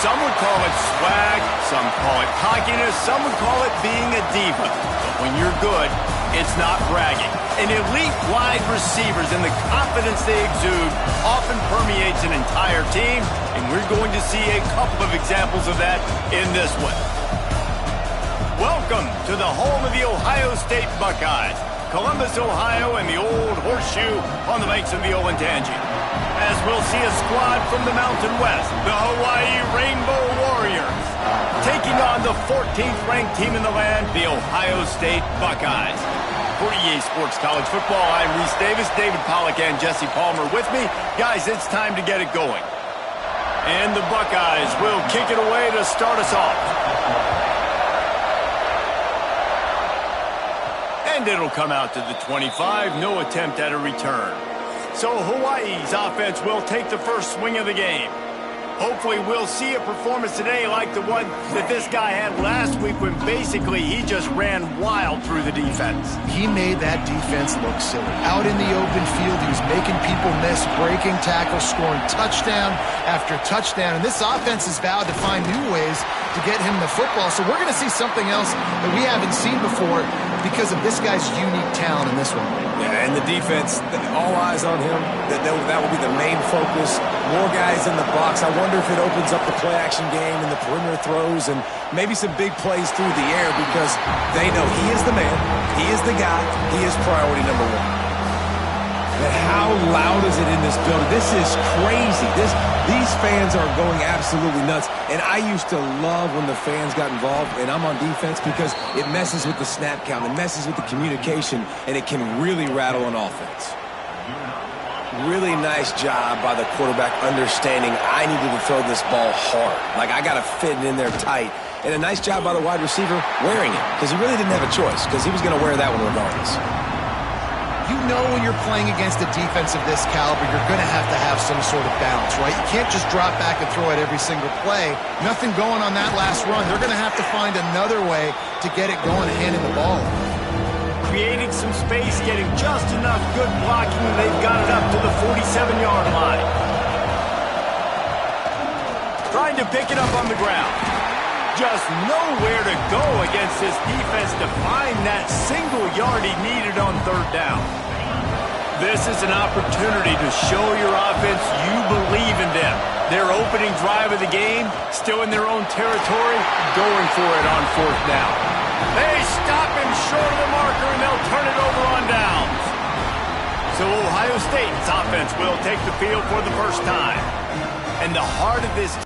Some would call it swag, some call it cockiness, some would call it being a diva. But when you're good, it's not bragging. An elite wide receivers and the confidence they exude often permeates an entire team, and we're going to see a couple of examples of that in this one. Welcome to the home of the Ohio State Buckeyes, Columbus, Ohio, and the Old Horseshoe on the banks of the Olentangy. As we'll see a squad from the Mountain West, the Hawaii Rainbow Warriors, taking on the 14th-ranked team in the land, the Ohio State Buckeyes. For EA Sports College Football, I'm Reese Davis, David Pollack, and Jesse Palmer with me. Guys, it's time to get it going. And the Buckeyes will kick it away to start us off. And it'll come out to the 25, no attempt at a return. So Hawaii's offense will take the first swing of the game. Hopefully we'll see a performance today like the one that this guy had last week when basically he just ran wild through the defense. He made that defense look silly. Out in the open field, he was making people miss, breaking tackles, scoring touchdown after touchdown. And this offense has vowed to find new ways to get him the football. So we're going to see something else that we haven't seen before because of this guy's unique talent in this one. Yeah, and the defense, all eyes on him. That will be the main focus. More guys in the box. I wonder if it opens up the play-action game and the perimeter throws and maybe some big plays through the air because they know he is the man, he is the guy, he is priority number one. And how loud is it in this building? This is crazy. These fans are going absolutely nuts. And I used to love when the fans got involved, and I'm on defense, because it messes with the snap count, it messes with the communication, and it can really rattle an offense. Really nice job by the quarterback understanding I needed to throw this ball hard. Like, I got to fit it in there tight. And a nice job by the wide receiver wearing it, because he really didn't have a choice, because he was going to wear that one regardless. You know when you're playing against a defense of this caliber, you're going to have some sort of balance, right? You can't just drop back and throw it every single play. Nothing going on that last run. They're going to have to find another way to get it going and handing the ball. Creating some space, getting just enough good blocking, and they've got it up to the 47-yard line. Trying to pick it up on the ground. Just nowhere to go against this defense to find that single yard he needed on third down. This is an opportunity to show your offense you believe in them. Their opening drive of the game, still in their own territory, going for it on fourth down. They stop him short of the marker, and they'll turn it over on downs. So Ohio State's offense will take the field for the first time. And the heart of this...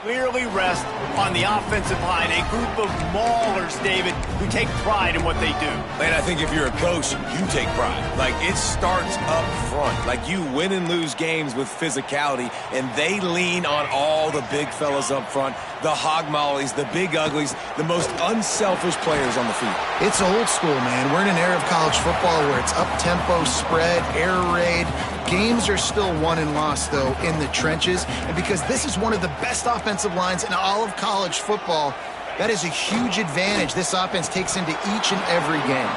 clearly rest on the offensive line. A group of maulers, David, who take pride in what they do. And I think if you're a coach, you take pride. Like, it starts up front. Like, you win and lose games with physicality, and they lean on all the big fellas up front, the hog mollies, the big uglies, the most unselfish players on the field. It's old school, man. We're in an era of college football where it's up-tempo, spread, air raid. Games are still won and lost, though, in the trenches. And because this is one of the best offensive lines in all of college football, that is a huge advantage this offense takes into each and every game.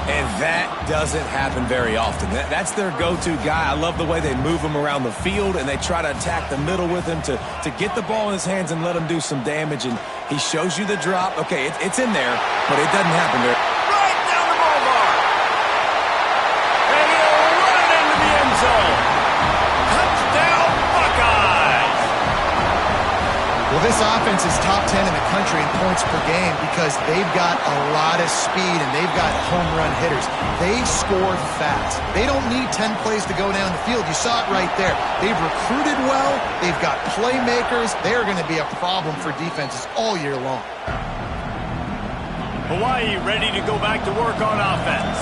And that doesn't happen very often. That's their go-to guy. I love the way they move him around the field, and they try to attack the middle with him to get the ball in his hands and let him do some damage. And he shows you the drop. Okay, it's in there, but it doesn't happen very often. Right down the ballpark. And he'll run it into the end zone. Touchdown, Buckeyes. Well, this offense is top 10 in the country in points per game because they've got a lot of speed and they've got home run hitters. They score fast. They don't need 10 plays to go down the field. You saw it right there. They've recruited well. They've got playmakers. They're going to be a problem for defenses all year long. Hawaii ready to go back to work on offense.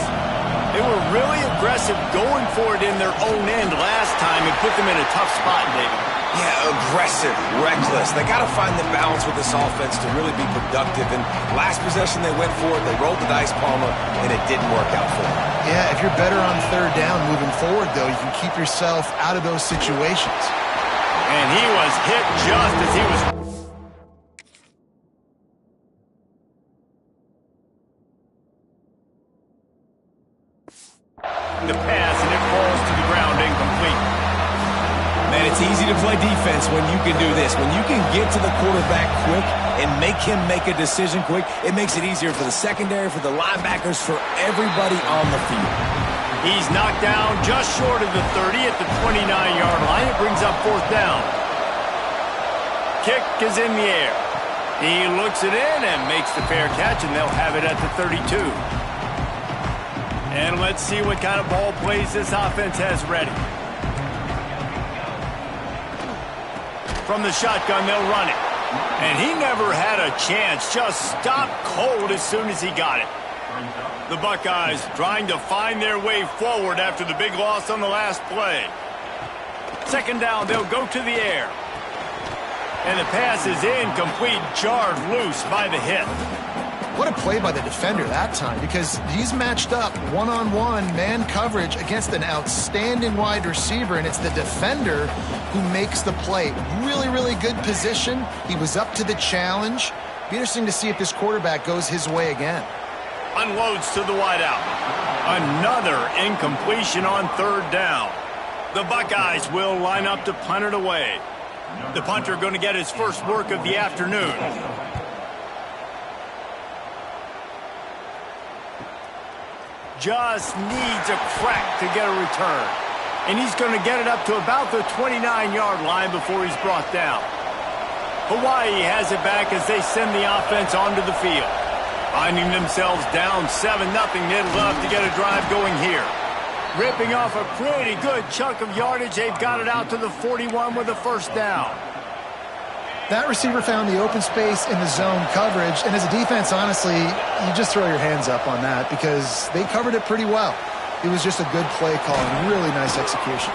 They were really aggressive going for it in their own end last time and put them in a tough spot, David. Yeah, aggressive, reckless. They got to find the balance with this offense to really be productive. And last possession, they went for it. They rolled the dice, Palmer, and it didn't work out for them. Yeah, if you're better on third down moving forward, though, you can keep yourself out of those situations. And he was hit just as he was... the pass, and it falls to the ground incomplete. Man, it's easy to play defense when you can do this. When you can get to the quarterback quick and make him make a decision quick, it makes it easier for the secondary, for the linebackers, for everybody on the field. He's knocked down just short of the 30 at the 29-yard line. It brings up fourth down. Kick is in the air. He looks it in and makes the fair catch, and they'll have it at the 32. And let's see what kind of ball plays this offense has ready. From the shotgun, they'll run it. And he never had a chance. Just stopped cold as soon as he got it. The Buckeyes trying to find their way forward after the big loss on the last play. Second down, they'll go to the air. And the pass is incomplete, jarred loose by the hit. What a play by the defender that time, because he's matched up one-on-one man coverage against an outstanding wide receiver, and it's the defender who makes the play. Really, really good position. He was up to the challenge. Be interesting to see if this quarterback goes his way again. Unloads to the wideout. Another incompletion on third down. The Buckeyes will line up to punt it away. The punter going to get his first work of the afternoon. Just needs a crack to get a return. And he's going to get it up to about the 29-yard line before he's brought down. Hawaii has it back as they send the offense onto the field. Finding themselves down 7-0, they'd love to get a drive going here. Ripping off a pretty good chunk of yardage, they've got it out to the 41 with a first down. That receiver found the open space in the zone coverage, and as a defense, honestly, you just throw your hands up on that because they covered it pretty well. It was just a good play call and really nice execution.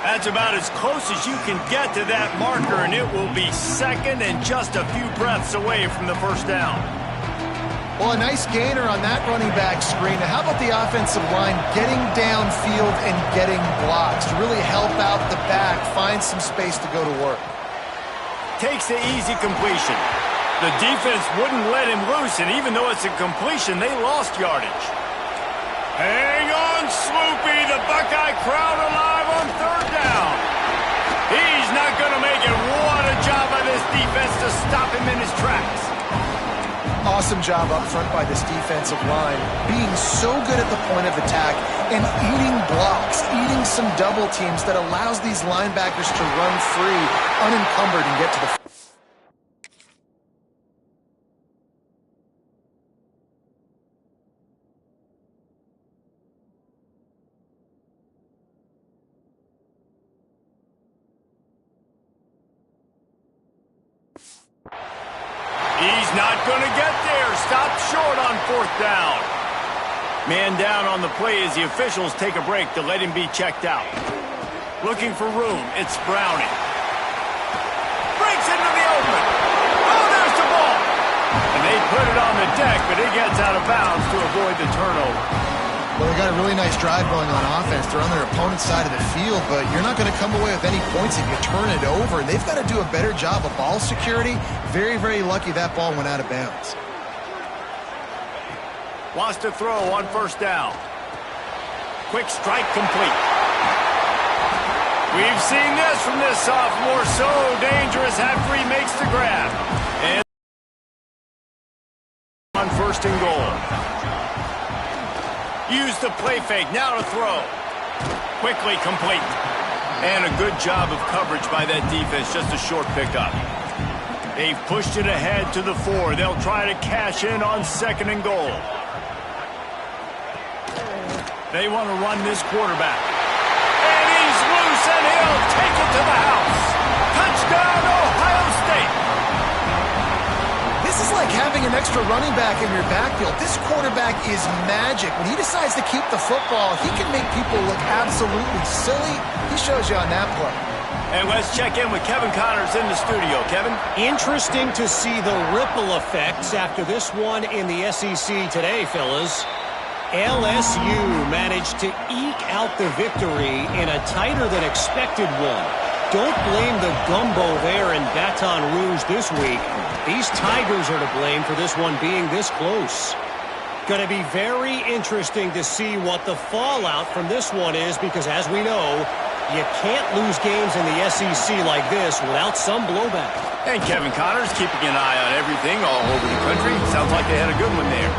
That's about as close as you can get to that marker, and it will be second and just a few breaths away from the first down. Well, a nice gainer on that running back screen. Now, how about the offensive line getting downfield and getting blocks to really help out the back, find some space to go to work? Takes the easy completion. The defense wouldn't let him loose, and even though it's a completion, they lost yardage. Hang on, Sloopy. The Buckeye crowd alive on third down. He's not going to make it. What a job by this defense to stop him in his tracks. Awesome job up front by this defensive line, being so good at the point of attack and eating blocks, eating some double teams that allows these linebackers to run free, unencumbered, and get to the... He's not going to get there. Stop short on fourth down. Man down on the play as the officials take a break to let him be checked out. Looking for room. It's Browning. Breaks into the open. Oh, there's the ball. And they put it on the deck, but it gets out of bounds to avoid the turnover. Well, they got a really nice drive going on offense. They're on their opponent's side of the field, but you're not going to come away with any points if you turn it over. They've got to do a better job of ball security. Very, very lucky that ball went out of bounds. Wants to throw on first down. Quick strike complete. We've seen this from this sophomore. So dangerous after he makes the grab. And on first and goal. Use the play fake, now to throw. Quickly complete. And a good job of coverage by that defense, just a short pickup. They've pushed it ahead to the 4. They'll try to cash in on second and goal. They want to run this quarterback. And he's loose, and he'll take it to the house. Touchdown, Ohio State. This is like having an extra running back in your backfield. This quarterback is magic. When he decides to keep the football, he can make people look absolutely silly. He shows you on that play. And let's check in with Kevin Connors in the studio. Kevin? Interesting to see the ripple effects after this one in the SEC today, fellas. LSU managed to eke out the victory in a tighter than expected one. Don't blame the gumbo there in Baton Rouge this week. These Tigers are to blame for this one being this close. Going to be very interesting to see what the fallout from this one is because, as we know, you can't lose games in the SEC like this without some blowback. And Kevin Connors keeping an eye on everything all over the country. Sounds like they had a good one there.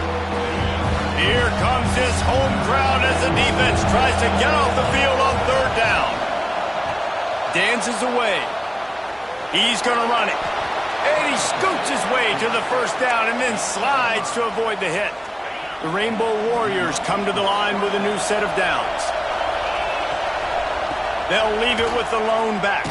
Here comes this home crowd as the defense tries to get off the field on third down. Dances away. He's going to run it. And he scoots his way to the first down and then slides to avoid the hit. The Rainbow Warriors come to the line with a new set of downs. They'll leave it with the lone back.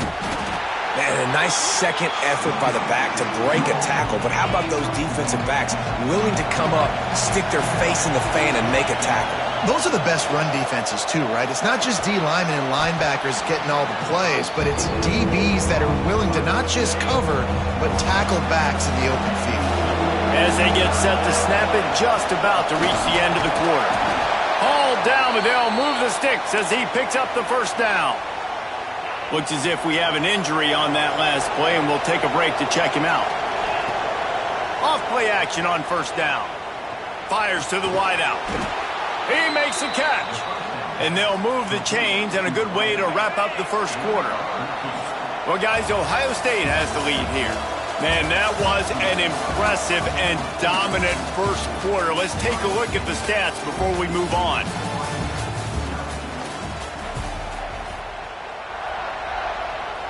Man, a nice second effort by the back to break a tackle. But how about those defensive backs willing to come up, stick their face in the fan, and make a tackle? Those are the best run defenses, too, right? It's not just D linemen and linebackers getting all the plays, but it's DBs that are willing to not just cover, but tackle backs in the open field. As they get set to snap it, just about to reach the end of the quarter. Hauled down, but they'll move the sticks as he picks up the first down. Looks as if we have an injury on that last play, and we'll take a break to check him out. Off play action on first down. Fires to the wideout. He makes a catch. And they'll move the chains, and a good way to wrap up the first quarter. Well, guys, Ohio State has the lead here. Man, that was an impressive and dominant first quarter. Let's take a look at the stats before we move on.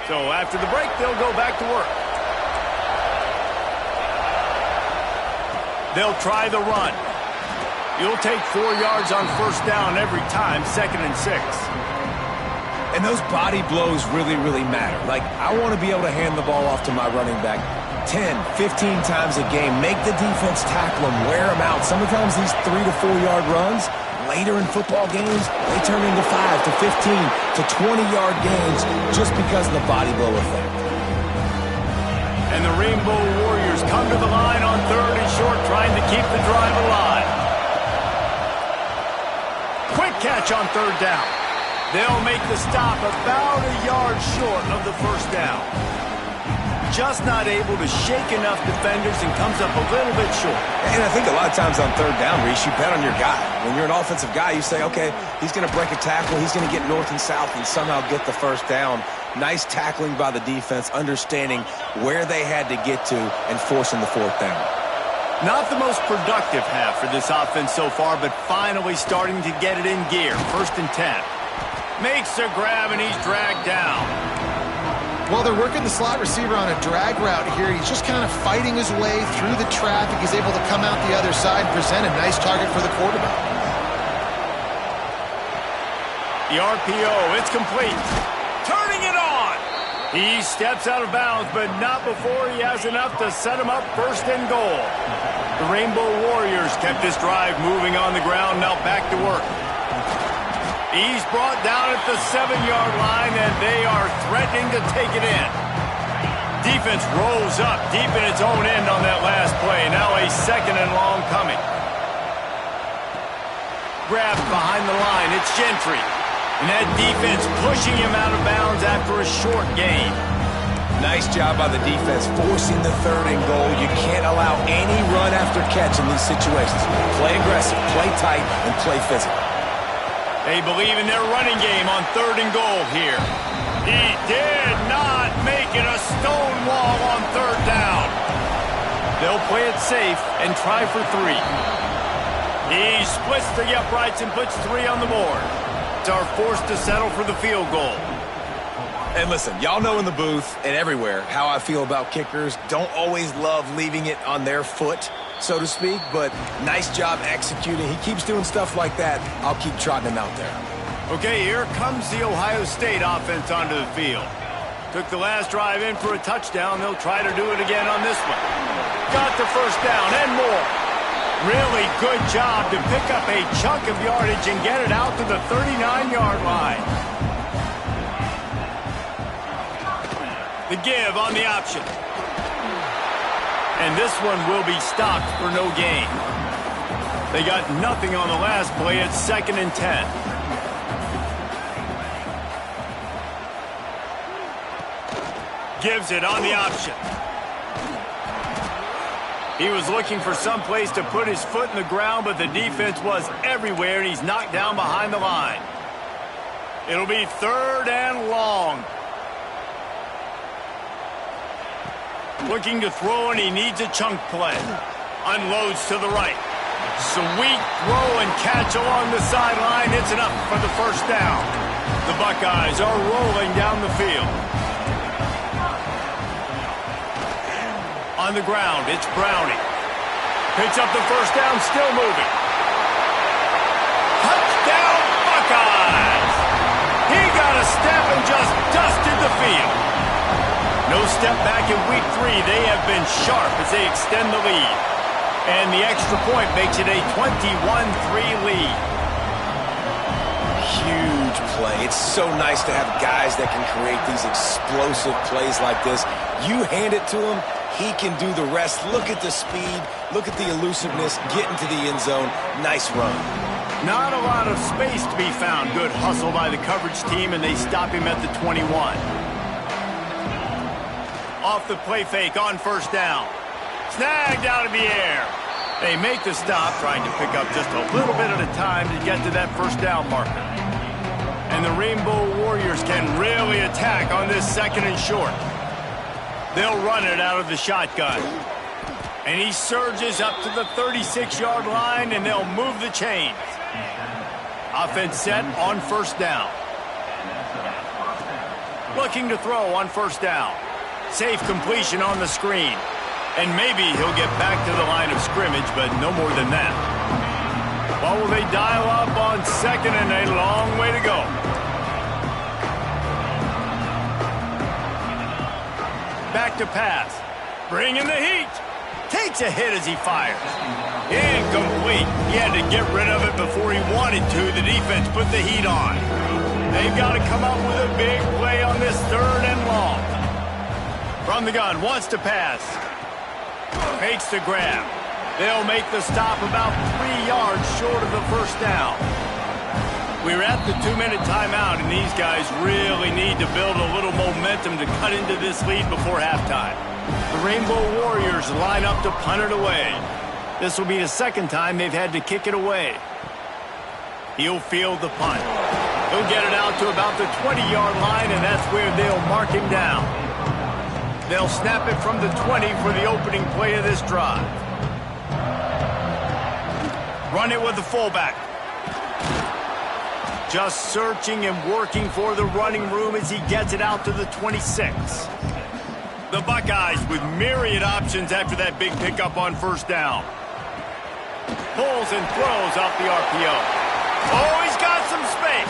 So after the break, they'll go back to work. They'll try the run. You'll take 4 yards on first down every time, 2nd and 6. And those body blows really, really matter. Like, I want to be able to hand the ball off to my running back 10, 15 times a game. Make the defense tackle them, wear them out. Sometimes these 3 to 4 yard runs, later in football games, they turn into 5 to 15 to 20-yard gains just because of the body blow effect. And the Rainbow Warriors come to the line on 3rd and short, trying to keep the drive alive. Quick catch on 3rd down. They'll make the stop about a yard short of the first down. Just not able to shake enough defenders and comes up a little bit short. And I think a lot of times on 3rd down, Reese, you bet on your guy. When you're an offensive guy, you say, okay, he's going to break a tackle, he's going to get north and south and somehow get the first down. Nice tackling by the defense, understanding where they had to get to and forcing the 4th down. Not the most productive half for this offense so far, but finally starting to get it in gear. 1st and 10. Makes a grab, and he's dragged down. Well, they're working the slot receiver on a drag route here. He's just kind of fighting his way through the traffic. He's able to come out the other side and present a nice target for the quarterback. The RPO, it's complete. Turning it on. He steps out of bounds, but not before he has enough to set him up 1st and goal. The Rainbow Warriors kept this drive moving on the ground, now back to work. He's brought down at the 7-yard line, and they are threatening to take it in. Defense rolls up deep in its own end on that last play. Now a 2nd and long coming. Grabbed behind the line. It's Gentry. And that defense pushing him out of bounds after a short gain. Nice job by the defense forcing the 3rd and goal. You can't allow any run after catch in these situations. Play aggressive, play tight, and play physical. They believe in their running game on 3rd and goal here. He did not make it a stone wall on 3rd down. They'll play it safe and try for 3. He splits the uprights and puts 3 on the board. Are forced to settle for the field goal. And listen, y'all know in the booth and everywhere how I feel about kickers. Don't always love leaving it on their foot, so to speak, but nice job executing. He keeps doing stuff like that. I'll keep trotting him out there. Okay, here comes the Ohio State offense onto the field. Took the last drive in for a touchdown. They'll try to do it again on this one. Got the first down and more. Really good job to pick up a chunk of yardage and get it out to the 39-yard line. The give on the option. And this one will be stopped for no gain. They got nothing on the last play. It's 2nd and 10. Gives it on the option. He was looking for some place to put his foot in the ground, but the defense was everywhere, and he's knocked down behind the line. It'll be 3rd and long. Looking to throw, and he needs a chunk play. Unloads to the right. Sweet throw and catch along the sideline. It's enough for the first down. The Buckeyes are rolling down the field. On the ground, it's Browning. Picks up the first down, still moving. Touchdown, Buckeyes! He got a step and just dusted the field. No step back in week 3. They have been sharp as they extend the lead. And the extra point makes it a 21-3 lead. Huge play. It's so nice to have guys that can create these explosive plays like this. You hand it to him, he can do the rest. Look at the speed. Look at the elusiveness. Get into the end zone. Nice run. Not a lot of space to be found. Good hustle by the coverage team, and they stop him at the 21. Off the play fake on first down. Snagged out of the air. They make the stop, trying to pick up just a little bit at a time to get to that first down marker. And the Rainbow Warriors can really attack on this 2nd and short. They'll run it out of the shotgun. And he surges up to the 36-yard line, and they'll move the chains. Offense set on first down. Looking to throw on first down. Safe completion on the screen. And maybe he'll get back to the line of scrimmage, but no more than that. Well, will they dial up on second and a long way to go? Back to pass. Bringing the heat. Takes a hit as he fires. Incomplete. He had to get rid of it before he wanted to. The defense put the heat on. They've got to come up with a big play on this third and long. From the gun, wants to pass. Makes the grab. They'll make the stop about 3 yards short of the first down. We're at the 2-minute timeout, and these guys really need to build a little momentum to cut into this lead before halftime. The Rainbow Warriors line up to punt it away. This will be the second time they've had to kick it away. He'll field the punt. He'll get it out to about the 20-yard line, and that's where they'll mark him down. They'll snap it from the 20 for the opening play of this drive. Run it with the fullback. Just searching and working for the running room as he gets it out to the 26. The Buckeyes with myriad options after that big pickup on first down. Pulls and throws off the RPO. Oh, he's got some space.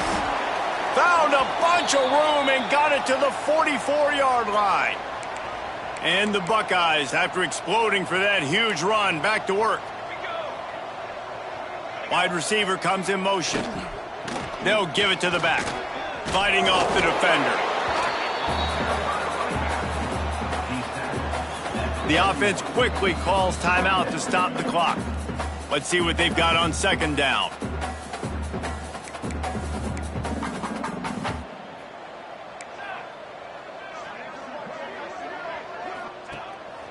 Found a bunch of room and got it to the 44-yard line. And the Buckeyes, after exploding for that huge run, back to work. Wide receiver comes in motion. They'll give it to the back. Fighting off the defender. The offense quickly calls timeout to stop the clock. Let's see what they've got on second down.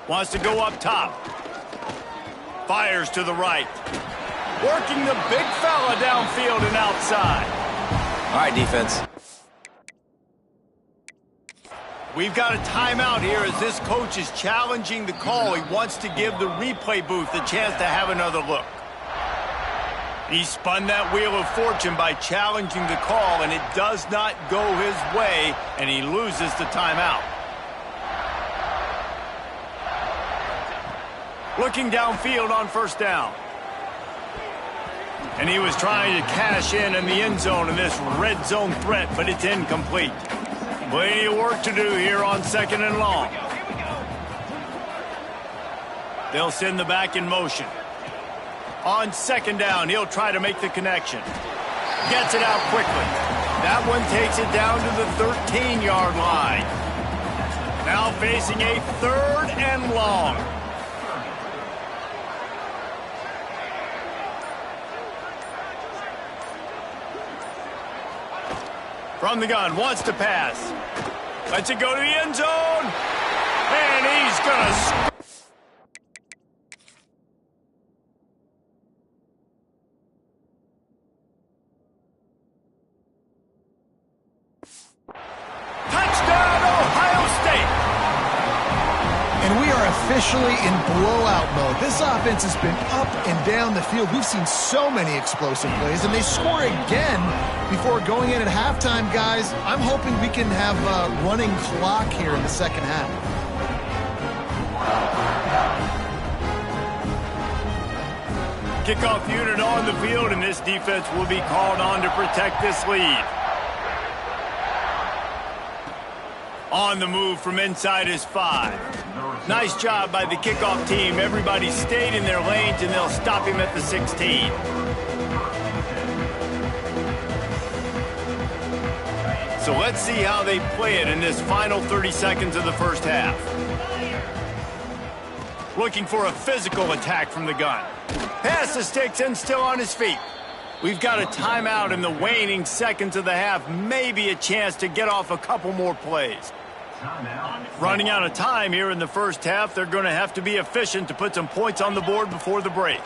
Wants to go up top. Fires to the right. Working the big fella downfield and outside. All right, defense. We've got a timeout here as this coach is challenging the call. He wants to give the replay booth a chance to have another look. He spun that wheel of fortune by challenging the call, and it does not go his way, and he loses the timeout. Looking downfield on first down. And he was trying to cash in the end zone in this red zone threat, but it's incomplete. Plenty of work to do here on second and long. They'll send the back in motion. On second down, he'll try to make the connection. Gets it out quickly. That one takes it down to the 13-yard line. Now facing a third and long. From the gun, wants to pass. Lets it go to the end zone. And he's going to score. Touchdown, Ohio State. And we are officially in blowout mode. This offense has been up and down the field. We've seen so many explosive plays, and they score again before going in at halftime, guys. I'm hoping we can have a running clock here in the second half. Kickoff unit on the field, and this defense will be called on to protect this lead. On the move from inside is 5. Nice job by the kickoff team. Everybody stayed in their lanes, and they'll stop him at the 16. So let's see how they play it in this final 30 seconds of the first half. Looking for a physical attack from the gun. Pass the sticks and still on his feet. We've got a timeout in the waning seconds of the half. Maybe a chance to get off a couple more plays. Running out of time here in the first half. They're going to have to be efficient to put some points on the board before the break.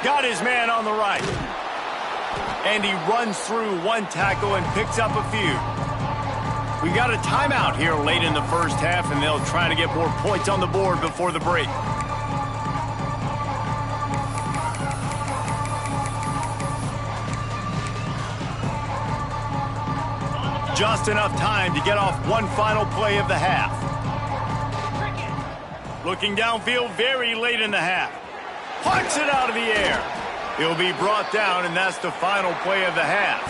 Got his man on the right. And he runs through one tackle and picks up a few. We got a timeout here late in the first half, and they'll try to get more points on the board before the break. Just enough time to get off one final play of the half. Looking downfield very late in the half. Plucks it out of the air. He'll be brought down, and that's the final play of the half.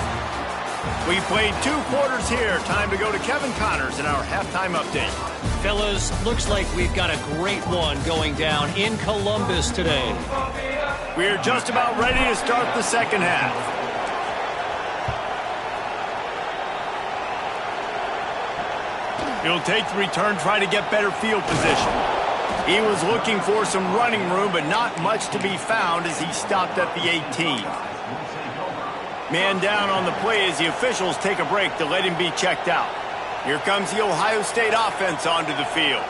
We played 2 quarters here. Time to go to Kevin Connors in our halftime update. Fellas, looks like we've got a great one going down in Columbus today. We're just about ready to start the second half. He'll take the return, try to get better field position. He was looking for some running room, but not much to be found as he stopped at the 18. Man down on the play as the officials take a break to let him be checked out. Here comes the Ohio State offense onto the field.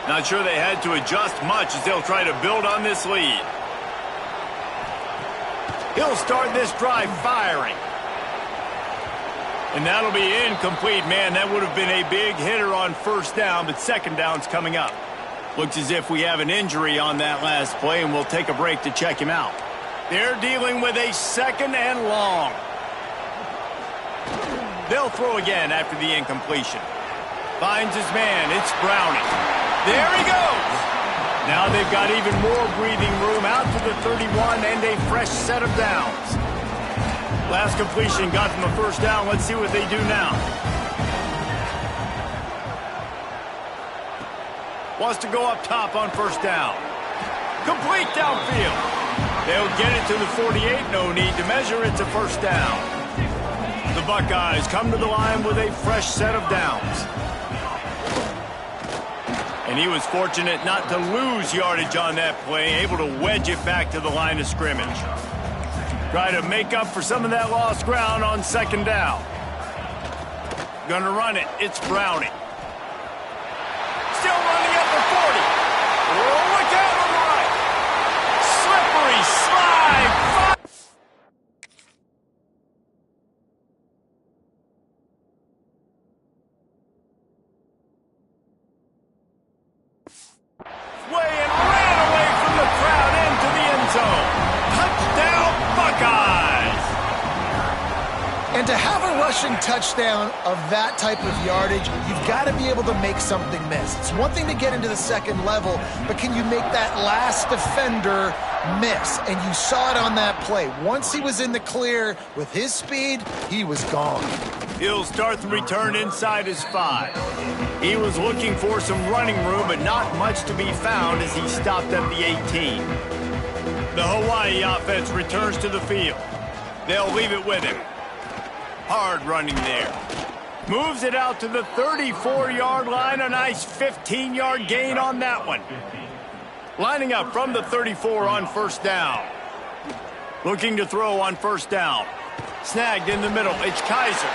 Not sure they had to adjust much as they'll try to build on this lead. He'll start this drive firing. And that'll be incomplete. Man, that would have been a big hitter on first down, but second down's coming up. Looks as if we have an injury on that last play, and we'll take a break to check him out. They're dealing with a second and long. They'll throw again after the incompletion. Finds his man. It's Browning. There he goes. Now they've got even more breathing room out to the 31 and a fresh set of downs. Last completion got them a first down. Let's see what they do now. Wants to go up top on first down. Complete downfield. They'll get it to the 48. No need to measure. It's a first down. The Buckeyes come to the line with a fresh set of downs. And he was fortunate not to lose yardage on that play, able to wedge it back to the line of scrimmage. Try to make up for some of that lost ground on second down. Gonna run it. It's Browning. Still running at the 40. Oh, look out on the right. Slippery slide. Way and ran away from the crowd into the end zone. Touchdown, Buckeyes! And to have a rushing touchdown of that type of yardage, you've got to be able to make something miss. It's one thing to get into the second level, but can you make that last defender miss? And you saw it on that play. Once he was in the clear with his speed, he was gone. He'll start the return inside his 5. He was looking for some running room, but not much to be found as he stopped at the 18. The Hawaii offense returns to the field. They'll leave it with him. Hard running there. Moves it out to the 34-yard line. A nice 15-yard gain on that one. Lining up from the 34 on first down. Looking to throw on first down. Snagged in the middle. It's Kaiser.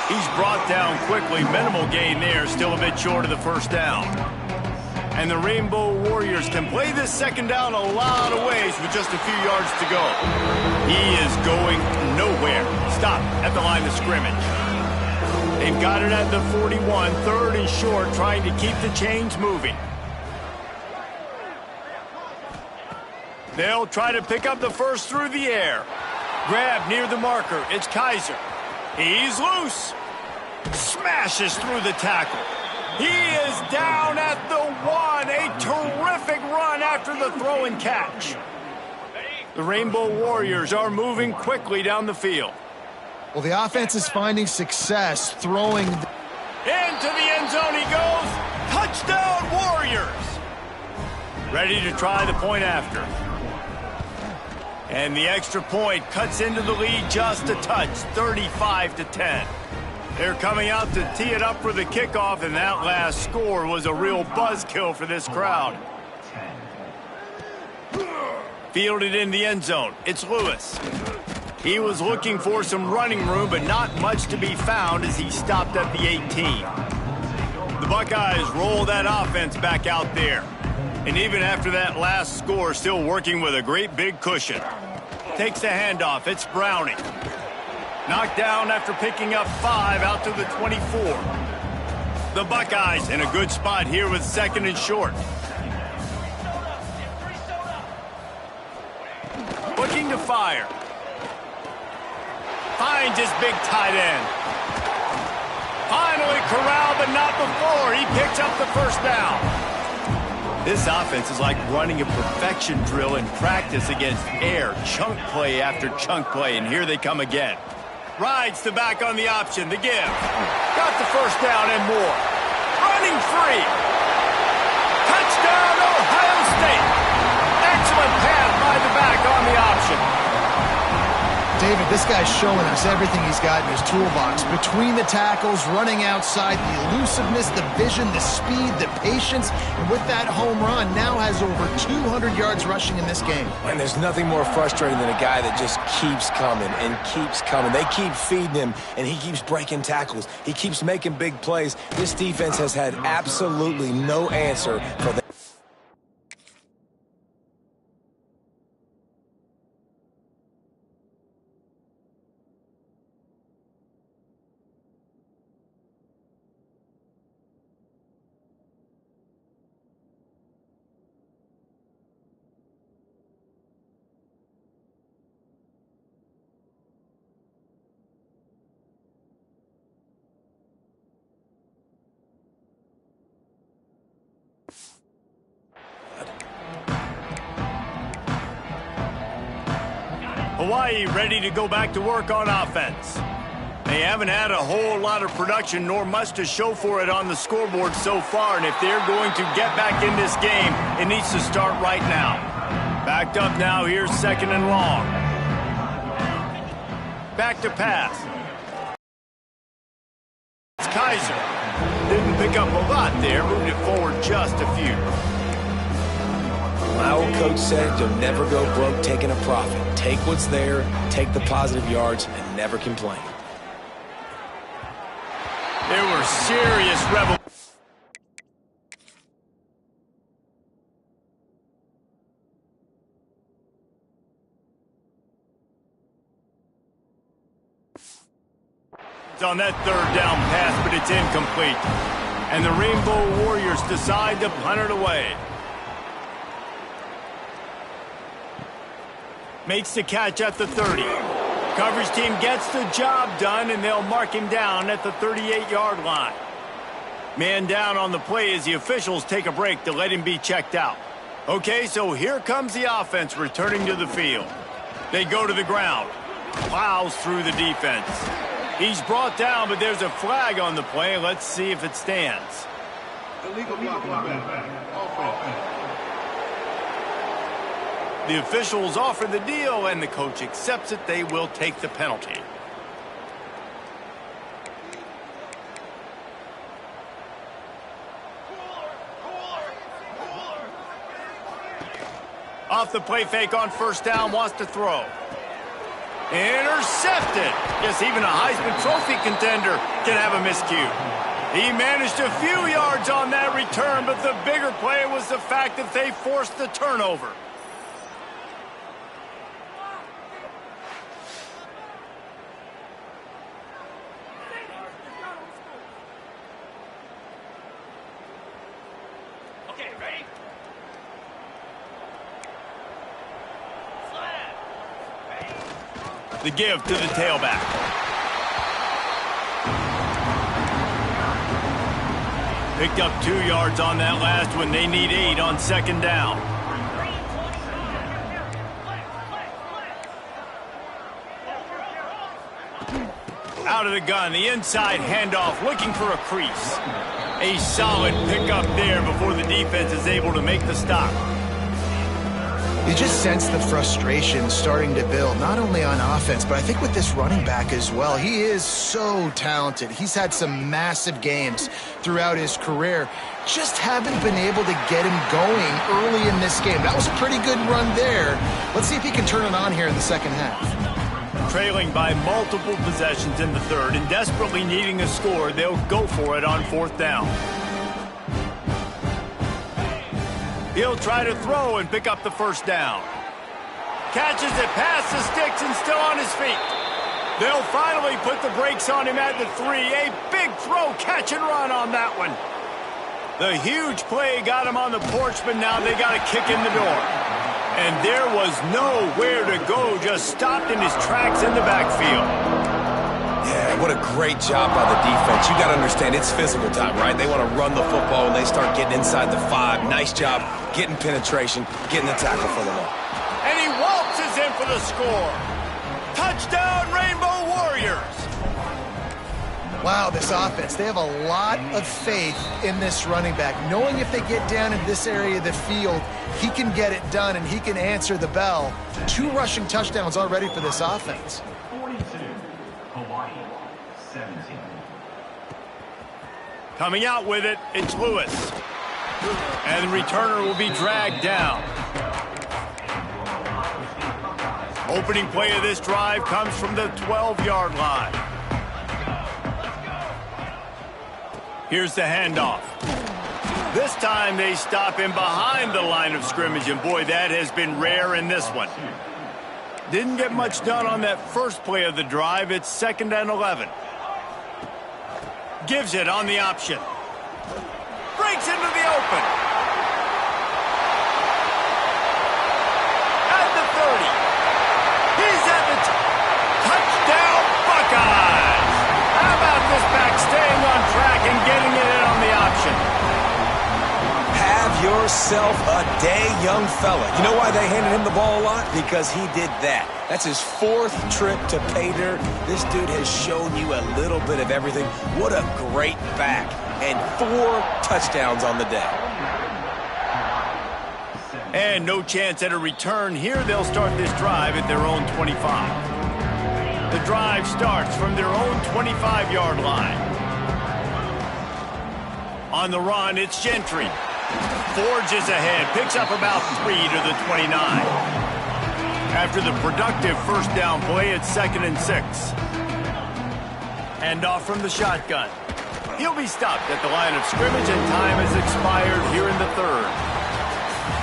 He's brought down quickly. Minimal gain there. Still a bit short of the first down. And the Rainbow Warriors can play this second down a lot of ways with just a few yards to go. He is going nowhere. Stop at the line of scrimmage. They've got it at the 41. Third and short, trying to keep the chains moving. They'll try to pick up the first through the air. Grab near the marker. It's Kaiser. He's loose. Smashes through the tackle. He is down at the 1. A terrific run after the throw and catch. The Rainbow Warriors are moving quickly down the field. Well, the offense is finding success throwing. Into the end zone he goes. Touchdown, Warriors. Ready to try the point after. And the extra point cuts into the lead just a touch, 35-10. They're coming out to tee it up for the kickoff, and that last score was a real buzzkill for this crowd. Fielded in the end zone. It's Lewis. He was looking for some running room, but not much to be found as he stopped at the 18. The Buckeyes roll that offense back out there. And even after that last score, still working with a great big cushion. Takes the handoff. It's Browning. Knocked down after picking up 5 out to the 24. The Buckeyes in a good spot here with 2nd and short. Looking to fire. Finds his big tight end. Finally corralled, but not before. He picks up the first down. This offense is like running a perfection drill in practice against air. Chunk play after chunk play, and here they come again. Rides the back on the option, the give. Got the first down and more. Running free. Touchdown, Ohio State. Excellent pass by the back on the option. David, this guy's showing us everything he's got in his toolbox. Between the tackles, running outside, the elusiveness, the vision, the speed, the patience, and with that home run, now has over 200 yards rushing in this game. And there's nothing more frustrating than a guy that just keeps coming and keeps coming. They keep feeding him, and he keeps breaking tackles. He keeps making big plays. This defense has had absolutely no answer for that. Hawaii ready to go back to work on offense. They haven't had a whole lot of production nor much to show for it on the scoreboard so far, and if they're going to get back in this game, it needs to start right now. Backed up now, here's 2nd and long. Back to pass. It's Kaiser. Didn't pick up a lot there, moved it forward just a few. My old coach said you'll never go broke taking a profit. Take what's there, take the positive yards, and never complain. There were serious rebels. It's on that 3rd down pass, but it's incomplete. And the Rainbow Warriors decide to punt it away. Makes the catch at the 30. Coverage team gets the job done, and they'll mark him down at the 38-yard line. Man down on the play as the officials take a break to let him be checked out. Okay, so here comes the offense returning to the field. They go to the ground. Plows through the defense. He's brought down, but there's a flag on the play. Let's see if it stands. Illegal block. The officials offer the deal, and the coach accepts it. They will take the penalty. Off the play fake on 1st down, wants to throw. Intercepted. Yes, even a Heisman Trophy contender can have a miscue. He managed a few yards on that return, but the bigger play was the fact that they forced the turnover. The give to the tailback. Picked up 2 yards on that last one. They need 8 on 2nd down. Out of the gun, the inside handoff, looking for a crease. A solid pickup there before the defense is able to make the stop. You just sense the frustration starting to build, not only on offense, but I think with this running back as well. He is so talented. He's had some massive games throughout his career. Just haven't been able to get him going early in this game. That was a pretty good run there. Let's see if he can turn it on here in the 2nd half. Trailing by multiple possessions in the 3rd and desperately needing a score, they'll go for it on 4th down. He'll try to throw and pick up the 1st down. Catches it past the sticks and still on his feet. They'll finally put the brakes on him at the 3. A big throw, catch and run on that one. The huge play got him on the porch, but now they got to kick in the door. And there was nowhere to go, just stopped in his tracks in the backfield. Yeah, what a great job by the defense. You got to understand, it's physical time, right? They want to run the football when they start getting inside the 5. Nice job getting penetration, getting the tackle for the ball. And he waltzes in for the score. Touchdown, Rainbow Warriors! Wow, this offense, they have a lot of faith in this running back, knowing if they get down in this area of the field, he can get it done and he can answer the bell. 2 rushing touchdowns already for this offense. 42, Hawaii, 17. Coming out with it, it's Lewis. And the returner will be dragged down. Opening play of this drive comes from the 12-yard line. Here's the handoff. This time they stop him behind the line of scrimmage, and boy, that has been rare in this one. Didn't get much done on that first play of the drive. It's 2nd and 11. Gives it on the option. Breaks into the open. At the 30. He's at the touchdown Buckeyes. How about this back staying on track and getting it in on the option? Have yourself a day, young fella. You know why they handed him the ball a lot? Because he did that. That's his 4th trip to pay dirt. This dude has shown you a little bit of everything. What a great back. And 4 touchdowns on the day. And no chance at a return here. They'll start this drive at their own 25. The drive starts from their own 25-yard line. On the run, it's Gentry. Forges ahead, picks up about 3 to the 29. After the productive first down play, it's 2nd and 6. And off from the shotgun. He'll be stopped at the line of scrimmage, and time has expired here in the 3rd.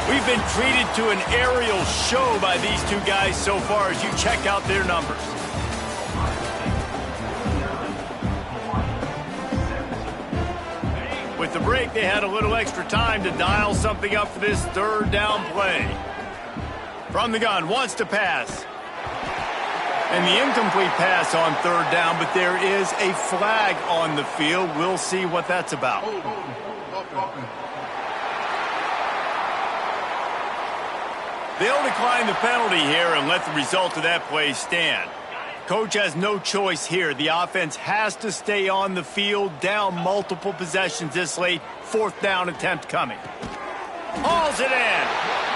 We've been treated to an aerial show by these 2 guys so far as you check out their numbers. With the break, they had a little extra time to dial something up for this 3rd down play. From the gun, wants to pass. And the incomplete pass on 3rd down, but there is a flag on the field. We'll see what that's about. They'll decline the penalty here and let the result of that play stand. Coach has no choice here. The offense has to stay on the field, down multiple possessions this late. 4th down attempt coming. Hauls it in.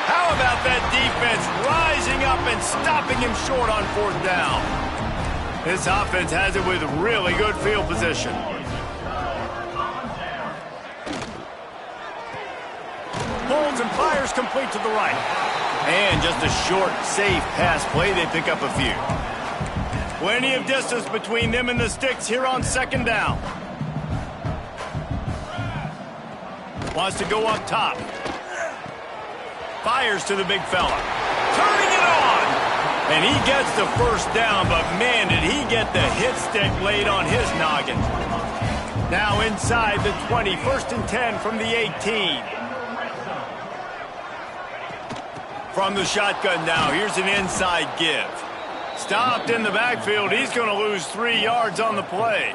How about that defense rising up and stopping him short on 4th down? This offense has it with really good field position. Holds and fires complete to the right. And just a short, safe pass play. They pick up a few. Plenty of distance between them and the sticks here on 2nd down. Wants to go up top. Fires to the big fella. Turning it on. And he gets the 1st down, but man, did he get the hit stick laid on his noggin. Now inside the 20, 1st and 10 from the 18. From the shotgun now, here's an inside give. Stopped in the backfield. He's going to lose 3 yards on the play.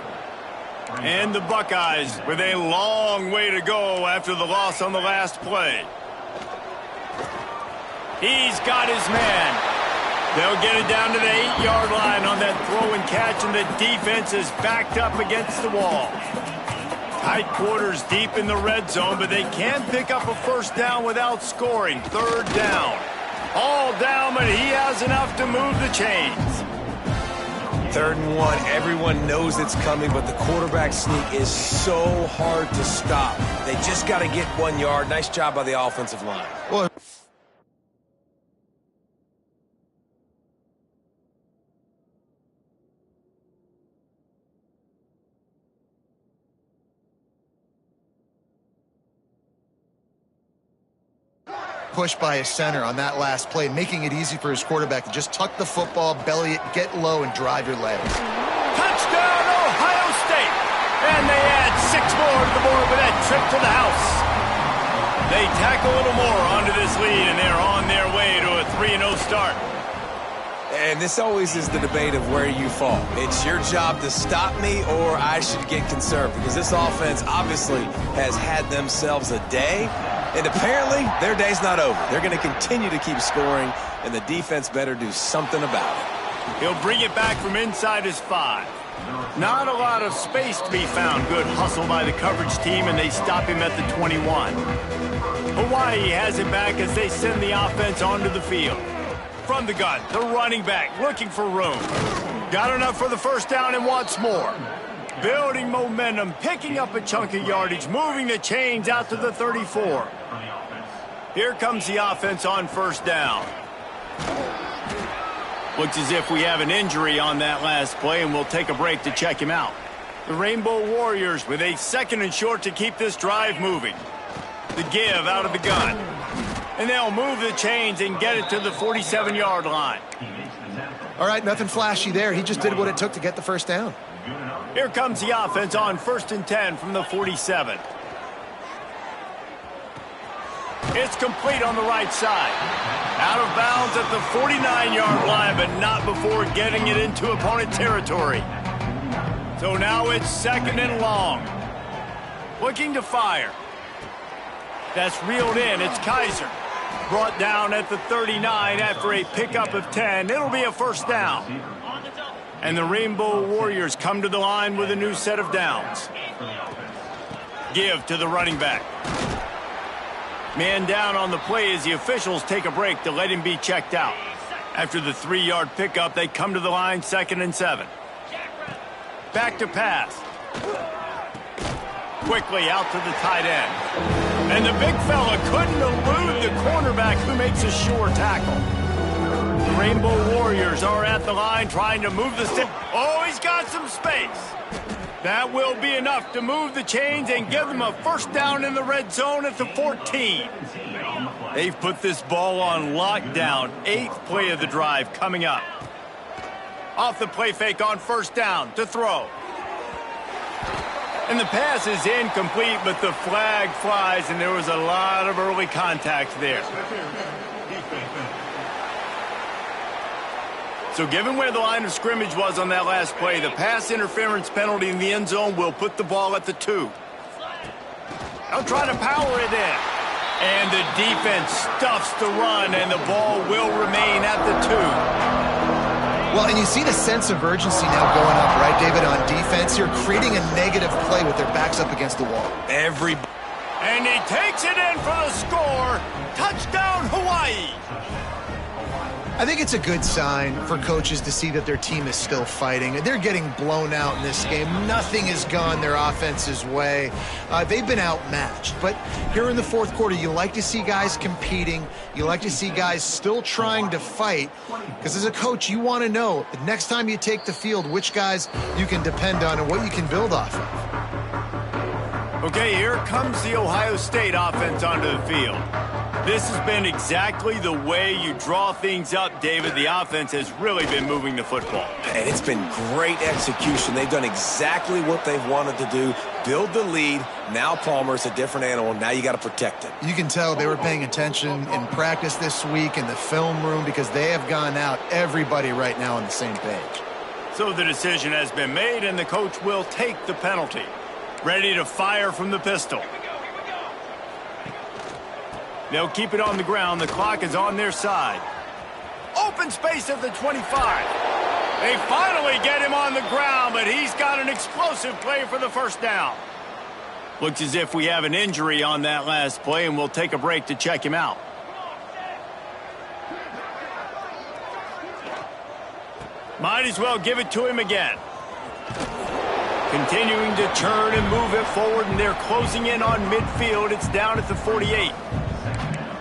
And the Buckeyes with a long way to go after the loss on the last play. He's got his man. They'll get it down to the 8-yard line on that throw and catch, and the defense is backed up against the wall. Tight quarters deep in the red zone, but they can't pick up a 1st down without scoring. 3rd down. All down, but he has enough to move the chains. 3rd and 1. Everyone knows it's coming, but the quarterback sneak is so hard to stop. They just got to get 1 yard. Nice job by the offensive line. Well, push by his center on that last play, making it easy for his quarterback to just tuck the football, belly it, get low, and drive your legs. Touchdown, Ohio State! And they add 6 more to the board with that trip to the house. They tack a little more onto this lead, and they're on their way to a 3-0 start. And this always is the debate of where you fall. It's your job to stop me, or I should get conserved, because this offense obviously has had themselves a day, and apparently their day's not over. They're going to continue to keep scoring, and the defense better do something about it. He'll bring it back from inside his 5. Not a lot of space to be found. Good hustle by the coverage team, and they stop him at the 21. Hawaii has it back as they send the offense onto the field. From the gun, the running back looking for room. Got enough for the first down and wants more. Building momentum, picking up a chunk of yardage, moving the chains out to the 34. Here comes the offense on first down. Looks as if we have an injury on that last play, and we'll take a break to check him out. The Rainbow Warriors with a 2nd and short to keep this drive moving. The give out of the gun. And they'll move the chains and get it to the 47-yard line. All right, nothing flashy there. He just did what it took to get the first down. Here comes the offense on 1st and 10 from the 47. It's complete on the right side. Out of bounds at the 49-yard line, but not before getting it into opponent territory. So now it's 2nd and long. Looking to fire. That's reeled in. It's Kaiser. Brought down at the 39 after a pickup of 10. It'll be a first down. And the Rainbow Warriors come to the line with a new set of downs. Give to the running back. Man down on the play as the officials take a break to let him be checked out. After the 3-yard pickup, they come to the line 2nd and 7. Back to pass. Quickly out to the tight end. And the big fella couldn't elude the cornerback who makes a sure tackle. The Rainbow Warriors are at the line trying to move the stick. Oh, he's got some space. That will be enough to move the chains and give them a first down in the red zone at the 14. They've put this ball on lockdown. 8th play of the drive coming up. Off the play fake on first down to throw. And the pass is incomplete, but the flag flies, and there was a lot of early contact there. So given where the line of scrimmage was on that last play, the pass interference penalty in the end zone will put the ball at the 2. They'll try to power it in. And the defense stuffs the run, and the ball will remain at the 2. Well, and you see the sense of urgency now going up, right, David, on defense. You're creating a negative play with their backs up against the wall. And he takes it in for the score. Touchdown, Hawaii. I think it's a good sign for coaches to see that their team is still fighting. They're getting blown out in this game. Nothing has gone their offense's way. They've been outmatched. But here in the 4th quarter, you like to see guys competing. You like to see guys still trying to fight. Because as a coach, you want to know the next time you take the field, which guys you can depend on and what you can build off of. Okay, here comes the Ohio State offense onto the field. This has been exactly the way you draw things up, David. The offense has really been moving the football. And it's been great execution. They've done exactly what they've wanted to do. Build the lead. Now Palmer's a different animal. Now you got to protect it. You can tell they were paying attention in practice this week in the film room because they have gone out, everybody right now on the same page. So the decision has been made, and the coach will take the penalty. Ready to fire from the pistol. They'll keep it on the ground. The clock is on their side. Open space at the 25. They finally get him on the ground, but he's got an explosive play for the first down. Looks as if we have an injury on that last play, and we'll take a break to check him out. Might as well give it to him again. Continuing to turn and move it forward, and they're closing in on midfield. It's down at the 48.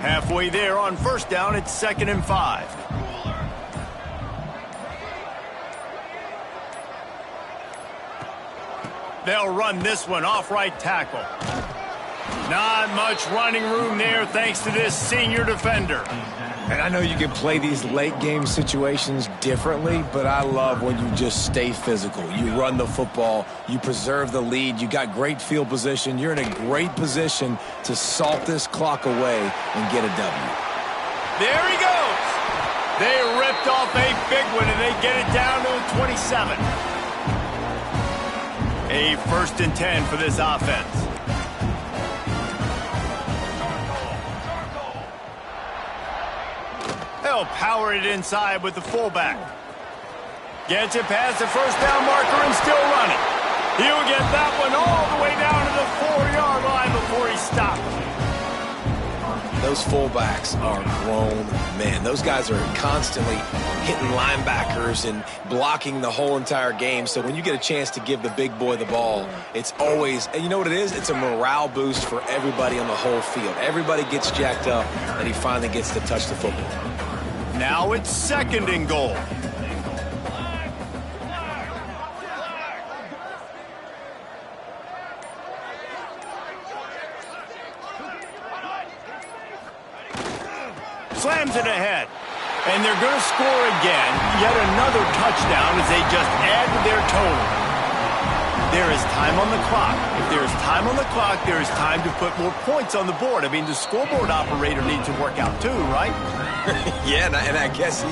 Halfway there on first down, it's 2nd and 5. They'll run this one off right tackle. Not much running room there thanks to this senior defender. And I know you can play these late-game situations differently, but I love when you just stay physical. You run the football, you preserve the lead, you got great field position, you're in a great position to salt this clock away and get a W. There he goes. They ripped off a big one, and they get it down to the 27. A 1st and 10 for this offense. They'll power it inside with the fullback. Gets it past the first down marker and still running. He'll get that one all the way down to the 4-yard line before he stops. Those fullbacks are grown men. Those guys are constantly hitting linebackers and blocking the whole entire game. So when you get a chance to give the big boy the ball, it's always, and you know what it is? It's a morale boost for everybody on the whole field. Everybody gets jacked up, and he finally gets to touch the football. Now it's 2nd and goal. Slams it ahead. And they're going to score again. Yet another touchdown as they just add to their total. There is time on the clock. If there is time on the clock, there is time to put more points on the board. I mean, the scoreboard operator needs to work out too, right? Yeah, and I guess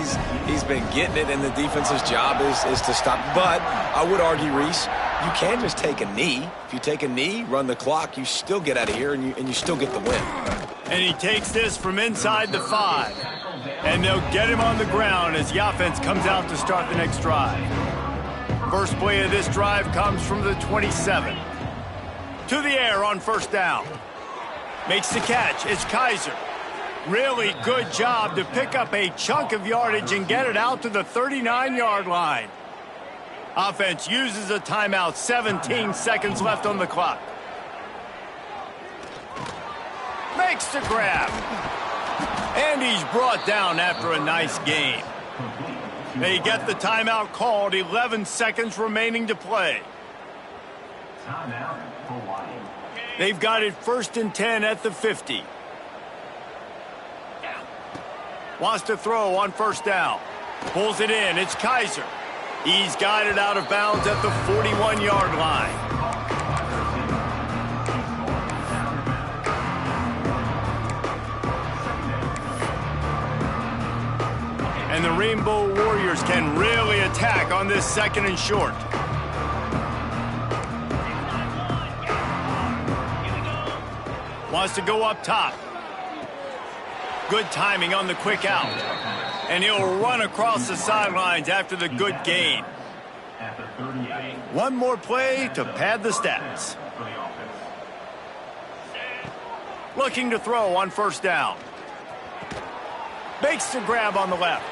he's been getting it, and the defense's job is to stop. But I would argue, Reese, you can just take a knee. If you take a knee, run the clock, you still get out of here, and you still get the win. And he takes this from inside the 5. And they'll get him on the ground as the offense comes out to start the next drive. First play of this drive comes from the 27. To the air on 1st down. Makes the catch. It's Kaiser. Really good job to pick up a chunk of yardage and get it out to the 39-yard line. Offense uses a timeout. 17 seconds left on the clock. Makes the grab. And he's brought down after a nice game. They get the timeout called. 11 seconds remaining to play. Timeout, Hawaii. They've got it 1st and 10 at the 50. Wants to throw on 1st down. Pulls it in. It's Kaiser. He's got it out of bounds at the 41-yard line. And the Rainbow Warriors can really attack on this 2nd and short. Wants to go up top. Good timing on the quick out. And he'll run across the sidelines after the good gain. At the 38. One more play to pad the stats. For the offense. Looking to throw on 1st down. Makes the grab on the left.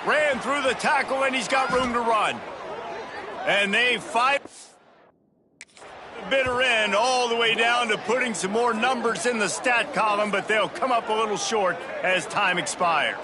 Ran through the tackle, and he's got room to run. And they fight the bitter end all the way down to putting some more numbers in the stat column, but they'll come up a little short as time expires.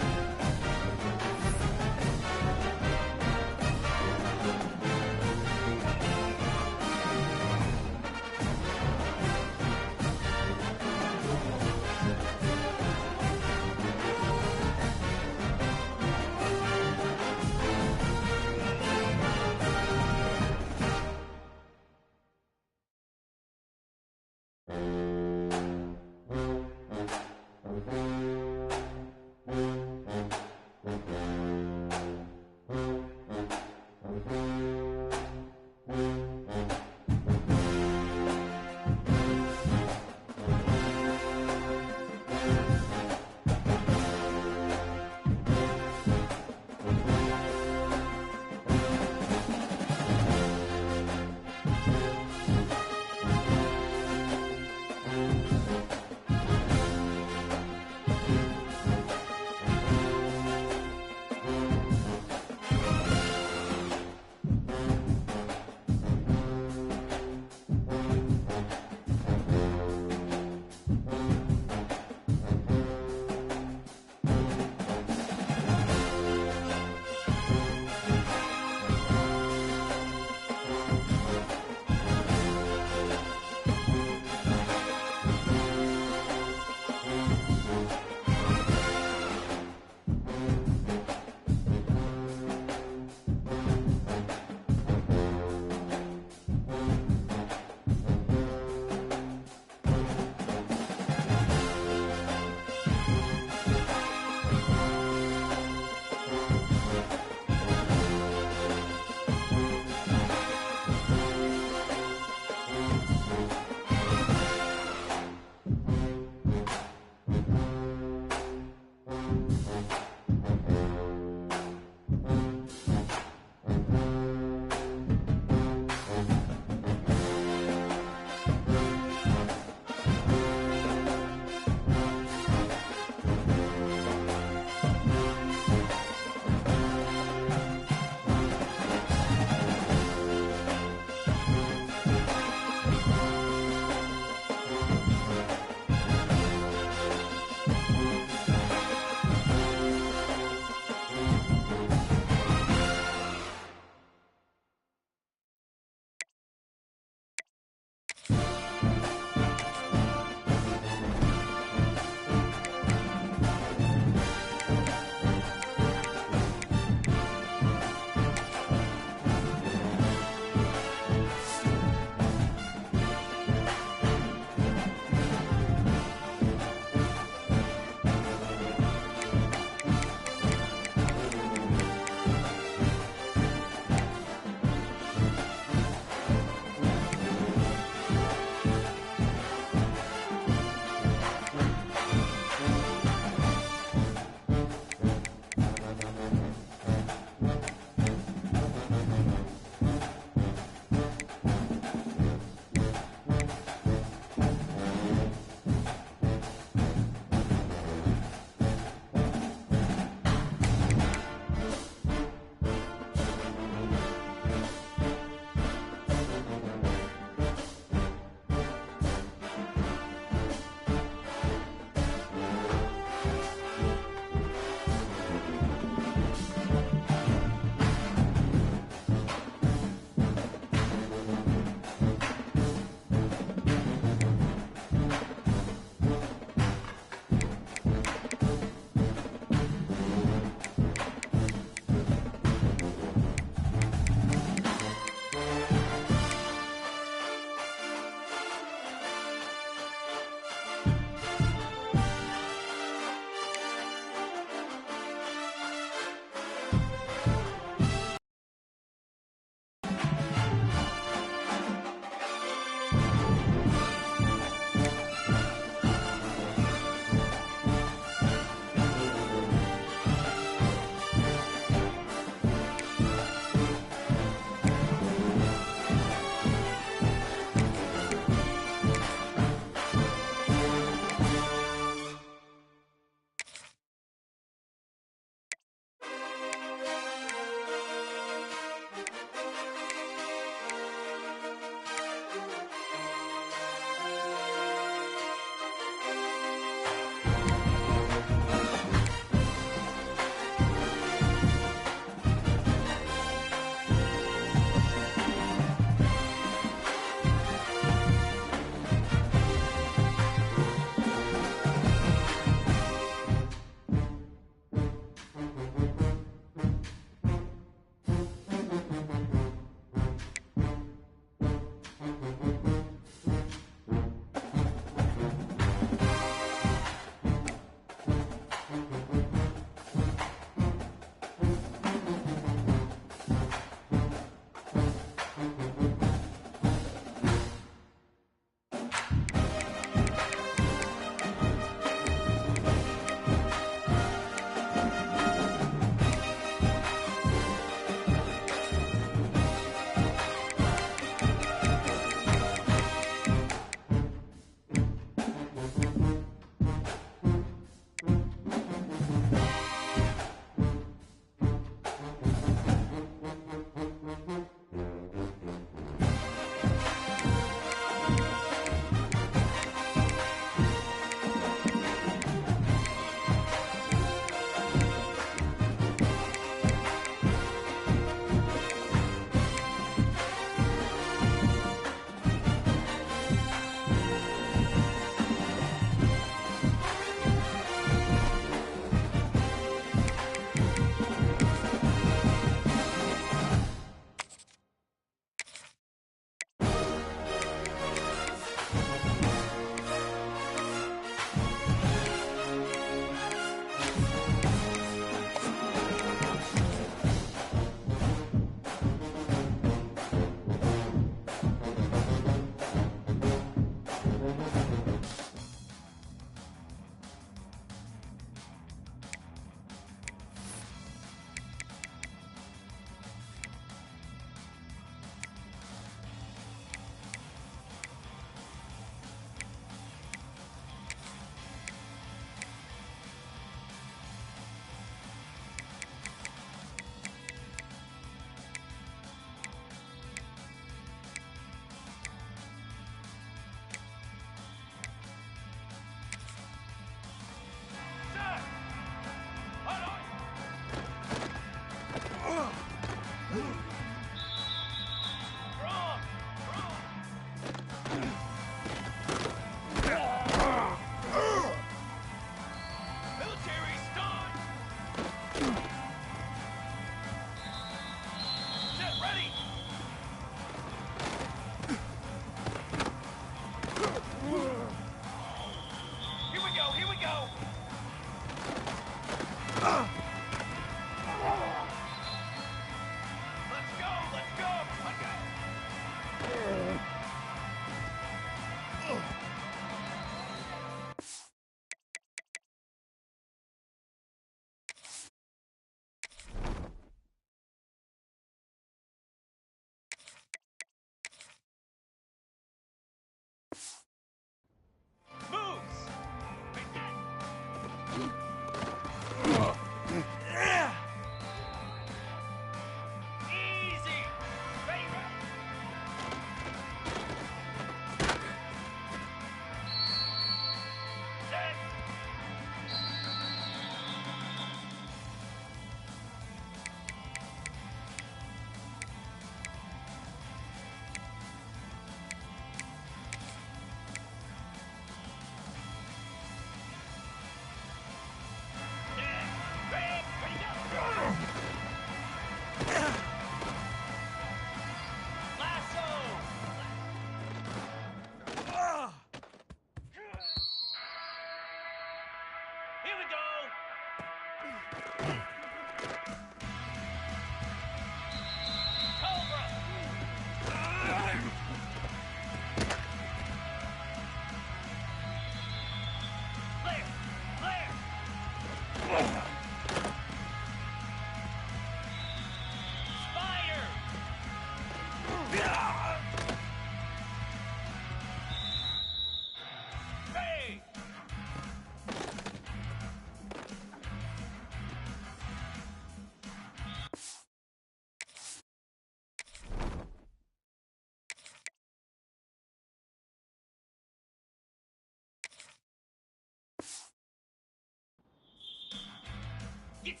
Get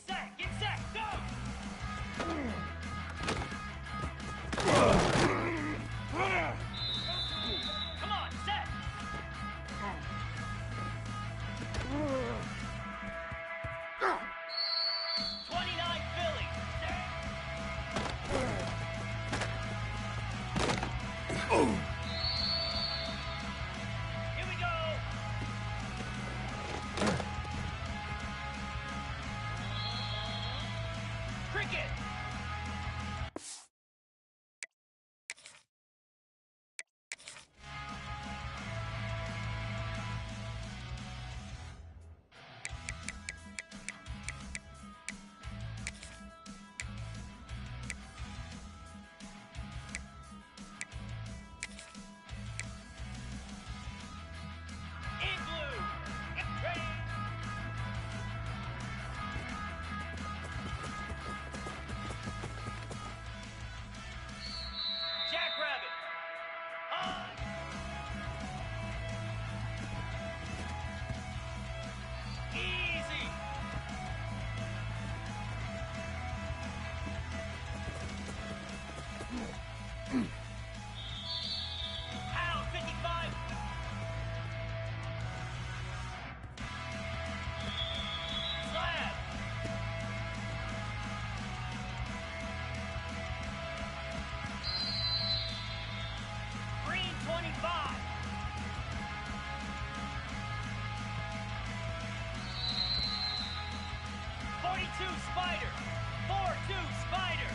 set, go! Come on, set! 29 Philly, here we go! Cricket! In blue! Get ready! Jackrabbit! On! Easy! Out, 55! Slab! Green 25! 42 Spider! 4-2 Spider!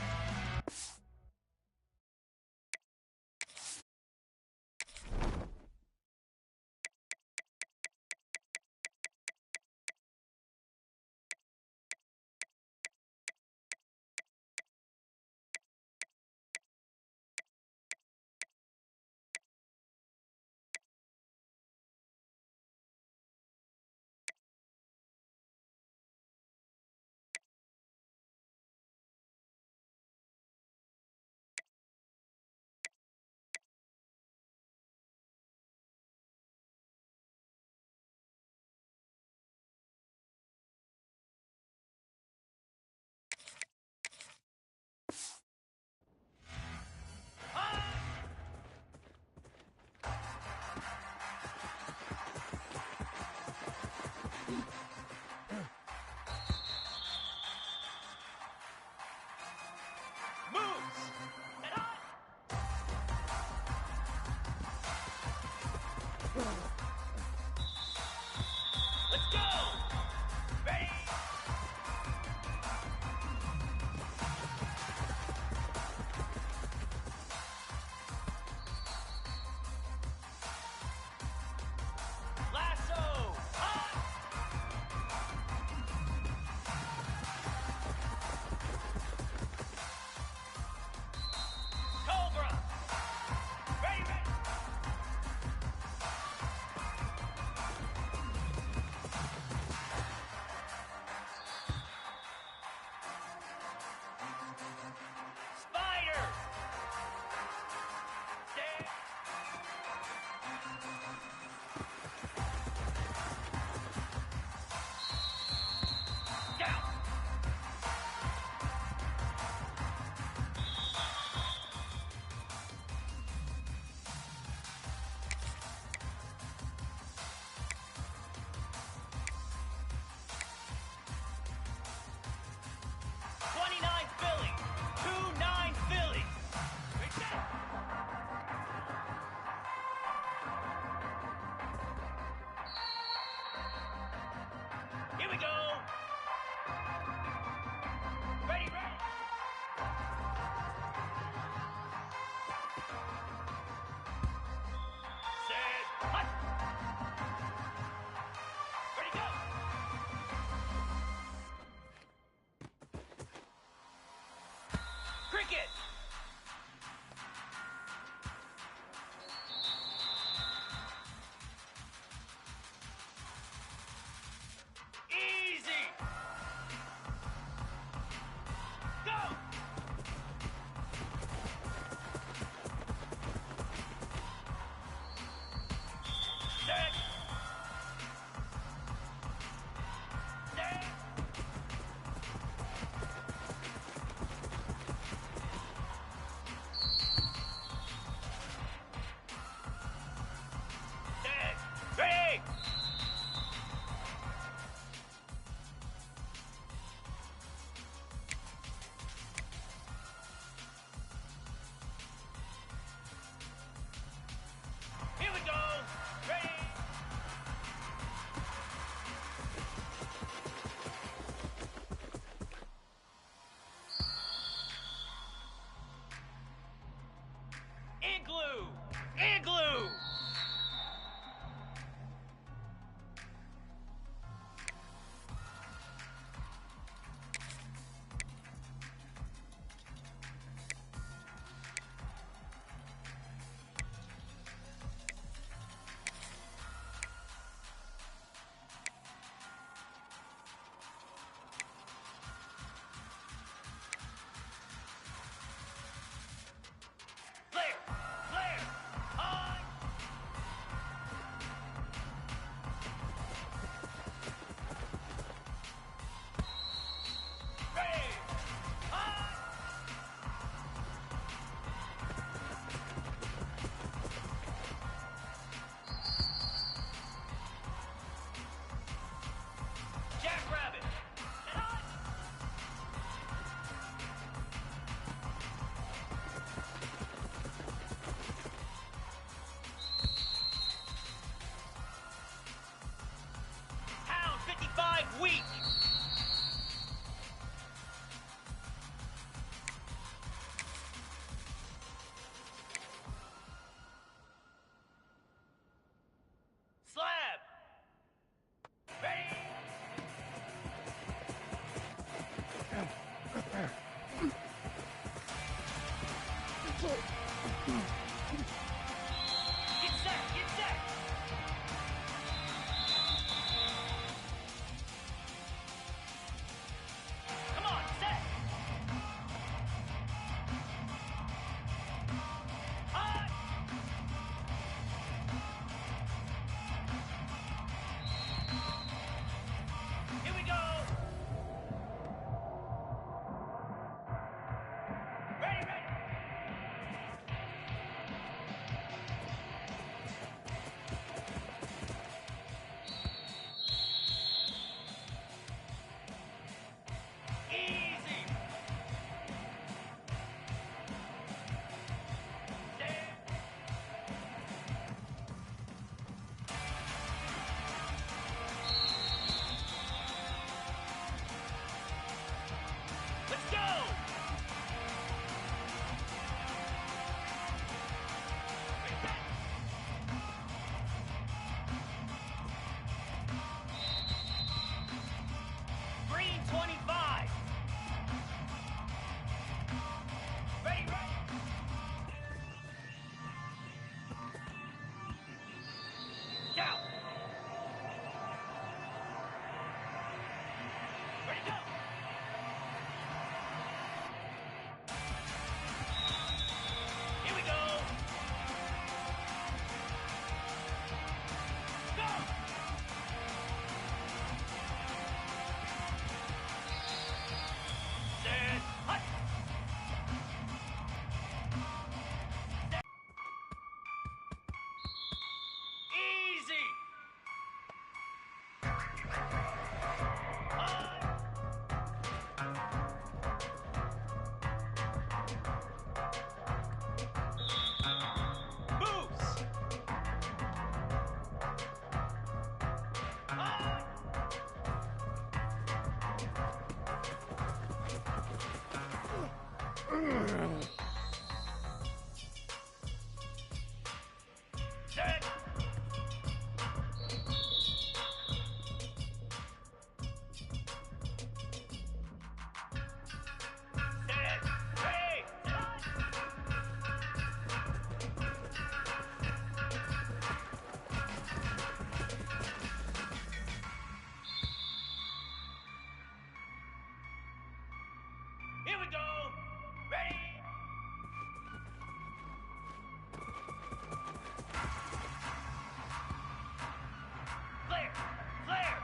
Clear.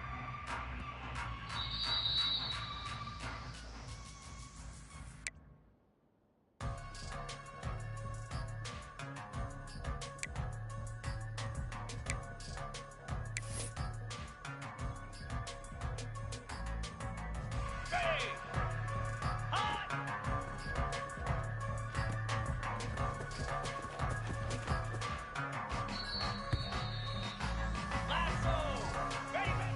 Ready. Hot. Lasso. Ready, ready.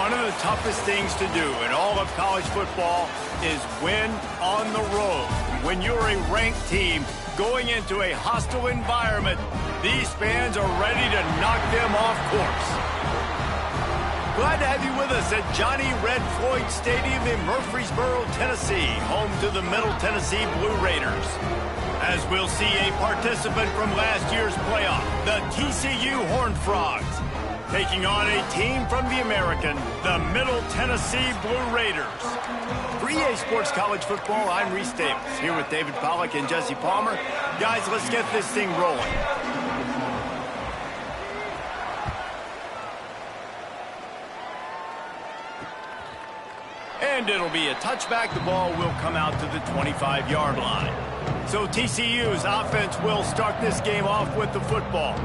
One of the toughest things to do in all of college football is win on the road. When you're a ranked team going into a hostile environment, these fans are ready to knock them off course. Glad to have you with us at Johnny Red Floyd Stadium in Murfreesboro, Tennessee, home to the Middle Tennessee Blue Raiders. As we'll see a participant from last year's playoff, the TCU Horned Frogs, taking on a team from the American, the Middle Tennessee Blue Raiders. For EA Sports College Football, I'm Reese Davis, here with David Pollack and Jesse Palmer. Guys, let's get this thing rolling. And it'll be a touchback. The ball will come out to the 25-yard line. So TCU's offense will start this game off with the football.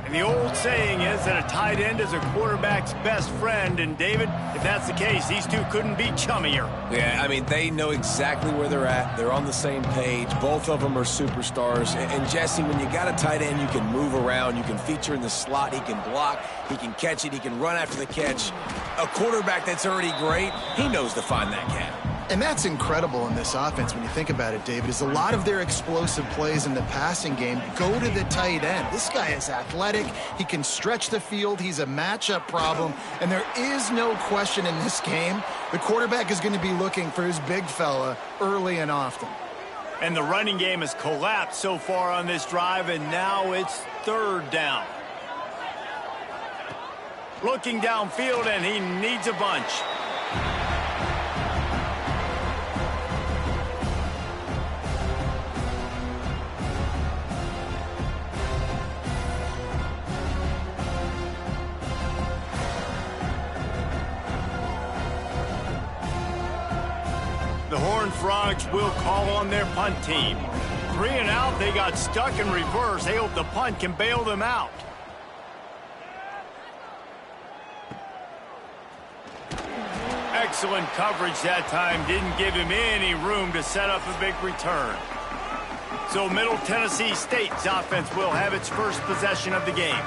And the old saying is that a tight end is a quarterback's best friend. And, David, if that's the case, these two couldn't be chummier. Yeah, I mean, they know exactly where they're at. They're on the same page. Both of them are superstars. And Jesse, when you got a tight end, you can move around. You can feature in the slot. He can block. He can catch it. He can run after the catch. A quarterback that's already great, he knows to find that gap. And that's incredible in this offense when you think about it, David, is a lot of their explosive plays in the passing game go to the tight end. This guy is athletic. He can stretch the field. He's a matchup problem. And there is no question in this game, the quarterback is going to be looking for his big fella early and often. And the running game has collapsed so far on this drive, and now it's third down. Looking downfield, and he needs a bunch. The Horned Frogs will call on their punt team. 3 and out, they got stuck in reverse. They hope the punt can bail them out. Excellent coverage that time. Didn't give him any room to set up a big return. So Middle Tennessee State's offense will have its first possession of the game.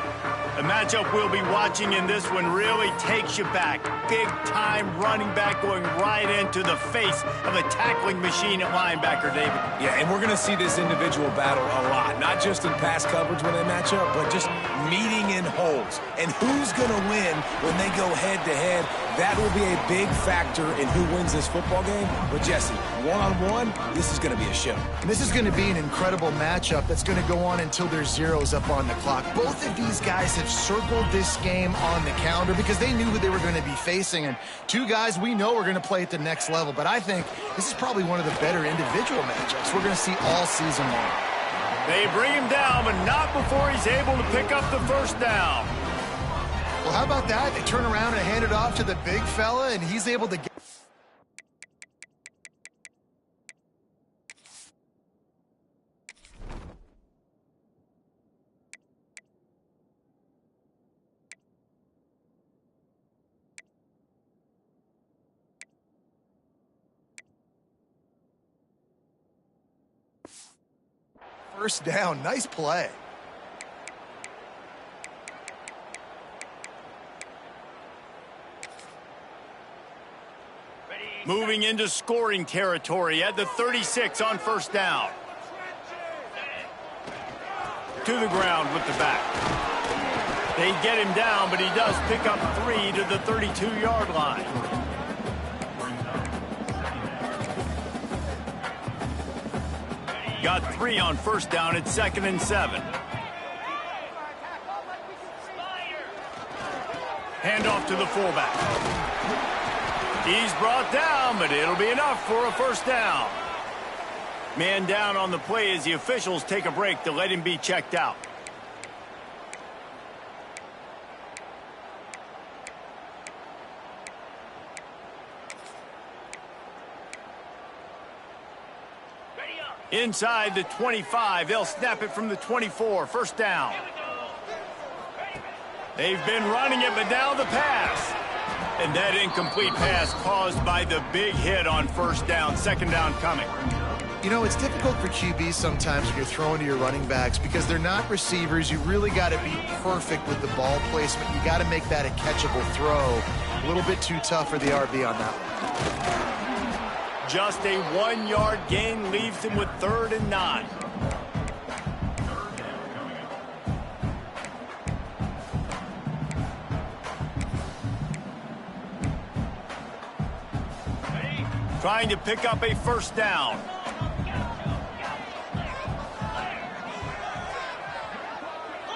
The matchup we'll be watching in this one really takes you back. Big-time running back going right into the face of a tackling machine at linebacker, David. Yeah, and we're going to see this individual battle a lot. Not just in pass coverage when they match up, but just meeting in holes. And who's going to win when they go head-to-head? That will be a big factor in who wins this football game. But, Jesse, one-on-one, this is going to be a show. And this is going to be an incredible matchup that's going to go on until there's zeros up on the clock. Both of these guys have circled this game on the calendar because they knew who they were going to be facing. And two guys we know are going to play at the next level. But I think this is probably one of the better individual matchups we're going to see all season long. They bring him down, but not before he's able to pick up the first down. Well, how about that? They turn around and hand it off to the big fella, and he's able to get... First down. Nice play. Moving into scoring territory at the 36 on first down. To the ground with the back. They get him down, but he does pick up 3 to the 32-yard line. Got 3 on first down at 2nd and 7. Handoff to the fullback. He's brought down, but it'll be enough for a first down. Man down on the play as the officials take a break to let him be checked out. Inside the 25, they'll snap it from the 24, first down. They've been running it, but now the pass. And that incomplete pass caused by the big hit on first down, second down coming. You know, it's difficult for QBs sometimes when you're throwing to your running backs because they're not receivers. You really got to be perfect with the ball placement. You got to make that a catchable throw. A little bit too tough for the RB on that one. Just a 1-yard gain leaves him with 3rd and 9. Trying to pick up a 1st down.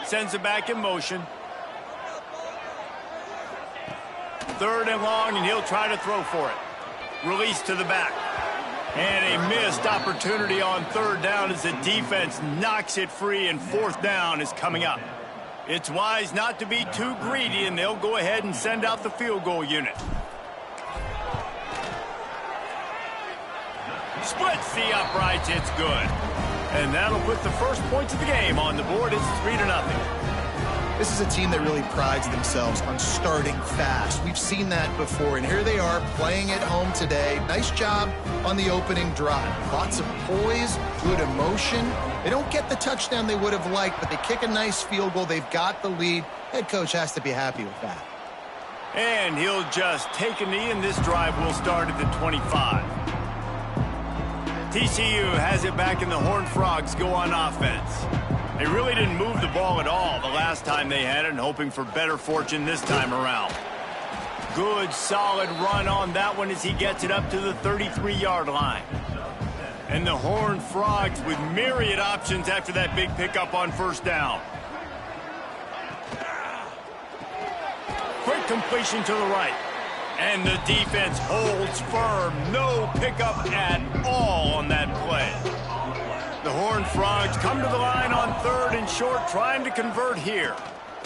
Sends it back in motion. 3rd and long, and he'll try to throw for it. Release to the back. And a missed opportunity on 3rd down as the defense knocks it free, and 4th down is coming up. It's wise not to be too greedy, and they'll go ahead and send out the field goal unit. Splits the uprights, it's good. And that'll put the first points of the game on the board. It's 3-0. This is a team that really prides themselves on starting fast. We've seen that before, and here they are playing at home today. Nice job on the opening drive. Lots of poise, good emotion. They don't get the touchdown they would have liked, but they kick a nice field goal. They've got the lead. Head coach has to be happy with that. And he'll just take a knee, and this drive will start at the 25. TCU has it back, and the Horned Frogs go on offense. They really didn't move the ball at all the last time they had it, and hoping for better fortune this time around. Good, solid run on that one as he gets it up to the 33-yard line. And the Horned Frogs with myriad options after that big pickup on 1st down. Quick completion to the right. And the defense holds firm. No pickup at all on that play. The Horned Frogs come to the line on 3rd and short, trying to convert here.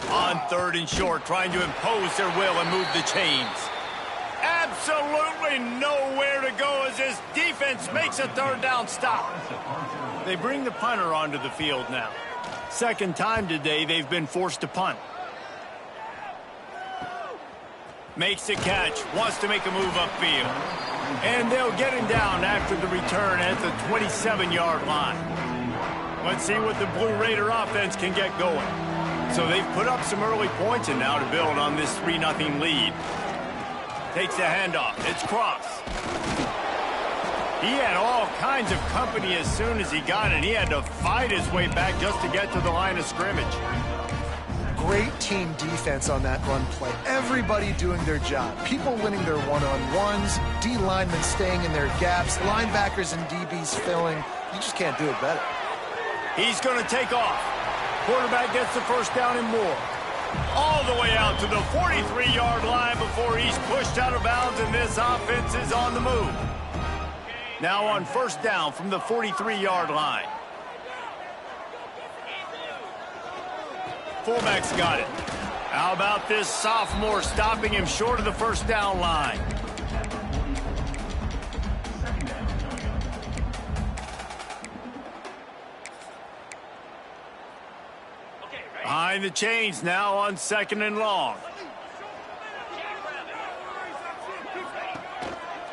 On 3rd and short, trying to impose their will and move the chains. Absolutely nowhere to go as this defense makes a 3rd down stop. They bring the punter onto the field now. 2nd time today they've been forced to punt. Makes the catch, wants to make a move upfield. And they'll get him down after the return at the 27-yard line. Let's see what the Blue Raider offense can get going. So they've put up some early points, and now to build on this 3-0 lead. Takes the handoff. It's Cross. He had all kinds of company as soon as he got it. He had to fight his way back just to get to the line of scrimmage. Great team defense on that run play. Everybody doing their job. People winning their one-on-ones, D linemen staying in their gaps, linebackers and DBs filling. You just can't do it better. He's going to take off. Quarterback gets the 1st down and more. All the way out to the 43-yard line before he's pushed out of bounds, and this offense is on the move. Now on 1st down from the 43-yard line. Fullback's got it. How about this sophomore stopping him short of the 1st down line? Behind the chains now on 2nd and long.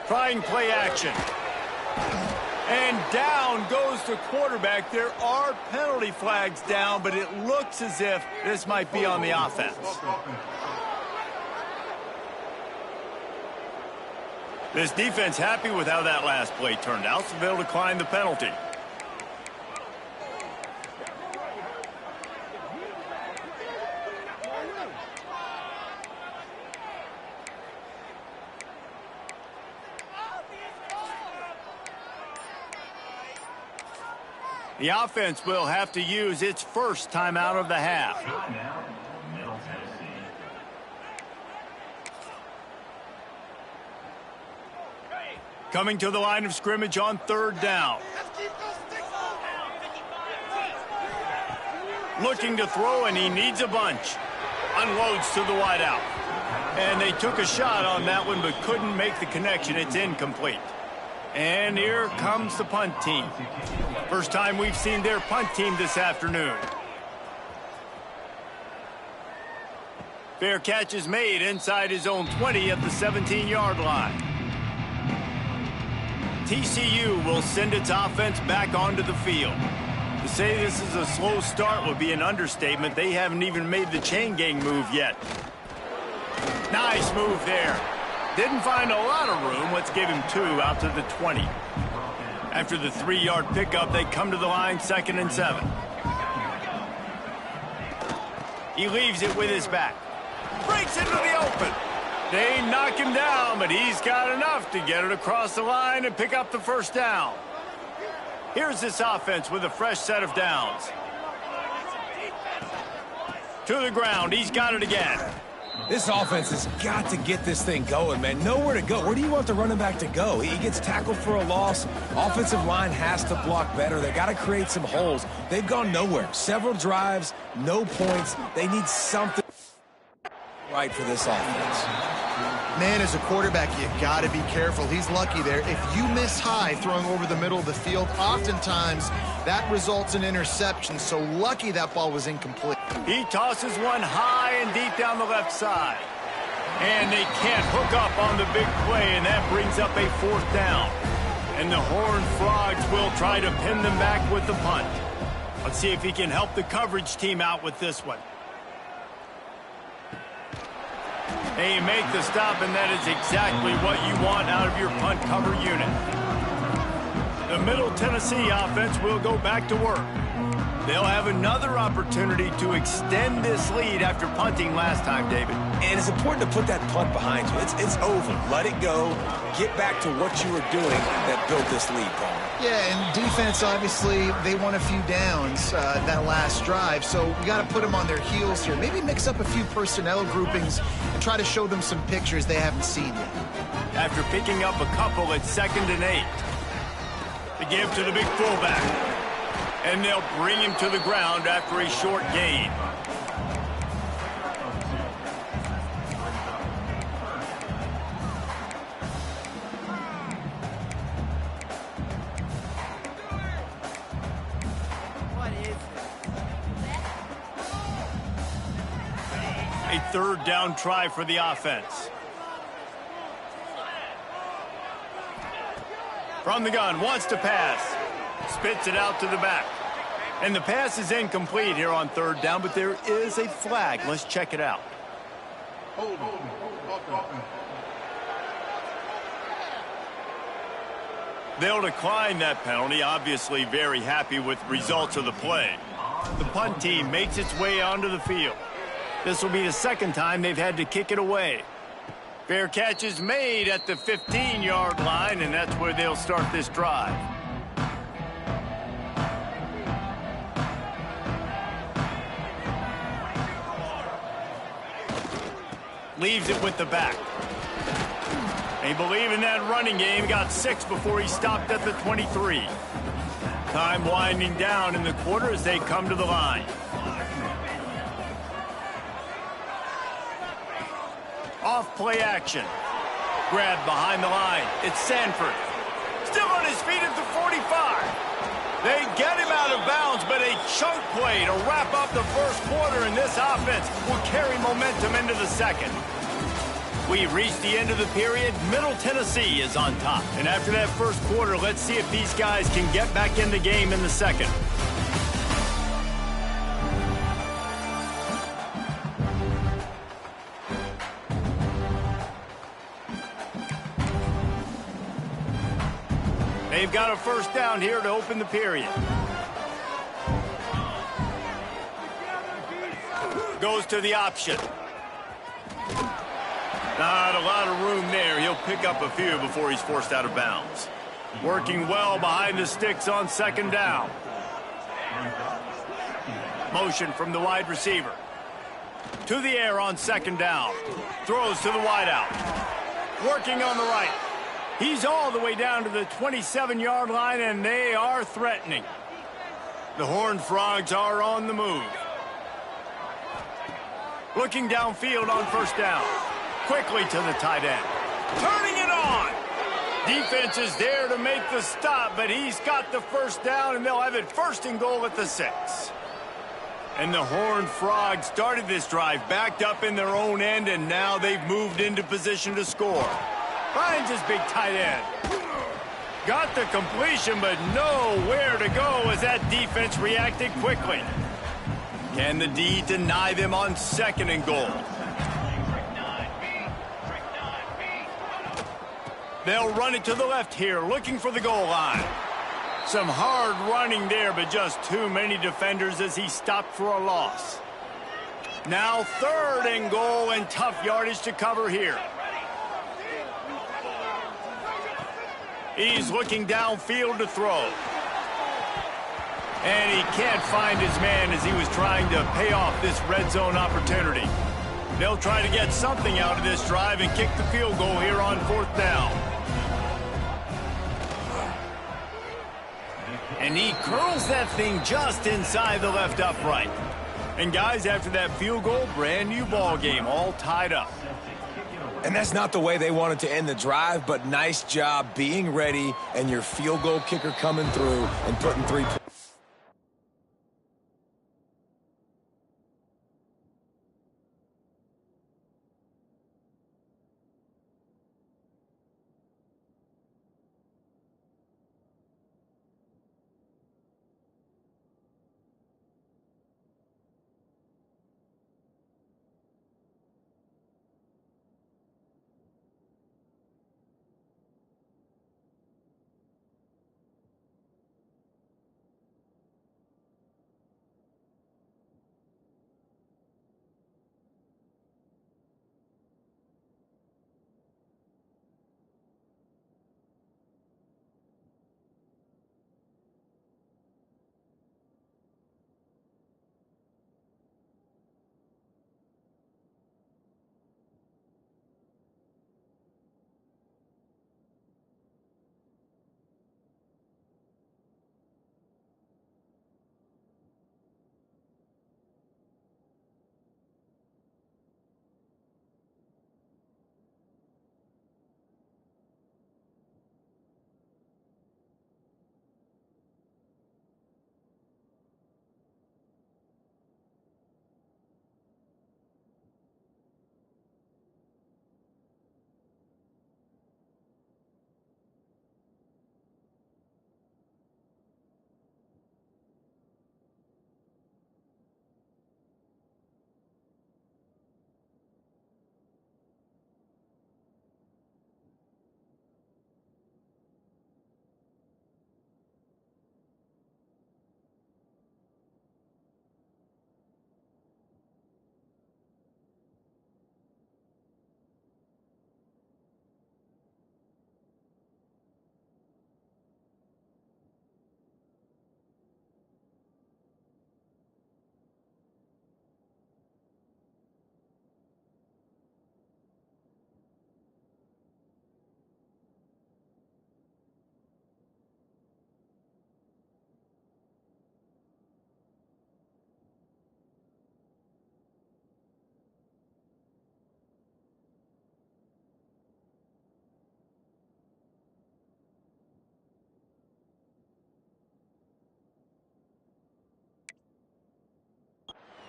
Trying play action. And down goes the quarterback. There are penalty flags down, but it looks as if this might be on the offense. This defense happy with how that last play turned out, so they'll decline the penalty. The offense will have to use its 1st timeout of the half. Middle Tennessee. Coming to the line of scrimmage on 3rd down. Looking to throw, and he needs a bunch. Unloads to the wideout. And they took a shot on that one, but couldn't make the connection. It's incomplete. And here comes the punt team. First time we've seen their punt team this afternoon. Fair catch is made inside his own 20 at the 17-yard line. TCU will send its offense back onto the field. To say this is a slow start would be an understatement. They haven't even made the chain gang move yet. Nice move there. Didn't find a lot of room. Let's give him 2 out to the 20. After the 3-yard pickup, they come to the line, 2nd and 7. He leaves it with his back. Breaks into the open. They knock him down, but he's got enough to get it across the line and pick up the first down. Here's this offense with a fresh set of downs. To the ground. He's got it again. This offense has got to get this thing going, man. Nowhere to go. Where do you want the running back to go? He gets tackled for a loss. Offensive line has to block better. They got to create some holes. They've gone nowhere. Several drives, no points. They need something right for this offense. Man, as a quarterback, you got to be careful. He's lucky there. If you miss high throwing over the middle of the field, oftentimes that results in interception. So lucky that ball was incomplete. He tosses one high and deep down the left side. And they can't hook up on the big play, and that brings up a 4th down. And the Horned Frogs will try to pin them back with the punt. Let's see if he can help the coverage team out with this one. They make the stop, and that is exactly what you want out of your punt cover unit. The Middle Tennessee offense will go back to work. They'll have another opportunity to extend this lead after punting last time, David. And it's important to put that punt behind you. It's over. Let it go. Get back to what you were doing that built this lead, Paul. Yeah, and defense, obviously, they won a few downs that last drive, so we got to put them on their heels here. Maybe mix up a few personnel groupings and try to show them some pictures they haven't seen yet. After picking up a couple at 2nd and 8. They give to the big fullback. And they'll bring him to the ground after a short gain. A 3rd down try for the offense. From the gun, wants to pass. Spits it out to the back. And the pass is incomplete here on 3rd down, but there is a flag. Let's check it out. They'll decline that penalty, obviously very happy with the results of the play. The punt team makes its way onto the field. This will be the 2nd time they've had to kick it away. Fair catch is made at the 15-yard line, and that's where they'll start this drive. Leaves it with the back. They believe in that running game. Got 6 before he stopped at the 23. Time winding down in the quarter as they come to the line. Off play action. Grab behind the line. It's Sanford. Still on his feet at the 45. They get him out of bounds, but a chunk play to wrap up the first quarter, and this offense will carry momentum into the 2nd. We've reached the end of the period. Middle Tennessee is on top. And after that first quarter, let's see if these guys can get back in the game in the 2nd. They've got a first down here to open the period. Goes to the option. Not a lot of room there. He'll pick up a few before he's forced out of bounds. Working well behind the sticks on 2nd down. Motion from the wide receiver. To the air on 2nd down. Throws to the wideout. Working on the right. He's all the way down to the 27-yard line, and they are threatening. The Horned Frogs are on the move. Looking downfield on 1st down. Quickly to the tight end. Turning it on. Defense is there to make the stop, but he's got the first down, and they'll have it 1st and goal at the 6. And the Horned Frogs started this drive backed up in their own end, and now they've moved into position to score. Finds his big tight end. Got the completion, but nowhere to go as that defense reacted quickly. Can the D deny them on 2nd and goal? They'll run it to the left here, looking for the goal line. Some hard running there, but just too many defenders as he stopped for a loss. Now 3rd and goal, and tough yardage to cover here. He's looking downfield to throw. And he can't find his man as he was trying to pay off this red zone opportunity. They'll try to get something out of this drive and kick the field goal here on 4th down. And he curls that thing just inside the left upright. And guys, after that field goal, brand new ball game, all tied up. And that's not the way they wanted to end the drive, but nice job being ready and your field goal kicker coming through and putting 3 points.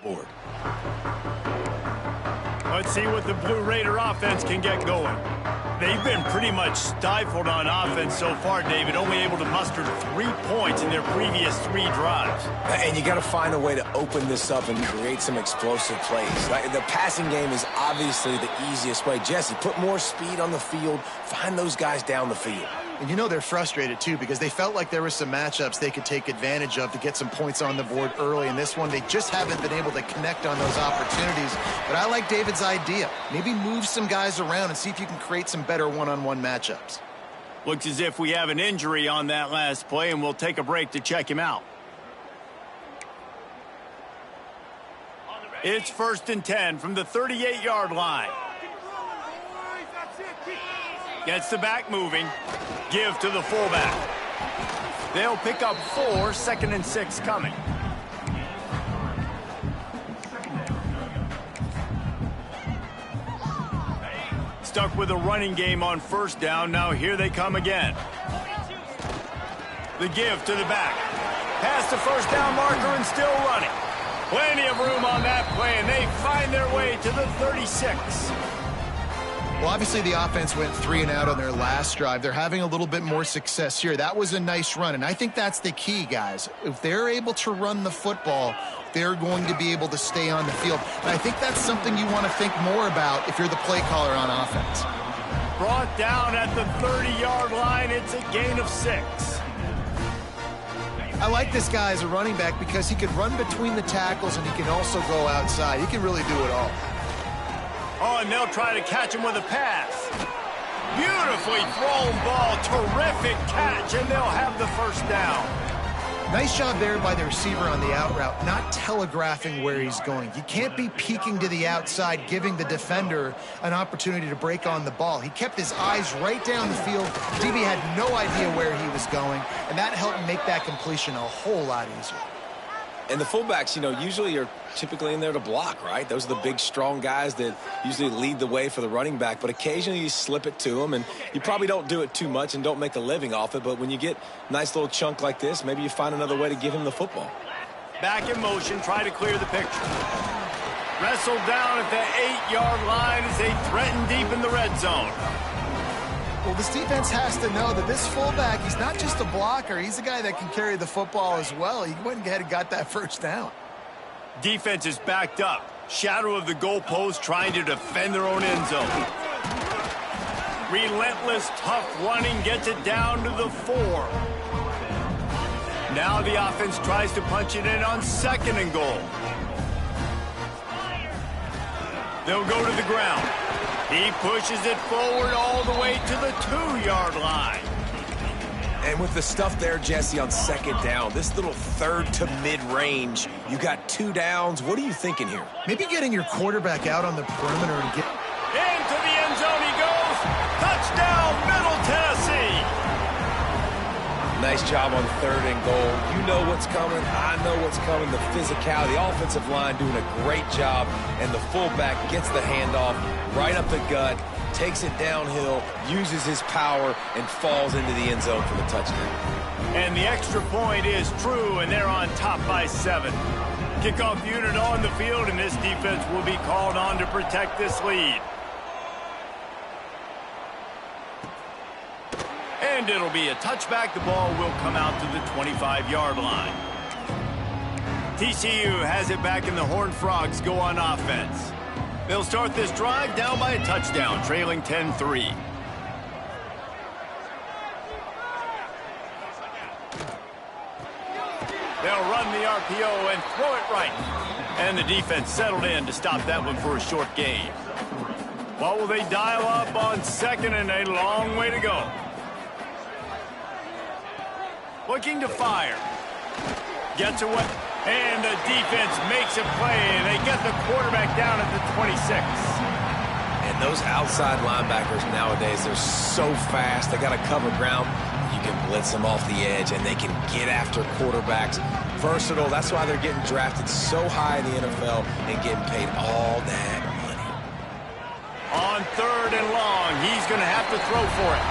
Board. Let's see what the Blue Raider offense can get going. They've been pretty much stifled on offense so far, David, only able to muster 3 points in their previous 3 drives. And you got to find a way to open this up and create some explosive plays. The passing game is obviously the easiest way. Jesse, put more speed on the field. Find those guys down the field. And you know they're frustrated, too, because they felt like there were some matchups they could take advantage of to get some points on the board early. In this one, they just haven't been able to connect on those opportunities. But I like David's idea. Maybe move some guys around and see if you can create some better one-on-one matchups. Looks as if we have an injury on that last play, and we'll take a break to check him out. It's 1st and 10 from the 38-yard line. Gets the back moving. Give to the fullback. They'll pick up 4, 2nd and 6 coming. Stuck with a running game on 1st down. Now here they come again. The give to the back. Past the 1st down marker and still running. Plenty of room on that play, and they find their way to the 36. Well, obviously the offense went 3 and out on their last drive. They're having a little bit more success here. That was a nice run, and I think that's the key, guys. If they're able to run the football, they're going to be able to stay on the field. And I think that's something you want to think more about if you're the play caller on offense. Brought down at the 30-yard line. It's a gain of 6. I like this guy as a running back because he can run between the tackles and he can also go outside. He can really do it all. Oh, and they'll try to catch him with a pass. Beautifully thrown ball. Terrific catch, and they'll have the first down. Nice job there by the receiver on the out route, not telegraphing where he's going. You can't be peeking to the outside, giving the defender an opportunity to break on the ball. He kept his eyes right down the field. DB had no idea where he was going, and that helped make that completion a whole lot easier. And the fullbacks, usually are typically in there to block, right? Those are the big, strong guys that usually lead the way for the running back. But occasionally you slip it to them, and you probably don't do it too much and don't make a living off it. But when you get a nice little chunk like this, maybe you find another way to give him the football. Back in motion, try to clear the picture. Wrestled down at the 8-yard line as they threaten deep in the red zone. Well, this defense has to know that this fullback, he's not just a blocker. He's a guy that can carry the football as well. He went ahead and got that first down. Defense is backed up. Shadow of the goalpost trying to defend their own end zone. Relentless, tough running gets it down to the 4. Now the offense tries to punch it in on 2nd and goal. They'll go to the ground. He pushes it forward all the way to the 2-yard line. And with the stuff there, Jesse, on 2nd down, this little 3rd to mid-range, you got 2 downs. What are you thinking here? Maybe getting your quarterback out on the perimeter and get... Into the end zone he goes. Touchdown, Middle Tennessee. Nice job on 3rd and goal. You know what's coming. I know what's coming. The physicality, the offensive line doing a great job, and the fullback gets the handoff right up the gut, takes it downhill, uses his power, and falls into the end zone for the touchdown. And the extra point is true, and they're on top by 7. Kickoff unit on the field, and this defense will be called on to protect this lead. And it'll be a touchback. The ball will come out to the 25-yard line. TCU has it back, and the Horned Frogs go on offense. They'll start this drive down by a touchdown, trailing 10-3. They'll run the RPO and throw it right. And the defense settled in to stop that one for a short gain. What will they dial up on 2nd and a long way to go? Looking to fire. Gets away. And the defense makes a play, and they get the quarterback down at the 26. And those outside linebackers nowadays, they're so fast. They got to cover ground. You can blitz them off the edge, and they can get after quarterbacks. Versatile. That's why they're getting drafted so high in the NFL and getting paid all that money. On 3rd and long, he's going to have to throw for it.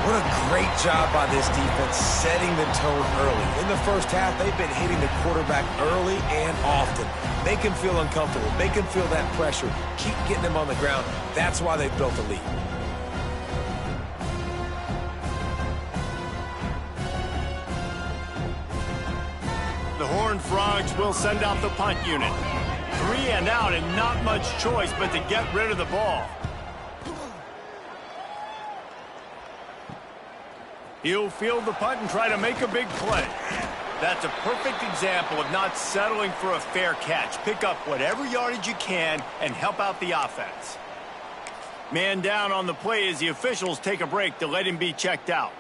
What a great job by this defense setting the tone early. In the first half, they've been hitting the quarterback early and often. Make him feel uncomfortable. Make him feel that pressure. Keep getting him on the ground. That's why they've built the lead. The Horned Frogs will send out the punt unit. 3 and out, and not much choice but to get rid of the ball. He'll field the punt and try to make a big play. That's a perfect example of not settling for a fair catch. Pick up whatever yardage you can and help out the offense. Man down on the play as the officials take a break to let him be checked out.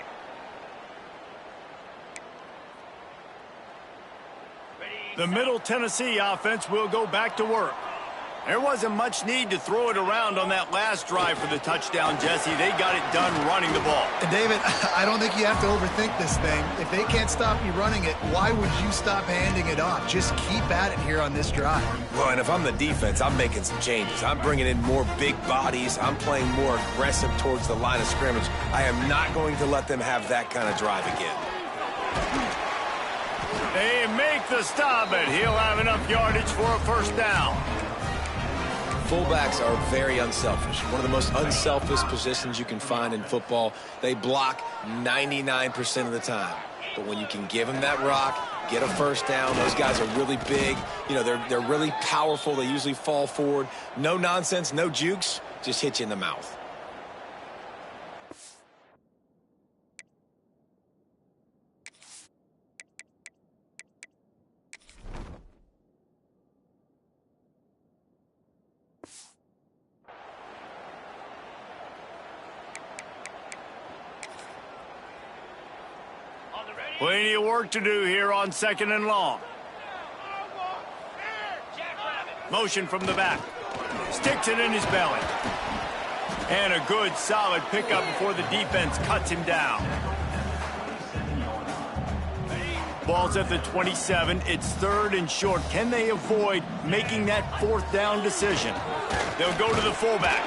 The Middle Tennessee offense will go back to work. There wasn't much need to throw it around on that last drive for the touchdown, Jesse. They got it done running the ball. And David, I don't think you have to overthink this thing. If they can't stop you running it, why would you stop handing it off? Just keep at it here on this drive. Well, and if I'm the defense, I'm making some changes. I'm bringing in more big bodies. I'm playing more aggressive towards the line of scrimmage. I am not going to let them have that kind of drive again. They make the stop, but he'll have enough yardage for a first down. Fullbacks are very unselfish. One of the most unselfish positions you can find in football. They block 99% of the time. But when you can give them that rock, get a first down, those guys are really big. You know, they're really powerful. They usually fall forward. No nonsense, no jukes, just hit you in the mouth. Plenty of work to do here on 2nd and long. Motion from the back. Sticks it in his belly. And a good, solid pickup before the defense cuts him down. Ball's at the 27. It's 3rd and short. Can they avoid making that 4th down decision? They'll go to the fullback.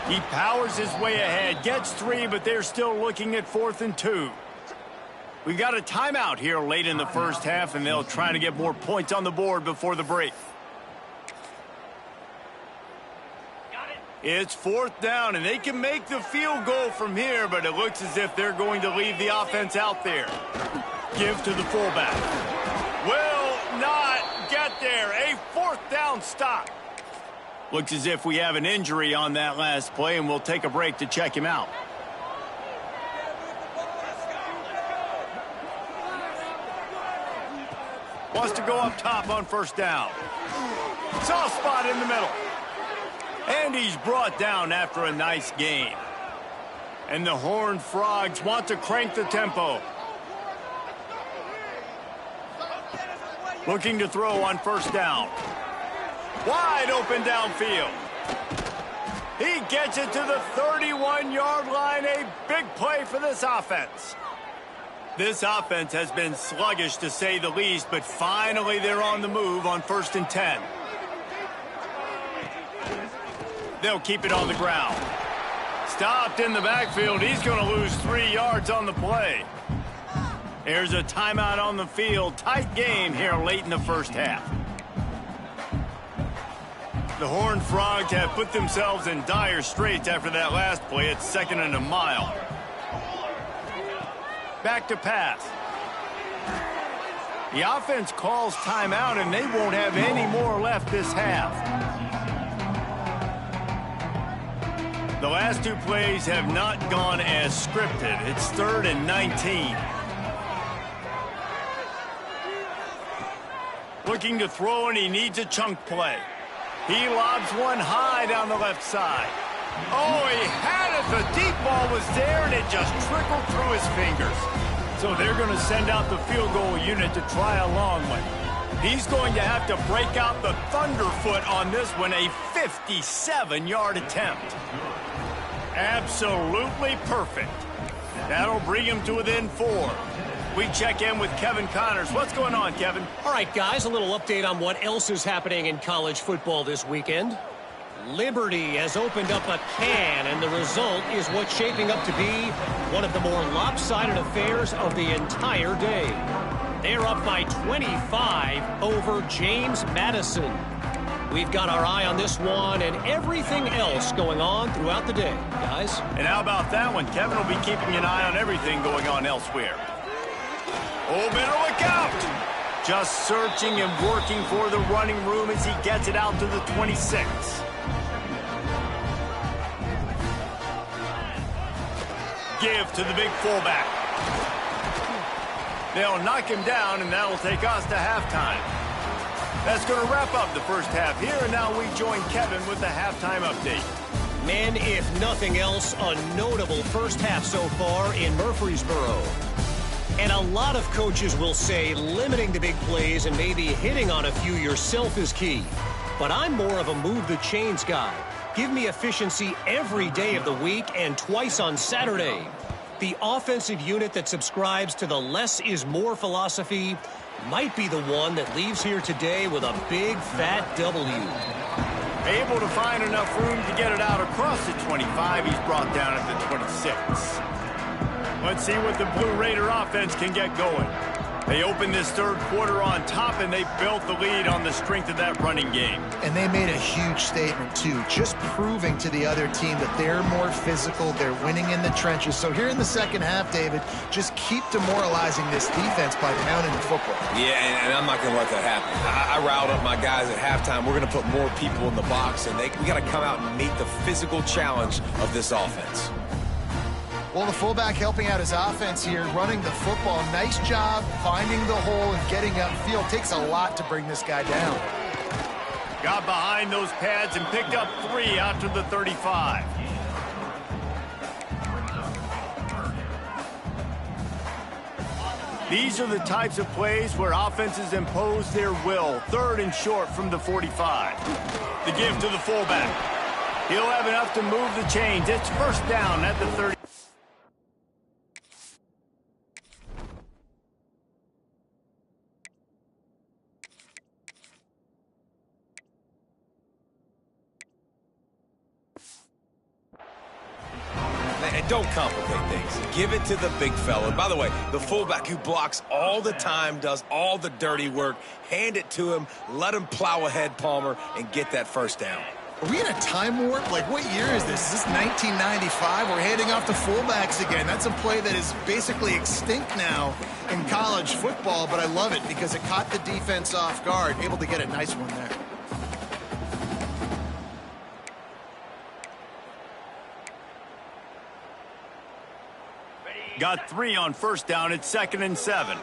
He powers his way ahead, gets 3, but they're still looking at 4th and 2. We've got a timeout here late in the first half, and they'll try to get more points on the board before the break. It's 4th down, and they can make the field goal from here, but it looks as if they're going to leave the offense out there. Give to the fullback. Will not get there. A 4th down stop. Looks as if we have an injury on that last play, and we'll take a break to check him out. Wants to go up top on 1st down. Soft spot in the middle. And he's brought down after a nice game. And the Horned Frogs want to crank the tempo. Looking to throw on 1st down. Wide open downfield. He gets it to the 31-yard line. A big play for this offense. This offense has been sluggish to say the least, but finally they're on the move on 1st and 10. They'll keep it on the ground. Stopped in the backfield. He's going to lose 3 yards on the play. There's a timeout on the field. Tight game here late in the first half. The Horned Frogs have put themselves in dire straits after that last play. It's 2nd and a mile. Back to pass. The offense calls timeout, and they won't have any more left this half. The last 2 plays have not gone as scripted. It's 3rd and 19. Looking to throw, and he needs a chunk play. He lobs one high down the left side. Oh, he had it. The deep ball was there, and it just trickled through his fingers. So they're going to send out the field goal unit to try a long one. He's going to have to break out the thunderfoot on this one, a 57-yard attempt. Absolutely perfect. That'll bring him to within 4. We check in with Kevin Connors. What's going on, Kevin? All right, guys, a little update on what else is happening in college football this weekend. Liberty has opened up a can, and the result is what's shaping up to be one of the more lopsided affairs of the entire day. They're up by 25 over James Madison. We've got our eye on this one and everything else going on throughout the day, guys. And how about that one? Kevin will be keeping an eye on everything going on elsewhere. Oh, better look out! Just searching and working for the running room as he gets it out to the 26. Give to the big fullback. They'll knock him down, and that'll take us to halftime. That's going to wrap up the first half here, and now we join Kevin with the halftime update. Men, if nothing else, a notable first half so far in Murfreesboro. And a lot of coaches will say limiting the big plays and maybe hitting on a few yourself is key. But I'm more of a move the chains guy. Give me efficiency every day of the week and twice on Saturday. The offensive unit that subscribes to the less is more philosophy might be the one that leaves here today with a big fat W. Able to find enough room to get it out across the 25. He's brought down at the 26. Let's see what the Blue Raider offense can get going. They opened this third quarter on top, and they built the lead on the strength of that running game. And they made a huge statement, too, just proving to the other team that they're more physical, they're winning in the trenches. So here in the second half, David, just keep demoralizing this defense by pounding the football. Yeah, and I'm not going to let that happen. I riled up my guys at halftime. We're going to put more people in the box, and we got to come out and meet the physical challenge of this offense. Well, the fullback helping out his offense here, running the football. Nice job finding the hole and getting upfield. Takes a lot to bring this guy down. Got behind those pads and picked up 3 out to the 35. These are the types of plays where offenses impose their will. 3rd and short from the 45. The give to the fullback. He'll have enough to move the chains. It's first down at the 30. And don't complicate things. Give it to the big fella. By the way, the fullback who blocks all the time, does all the dirty work. Hand it to him. Let him plow ahead, Palmer, and get that first down. Are we in a time warp? Like, what year is this? Is this 1995? We're handing off to fullbacks again. That's a play that is basically extinct now in college football, but I love it because it caught the defense off guard. Able to get a nice one there. Got 3 on first down. It's 2nd and 7.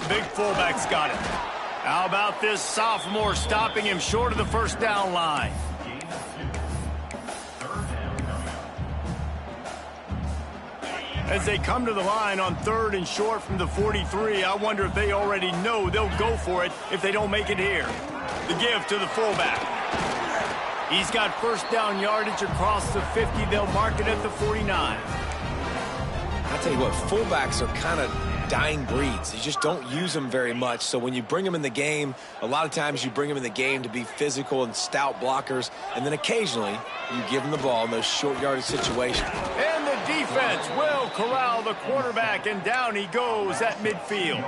Big fullback's got it. How about this sophomore stopping him short of the first down line? As they come to the line on 3rd and short from the 43, I wonder if they already know they'll go for it if they don't make it here. The give to the fullback. He's got first down yardage across the 50. They'll mark it at the 49. I tell you what, fullbacks are kind of dying breeds. You just don't use them very much. So when you bring them in the game, a lot of times you bring them in the game to be physical and stout blockers, and then occasionally you give them the ball in those short yardage situations. And the defense will corral the quarterback, and down he goes at midfield.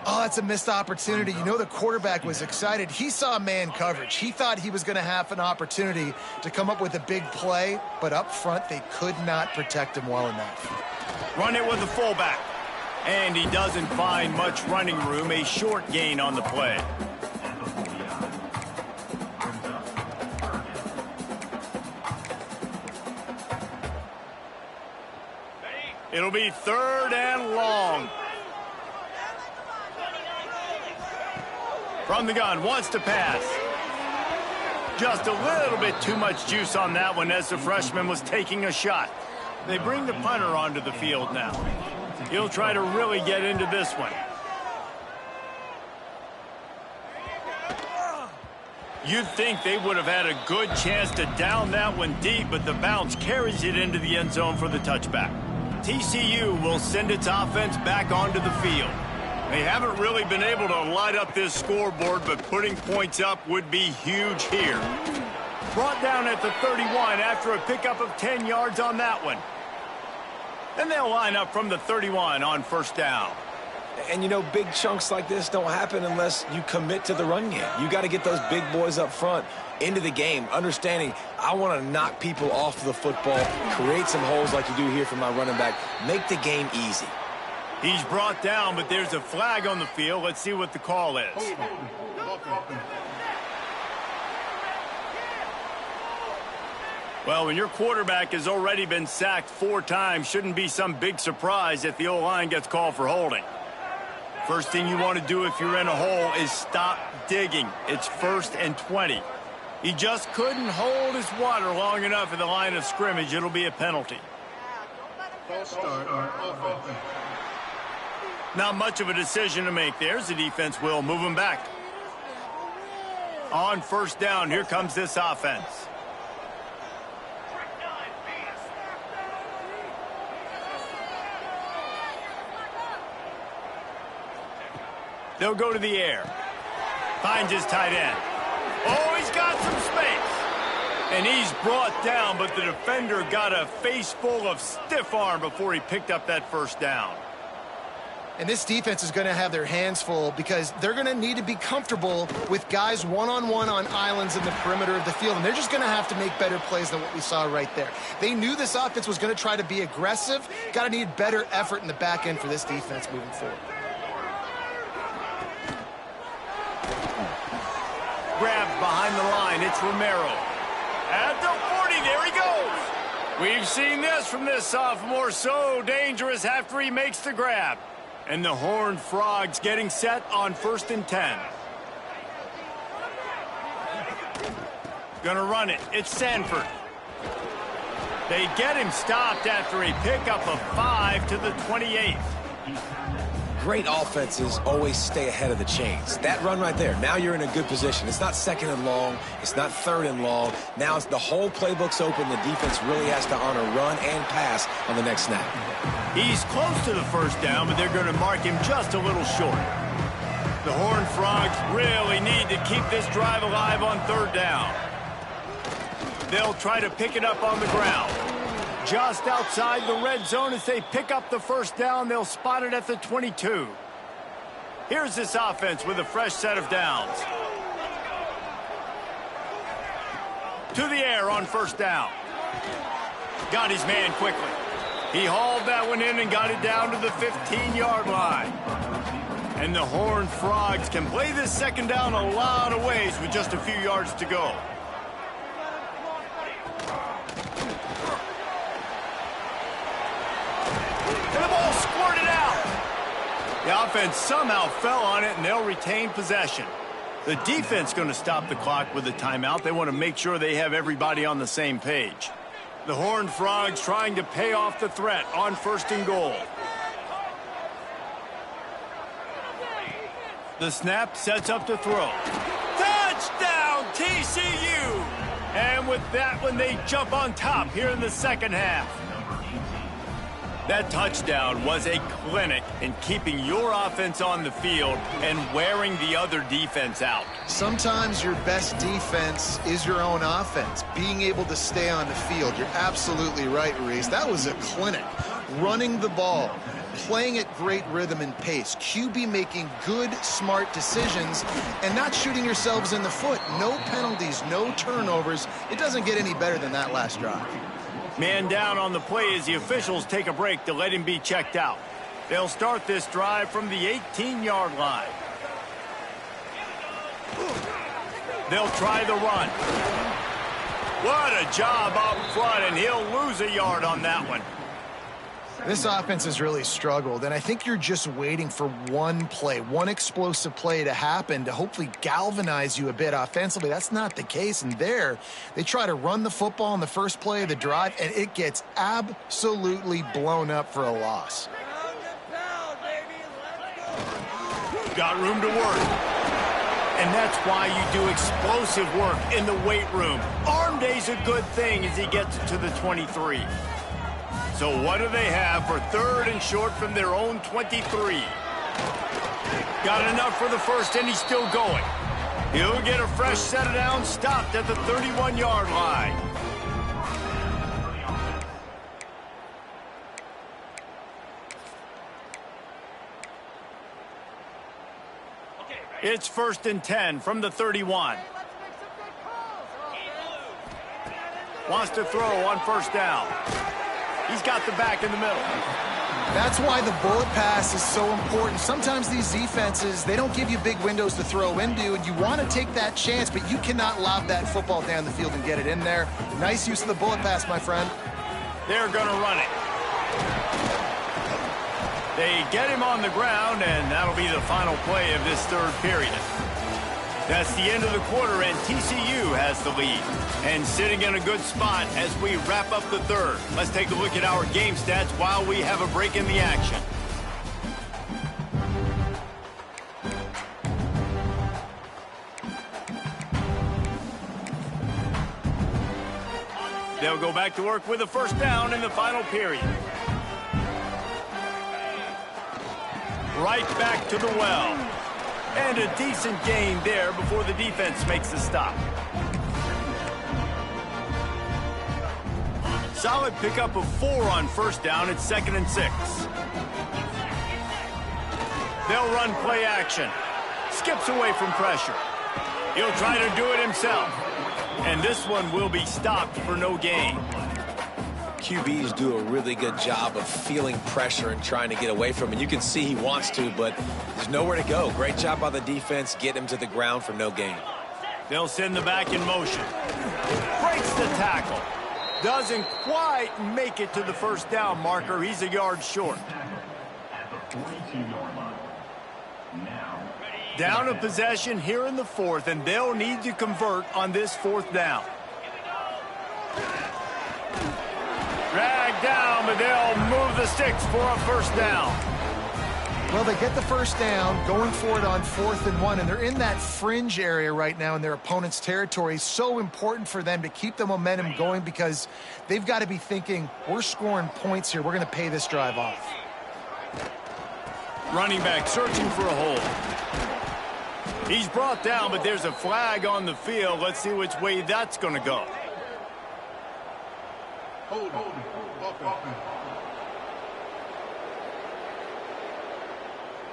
Oh, that's a missed opportunity. You know, the quarterback was excited. He saw man coverage. He thought he was going to have an opportunity to come up with a big play, but up front they could not protect him well enough. Run it with the fullback. And he doesn't find much running room. A short gain on the play. It'll be 3rd and long. From the gun, wants to pass. Just a little bit too much juice on that one as the freshman was taking a shot. They bring the punter onto the field now. He'll try to really get into this one. You'd think they would have had a good chance to down that one deep, but the bounce carries it into the end zone for the touchback. TCU will send its offense back onto the field. They haven't really been able to light up this scoreboard, but putting points up would be huge here. Brought down at the 31 after a pickup of 10 yards on that one. Then they'll line up from the 31 on first down. And, you know, big chunks like this don't happen unless you commit to the run game. You got to get those big boys up front into the game, understanding I want to knock people off the football, create some holes like you do here for my running back, make the game easy. He's brought down, but there's a flag on the field. Let's see what the call is. Well, when your quarterback has already been sacked 4 times, shouldn't be some big surprise if the O-line gets called for holding. First thing you want to do if you're in a hole is stop digging. It's 1st and 20. He just couldn't hold his water long enough at the line of scrimmage. It'll be a penalty. False start on offense. Not much of a decision to make there. The defense will move him back. On first down, here comes this offense. They'll go to the air. Finds his tight end. Oh, he's got some space. And he's brought down, but the defender got a face full of stiff arm before he picked up that first down. And this defense is going to have their hands full because they're going to need to be comfortable with guys one-on-one on islands in the perimeter of the field. And they're just going to have to make better plays than what we saw right there. They knew this offense was going to try to be aggressive. Got to need better effort in the back end for this defense moving forward. Grabbed behind the line. It's Romero. At the 40, there he goes. We've seen this from this sophomore. So dangerous after he makes the grab. And the Horned Frogs getting set on 1st and 10. Gonna run it. It's Sanford. They get him stopped after a pickup of 5 to the 28th. Great offenses always stay ahead of the chains. That run right there, now you're in a good position. It's not second and long. It's not third and long. Now it's the whole playbook's open. The defense really has to honor run and pass on the next snap. He's close to the first down, but they're going to mark him just a little short. The Horned Frogs really need to keep this drive alive on third down. They'll try to pick it up on the ground. Just outside the red zone as they pick up the first down. They'll spot it at the 22. Here's this offense with a fresh set of downs. To the air on first down. Got his man quickly. He hauled that one in and got it down to the 15-yard line. And the Horned Frogs can play this second down a lot of ways with just a few yards to go. And the ball squirted out. The offense somehow fell on it, and they'll retain possession. The defense going to stop the clock with a timeout. They want to make sure they have everybody on the same page. The Horned Frogs trying to pay off the threat on first and goal. The snap sets up to throw. Touchdown, TCU! And with that one, they jump on top here in the second half. That touchdown was a clinic in keeping your offense on the field and wearing the other defense out. Sometimes your best defense is your own offense, being able to stay on the field. You're absolutely right, Reese. That was a clinic. Running the ball, playing at great rhythm and pace, QB making good, smart decisions, and not shooting yourselves in the foot. No penalties, no turnovers. It doesn't get any better than that last drive. Man down on the play as the officials take a break to let him be checked out. They'll start this drive from the 18-yard line. They'll try the run. What a job up front, and he'll lose a yard on that one. This offense has really struggled, and I think you're just waiting for one play, one explosive play to happen to hopefully galvanize you a bit offensively. That's not the case, and there, they try to run the football in the first play of the drive, and it gets absolutely blown up for a loss. Got room to work. And that's why you do explosive work in the weight room. Arm day's a good thing as he gets to the 23. So what do they have for third and short from their own 23? Got enough for the first, and he's still going. He'll get a fresh set of downs, stopped at the 31-yard line. It's 1st and 10 from the 31. Wants to throw on first down. He's got the back in the middle. That's why the bullet pass is so important. Sometimes these defenses, they don't give you big windows to throw into, and you want to take that chance, but you cannot lob that football down the field and get it in there. Nice use of the bullet pass, my friend. They're going to run it. They get him on the ground, and that'll be the final play of this third period. That's the end of the quarter, and TCU has the lead. And sitting in a good spot as we wrap up the third. Let's take a look at our game stats while we have a break in the action. They'll go back to work with a first down in the final period. Right back to the well. And a decent gain there before the defense makes the stop. Solid pickup of 4 on first down. It's 2nd and 6. They'll run play action. Skips away from pressure. He'll try to do it himself. And this one will be stopped for no gain. QBs do a really good job of feeling pressure and trying to get away from it. You can see he wants to, but there's nowhere to go. Great job by the defense. Get him to the ground for no gain. They'll send the back in motion. Breaks the tackle. Doesn't quite make it to the first down marker. He's a yard short. Down a possession here in the fourth, and they'll need to convert on this fourth down. but they'll move the sticks for a first down. Well, they get the first down, going for it on 4th and 1, and they're in that fringe area right now in their opponent's territory. So important for them to keep the momentum going because they've got to be thinking, we're scoring points here. We're going to pay this drive off. Running back searching for a hole. He's brought down, but there's a flag on the field. Let's see which way that's going to go. Hold on. Offense.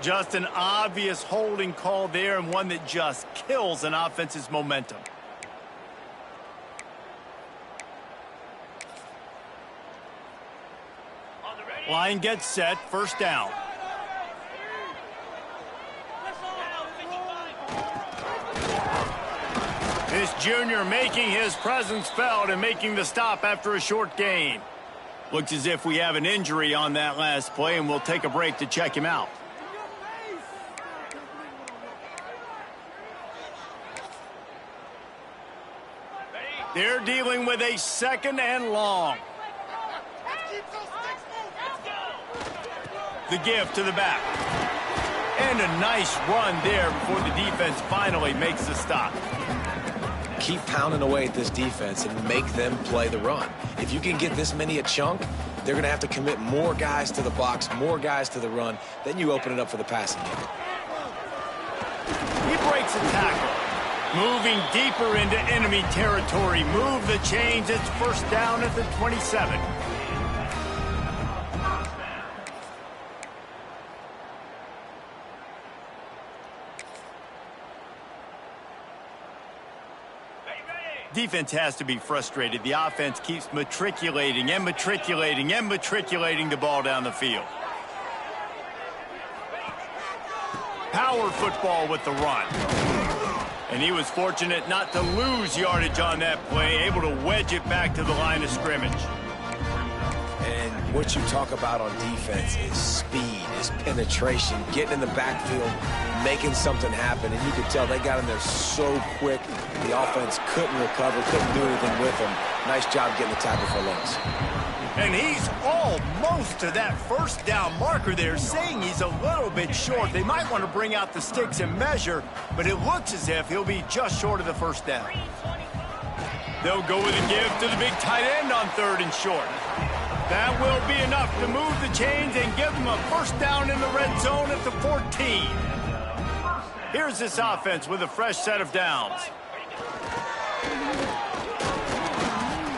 Just an obvious holding call there, and one that just kills an offense's momentum. Line gets set, first down. This junior making his presence felt and making the stop after a short gain. Looks as if we have an injury on that last play, and we'll take a break to check him out. They're dealing with a 2nd and long. The give to the back. And a nice run there before the defense finally makes the stop. Keep pounding away at this defense and make them play the run. If you can get this many a chunk, they're going to have to commit more guys to the box, more guys to the run. Then you open it up for the passing game. He breaks a tackle. Moving deeper into enemy territory. Move the chains. It's first down at the 27. Defense has to be frustrated. The offense keeps matriculating and matriculating and matriculating the ball down the field. Power football with the run. And he was fortunate not to lose yardage on that play, able to wedge it back to the line of scrimmage. And what you talk about on defense is speed, is penetration, getting in the backfield, making something happen. And you could tell they got in there so quick, the offense couldn't recover, couldn't do anything with them. Nice job getting the tackle for loss. And he's almost to that first down marker there, saying he's a little bit short. They might want to bring out the sticks and measure, but it looks as if he'll be just short of the first down. They'll go with a give to the big tight end on 3rd and short. That will be enough to move the chains and give them a first down in the red zone at the 14. Here's this offense with a fresh set of downs.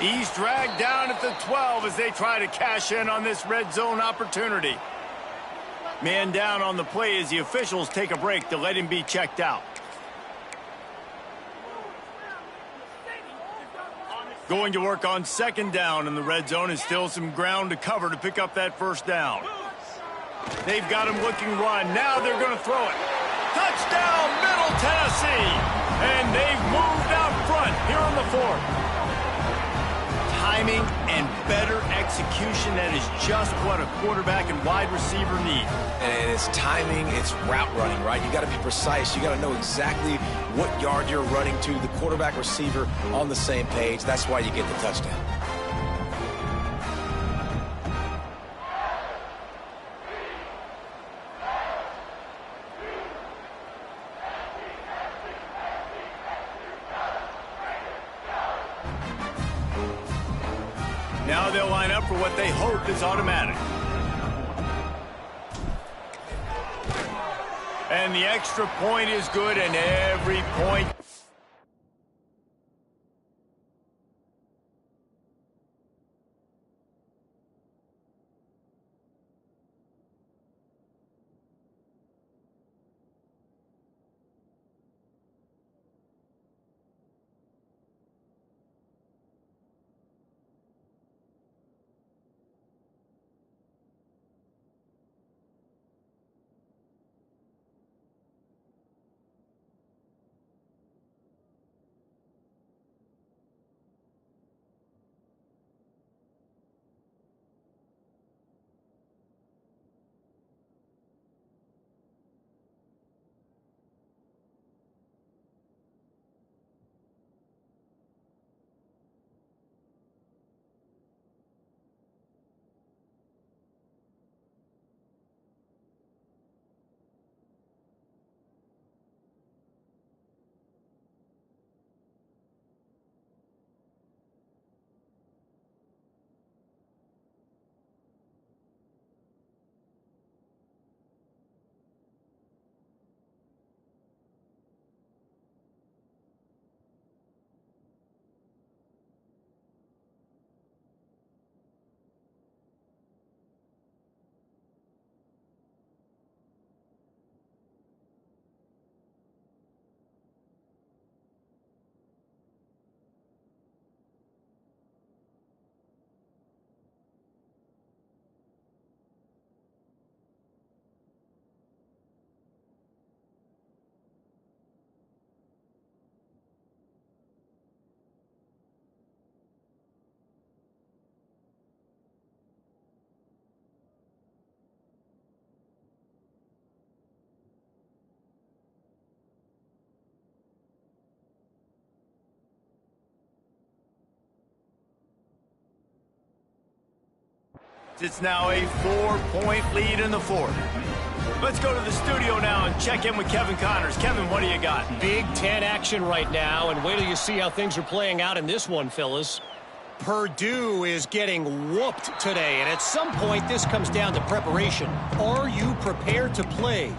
He's dragged down at the 12 as they try to cash in on this red zone opportunity. Man down on the play as the officials take a break to let him be checked out. Going to work on 2nd down in the red zone, and still some ground to cover to pick up that first down. They've got him looking run. Now they're going to throw it. Touchdown, Middle Tennessee! And they've moved out front here on the 4th. Timing and better execution, that is just what a quarterback and wide receiver need. And it's timing, it's route running, right? You got to be precise. You got to know exactly what yard you're running to. The quarterback receiver on the same page. That's why you get the touchdown. Now they'll line up for what they hope is automatic. And the extra point is good, and every point It's now a 4-point lead in the fourth. Let's go to the studio now and check in with Kevin Connors. Kevin, what do you got? Big Ten action right now, and wait till you see how things are playing out in this one, fellas. Purdue is getting whooped today, and at some point this comes down to preparation. Are you prepared to play?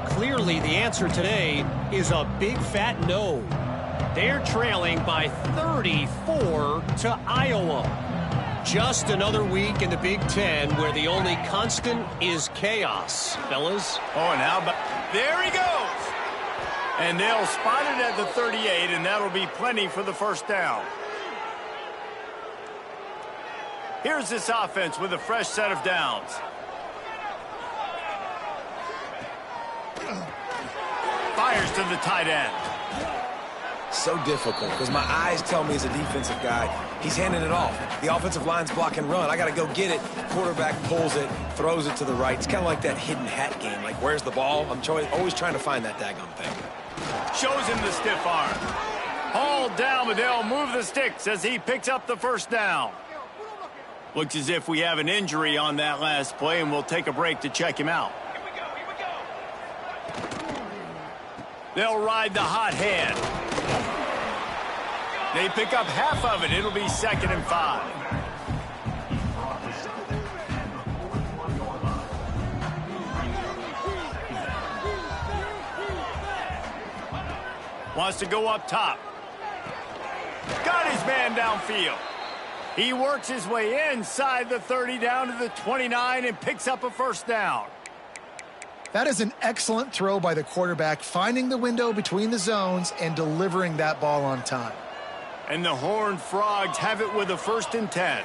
Clearly the answer today is a big fat no. They're trailing by 34 to Iowa. Just another week in the Big Ten where the only constant is chaos, fellas. Oh, and how about... There he goes! And they'll spot it at the 38, and that'll be plenty for the first down. Here's this offense with a fresh set of downs. Fires to the tight end. So difficult because my eyes tell me as a defensive guy, he's handing it off. The offensive line's block and run. I got to go get it. Quarterback pulls it, throws it to the right. It's kind of like that hidden hat game. Like, where's the ball? I'm always trying to find that daggone thing. Shows him the stiff arm. Hauled down, but they'll move the sticks as he picks up the first down. Looks as if we have an injury on that last play, and we'll take a break to check him out. They'll ride the hot hand. They pick up half of it. It'll be 2nd and 5. Wants to go up top. Got his man downfield. He works his way inside the 30 down to the 29 and picks up a first down. That is an excellent throw by the quarterback, finding the window between the zones and delivering that ball on time. And the Horned Frogs have it with a 1st and 10.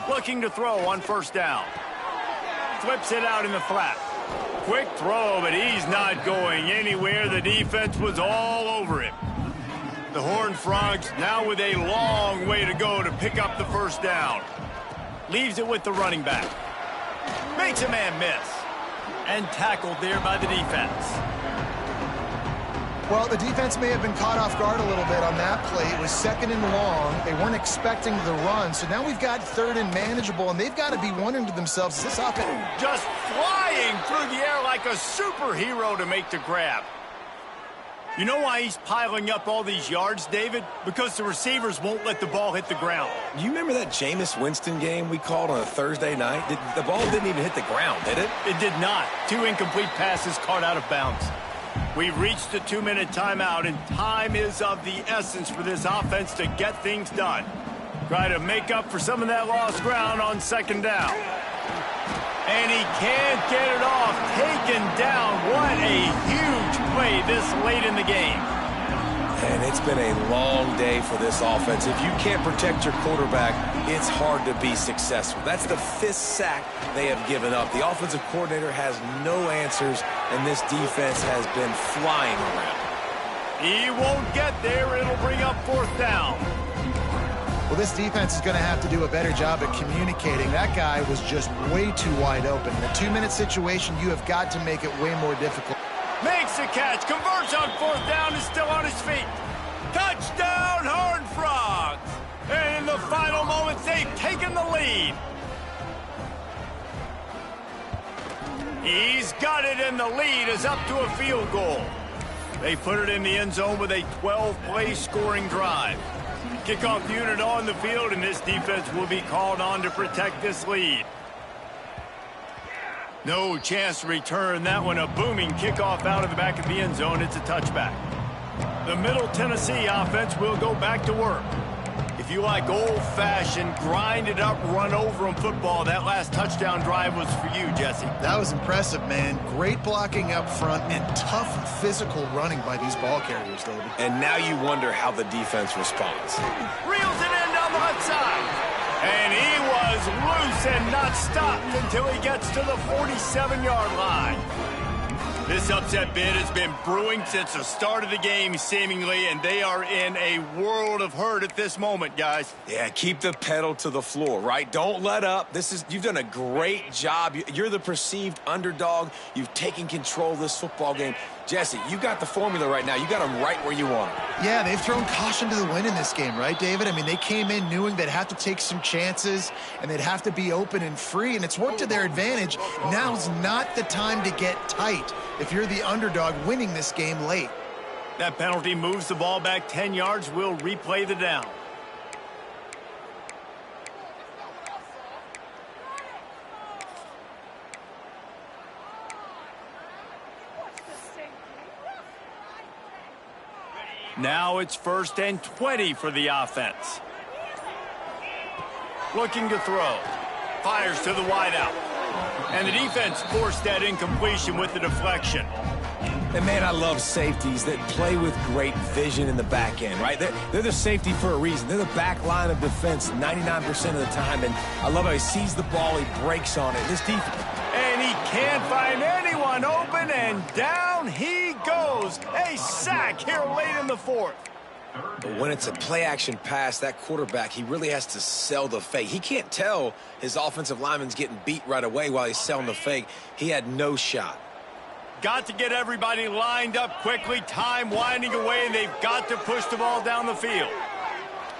Looking to throw on first down. Flips it out in the flat. Quick throw, but he's not going anywhere. The defense was all over him. The Horned Frogs now with a long way to go to pick up the first down. Leaves it with the running back. Makes a man miss. And tackled there by the defense. Well, the defense may have been caught off guard a little bit on that play. It was 2nd and long. They weren't expecting the run. So now we've got 3rd and manageable, and they've got to be wondering to themselves, is this offense just flying through the air like a superhero to make the grab? You know why he's piling up all these yards, David? Because the receivers won't let the ball hit the ground. Do you remember that Jameis Winston game we called on a Thursday night? The ball didn't even hit the ground, did it? It did not. 2 incomplete passes caught out of bounds. We've reached the 2-minute timeout, and time is of the essence for this offense to get things done. Try to make up for some of that lost ground on 2nd down. And he can't get it off. Taken down. What a huge play this late in the game. And it's been a long day for this offense. If you can't protect your quarterback, it's hard to be successful. That's the 5th sack they have given up. The offensive coordinator has no answers, and this defense has been flying around. He won't get there. It'll bring up 4th down. Well, this defense is going to have to do a better job at communicating. That guy was just way too wide open. In a 2-minute situation, you have got to make it way more difficult. Makes the catch, converts on 4th down, is still on his feet. Touchdown, Horned Frogs! And in the final moments, they've taken the lead. He's got it, and the lead is up to a field goal. They put it in the end zone with a 12-play scoring drive. Kickoff unit on the field, and this defense will be called on to protect this lead. No chance to return that one. A booming kickoff out of the back of the end zone. It's a touchback. The Middle Tennessee offense will go back to work. If you like old-fashioned, grind-it-up, run-over-'em football, that last touchdown drive was for you, Jesse. That was impressive, man. Great blocking up front and tough physical running by these ball carriers, David. And now you wonder how the defense responds. Reels it in down the left side. And he was loose and not stopped until he gets to the 47-yard line. This upset bid has been brewing since the start of the game, seemingly, and they are in a world of hurt at this moment, guys. Yeah, keep the pedal to the floor, right? Don't let up. You've done a great job. You're the perceived underdog. You've taken control of this football game. Jesse, you got the formula right now. You got them right where you want them. Yeah, they've thrown caution to the wind in this game, right, David? I mean, they came in knowing they'd have to take some chances and they'd have to be open and free, and it's worked to their advantage. Now's not the time to get tight if you're the underdog winning this game late. That penalty moves the ball back 10 yards. We'll replay the down. Now it's 1st and 20 for the offense. Looking to throw. Fires to the wideout. And the defense forced that incompletion with the deflection. And, man, I love safeties that play with great vision in the back end, right? They're the safety for a reason. They're the back line of defense 99% of the time. And I love how he sees the ball, he breaks on it. This defense... And he can't find anyone open, and down he goes. A sack here late in the 4th. But when it's a play-action pass, that quarterback, he really has to sell the fake. He can't tell his offensive lineman's getting beat right away while he's selling the fake. He had no shot. Got to get everybody lined up quickly. Time winding away, and they've got to push the ball down the field.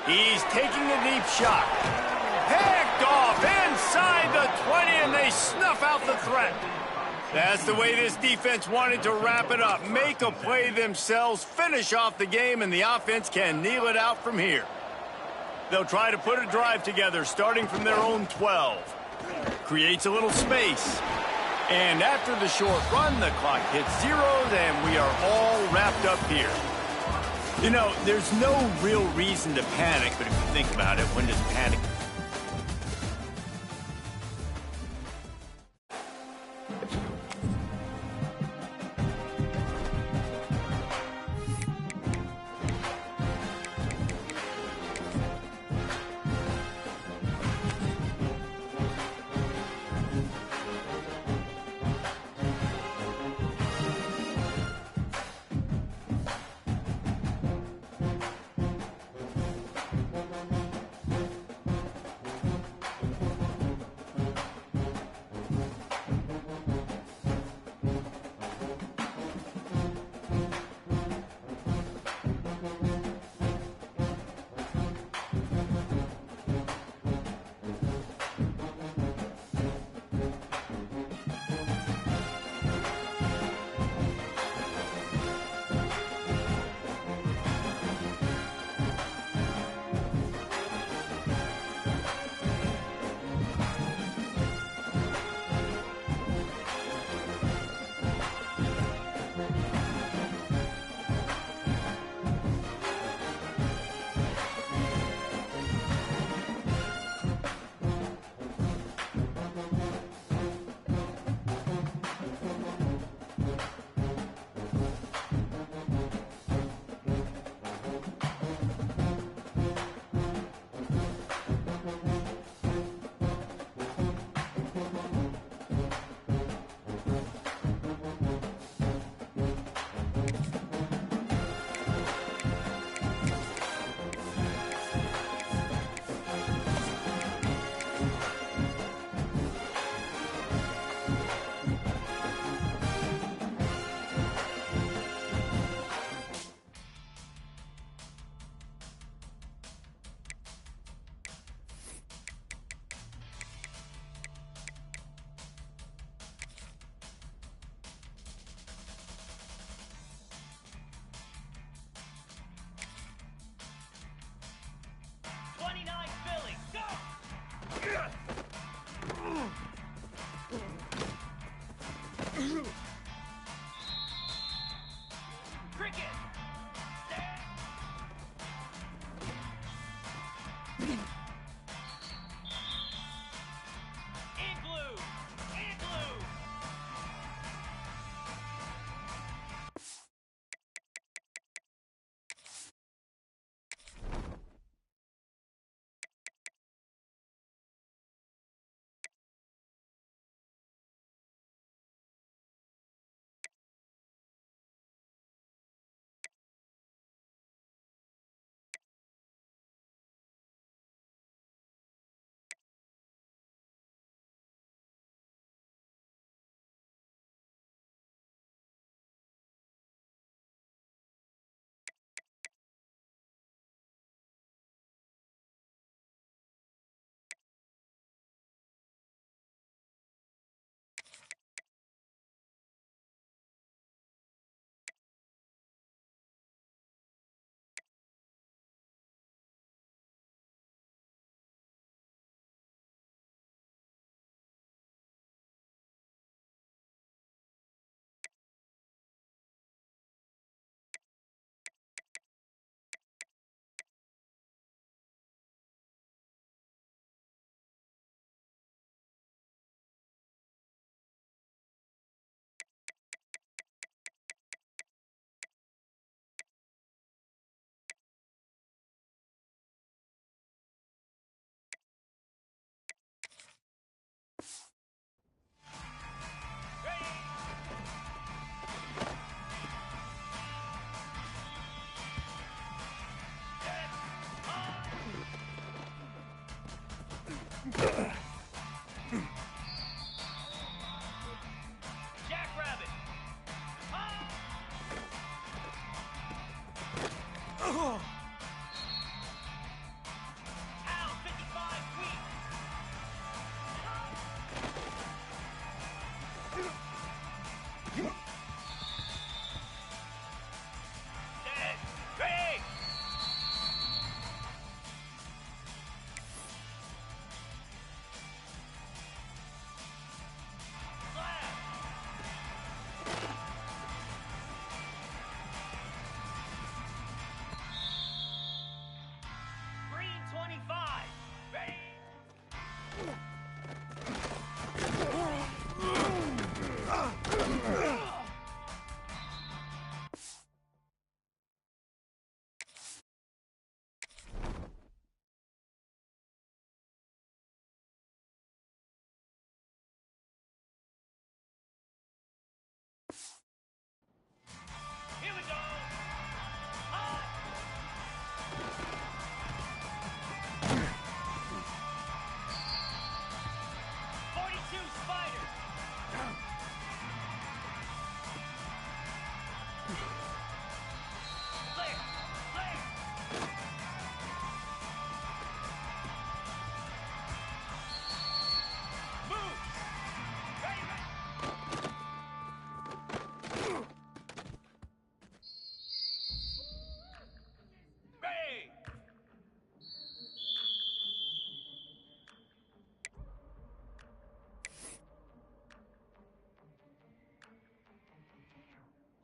He's taking a deep shot. Picked off inside the 20, and they snuff out the threat. That's the way this defense wanted to wrap it up. Make a play themselves, finish off the game, and the offense can kneel it out from here. They'll try to put a drive together, starting from their own 12. Creates a little space. And after the short run, the clock hits zeros, and we are all wrapped up here. You know, there's no real reason to panic, but if you think about it, when does panic...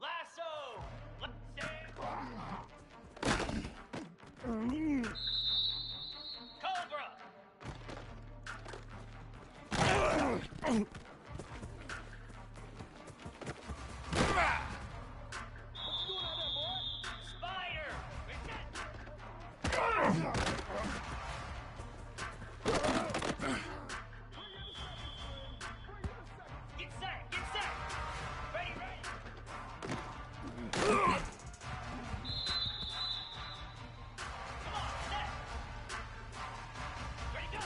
Lasso! Let's say Cobra! Spider! Get set! Get set! Ready, ready! Come on, set! Ready, go!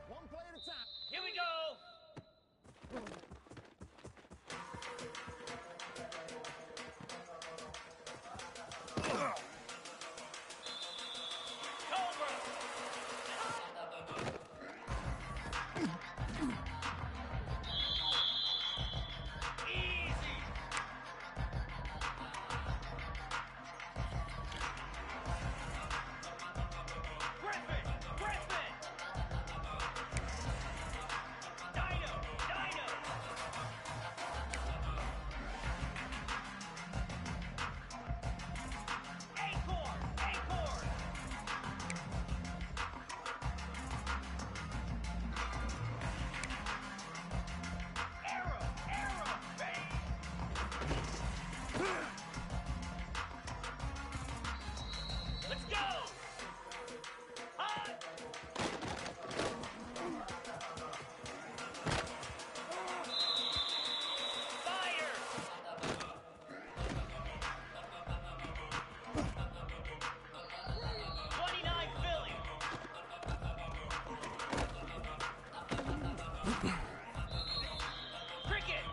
One play at a time. Here we go. Let's go! Hot! Fire! 29 Philly! Cricket!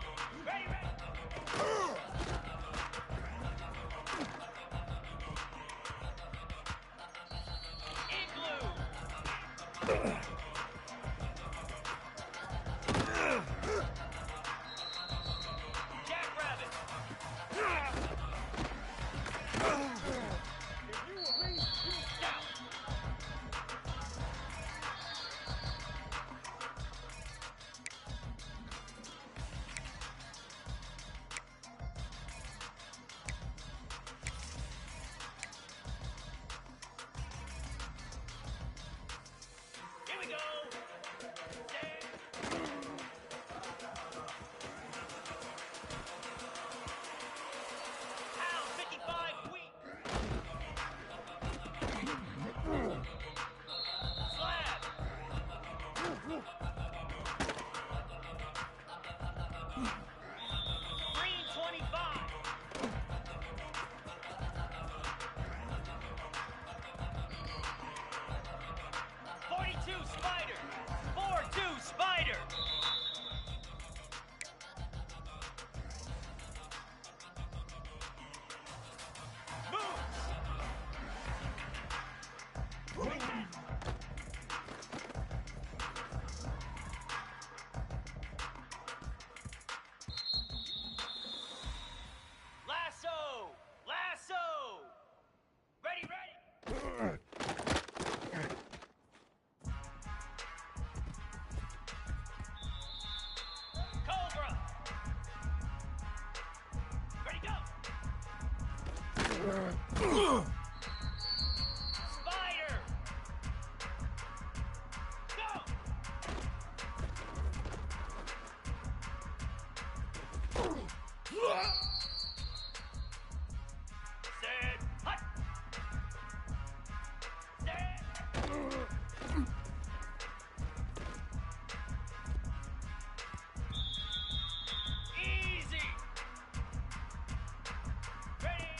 Ready, ready! Jackrabbit! Down! Here we go! Stand. Pound 55 weak. Slab. Green 25. Spider! 4-2 Spider! Lasso! Lasso! Ready, ready! Cobra! Ready, go! Spider! Go! Stand! Hut! Stand! Easy! Ready!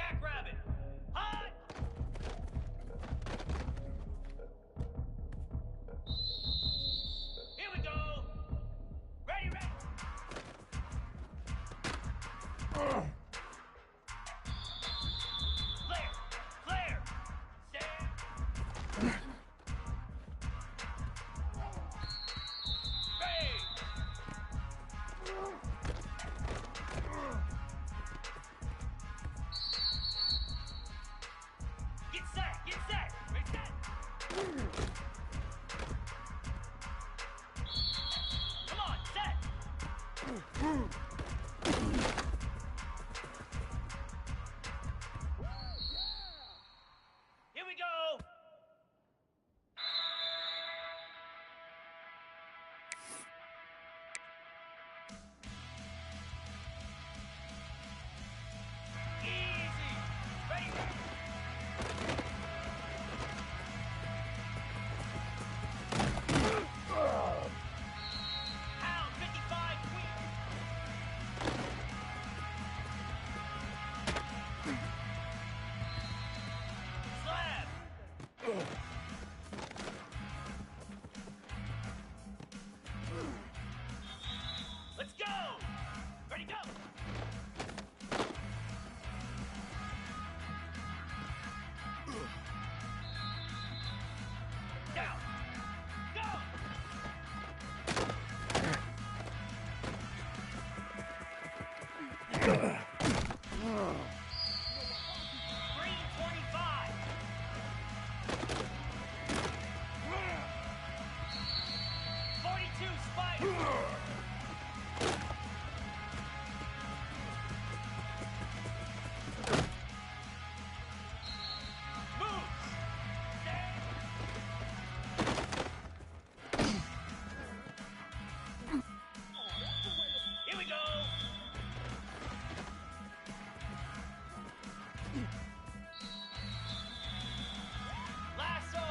Jackrabbit. Hot. Here we go. Ready, ready. Clear, clear. Stand. Ready. Get set, get set. Ready, set. Come on, set. Here we go. Easy. Ready, ready. Pound 55 queen. Slab. Let's go. Ready, go. Down. Go. 325. Spider. Moves. Stand. Here we go. Lasso.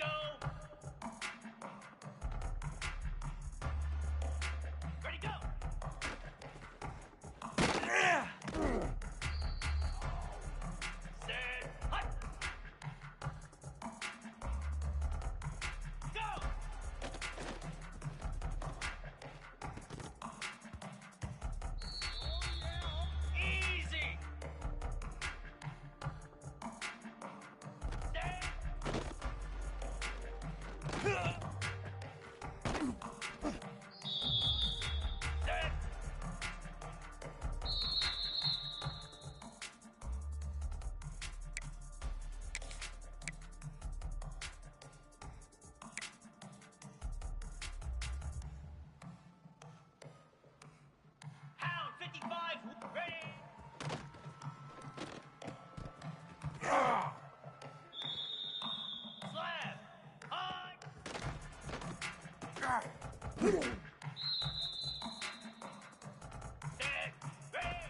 go. Ready, go. Set, hut. Go. Easy. Stand. Set. Hound 55, ready. Slab, high. Set, ready.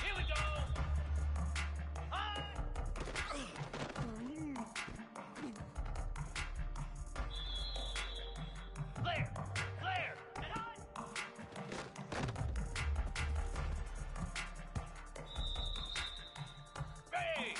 Here we go. High. Clear, clear, and high. Ready.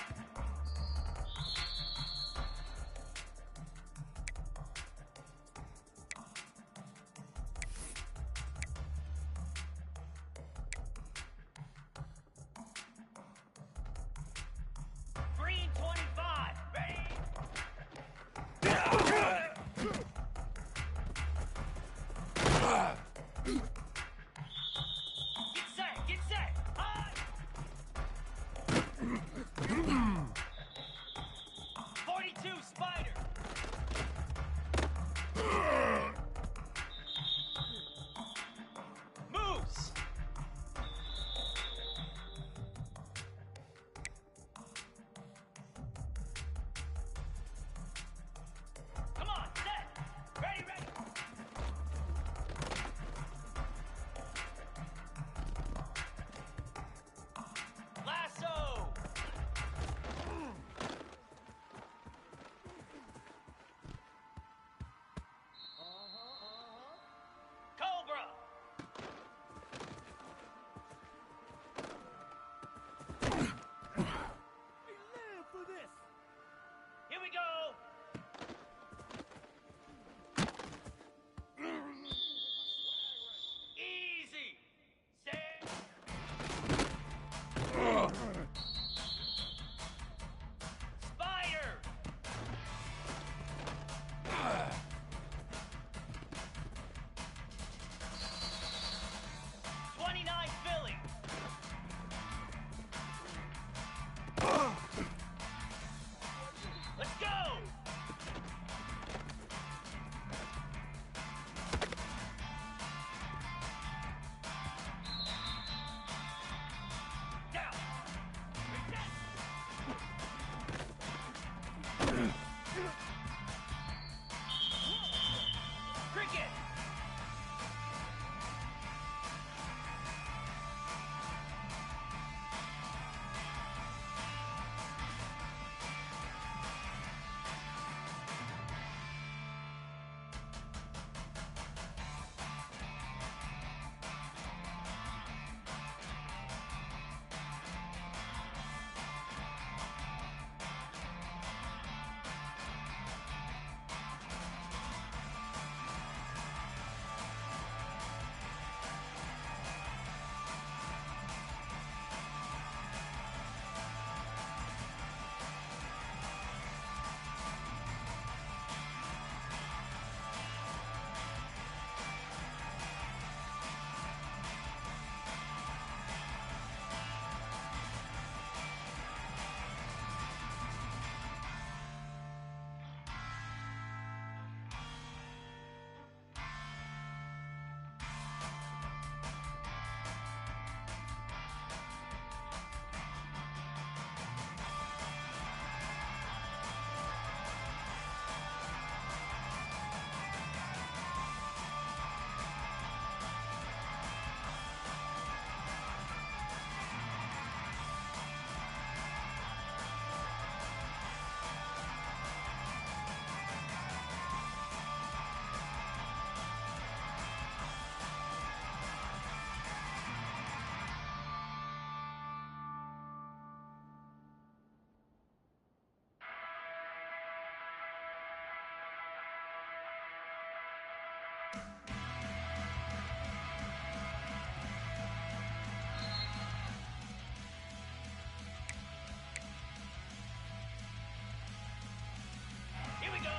Here we go.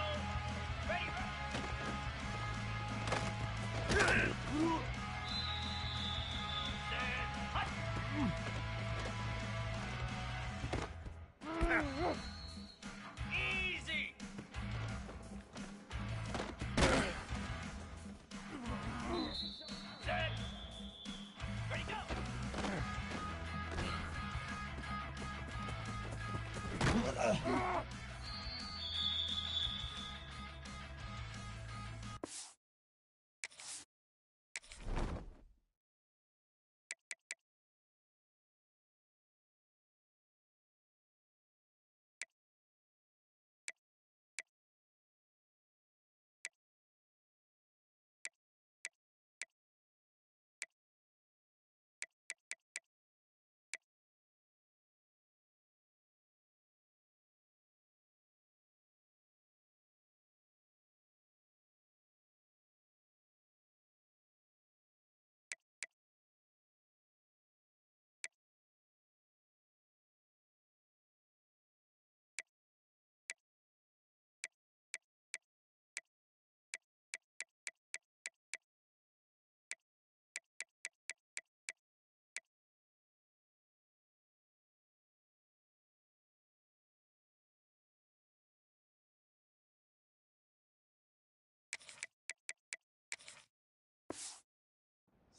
Ready, set, hut. Easy. Set. Ready, go.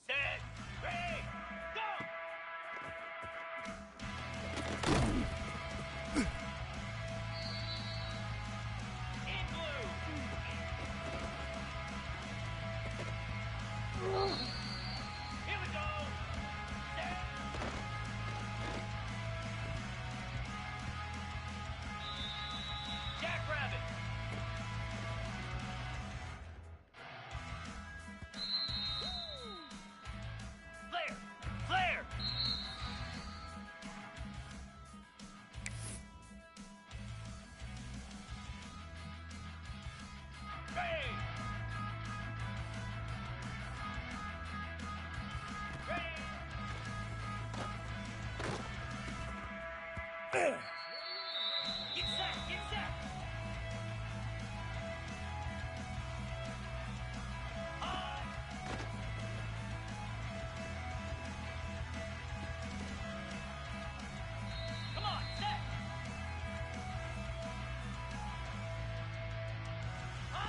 Set, ready, go! In blue! Here we go! Set! Jackrabbit! Flare! Flare! Ready! Ready! Get set! Get set! On! Come on, set! On!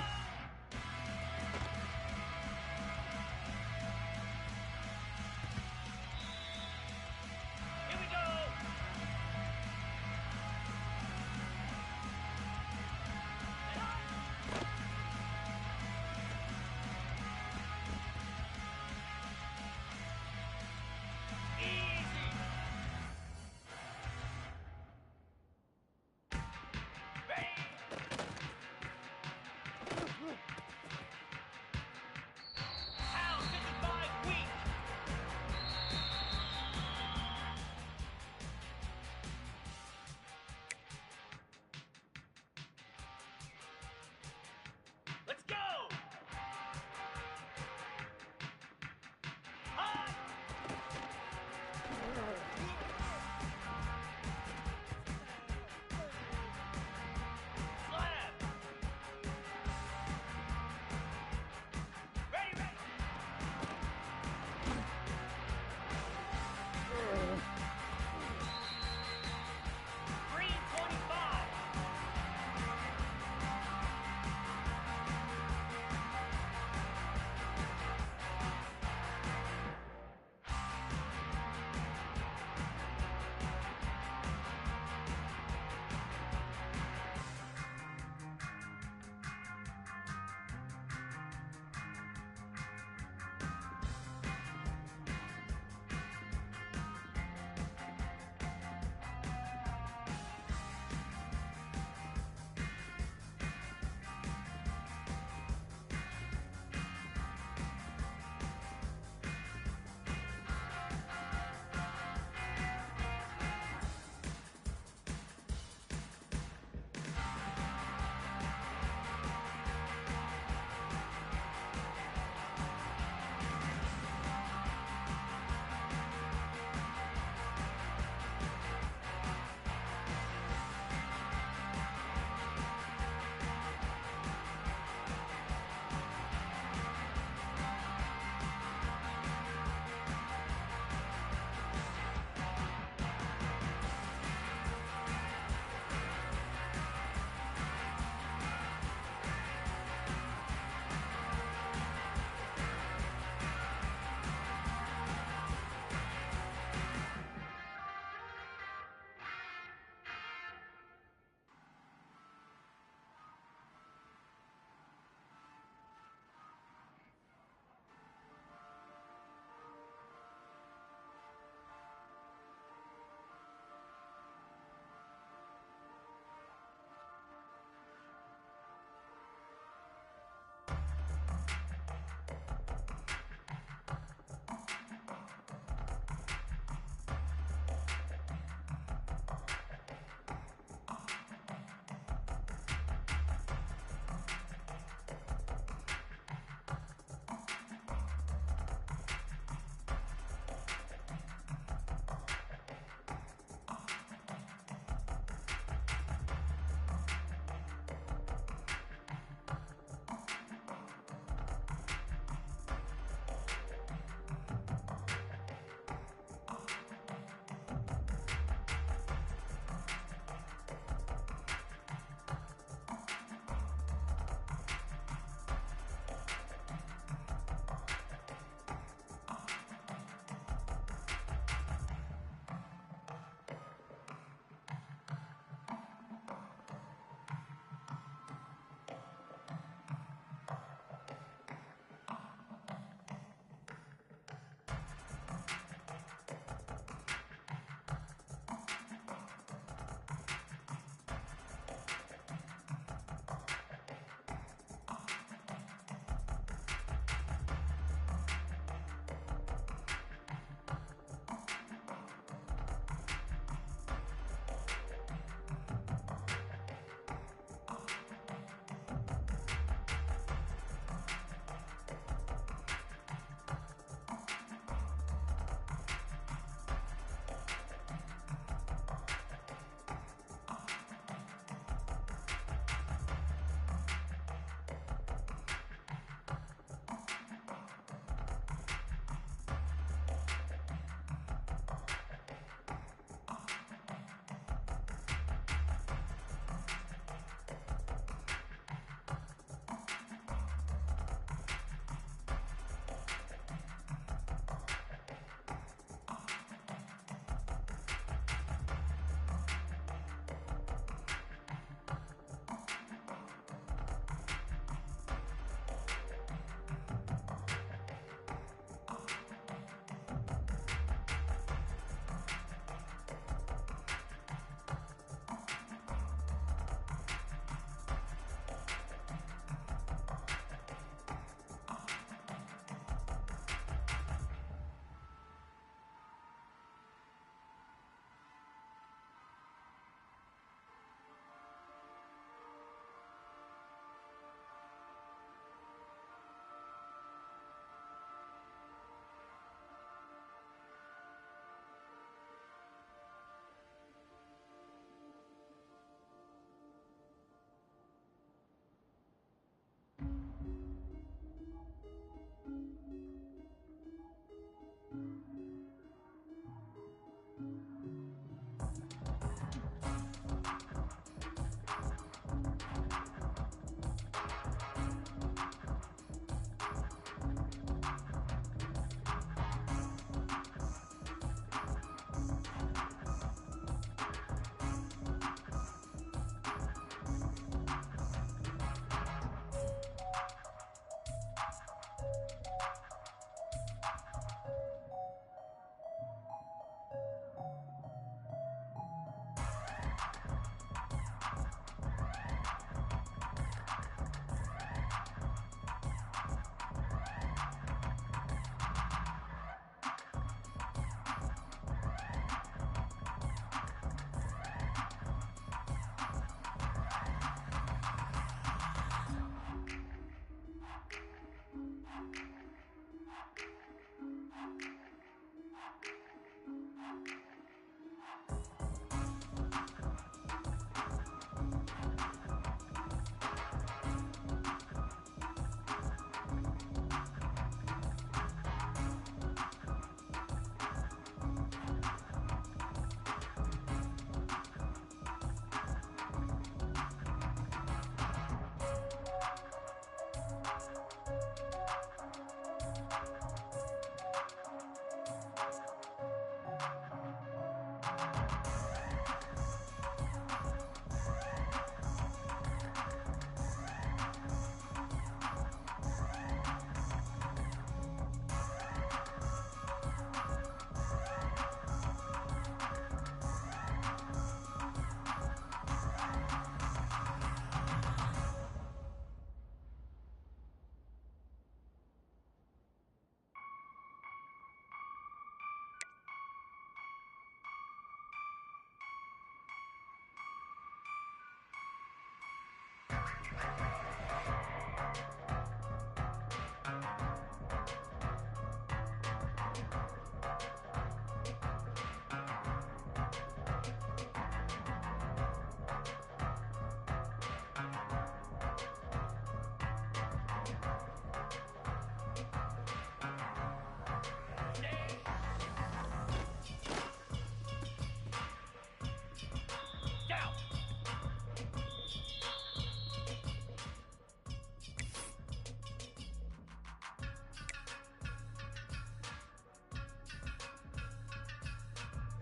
Here we go!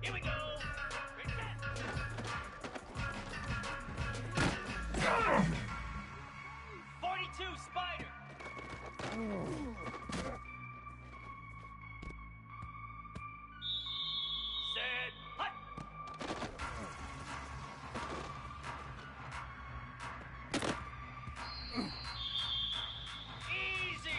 Here we go. Ready, set. 42 Spider. Set. Hut. Easy.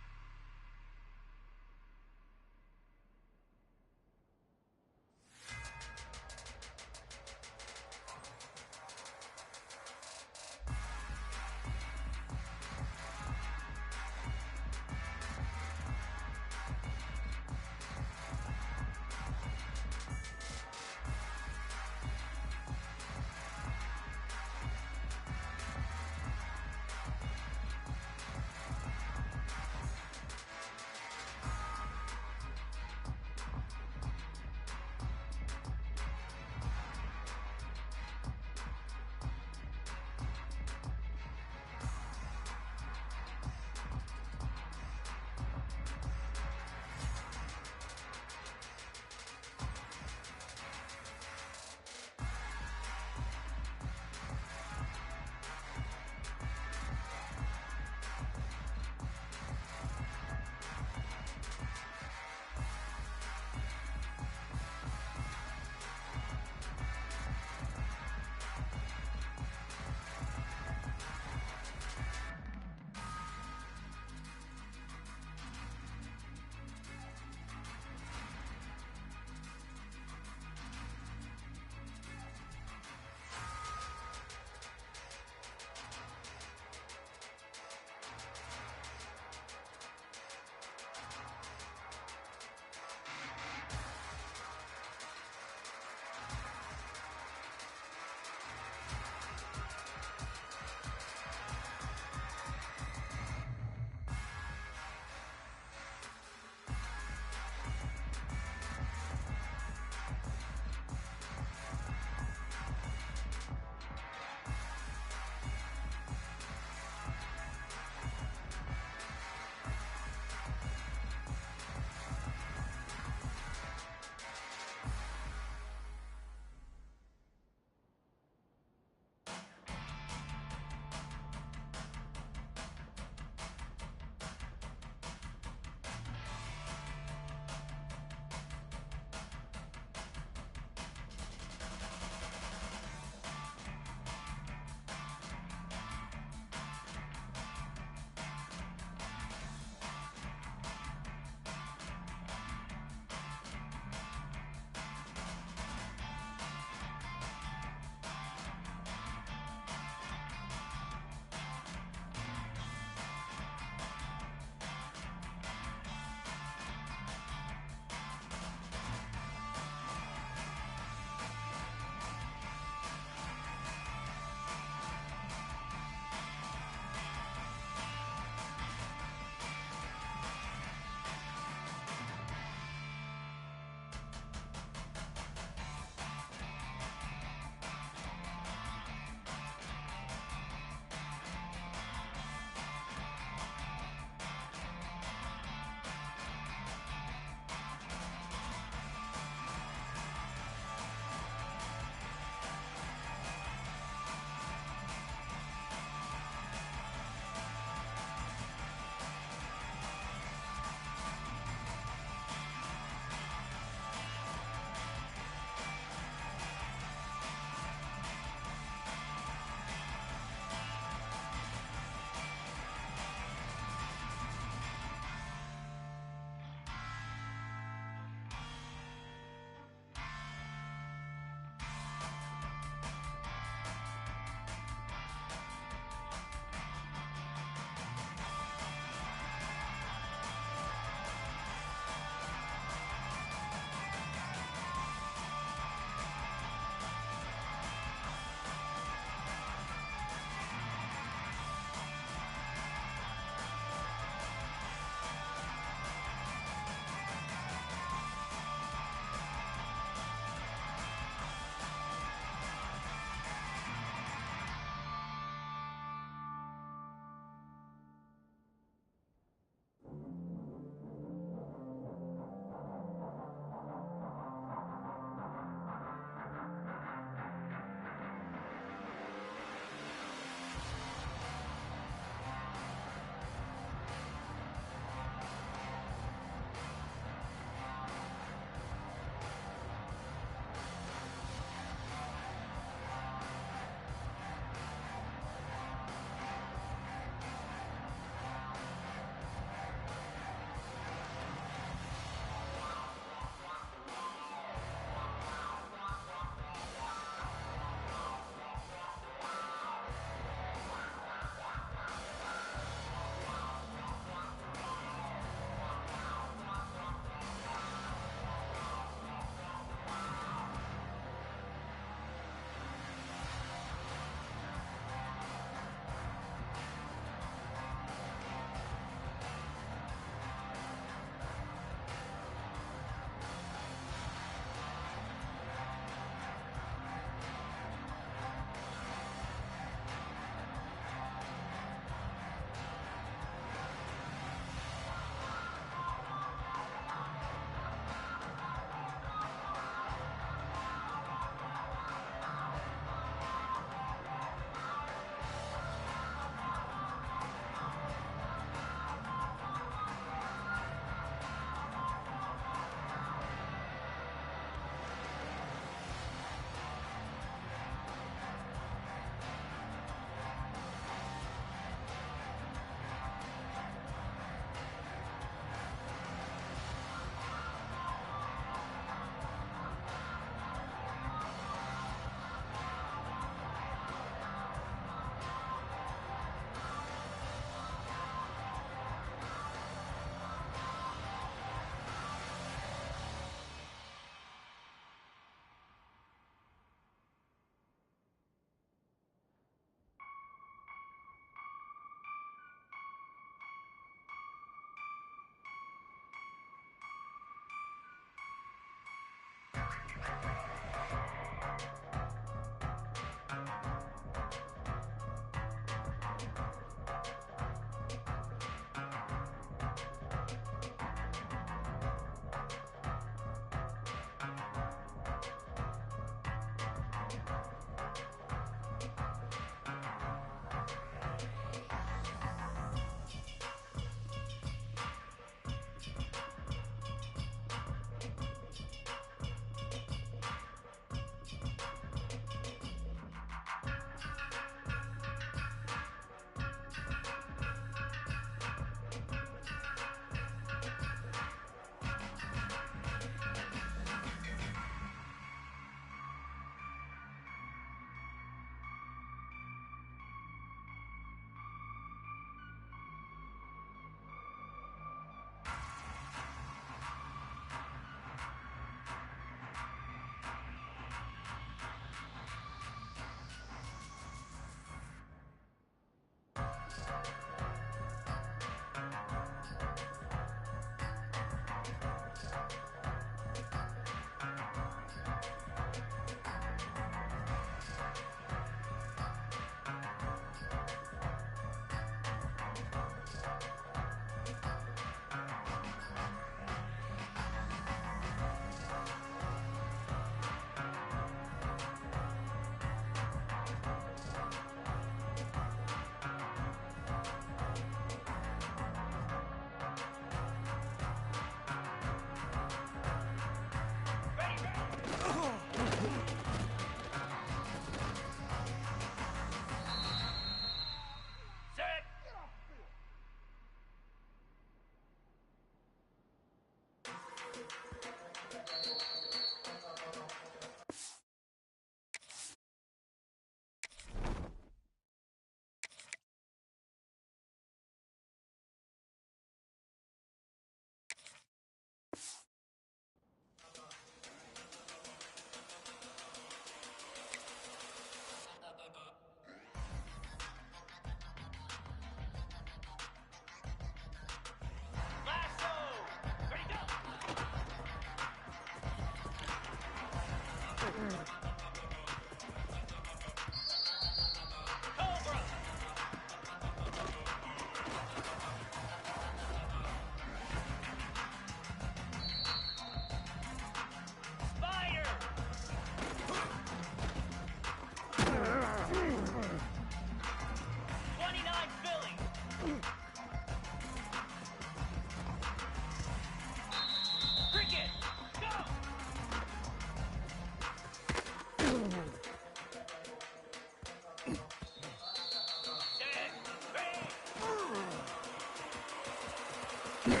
Here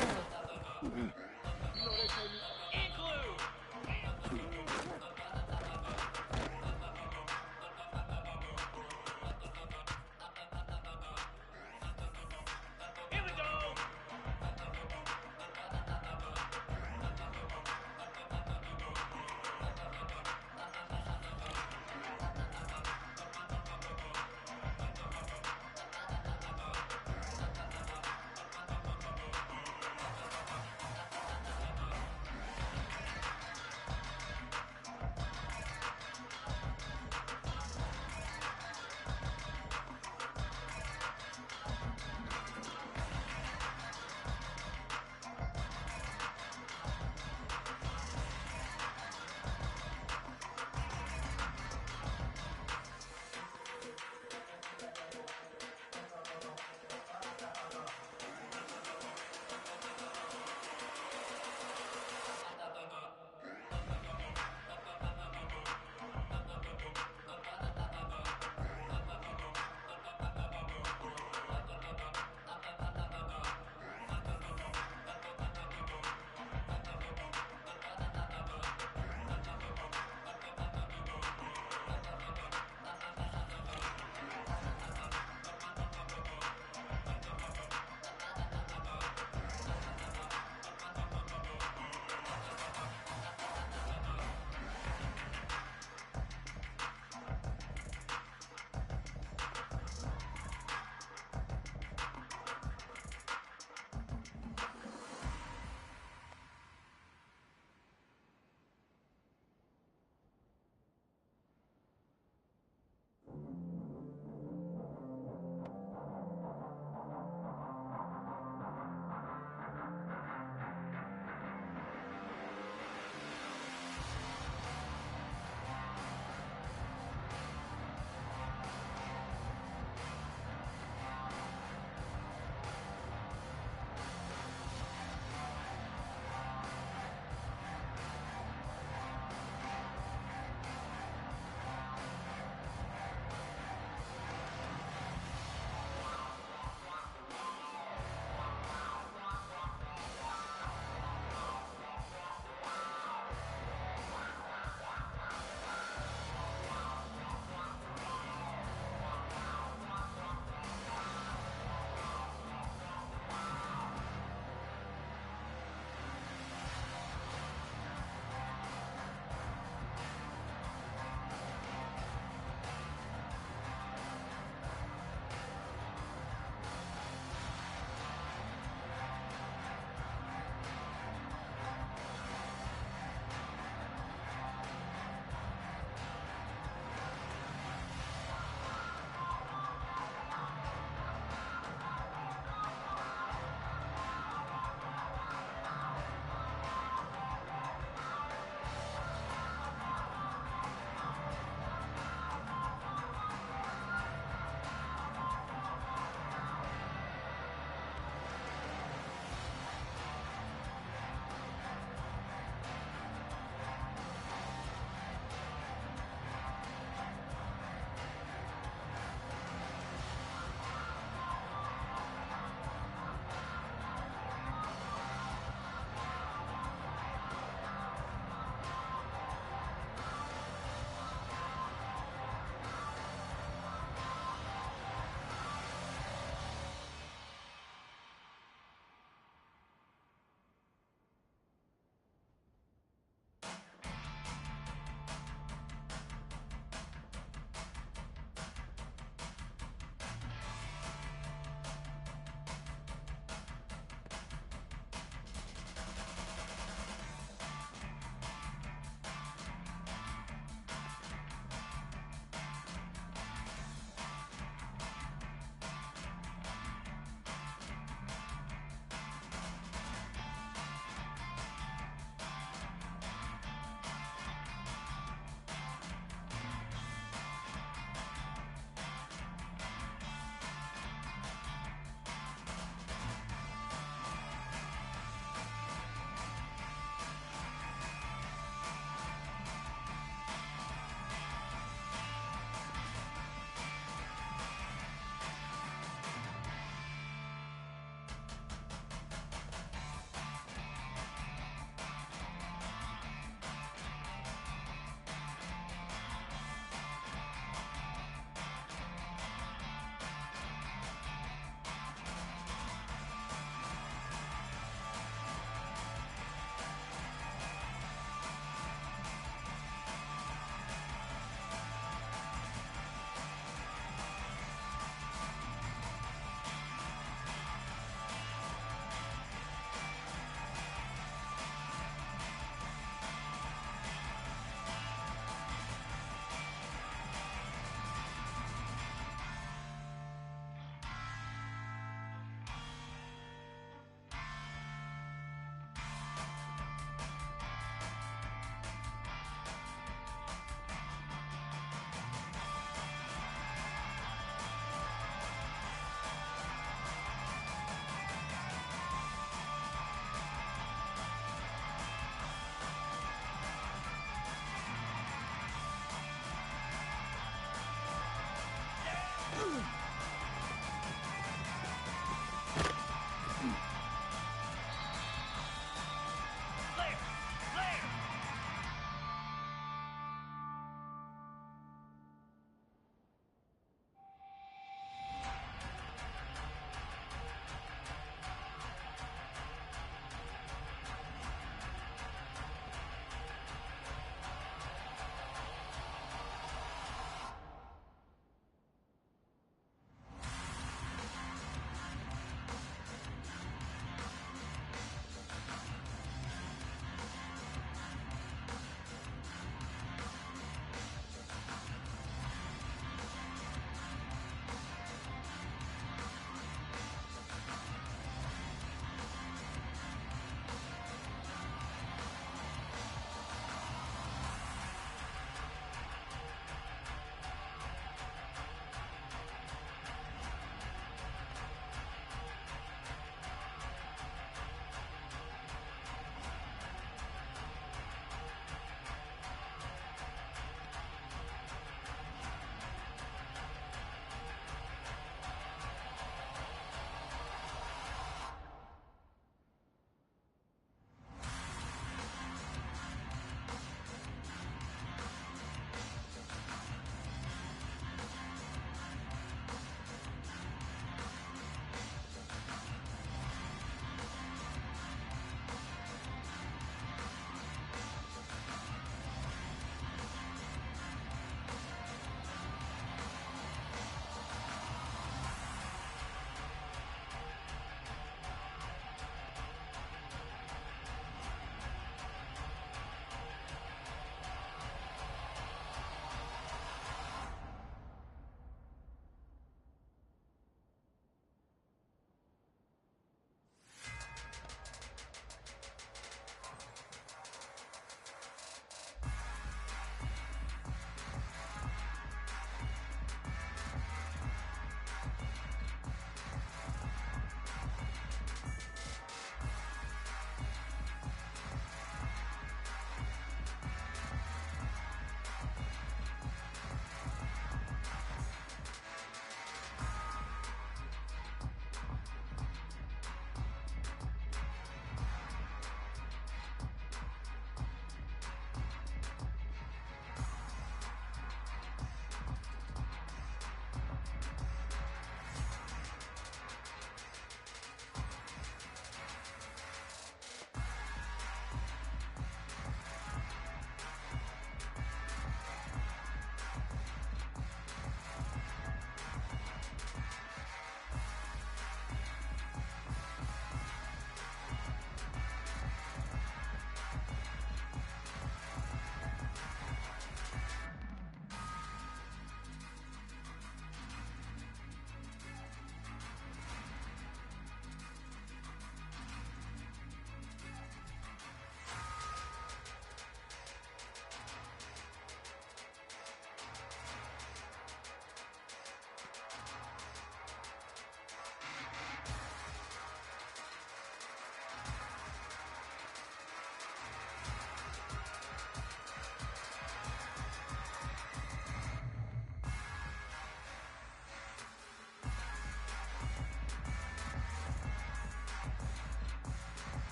we go.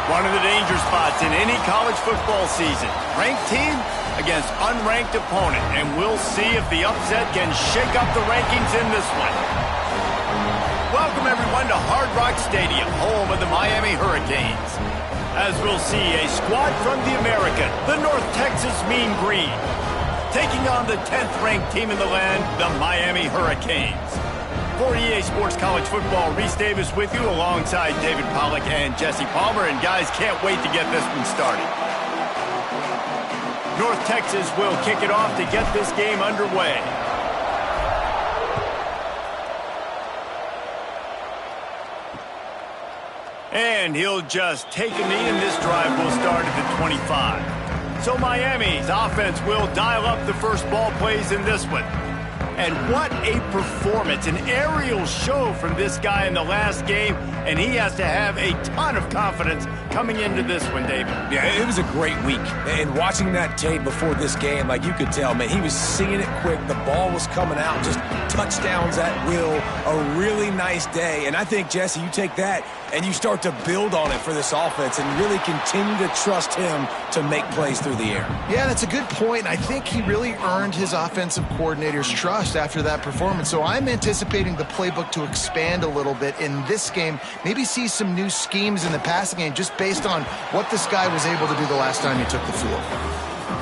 One of the danger spots in any college football season. Ranked team against unranked opponent. And we'll see if the upset can shake up the rankings in this one. Welcome, everyone, to Hard Rock Stadium, home of the Miami Hurricanes. As we'll see a squad from the American, the North Texas Mean Green, taking on the 10th-ranked team in the land, the Miami Hurricanes. For EA Sports College Football, Reese Davis with you alongside David Pollack and Jesse Palmer. And guys, can't wait to get this one started. North Texas will kick it off to get this game underway. And he'll just take a knee, and this drive will start at the 25. So Miami's offense will dial up the first ball plays in this one. And what a performance, an aerial show from this guy in the last game, and he has to have a ton of confidence coming into this one, David. Yeah, it was a great week. And watching that tape before this game, like you could tell, man, he was seeing it quick. The ball was coming out, just touchdowns at will. A really nice day. And I think, Jesse, you take that and you start to build on it for this offense and really continue to trust him to make plays through the air. Yeah, that's a good point. I think he really earned his offensive coordinator's trust after that performance. So I'm anticipating the playbook to expand a little bit in this game, maybe see some new schemes in the passing game just based on what this guy was able to do the last time he took the field.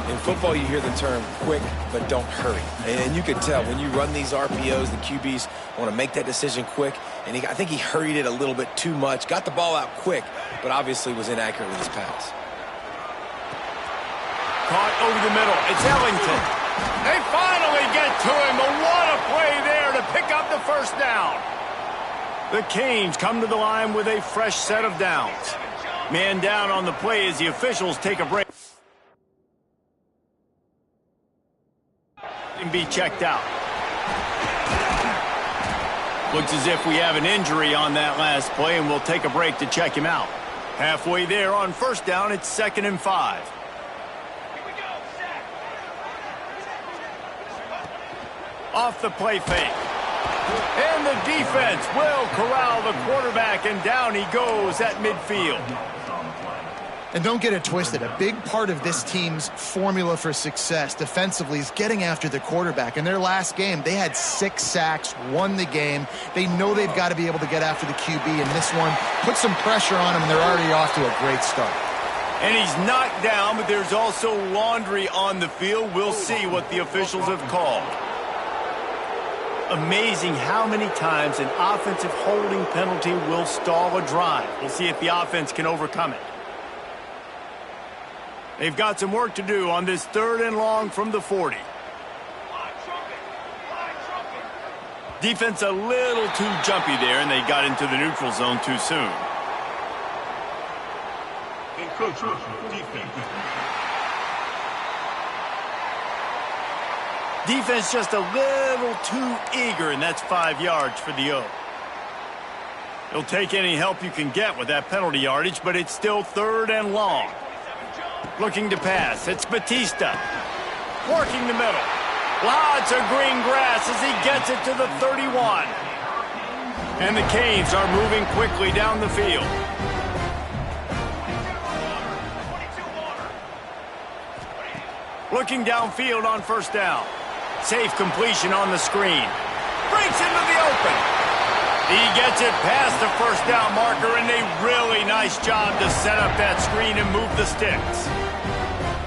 In football, you hear the term quick, but don't hurry. And you can tell when you run these RPOs, the QBs want to make that decision quick. And I think he hurried it a little bit too much, got the ball out quick, but obviously was inaccurate with his pass. Caught over the middle. It's Ellington. They finally get to him, but what a play there to pick up the first down. The Canes come to the line with a fresh set of downs. Man down on the play as the officials take a break and be checked out. Looks as if we have an injury on that last play, and we'll take a break to check him out. Halfway there on first down, it's 2nd and 5. Off the play fake. And the defense will corral the quarterback, and down he goes at midfield. And don't get it twisted. A big part of this team's formula for success defensively is getting after the quarterback. In their last game, they had 6 sacks, won the game. They know they've got to be able to get after the QB in this one. Put some pressure on him, and they're already off to a great start. And he's knocked down, but there's also laundry on the field. We'll see what the officials have called. Amazing how many times an offensive holding penalty will stall a drive. We'll see if the offense can overcome it. They've got some work to do on this 3rd and long from the 40. Defense a little too jumpy there, and they got into the neutral zone too soon. Encroachment, defense. Defense just a little too eager, and that's 5 yards for the O. You'll take any help you can get with that penalty yardage, but it's still 3rd and long. Looking to pass. It's Batista. Working the middle. Lots of green grass as he gets it to the 31. And the Canes are moving quickly down the field. Looking downfield on first down. Safe completion on the screen. Breaks into the open. He gets it past the first down marker, and a really nice job to set up that screen and move the sticks.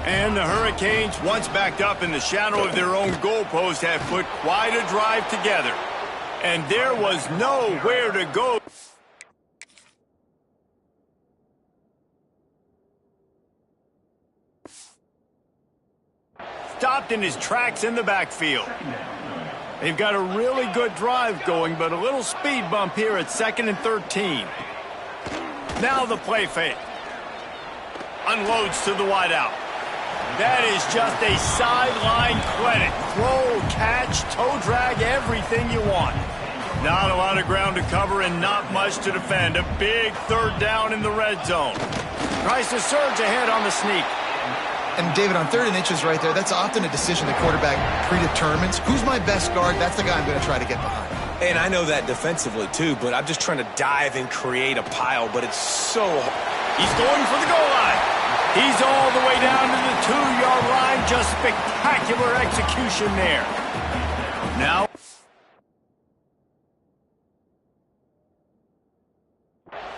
And the Hurricanes, once backed up in the shadow of their own goalpost, have put quite a drive together. And there was nowhere to go. Stopped in his tracks in the backfield. They've got a really good drive going, but a little speed bump here at 2nd and 13. Now the play fake. Unloads to the wideout. That is just a sideline clinic. Throw, catch, toe drag, everything you want. Not a lot of ground to cover and not much to defend. A big 3rd down in the red zone. Tries to surge ahead on the sneak. And, David, on 3rd and inches right there, that's often a decision the quarterback predetermines. Who's my best guard? That's the guy I'm going to try to get behind. And I know that defensively, too, but I'm just trying to dive and create a pile, but it's so hard. He's going for the goal line. He's all the way down to the 2-yard line. Just spectacular execution there. Now,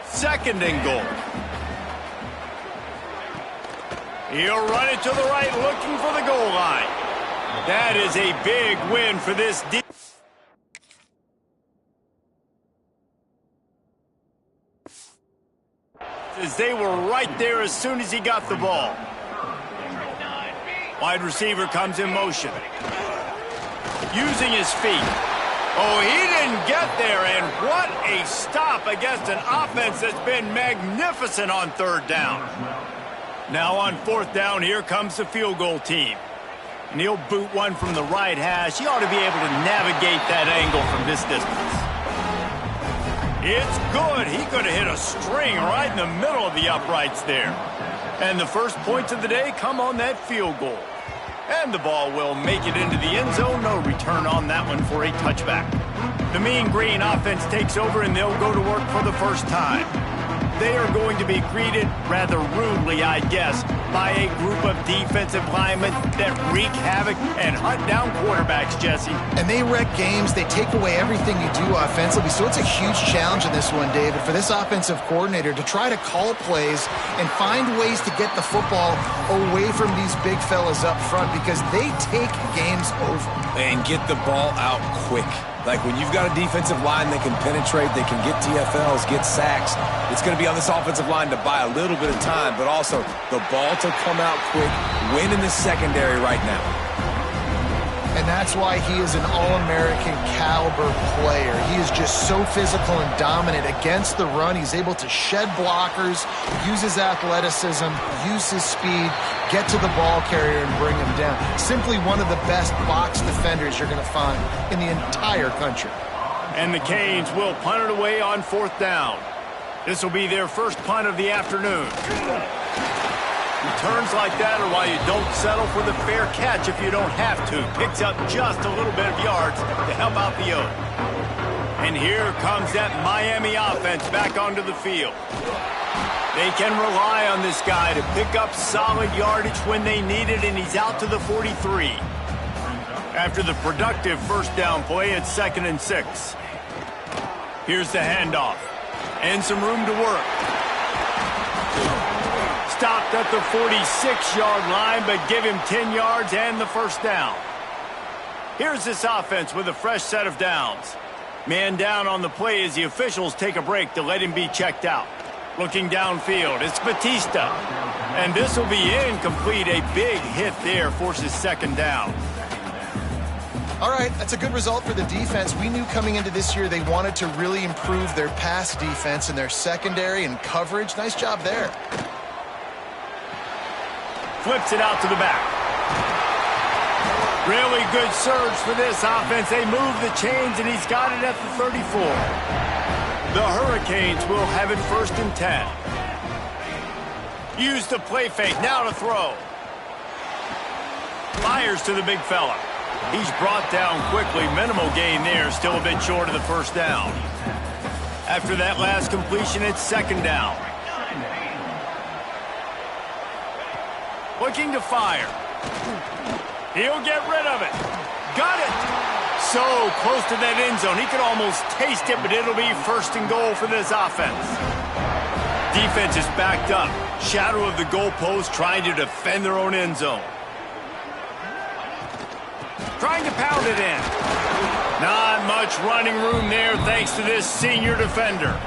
second and goal. He'll run it to the right, looking for the goal line. That is a big win for this defense. As they were right there as soon as he got the ball. Wide receiver comes in motion. Using his feet. Oh, he didn't get there, and what a stop against an offense that's been magnificent on 3rd down. Now on 4th down, here comes the field goal team. And he'll boot one from the right hash. He ought to be able to navigate that angle from this distance. It's good. He could have hit a string right in the middle of the uprights there. And the first points of the day come on that field goal. And the ball will make it into the end zone. No return on that one for a touchback. The Mean Green offense takes over, and they'll go to work for the first time. They are going to be greeted rather rudely, I guess, by a group of defensive linemen that wreak havoc and hunt down quarterbacks, Jesse. And they wreck games. They take away everything you do offensively. So it's a huge challenge in this one, David, for this offensive coordinator to try to call plays and find ways to get the football away from these big fellas up front, because they take games over. And get the ball out quick. Like when you've got a defensive line that can penetrate, they can get TFLs, get sacks, it's going to be on this offensive line to buy a little bit of time, but also the ball to come out quick, win in the secondary right now. And that's why he is an All-American caliber player. He is just so physical and dominant against the run. He's able to shed blockers, use his athleticism, use his speed, get to the ball carrier and bring him down. Simply one of the best box defenders you're going to find in the entire country. And the Canes will punt it away on 4th down. This will be their first punt of the afternoon. Returns like that are why you don't settle for the fair catch if you don't have to. Picks up just a little bit of yards to help out the Oak. And here comes that Miami offense back onto the field. They can rely on this guy to pick up solid yardage when they need it, and he's out to the 43. After the productive first down play, it's 2nd and 6. Here's the handoff. And some room to work. Stopped at the 46-yard line, but give him 10 yards and the first down. Here's this offense with a fresh set of downs. Man down on the play as the officials take a break to let him be checked out. Looking downfield, it's Batista. And this will be incomplete. A big hit there forces 2nd down. All right, that's a good result for the defense. We knew coming into this year they wanted to really improve their pass defense and their secondary and coverage. Nice job there. Flips it out to the back. Really good surge for this offense. They move the chains, and he's got it at the 34. The Hurricanes will have it 1st and 10. Use the play fake. Now to throw. Fires to the big fella. He's brought down quickly. Minimal gain there. Still a bit short of the first down. After that last completion, it's 2nd down. Looking to fire. He'll get rid of it. Got it. So close to that end zone. He could almost taste it, but it'll be 1st and goal for this offense. Defense is backed up. Shadow of the goalpost, trying to defend their own end zone. Trying to pound it in. Not much running room there thanks to this senior defender.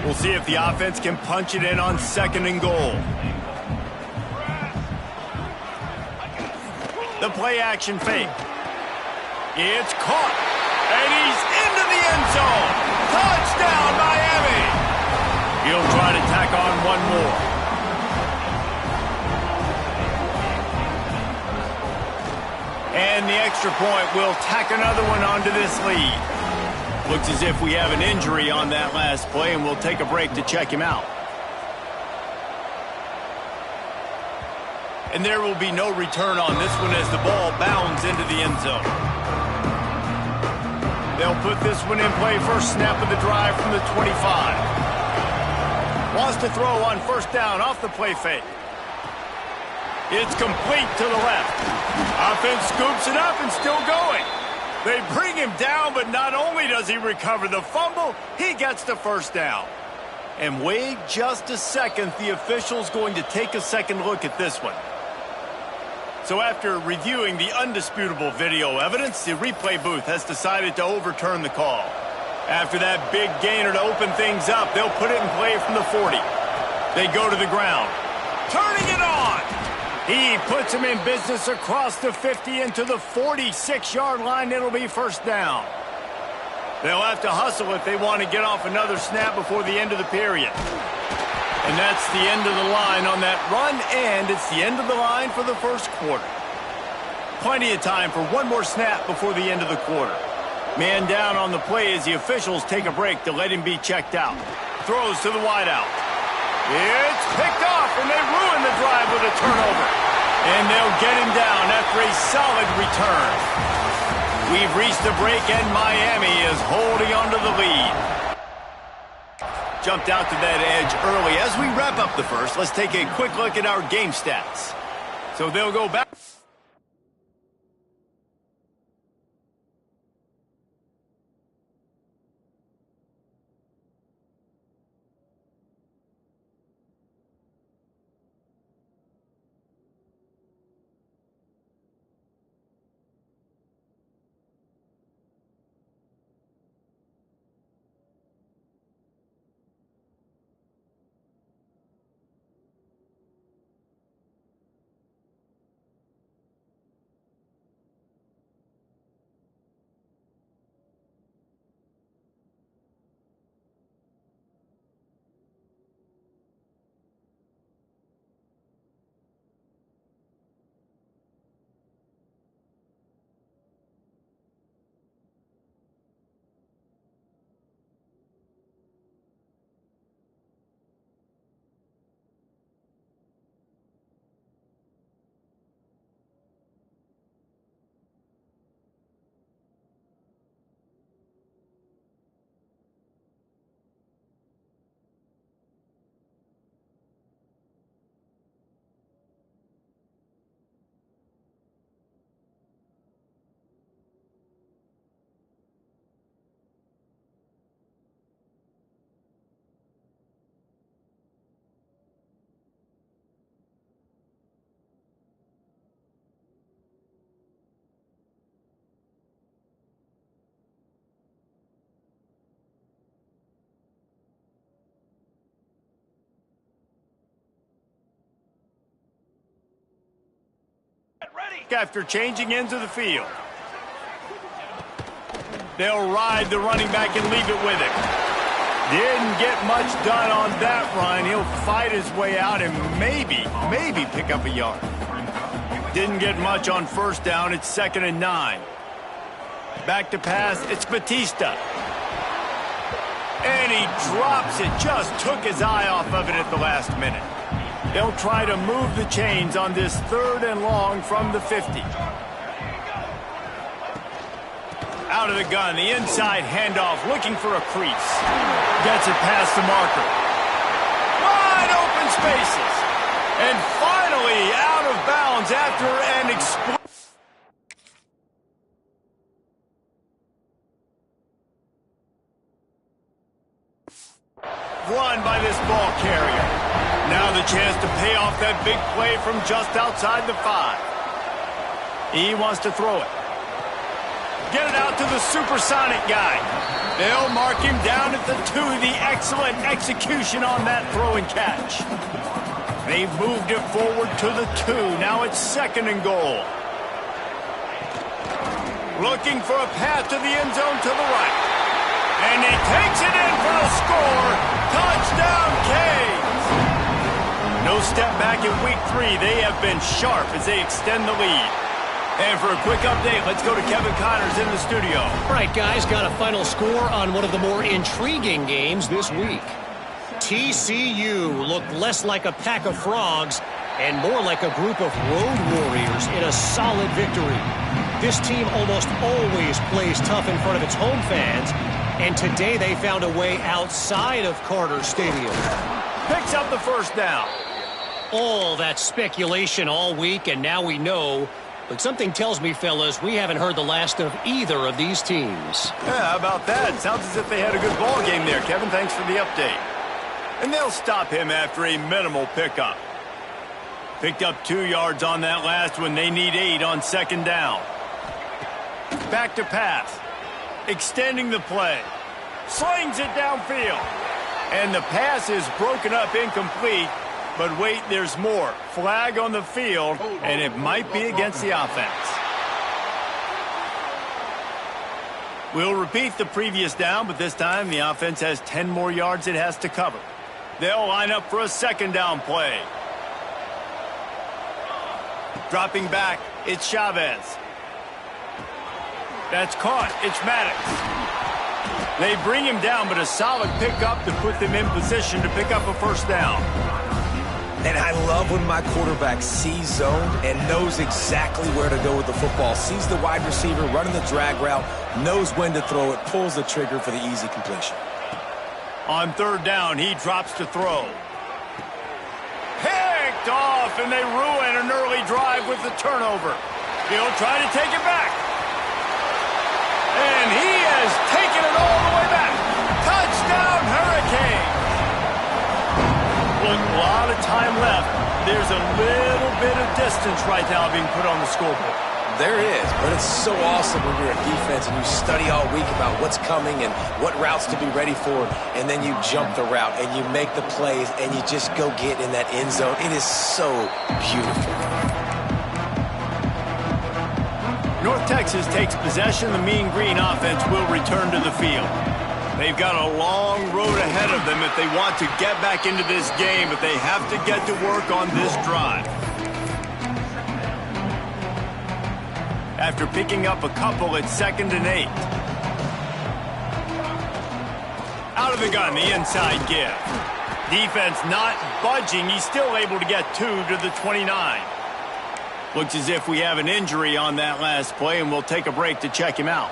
We'll see if the offense can punch it in on 2nd and goal. The play-action fake. It's caught. And he's into the end zone. Touchdown, Miami. He'll try to tack on one more. And the extra point will tack another one onto this lead. Looks as if we have an injury on that last play, and we'll take a break to check him out. And there will be no return on this one as the ball bounds into the end zone. They'll put this one in play. First snap of the drive from the 25. Wants to throw on 1st down off the play fake. It's complete to the left. Offense scoops it up and still going. They bring him down, but not only does he recover the fumble, he gets the first down. And wait just a second. The official's going to take a second look at this one. So after reviewing the undisputable video evidence, the replay booth has decided to overturn the call. After that big gainer to open things up, they'll put it in play from the 40. They go to the ground. Turning it on! He puts him in business across the 50 into the 46-yard line. It'll be 1st down. They'll have to hustle if they want to get off another snap before the end of the period. And that's the end of the line on that run, and it's the end of the line for the first quarter. Plenty of time for one more snap before the end of the quarter. Man down on the play as the officials take a break to let him be checked out. Throws to the wideout. It's picked off, and they ruin the drive with a turnover. And they'll get him down after a solid return. We've reached the break, and Miami is holding on to the lead. Jumped out to that edge early. As we wrap up the first, let's take a quick look at our game stats. So they'll go back. After changing into the field. They'll ride the running back and leave it with him. Didn't get much done on that run. He'll fight his way out and maybe pick up a yard. Didn't get much on first down. It's 2nd and 9. Back to pass. It's Batista. And he drops it. Just took his eye off of it at the last minute. They'll try to move the chains on this 3rd and long from the 50. Out of the gun, the inside handoff, looking for a crease. Gets it past the marker. Wide open spaces. And finally out of bounds after an explosion. Run by this ball carrier. Now the chance to pay off that big play from just outside the 5. He wants to throw it. Get it out to the supersonic guy. They'll mark him down at the 2. The excellent execution on that throw and catch. They've moved it forward to the 2. Now it's 2nd and goal. Looking for a path to the end zone to the right. And he takes it in for the score. Touchdown, Canes. No step back in week 3. They have been sharp as they extend the lead. And for a quick update, let's go to Kevin Connors in the studio. All right, guys, got a final score on one of the more intriguing games this week. TCU looked less like a pack of frogs and more like a group of road warriors in a solid victory. This team almost always plays tough in front of its home fans, and today they found a way outside of Carter Stadium. Picks up the first down. All that speculation all week, and now we know. But something tells me, fellas, we haven't heard the last of either of these teams. Yeah, how about that? Sounds as if they had a good ball game there, Kevin. Thanks for the update. And they'll stop him after a minimal pickup. Picked up 2 yards on that last one. They need 8 on 2nd down. Back to pass. Extending the play. Slings it downfield. And the pass is broken up incomplete. But wait, there's more. Flag on the field, and it might be against the offense. We'll repeat the previous down, but this time the offense has 10 more yards it has to cover. They'll line up for a 2nd down play. Dropping back, it's Chavez. That's caught. It's Maddox. They bring him down, but a solid pickup to put them in position to pick up a first down. And I love when my quarterback sees zone and knows exactly where to go with the football. Sees the wide receiver running the drag route, knows when to throw it, pulls the trigger for the easy completion. On third down, he drops to throw. Picked off, and they ruin an early drive with the turnover. He'll try to take it back. And he has taken it all the way back. Touchdown, Hurricanes. Look, a lot of time left. There's a little bit of distance right now being put on the scoreboard. There is, but it's so awesome when you're a defense and you study all week about what's coming and what routes to be ready for, and then you jump the route and you make the plays and you just go get in that end zone. It is so beautiful. North Texas takes possession. The Mean Green offense will return to the field. They've got a long road ahead of them if they want to get back into this game, but they have to get to work on this drive. After picking up a couple, it's 2nd and 8. Out of the gun, the inside give. Defense not budging. He's still able to get 2 to the 29. Looks as if we have an injury on that last play, and we'll take a break to check him out.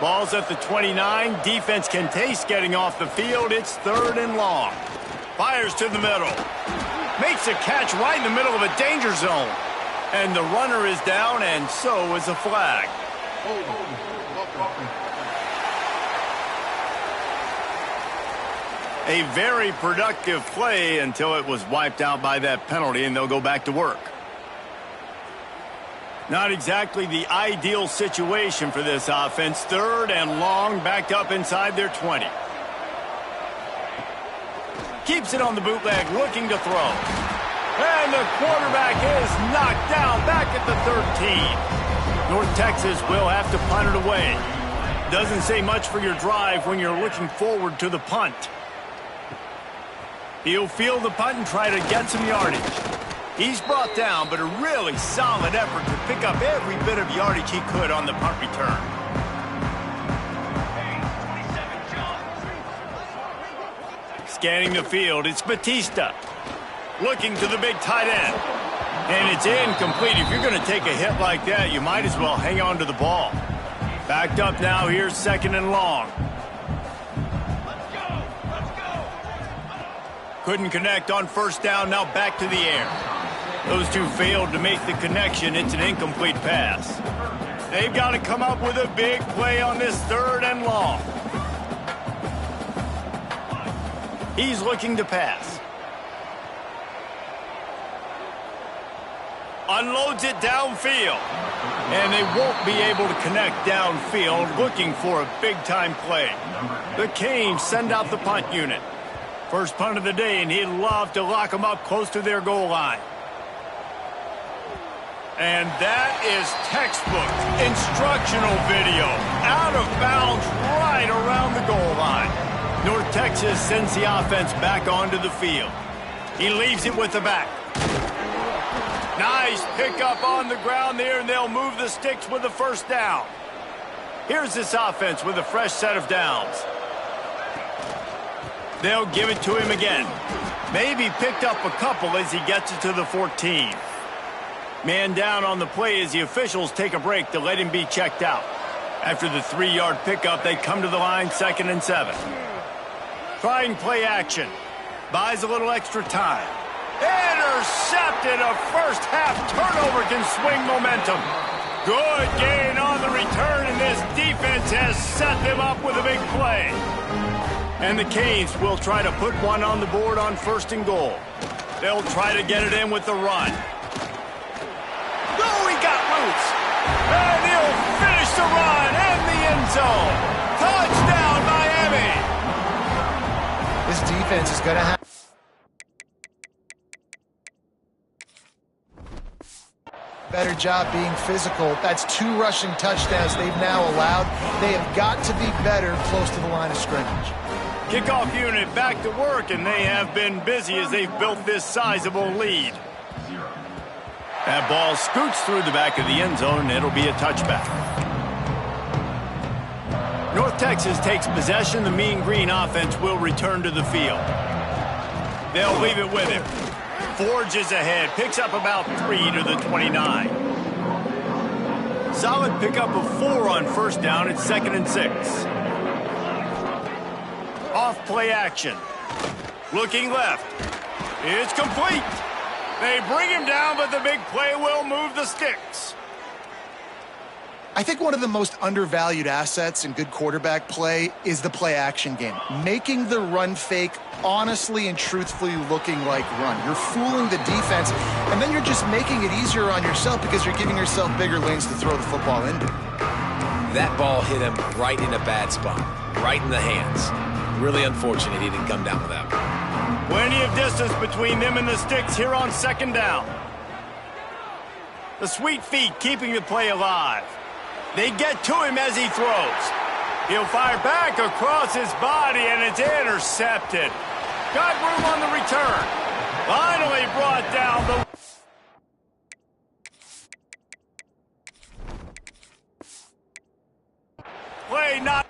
Ball's at the 29. Defense can taste getting off the field. It's 3rd and long. Fires to the middle. Makes a catch right in the middle of a danger zone. And the runner is down, and so is a flag. A very productive play until it was wiped out by that penalty, and they'll go back to work. Not exactly the ideal situation for this offense. 3rd and long, backed up inside their 20. Keeps it on the bootleg, looking to throw. And the quarterback is knocked down back at the 13. North Texas will have to punt it away. Doesn't say much for your drive when you're looking forward to the punt. He'll field the punt and try to get some yardage. He's brought down, but a really solid effort to pick up every bit of yardage he could on the punt return. Scanning the field, it's Batista. Looking to the big tight end. And it's incomplete. If you're going to take a hit like that, you might as well hang on to the ball. Backed up now, here's 2nd and long. Couldn't connect on first down, now back to the air. Those two failed to make the connection. It's an incomplete pass. They've got to come up with a big play on this 3rd and long. He's looking to pass. Unloads it downfield. And they won't be able to connect downfield, looking for a big-time play. The Canes send out the punt unit. First punt of the day, and he'd love to lock them up close to their goal line. And that is textbook instructional video. Out of bounds right around the goal line. North Texas sends the offense back onto the field. He leaves it with the back. Nice pickup on the ground there, and they'll move the sticks with the first down. Here's this offense with a fresh set of downs. They'll give it to him again. Maybe picked up a couple as he gets it to the 14. Man down on the play as the officials take a break to let him be checked out. After the 3-yard pickup, they come to the line, 2nd and 7. Trying play action. Buys a little extra time. Intercepted. A first-half turnover can swing momentum. Good gain on the return, and this defense has set them up with a big play. And the Canes will try to put one on the board on 1st and goal. They'll try to get it in with the run. Oh, he got loose. And he'll finish the run in the end zone. Touchdown, Miami. This defense is going to have better job being physical. That's 2 rushing touchdowns they've now allowed. They have got to be better close to the line of scrimmage. Kickoff unit back to work, and they have been busy as they've built this sizable lead. That ball scoots through the back of the end zone, and it'll be a touchback. North Texas takes possession. The Mean Green offense will return to the field. They'll leave it with him. Forges ahead, picks up about 3 to the 29. Solid pickup of 4 on first down. It's 2nd and 6. Off play action. Looking left. It's complete. They bring him down, but the big play will move the sticks. I think one of the most undervalued assets in good quarterback play is the play action game. Making the run fake honestly and truthfully looking like run. You're fooling the defense, and then you're just making it easier on yourself because you're giving yourself bigger lanes to throw the football into. That ball hit him right in a bad spot, right in the hands. Really unfortunate he didn't come down with that one. Plenty of distance between them and the sticks here on 2nd down. The sweet feet keeping the play alive. They get to him as he throws. He'll fire back across his body, and it's intercepted. Got room on the return. Finally brought down the... Play not...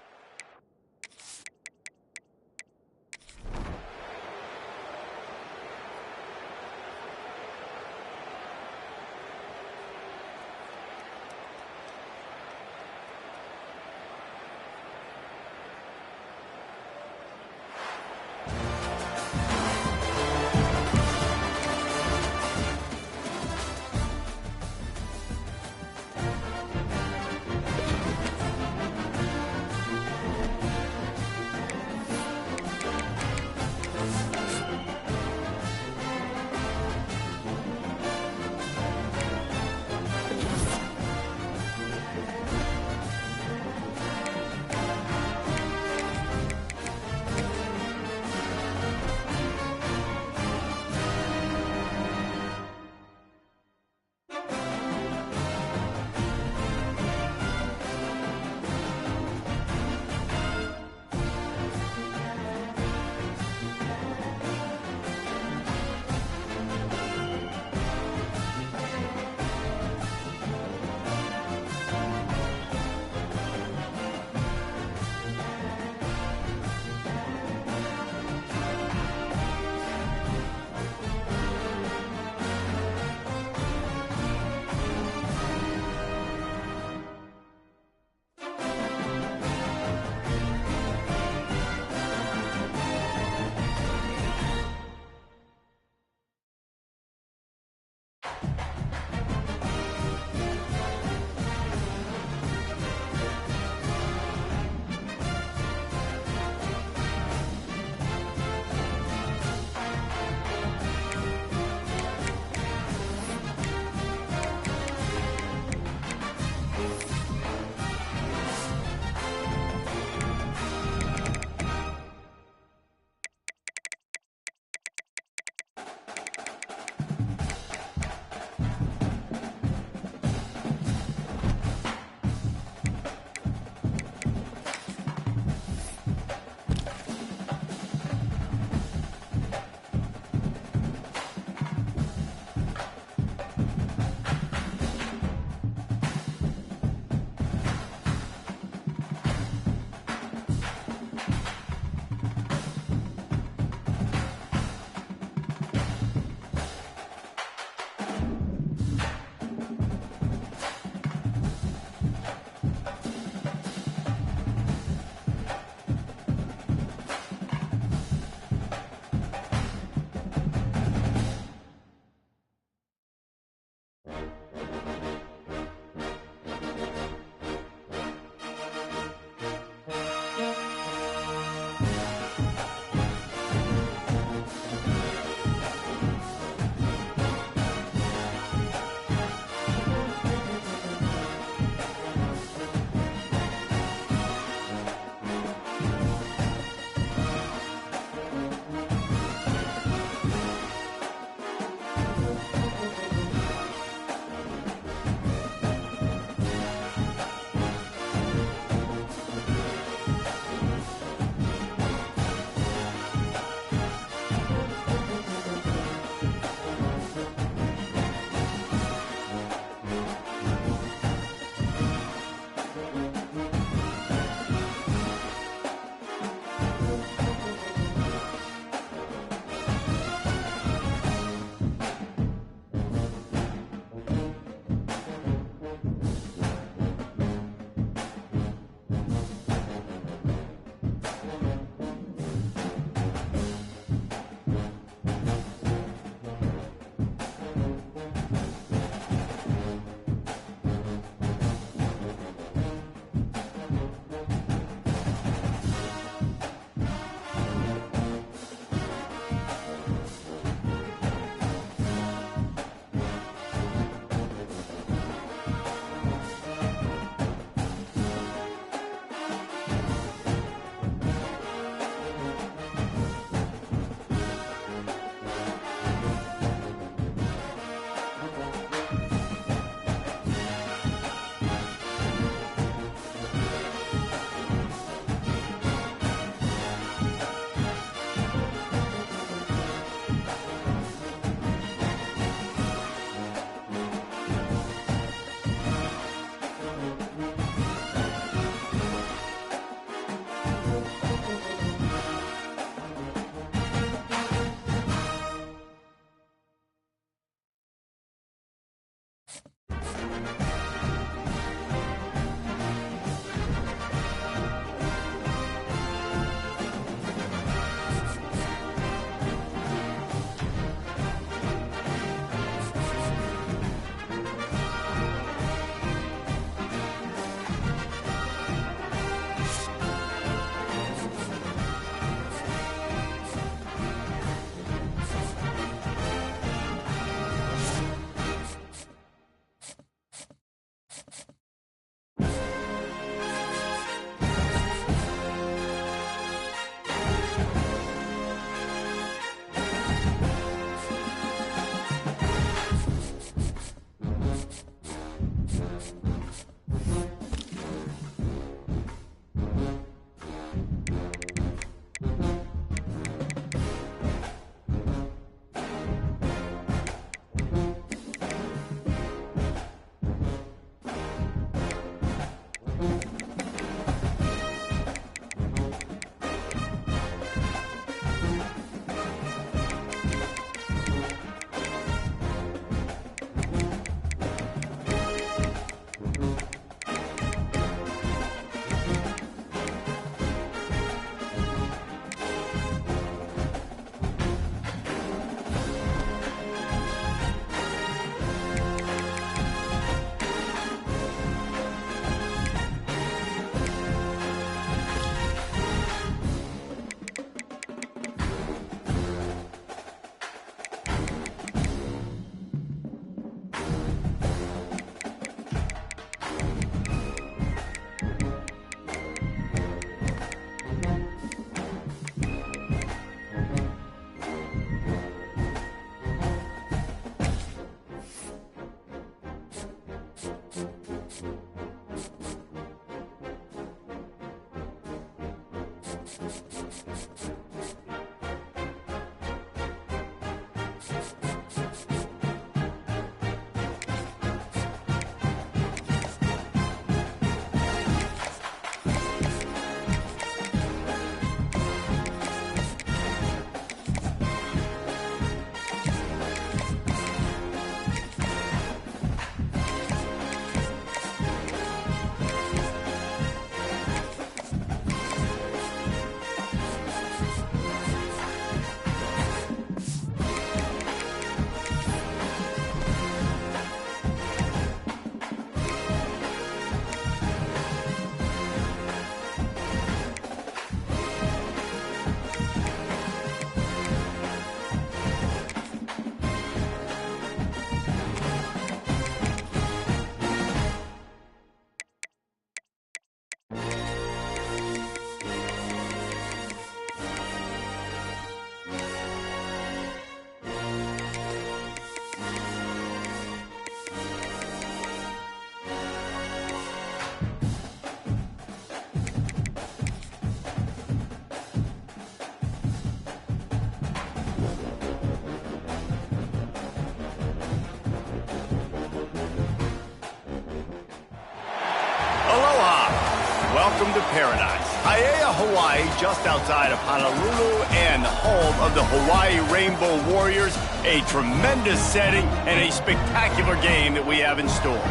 Welcome to paradise. Aiea, Hawaii, just outside of Honolulu and the home of the Hawaii Rainbow Warriors. A tremendous setting and a spectacular game that we have in store.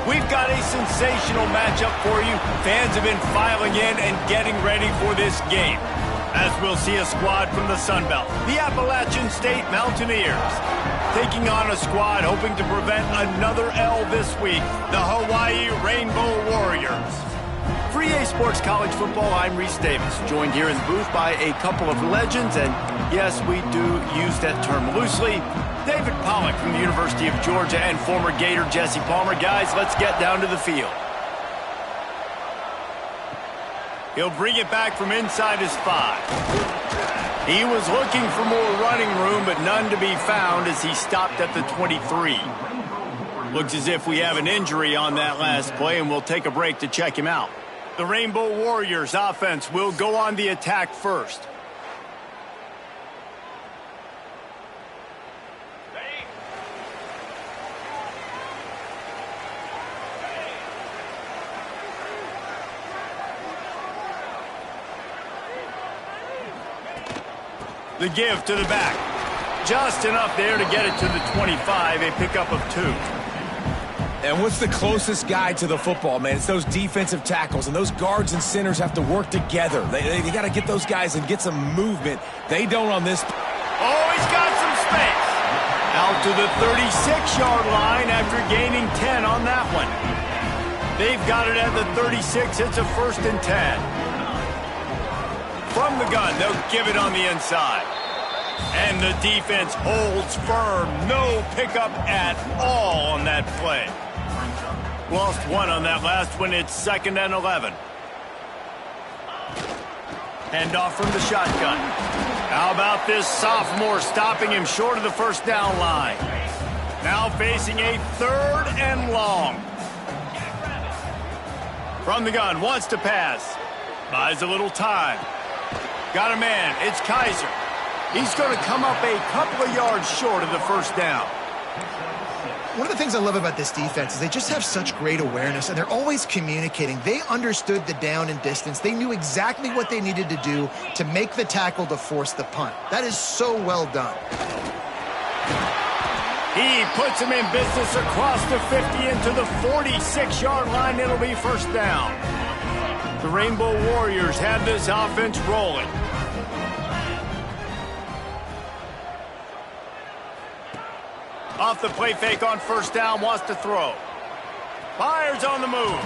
We've got a sensational matchup for you. Fans have been filing in and getting ready for this game, as we'll see a squad from the Sun Belt, the Appalachian State Mountaineers, taking on a squad hoping to prevent another L this week, the Hawaii Rainbow Warriors. For EA Sports College Football, I'm Reese Davis, joined here in the booth by a couple of legends, and yes, we do use that term loosely. David Pollack from the University of Georgia and former Gator Jesse Palmer. Guys, let's get down to the field. He'll bring it back from inside his 5. He was looking for more running room, but none to be found as he stopped at the 23. Looks as if we have an injury on that last play, and we'll take a break to check him out. The Rainbow Warriors offense will go on the attack first. The give to the back. Just enough there to get it to the 25, a pickup of 2. And what's the closest guy to the football, man? It's those defensive tackles, and those guards and centers have to work together. They got to get those guys and get some movement. They don't on this. Oh, he's got some space. Out to the 36-yard line after gaining 10 on that one. They've got it at the 36. It's a 1st and 10. From the gun, they'll give it on the inside. And the defense holds firm. No pickup at all on that play. Lost 1 on that last one. It's 2nd and 11. Hand off from the shotgun. How about this sophomore stopping him short of the 1st down line? Now facing a 3rd and long. From the gun, wants to pass. Buys a little time. Got a man. It's Kaiser. He's going to come up a couple of yards short of the 1st down. One of the things I love about this defense is they just have such great awareness, and they're always communicating. They understood the down and distance. They knew exactly what they needed to do to make the tackle to force the punt. That is so well done. He puts him in business across the 50 into the 46-yard line. It'll be 1st down. The Rainbow Warriors have this offense rolling. Off the play fake on 1st down, wants to throw. Fires on the move.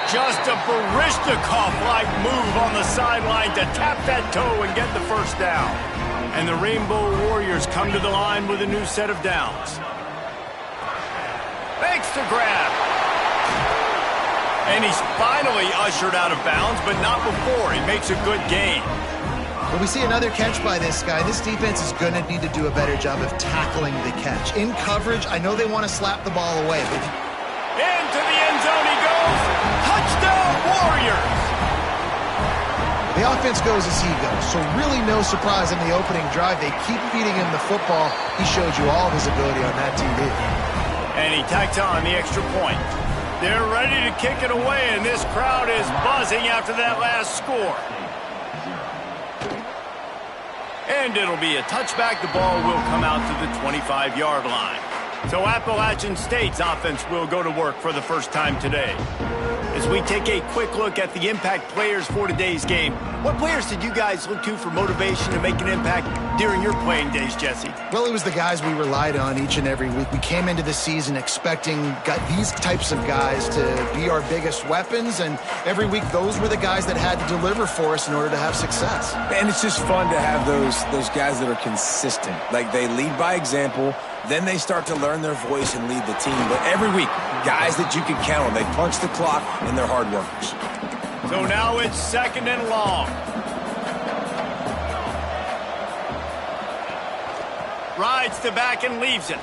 Just a Baryshnikov-like move on the sideline to tap that toe and get the 1st down. And the Rainbow Warriors come to the line with a new set of downs. Fakes to grab. And he's finally ushered out of bounds, but not before. He makes a good gain. When we see another catch by this guy, this defense is going to need to do a better job of tackling the catch. In coverage, I know they want to slap the ball away. But into the end zone he goes. Touchdown, Warriors! The offense goes as he goes, so really no surprise in the opening drive. They keep feeding him the football. He showed you all of his ability on that TV. And he tacks on the extra point. They're ready to kick it away, and this crowd is buzzing after that last score. And it'll be a touchback. The ball will come out to the 25-yard line. So Appalachian State's offense will go to work for the first time today. As we take a quick look at the impact players for today's game, what players did you guys look to for motivation to make an impact during your playing days, Jesse? Well, it was the guys we relied on each and every week. We came into the season expecting these types of guys to be our biggest weapons, and every week those were the guys that had to deliver for us in order to have success. And it's just fun to have those guys that are consistent. Like, they lead by example, then they start to learn their voice and lead the team. But every week, guys that you can count on. They punch the clock, and they're hard workers. So now it's 2nd and long. Rides the back and leaves it.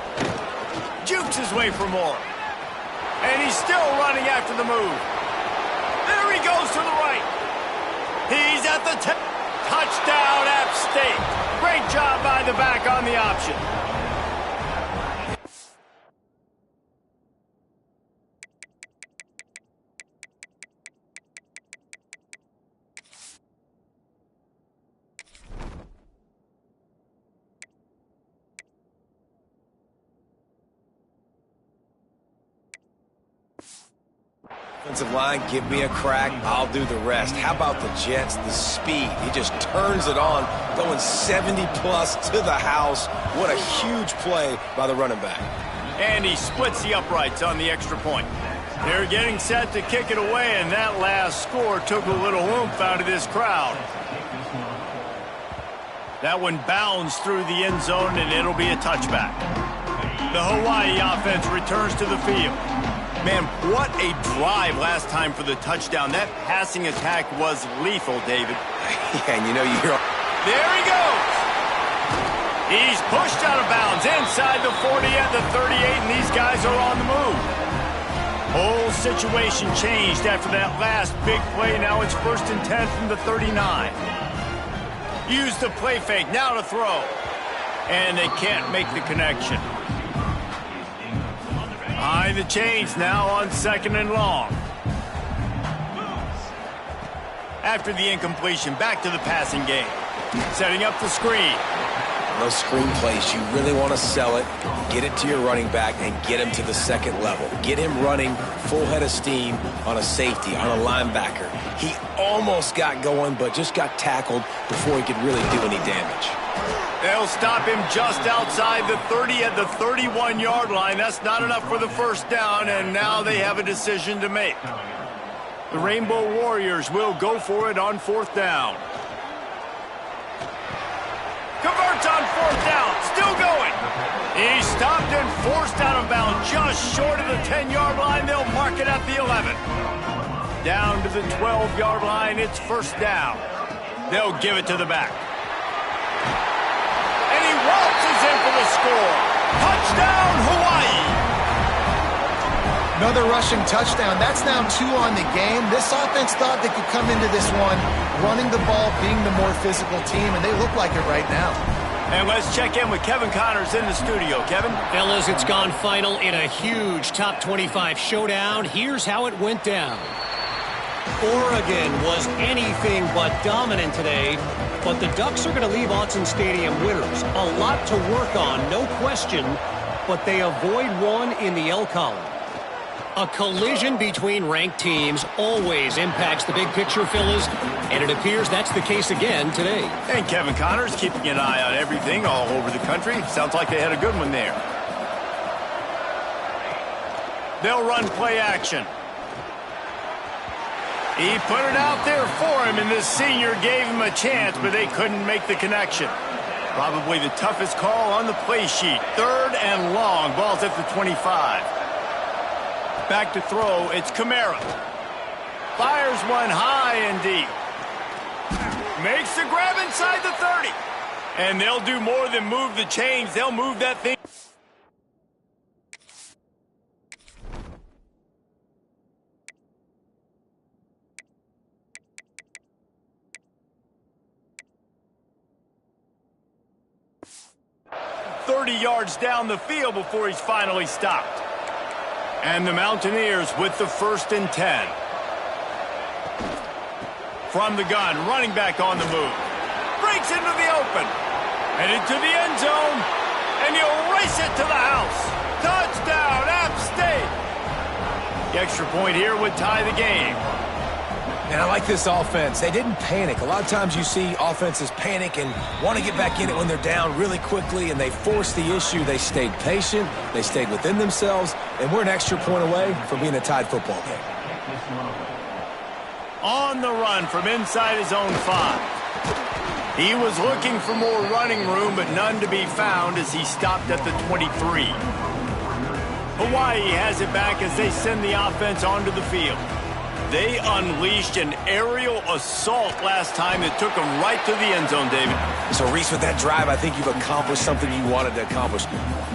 Jukes his way for more. And he's still running after the move. There he goes to the right. He's at the touchdown, App State. Great job by the back on the option. Offensive line, give me a crack, I'll do the rest. How about the Jets? The speed. He just turns it on, going 70-plus to the house. What a huge play by the running back. And he splits the uprights on the extra point. They're getting set to kick it away, and that last score took a little oomph out of this crowd. That one bounds through the end zone, and it'll be a touchback. The Hawaii offense returns to the field. Man, what a drive last time for the touchdown. That passing attack was lethal, David. Yeah, and you know you're... There he goes. He's pushed out of bounds inside the 40 at the 38, and these guys are on the move. Whole situation changed after that last big play. Now it's 1st and 10 from the 39. Use the play fake, now to throw. And they can't make the connection. Behind the chains now on 2nd and long. After the incompletion, back to the passing game. Setting up the screen. Those screen plays, you really want to sell it, get it to your running back, and get him to the 2nd level. Get him running full head of steam on a safety, on a linebacker. He almost got going, but just got tackled before he could really do any damage. They'll stop him just outside the 30 at the 31-yard line. That's not enough for the first down, and now they have a decision to make. The Rainbow Warriors will go for it on 4th down. Converts on 4th down, still going. He's stopped and forced out of bounds just short of the 10-yard line. They'll mark it at the 11. Down to the 12-yard line, it's 1st down. They'll give it to the back. And he waltzes in for the score. Touchdown, Hawaii. Another rushing touchdown. That's now 2 on the game. This offense thought they could come into this one running the ball, being the more physical team, and they look like it right now. And let's check in with Kevin Connors in the studio. Kevin? Fellas, it's gone final in a huge top 25 showdown. Here's how it went down. Oregon was anything but dominant today, but the Ducks are going to leave Autzen Stadium winners. A lot to work on, no question, but they avoid one in the L column. A collision between ranked teams always impacts the big picture, fellas, and it appears that's the case again today. And Kevin Connors keeping an eye on everything all over the country. Sounds like they had a good one there. They'll run play action. He put it out there for him, and this senior gave him a chance, but they couldn't make the connection. Probably the toughest call on the play sheet. 3rd and long. Ball's at the 25. Back to throw, it's Kamara. Fires one high and deep. Makes the grab inside the 30. And they'll do more than move the chains. They'll move that thing. 30 yards down the field before he's finally stopped. And the Mountaineers with the 1st and 10. From the gun, running back on the move. Breaks into the open. Headed to the end zone. And he'll race it to the house. Touchdown, App State. The extra point here would tie the game. And I like this offense. They didn't panic. A lot of times you see offenses panic and want to get back in it when they're down really quickly, and they forced the issue. They stayed patient. They stayed within themselves, and we're an extra point away from being a tied football game. On the run from inside his own 5. He was looking for more running room, but none to be found as he stopped at the 23. Hawaii has it back as they send the offense onto the field. They unleashed an aerial assault last time that took them right to the end zone, David. So, Reese, with that drive, I think you've accomplished something you wanted to accomplish.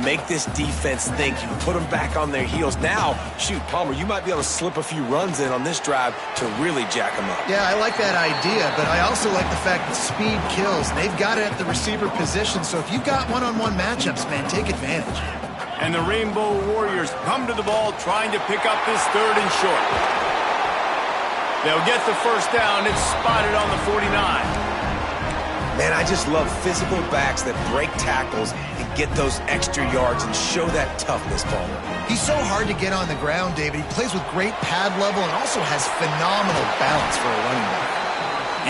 Make this defense think. You put them back on their heels. Now, shoot, Palmer, you might be able to slip a few runs in on this drive to really jack them up. Yeah, I like that idea, but I also like the fact that speed kills. They've got it at the receiver position, so if you've got one-on-one matchups, man, take advantage. And the Rainbow Warriors come to the ball trying to pick up this 3rd and short. They'll get the 1st down. It's spotted on the 49. Man, I just love physical backs that break tackles and get those extra yards and show that toughness, Palmer. He's so hard to get on the ground, David. He plays with great pad level and also has phenomenal balance for a running back.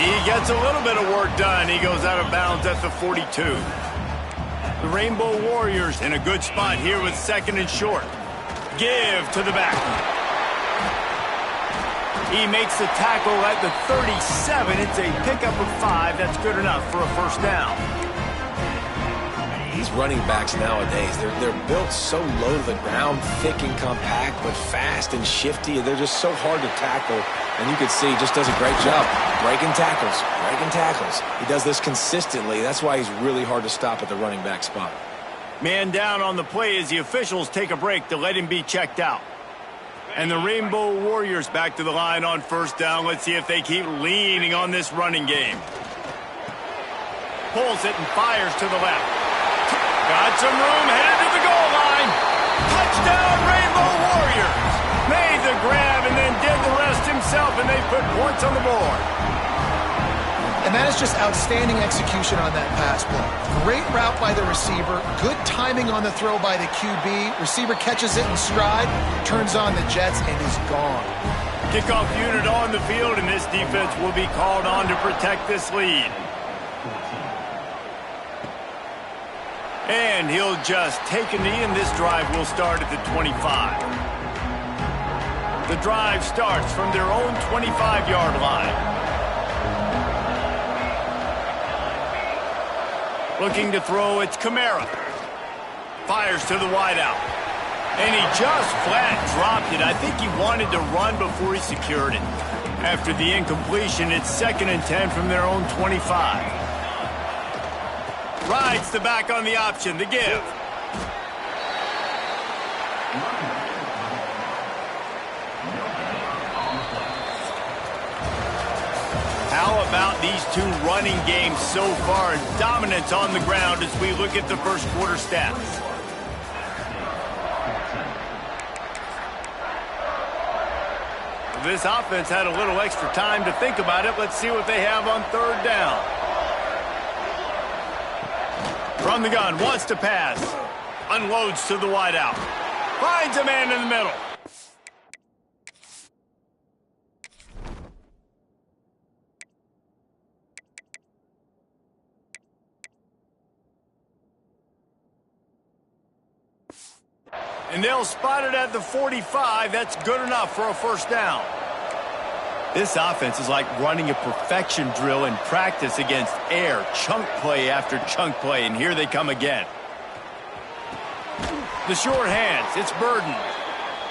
He gets a little bit of work done. He goes out of bounds at the 42. The Rainbow Warriors in a good spot here with 2nd and short. Give to the back. He makes the tackle at the 37. It's a pickup of 5. That's good enough for a 1st down. These running backs nowadays, they're built so low to the ground, thick and compact, but fast and shifty. They're just so hard to tackle. And you can see he just does a great job breaking tackles, breaking tackles. He does this consistently. That's why he's really hard to stop at the running back spot. Man down on the play as the officials take a break to let him be checked out. And the Rainbow Warriors back to the line on 1st down. Let's see if they keep leaning on this running game. Pulls it and fires to the left. Got some room, headed to the goal line. Touchdown, Rainbow Warriors. Made the grab and then did the rest himself, and they put points on the board. And that is just outstanding execution on that pass play. Great route by the receiver, good timing on the throw by the QB. Receiver catches it in stride, turns on the jets, and is gone. Kickoff unit on the field, and this defense will be called on to protect this lead. And he'll just take a knee, and this drive will start at the 25. The drive starts from their own 25-yard line. Looking to throw, it's Kamara. Fires to the wideout. And he just flat dropped it. I think he wanted to run before he secured it. After the incompletion, it's 2nd and 10 from their own 25. Rides the back on the option, the give. How about these two running games so far? Dominance on the ground as we look at the 1st quarter stats. This offense had a little extra time to think about it. Let's see what they have on 3rd down. From the gun, wants to pass. Unloads to the wideout. Finds a man in the middle. And they'll spot it at the 45. That's good enough for a 1st down. This offense is like running a perfection drill in practice against air. Chunk play after chunk play, and here they come again. The short hands, it's Burden.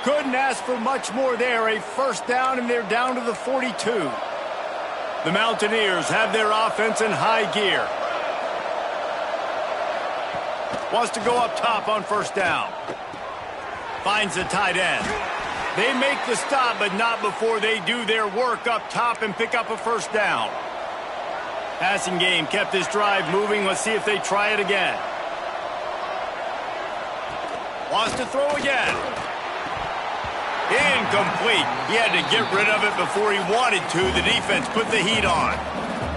Couldn't ask for much more there. A 1st down, and they're down to the 42. The Mountaineers have their offense in high gear. Wants to go up top on 1st down. Finds the tight end. They make the stop, but not before they do their work up top and pick up a 1st down. Passing game kept this drive moving. Let's see if they try it again. Wants to throw again. Incomplete. He had to get rid of it before he wanted to. The defense put the heat on.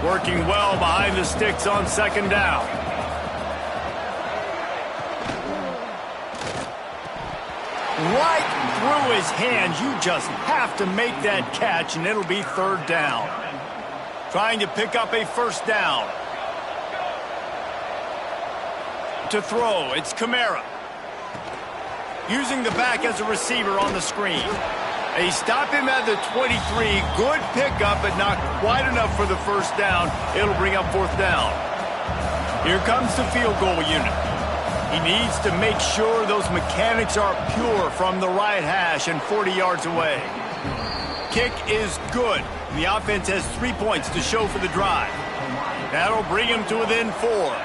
Working well behind the sticks on second down. Right through his hands. You just have to make that catch, and it'll be third down. Trying to pick up a first down. To throw, it's Kamara. Using the back as a receiver on the screen. They stop him at the 23. Good pickup, but not quite enough for the first down. It'll bring up fourth down. Here comes the field goal unit. He needs to make sure those mechanics are pure from the right hash and 40 yards away. Kick is good. The offense has 3 points to show for the drive. That'll bring him to within 4.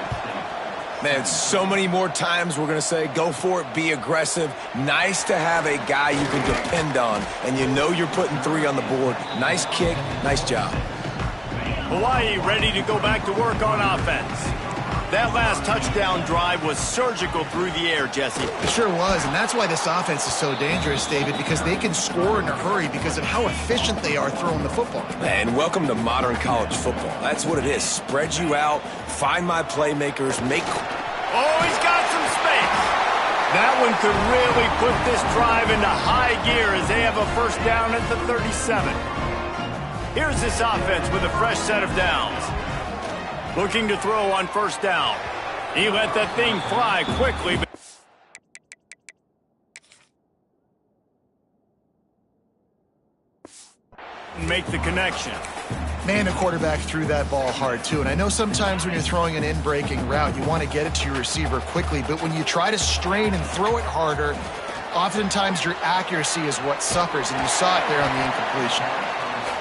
Man, so many more times we're going to say, go for it, be aggressive. Nice to have a guy you can depend on, and you know you're putting 3 on the board. Nice kick, nice job. Hawaii ready to go back to work on offense. That last touchdown drive was surgical through the air, Jesse. It sure was, and that's why this offense is so dangerous, David, because they can score in a hurry because of how efficient they are throwing the football. And welcome to modern college football. That's what it is. Spread you out, find my playmakers, make... Oh, he's got some space. That one could really put this drive into high gear as they have a first down at the 37. Here's this offense with a fresh set of downs. Looking to throw on first down. He let that thing fly quickly. Make the connection. Man, the quarterback threw that ball hard, too. And I know sometimes when you're throwing an in-breaking route, you want to get it to your receiver quickly. But when you try to strain and throw it harder, oftentimes your accuracy is what suffers. And you saw it there on the incompletion.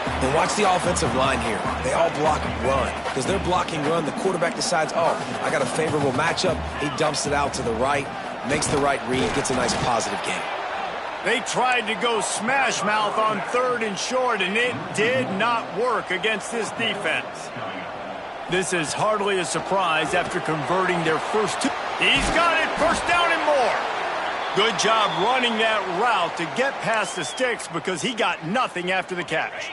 And watch the offensive line here. They all block run. Because they're blocking run, the quarterback decides, oh, I got a favorable matchup. He dumps it out to the right, makes the right read, gets a nice positive gain. They tried to go smash mouth on third and short, and it did not work against this defense. This is hardly a surprise after converting their first 2. He's got it, first down and more. Good job running that route to get past the sticks because he got nothing after the catch.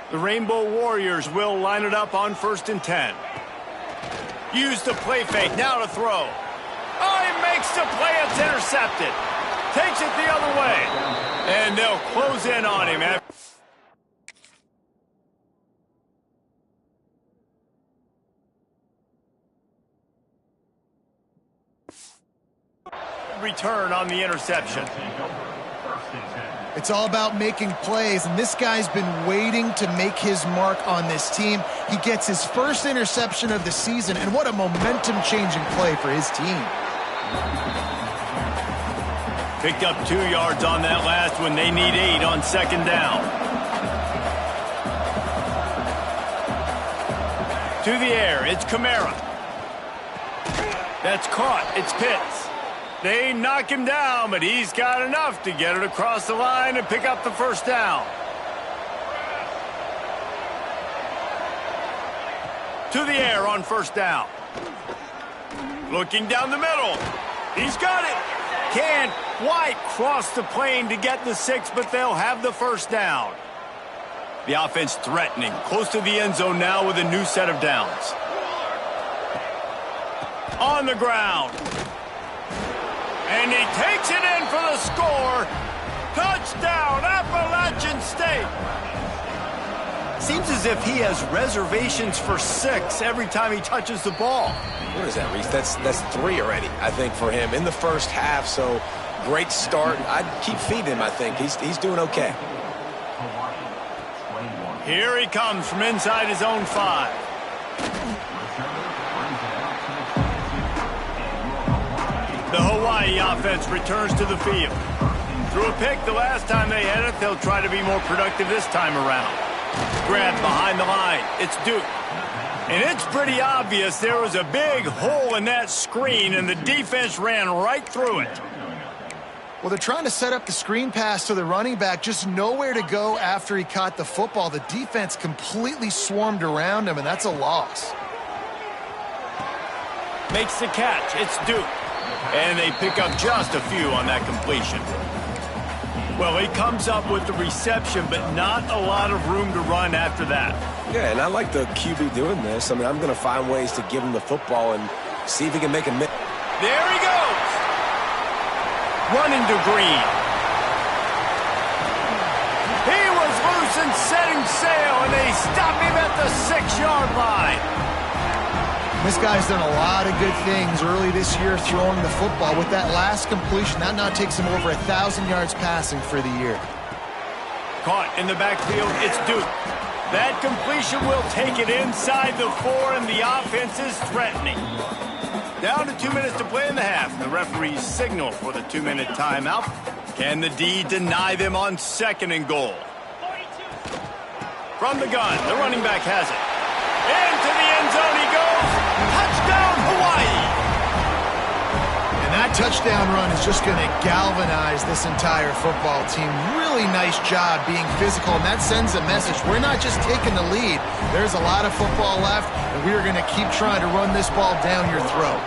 The Rainbow Warriors will line it up on 1st and 10. Use the play fake, now to throw. Oh, he makes the play, it's intercepted. Takes it the other way. And they'll close in on him. Return on the interception. It's all about making plays, and this guy's been waiting to make his mark on this team. He gets his first interception of the season, and what a momentum-changing play for his team. Picked up 2 yards on that last one. They need 8 on second down. To the air, it's Kamara. That's caught, it's Pitts. They knock him down, but he's got enough to get it across the line and pick up the first down. To the air on first down. Looking down the middle. He's got it. Can't quite cross the plane to get the 6, but they'll have the first down. The offense threatening, close to the end zone now with a new set of downs. On the ground. And he takes it in for the score. Touchdown, Appalachian State. Seems as if he has reservations for 6 every time he touches the ball. What is that, Reese? That's 3 already, I think, for him in the first half. So great start. I'd keep feeding him, I think. He's doing okay. Here he comes from inside his own 5. The Hawaii offense returns to the field. Threw a pick the last time they had it. They'll try to be more productive this time around. Grabbed behind the line. It's Duke. And it's pretty obvious there was a big hole in that screen, and the defense ran right through it. Well, they're trying to set up the screen pass to the running back, just nowhere to go after he caught the football. The defense completely swarmed around him, and that's a loss. Makes the catch. It's Duke. And they pick up just a few on that completion. Well, he comes up with the reception, but not a lot of room to run after that. Yeah, and I like the QB doing this. I mean, I'm going to find ways to give him the football and see if he can make a miss. There he goes. Running to Green. He was loose and setting sail, and they stop him at the 6-yard line. This guy's done a lot of good things early this year throwing the football. With that last completion, that now takes him over 1,000 yards passing for the year. Caught in the backfield, it's Duke. That completion will take it inside the 4, and the offense is threatening. Down to 2 minutes to play in the half. The referees signal for the 2-minute timeout. Can the D deny them on 2nd and goal? From the gun, the running back has it. Into the end zone he goes. Touchdown, Hawaii! And that touchdown run is just going to galvanize this entire football team. Really nice job being physical, and that sends a message. We're not just taking the lead. There's a lot of football left, and we're going to keep trying to run this ball down your throat.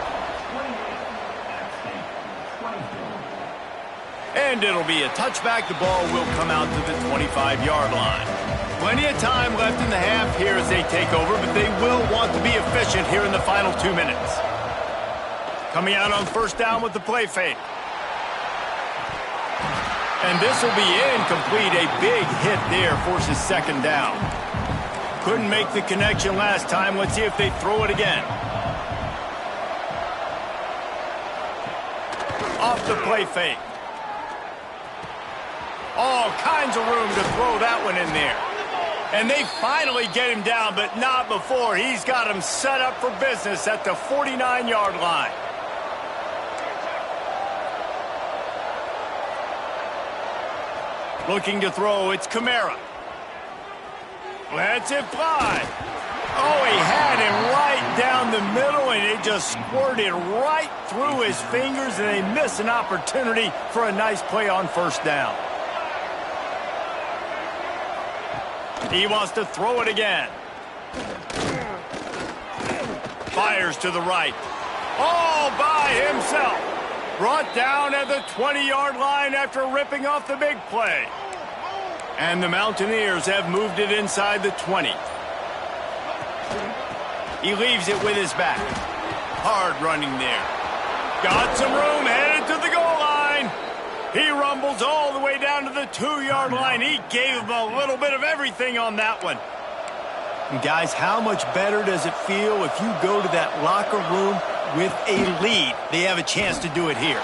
And it'll be a touchback. The ball will come out to the 25-yard line. Plenty of time left in the half here as they take over, but they will want to be efficient here in the final 2 minutes. Coming out on 1st down with the play fake. And this will be incomplete. A big hit there forces 2nd down. Couldn't make the connection last time. Let's see if they throw it again. Off the play fake. All kinds of room to throw that one in there. And they finally get him down, but not before. He's got him set up for business at the 49-yard line. Looking to throw, it's Kamara. Lets it fly. Oh, he had him right down the middle, and it just squirted right through his fingers, and they miss an opportunity for a nice play on 1st down. He wants to throw it again. Fires to the right. All by himself. Brought down at the 20-yard line after ripping off the big play. And the Mountaineers have moved it inside the 20. He leaves it with his back. Hard running there. Got some room, headed to the goal line. He rumbles all the way down to the 2-yard line. He gave him a little bit of everything on that one. And guys, how much better does it feel if you go to that locker room with a lead? They have a chance to do it here.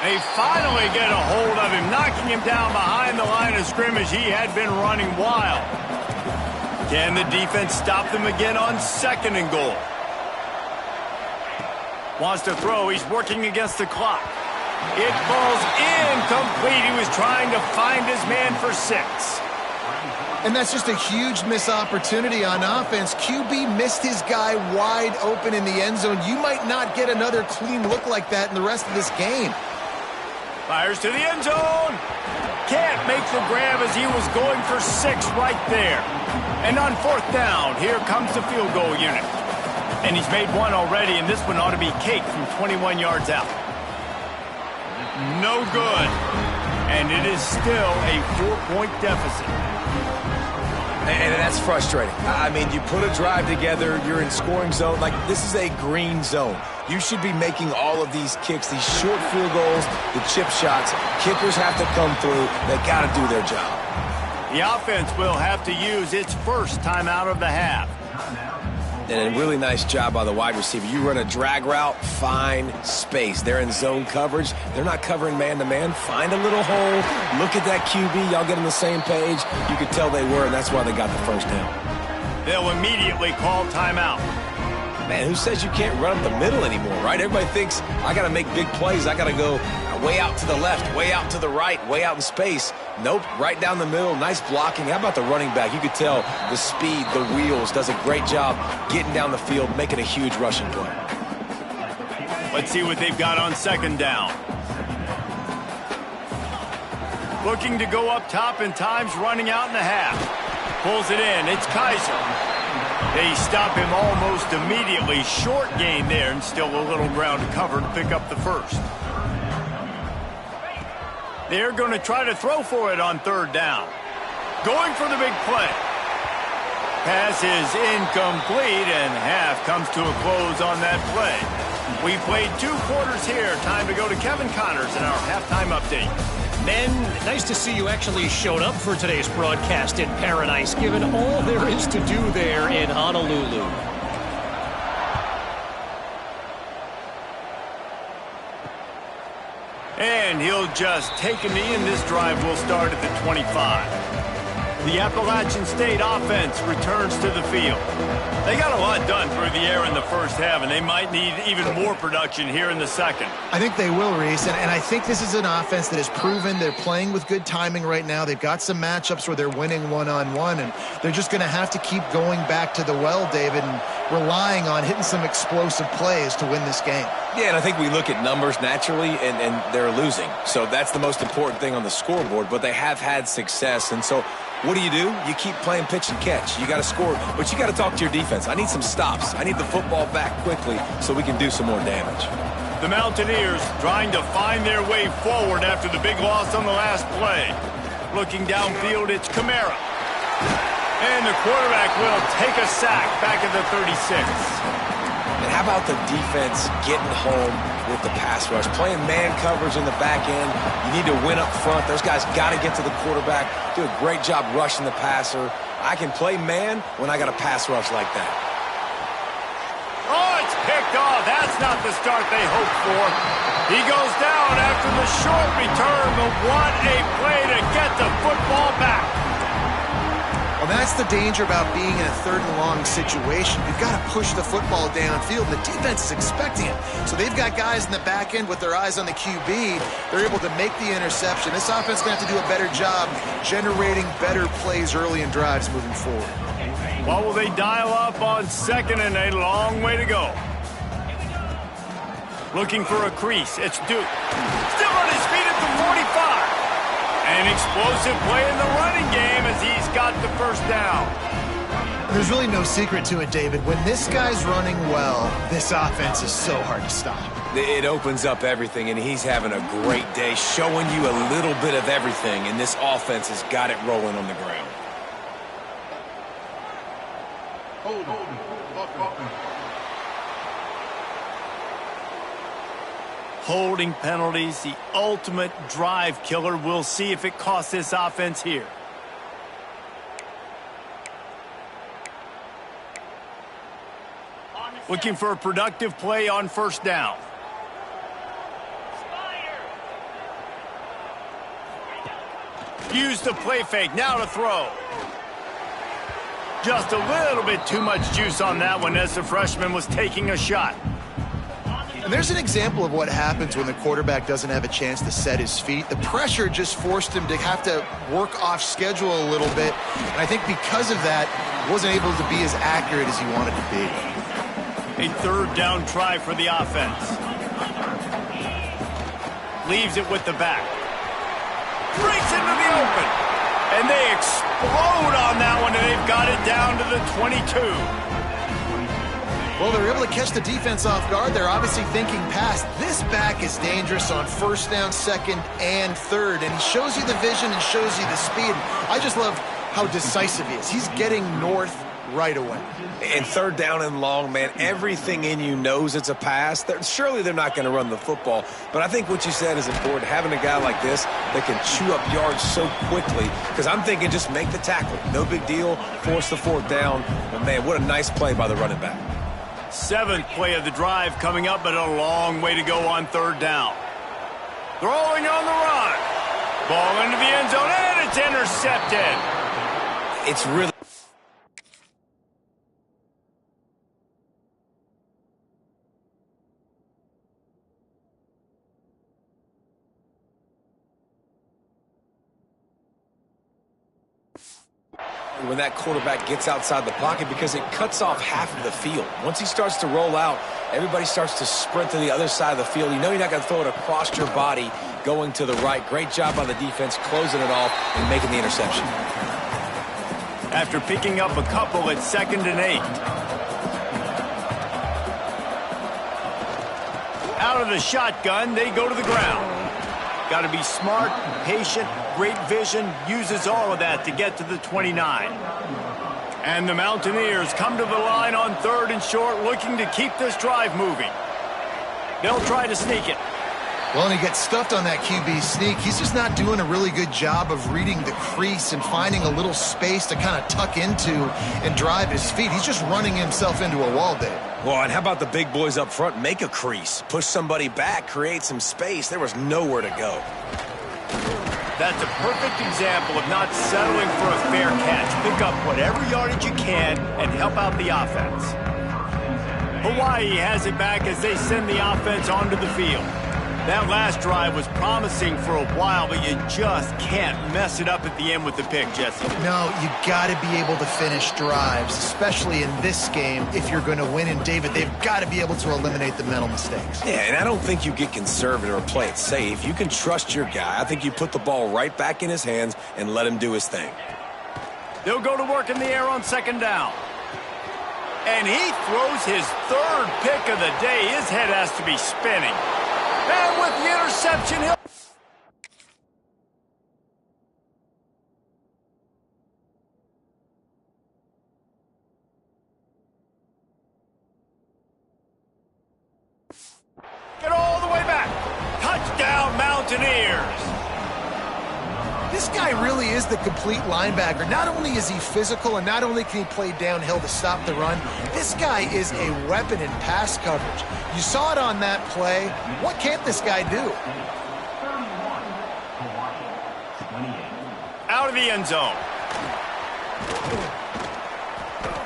They finally get a hold of him, knocking him down behind the line of scrimmage. He had been running wild. Can the defense stop them again on 2nd and goal? Wants to throw. He's working against the clock. It falls incomplete. He was trying to find his man for 6. And that's just a huge missed opportunity on offense. QB missed his guy wide open in the end zone. You might not get another clean look like that in the rest of this game. Fires to the end zone. Can't make the grab as he was going for 6 right there. And on 4th down, here comes the field goal unit. And he's made one already, and this one ought to be cake from 21 yards out. No good. And it is still a 4-point deficit. And that's frustrating. I mean, you put a drive together, you're in scoring zone. Like, this is a green zone. You should be making all of these kicks, these short field goals, the chip shots. Kickers have to come through. They got to do their job. The offense will have to use its first timeout of the half. And a really nice job by the wide receiver. You run a drag route, find space. They're in zone coverage. They're not covering man-to-man. Find a little hole. Look at that QB. Y'all get on the same page. You could tell they were, and that's why they got the 1st down. They'll immediately call timeout. Man, who says you can't run up the middle anymore, right? Everybody thinks, I got to make big plays. I got to go way out to the left, way out to the right, way out in space. Nope, right down the middle. Nice blocking. How about the running back? You could tell the speed, the wheels, does a great job getting down the field, making a huge rushing play. Let's see what they've got on 2nd down. Looking to go up top, and time's running out in the half. Pulls it in. It's Kaiser. They stop him almost immediately. Short gain there and still a little ground to cover to pick up the first. They're going to try to throw for it on third down. Going for the big play. Pass is incomplete, and half comes to a close on that play. We played 2 quarters here. Time to go to Kevin Connors in our halftime update. Men, nice to see you actually showed up for today's broadcast in Paradise, given all there is to do there in Honolulu. And he'll just take a knee, and this drive will start at the 25. The Appalachian State offense returns to the field. They got a lot done through the air in the first half, and they might need even more production here in the second. I think they will, Reese, and I think this is an offense that has proven they're playing with good timing right now. They've got some matchups where they're winning one-on-one, and they're just going to have to keep going back to the well, David, and relying on hitting some explosive plays to win this game. Yeah, and I think we look at numbers naturally, and they're losing. So that's the most important thing on the scoreboard, but they have had success. And so what do? You keep playing pitch and catch. You got to score, but you got to talk to your defense. I need some stops. I need the football back quickly so we can do some more damage. The Mountaineers trying to find their way forward after the big loss on the last play. Looking downfield, it's Kamara. And the quarterback will take a sack back at the 36. And how about the defense getting home with the pass rush? Playing man coverage in the back end. You need to win up front. Those guys got to get to the quarterback. Do a great job rushing the passer. I can play man when I got a pass rush like that. Oh, it's picked off. That's not the start they hoped for. He goes down after the short return, but what a play to get the football back. Well, that's the danger about being in a third and long situation. You've got to push the football downfield. The defense is expecting it. So they've got guys in the back end with their eyes on the QB. They're able to make the interception. This offense is going to have to do a better job generating better plays early in drives moving forward. What will they dial up on second and a long way to go? Looking for a crease. It's Duke. Still on his feet at the 45. An explosive play in the running game as he's got the first down. There's really no secret to it, David. When this guy's running well, this offense is so hard to stop. It opens up everything, and he's having a great day, showing you a little bit of everything, and this offense has got it rolling on the ground. Hold on. Holding penalties, the ultimate drive killer. We'll see if it costs this offense here. Looking for a productive play on first down. Use the play fake, now to throw. Just a little bit too much juice on that one as the freshman was taking a shot. And there's an example of what happens when the quarterback doesn't have a chance to set his feet. The pressure just forced him to have to work off schedule a little bit. And I think because of that, wasn't able to be as accurate as he wanted to be. A third down try for the offense. Leaves it with the back. Breaks into the open. And they explode on that one, and they've got it down to the 22. Well, they're able to catch the defense off guard. They're obviously thinking past. This back is dangerous on first down, second, and third. And he shows you the vision and shows you the speed. I just love how decisive he is. He's getting north right away. And third down and long, man, everything in you knows it's a pass. Surely they're not going to run the football. But I think what you said is important, having a guy like this that can chew up yards so quickly. Because I'm thinking just make the tackle. No big deal. Force the fourth down. But, man, what a nice play by the running back. Seventh play of the drive coming up, but a long way to go on third down. Throwing on the run. Ball into the end zone, and it's intercepted. It's really... when that quarterback gets outside the pocket because it cuts off half of the field. Once he starts to roll out, everybody starts to sprint to the other side of the field. You know you're not going to throw it across your body going to the right. Great job by the defense closing it off and making the interception. after picking up a couple at 2nd and 8. Out of the shotgun, they go to the ground. Got to be smart, patient, great vision, uses all of that to get to the 29. And the Mountaineers come to the line on 3rd and short, looking to keep this drive moving. They'll try to sneak it. Well, and he gets stuffed on that QB sneak. He's just not doing a really good job of reading the crease and finding a little space to kind of tuck into and drive his feet. He's just running himself into a wall, Dave. Well, and how about the big boys up front? Make a crease, push somebody back, create some space. There was nowhere to go. That's a perfect example of not settling for a fair catch. Pick up whatever yardage you can and help out the offense. Hawaii has it back as they send the offense onto the field. That last drive was promising for a while, but you just can't mess it up at the end with the pick, Jesse. No, you got to be able to finish drives, especially in this game. If you're going to win, and David, they've got to be able to eliminate the mental mistakes. Yeah, and I don't think you get conservative or play it safe. You can trust your guy. I think you put the ball right back in his hands and let him do his thing. They'll go to work in the air on 2nd down. And he throws his 3rd pick of the day. His head has to be spinning. And with the interception, he'll... get all the way back. Touchdown, Mountaineers. This guy really is the complete linebacker. Not only is he physical and not only can he play downhill to stop the run, this guy is a weapon in pass coverage. You saw it on that play. What can't this guy do? 31, Hawaii, 28. Out of the end zone.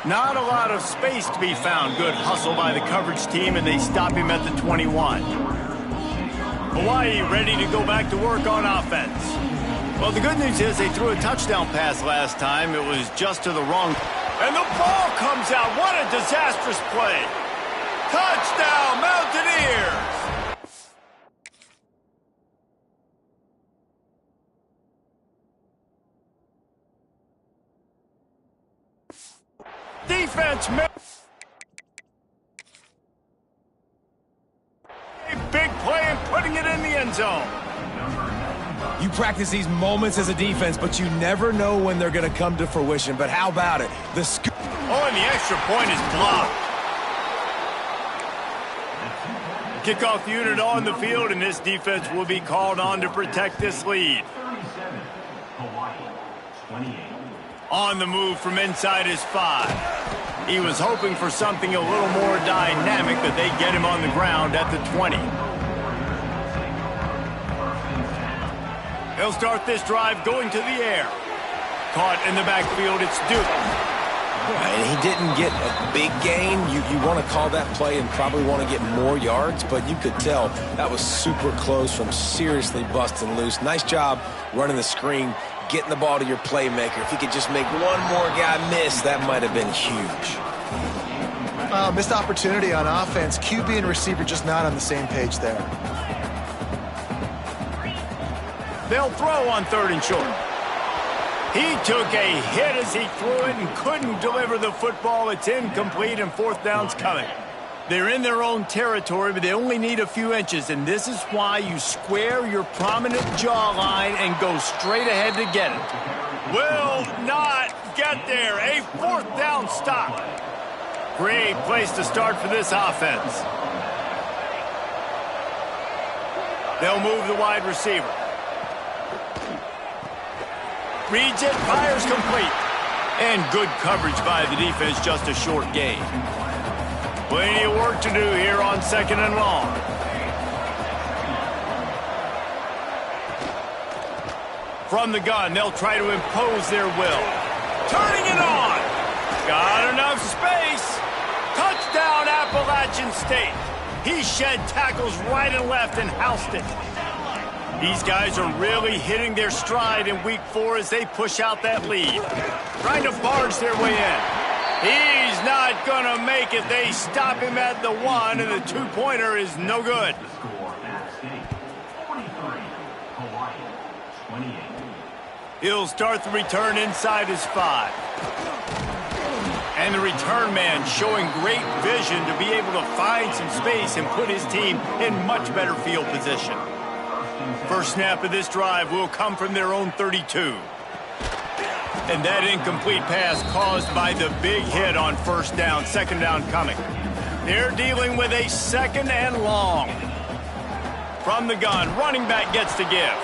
Not a lot of space to be found. Good hustle by the coverage team, and they stop him at the 21. Hawaii ready to go back to work on offense. Well, the good news is they threw a touchdown pass last time. It was just to the wrong. And the ball comes out. What a disastrous play. Touchdown, Mountaineers. Defense. A big play and putting it in the end zone. You practice these moments as a defense, but you never know when they're going to come to fruition. But how about it? Oh, and the extra point is blocked. Kickoff unit on the field, and this defense will be called on to protect this lead. 37, Hawaii, 28. On the move from inside his 5. He was hoping for something a little more dynamic, but they get him on the ground at the 20. He'll start this drive going to the air. Caught in the backfield, it's Duke. And he didn't get a big gain. You want to call that play and probably want to get more yards, but you could tell that was super close from seriously busting loose. Nice job running the screen, getting the ball to your playmaker. If he could just make one more guy miss, that might have been huge. Missed opportunity on offense. QB and receiver just not on the same page there. They'll throw on 3rd and short. He took a hit as he threw it and couldn't deliver the football. It's incomplete, and 4th down's coming. They're in their own territory, but they only need a few inches, and this is why you square your prominent jawline and go straight ahead to get it. Will not get there. A 4th down stop. Great place to start for this offense. They'll move the wide receiver. Reads it, fires complete. And good coverage by the defense, just a short gain. Plenty of work to do here on 2nd and long. From the gun, they'll try to impose their will. Turning it on. Got enough space. Touchdown, Appalachian State. He shed tackles right and left and housed it. These guys are really hitting their stride in week 4 as they push out that lead. Trying to barge their way in. He's not going to make it. They stop him at the 1, and the 2-pointer is no good. The score, App State, 43, Hawaii, 28. He'll start the return inside his 5. And the return man showing great vision to be able to find some space and put his team in much better field position. First snap of this drive will come from their own 32. And that incomplete pass caused by the big hit on first down, second down coming. They're dealing with a second and long. From the gun, running back gets to give.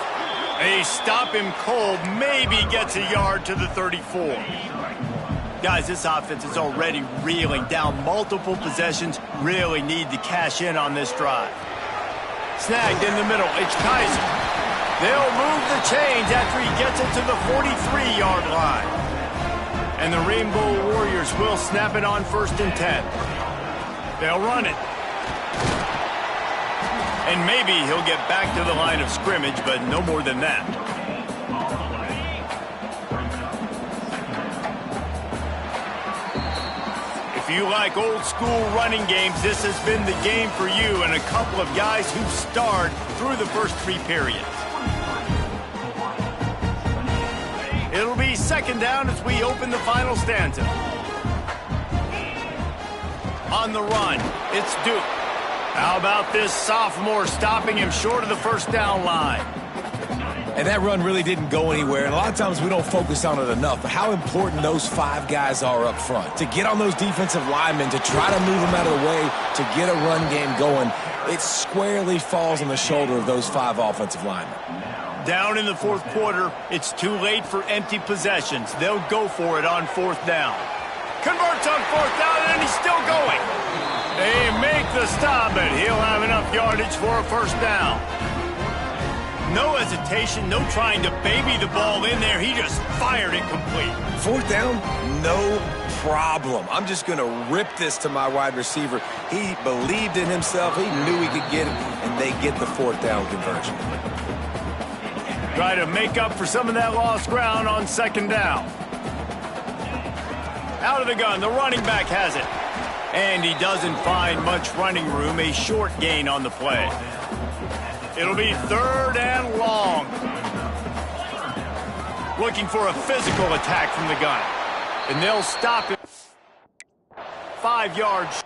They stop him cold, maybe gets a yard to the 34. Guys, this offense is already reeling down multiple possessions, really need to cash in on this drive. Snagged in the middle, it's Kaiser. They'll move the chains after he gets it to the 43-yard line. And the Rainbow Warriors will snap it on 1st and 10. They'll run it. And maybe he'll get back to the line of scrimmage, but no more than that. If you like old school running games, this has been the game for you and a couple of guys who starred through the first 3 periods. It'll be second down as we open the final stanza. On the run, it's Duke. How about this sophomore stopping him short of the first down line? And that run really didn't go anywhere, and a lot of times we don't focus on it enough, but how important those 5 guys are up front. To get on those defensive linemen, to try to move them out of the way, to get a run game going, it squarely falls on the shoulder of those 5 offensive linemen. Down in the 4th quarter, it's too late for empty possessions. They'll go for it on 4th down. Converts on 4th down, and he's still going. They make the stop, but he'll have enough yardage for a first down. No hesitation, no trying to baby the ball in there. He just fired it complete. 4th down, no problem. I'm just going to rip this to my wide receiver. He believed in himself. He knew he could get it, and they get the 4th down conversion. Try to make up for some of that lost ground on 2nd down. Out of the gun, the running back has it. And he doesn't find much running room, a short gain on the play. It'll be 3rd and long. Looking for a physical attack from the gun. And they'll stop it. 5 yards.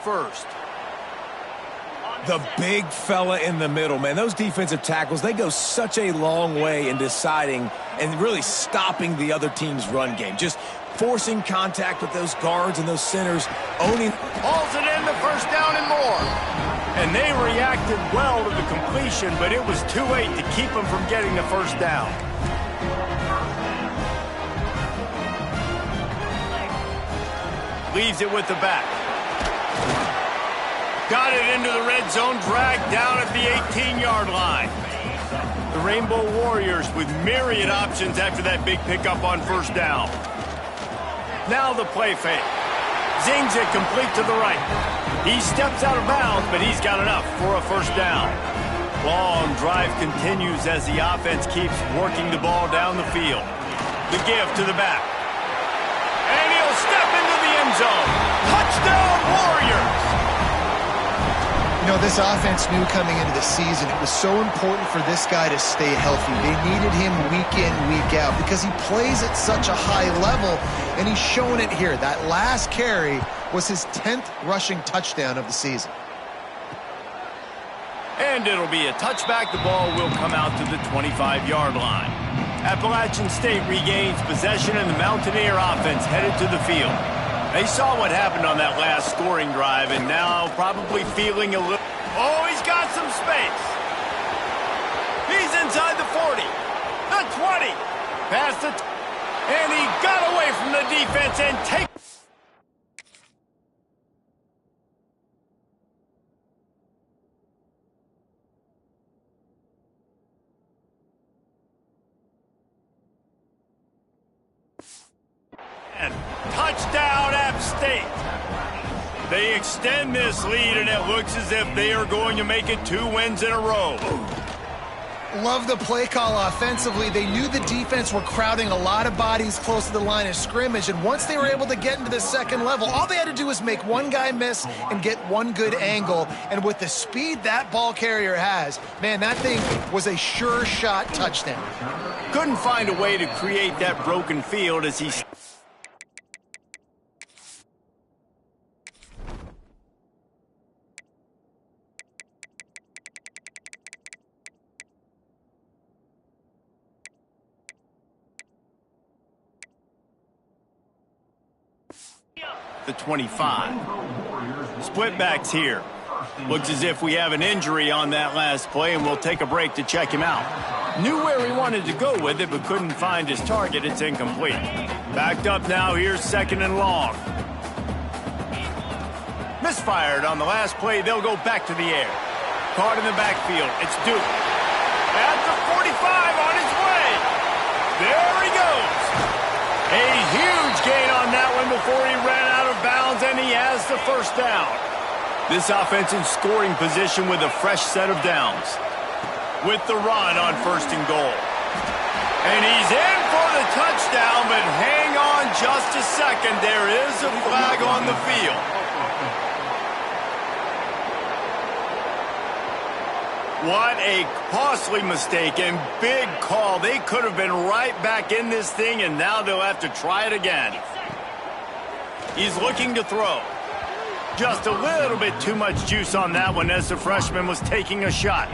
First. The big fella in the middle, man. Those defensive tackles, they go such a long way in deciding and really stopping the other team's run game. Just forcing contact with those guards and those centers, owning. Hauls it in the first down and more. And they reacted well to the completion, but it was too late to keep them from getting the first down. Leaves it with the back. Got it into the red zone, dragged down at the 18-yard line. The Rainbow Warriors with myriad options after that big pickup on first down. Now the play fake. Zings it complete to the right. He steps out of bounds, but he's got enough for a first down. Long drive continues as the offense keeps working the ball down the field. The give to the back. And he'll step into the end zone. Touchdown Warriors! You know, this offense knew coming into the season it was so important for this guy to stay healthy. They needed him week in, week out because he plays at such a high level, and he's shown it here. That last carry was his 10th rushing touchdown of the season. And it'll be a touchback. The ball will come out to the 25-yard line. Appalachian State regains possession, and the Mountaineer offense headed to the field. They saw what happened on that last scoring drive, and now probably feeling a little... Oh, he's got some space. He's inside the 40, the 20, past the... And he got away from the defense and take... And touchdown, App State. They extend this lead, and it looks as if they are going to make it 2 wins in a row. Love the play call offensively. They knew the defense were crowding a lot of bodies close to the line of scrimmage, and once they were able to get into the second level, all they had to do was make one guy miss and get one good angle. And with the speed that ball carrier has, man, that thing was a sure shot touchdown. Couldn't find a way to create that broken field as he... the 25. Split backs here. Looks as if we have an injury on that last play, and we'll take a break to check him out. Knew where he wanted to go with it, but couldn't find his target. It's incomplete. Backed up now. Here's second and long. Misfired on the last play. They'll go back to the air. Caught in the backfield. It's Duke. At the 45 on his way. There he goes. A huge gain on that one before he ran out of bounds, and he has the first down. This offense in scoring position with a fresh set of downs. With the run on first and goal. And he's in for the touchdown, but hang on just a second. There is a flag on the field. What a costly mistake and big call. They could have been right back in this thing, and now they'll have to try it again. He's looking to throw. Just a little bit too much juice on that one as the freshman was taking a shot.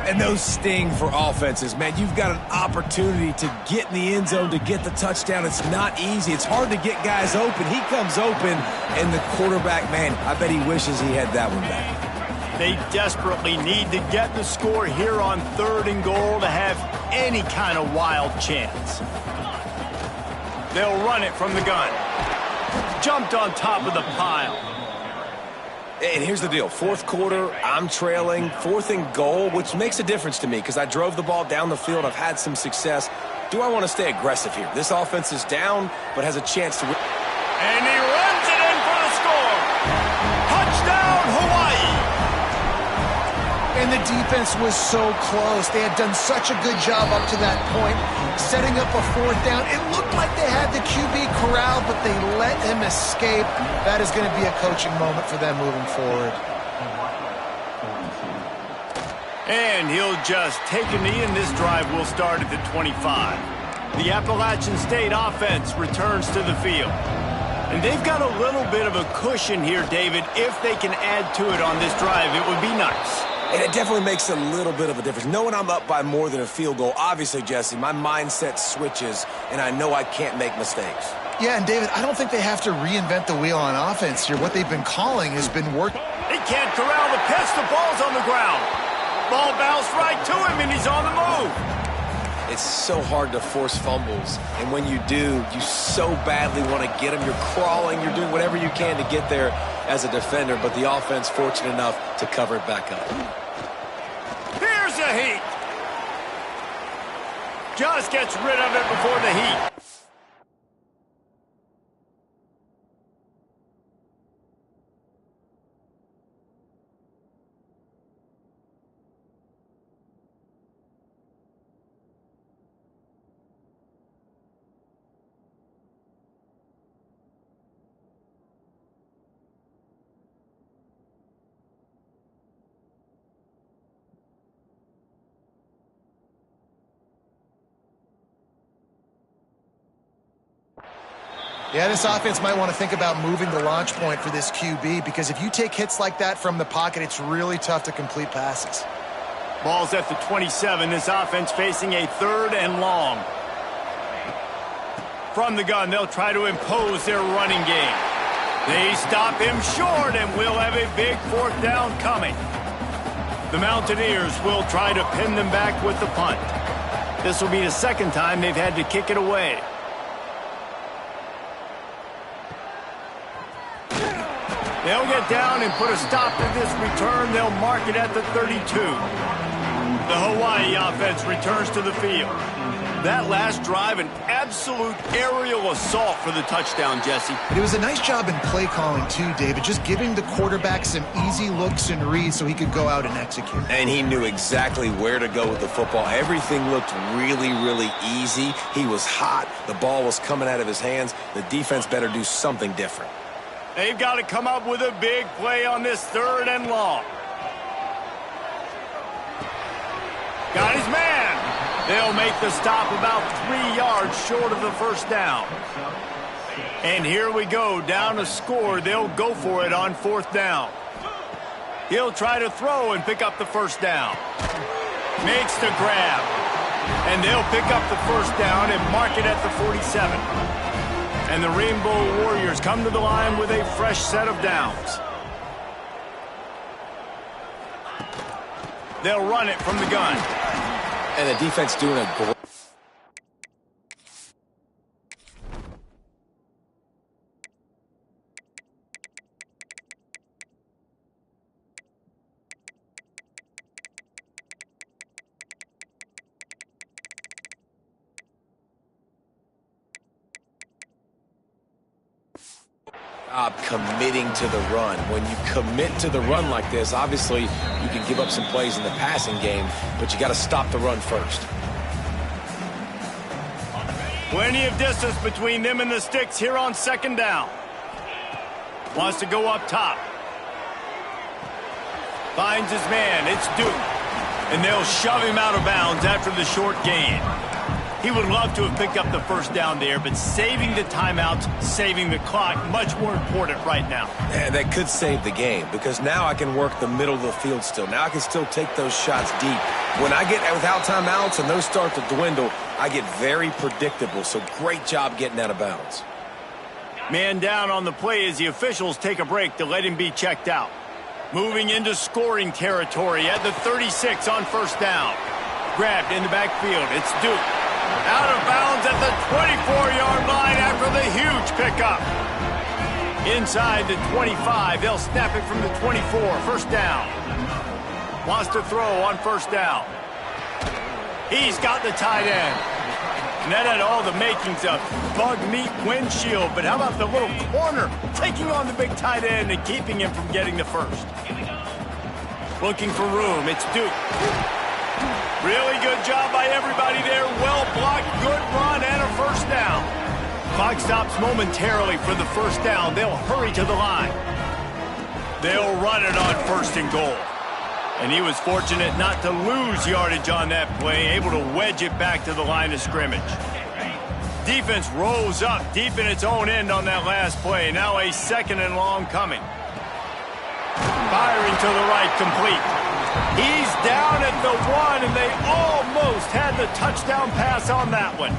And those sting for offenses, man. You've got an opportunity to get in the end zone, to get the touchdown. It's not easy. It's hard to get guys open. He comes open, and the quarterback, man, I bet he wishes he had that one back. They desperately need to get the score here on third and goal to have any kind of wild chance. They'll run it from the gun. Jumped on top of the pile. And here's the deal. Fourth quarter, I'm trailing. Fourth and goal, which makes a difference to me because I drove the ball down the field. I've had some success. Do I want to stay aggressive here? This offense is down, but has a chance to win. And he runs it in for the score. Touchdown, Hawaii. And the defense was so close. They had done such a good job up to that point, setting up a fourth down. It looked like they had the QB corralled, but they let him escape. That is going to be a coaching moment for them moving forward. And he'll just take a knee, and this drive will start at the 25. The Appalachian State offense returns to the field. And they've got a little bit of a cushion here, David. If they can add to it on this drive, it would be nice. And it definitely makes a little bit of a difference. Knowing I'm up by more than a field goal, obviously, Jesse, my mindset switches, and I know I can't make mistakes. Yeah, and David, I don't think they have to reinvent the wheel on offense here. What they've been calling has been working. He can't corral the pitch. The ball's on the ground. Ball bounced right to him, and he's on the move. It's so hard to force fumbles, and when you do, you so badly want to get them. You're crawling, you're doing whatever you can to get there as a defender, but the offense fortunate enough to cover it back up. Here's the heat. Just gets rid of it before the heat. Yeah, this offense might want to think about moving the launch point for this QB, because if you take hits like that from the pocket, it's really tough to complete passes. Ball's at the 27. This offense facing a third and long. From the gun, they'll try to impose their running game. They stop him short, and we'll have a big fourth down coming. The Mountaineers will try to pin them back with the punt. This will be the second time they've had to kick it away. They'll get down and put a stop to this return. They'll mark it at the 32. The Hawaii offense returns to the field. That last drive, an absolute aerial assault for the touchdown, Jesse. It was a nice job in play calling too, David, just giving the quarterback some easy looks and reads so he could go out and execute. And he knew exactly where to go with the football. Everything looked really, really easy. He was hot. The ball was coming out of his hands. The defense better do something different. They've got to come up with a big play on this 3rd and long. Got his man. They'll make the stop about 3 yards short of the first down. And here we go, down a score. They'll go for it on 4th down. He'll try to throw and pick up the first down. Makes the grab. And they'll pick up the first down and mark it at the 47. And the Rainbow Warriors come to the line with a fresh set of downs. They'll run it from the gun. And the defense doing a great committing to the run. When you commit to the run like this, obviously you can give up some plays in the passing game, but you got to stop the run first. Plenty of distance between them and the sticks here on 2nd down. Wants to go up top. Finds his man. It's Duke. And they'll shove him out of bounds after the short gain. He would love to have picked up the first down there, but saving the timeouts, saving the clock, much more important right now. And that could save the game, because now I can work the middle of the field still. Now I can still take those shots deep. When I get without timeouts and those start to dwindle, I get very predictable. So great job getting out of bounds. Man down on the play as the officials take a break to let him be checked out. Moving into scoring territory at the 36 on 1st down. Grabbed in the backfield. It's Duke. Out of bounds at the 24-yard line after the huge pickup. Inside the 25, they'll snap it from the 24, 1st down. Wants to throw on 1st down. He's got the tight end. And that had all the makings of bug meat windshield, but how about the little corner taking on the big tight end and keeping him from getting the first? Looking for room, it's Duke. Really good job by everybody there. Well blocked, good run, and a 1st down. Clock stops momentarily for the 1st down. They'll hurry to the line. They'll run it on 1st and goal. And he was fortunate not to lose yardage on that play, able to wedge it back to the line of scrimmage. Defense rose up deep in its own end on that last play. Now a 2nd and long coming. Firing to the right, complete. He's down at the 1, and they almost had the touchdown pass on that one.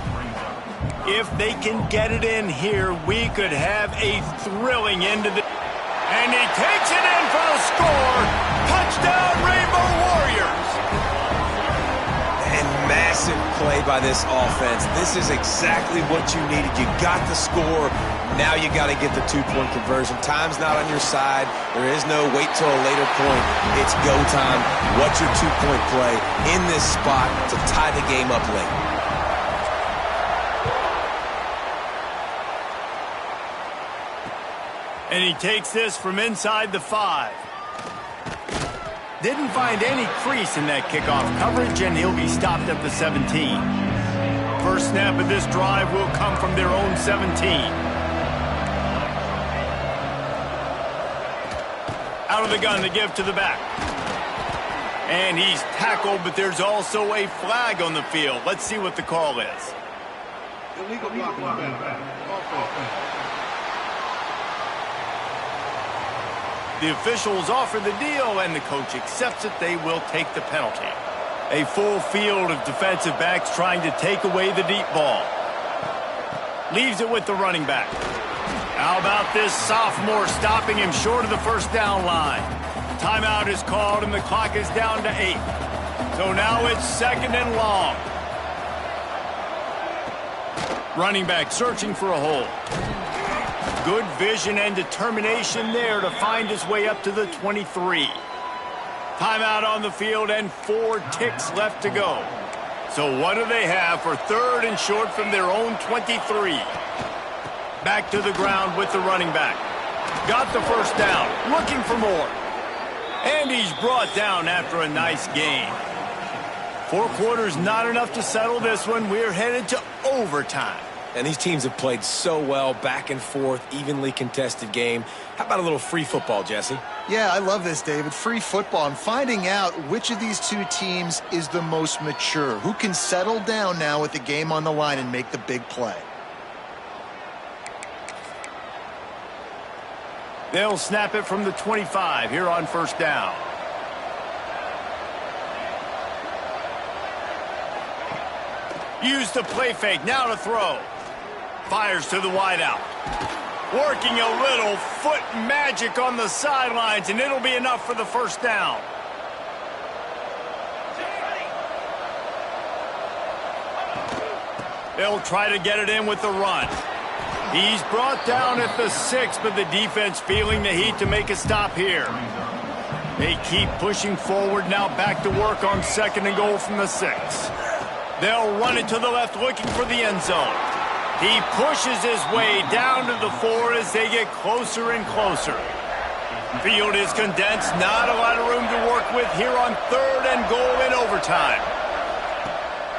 If they can get it in here, we could have a thrilling end to the... And he takes it in for the score. Touchdown, Rainbow Warriors. And massive play by this offense. This is exactly what you needed. You got the score. Now you got to get the 2-point conversion. Time's not on your side. There is no wait till a later point. It's go time. What's your 2-point play in this spot to tie the game up late? And he takes this from inside the 5. Didn't find any crease in that kickoff coverage, and he'll be stopped at the 17. First snap of this drive will come from their own 17. Out of the gun to give to the back. And he's tackled, but there's also a flag on the field. Let's see what the call is. Illegal blocking back. The officials offer the deal, and the coach accepts it. They will take the penalty. A full field of defensive backs trying to take away the deep ball. Leaves it with the running back. How about this sophomore stopping him short of the 1st down line? Timeout is called, and the clock is down to 8. So now it's 2nd and long. Running back searching for a hole. Good vision and determination there to find his way up to the 23. Timeout on the field and 4 ticks left to go. So what do they have for 3rd and short from their own 23? Back to the ground with the running back. Got the first down, looking for more. And he's brought down after a nice gain. 4 quarters not enough to settle this one. We're headed to overtime. And these teams have played so well, back and forth, evenly contested game. How about a little free football, Jesse? Yeah, I love this, David. Free football. I'm finding out which of these two teams is the most mature. Who can settle down now with the game on the line and make the big play? They'll snap it from the 25 here on first down. Use the play fake, now to throw. Fires to the wideout. Working a little foot magic on the sidelines, and it'll be enough for the first down. They'll try to get it in with the run. He's brought down at the 6, but the defense feeling the heat to make a stop here. They keep pushing forward, now back to work on 2nd and goal from the 6. They'll run it to the left, looking for the end zone. He pushes his way down to the 4 as they get closer and closer. Field is condensed, not a lot of room to work with here on 3rd and goal in overtime.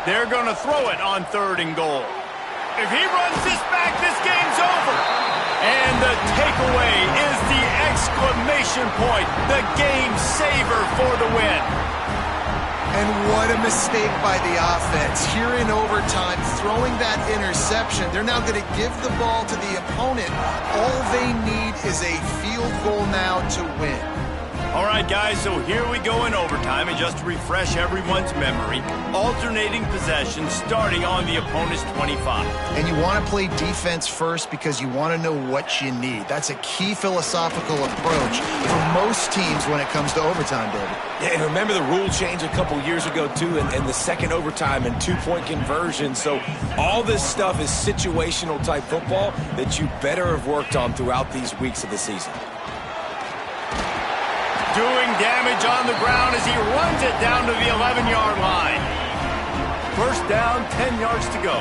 They're going to throw it on 3rd and goal. If he runs this back, this game's over. And the takeaway is the exclamation point, the game saver for the win. And what a mistake by the offense. Here in overtime, throwing that interception. They're now going to give the ball to the opponent. All they need is a field goal now to win. All right, guys, so here we go in overtime, and just to refresh everyone's memory, alternating possessions starting on the opponent's 25. And you want to play defense first because you want to know what you need. That's a key philosophical approach for most teams when it comes to overtime, David. Yeah, and remember the rule change a couple years ago, too, and the second overtime and 2-point conversion. So all this stuff is situational type football that you better have worked on throughout these weeks of the season. Doing damage on the ground as he runs it down to the 11-yard line. First down, 10 yards to go.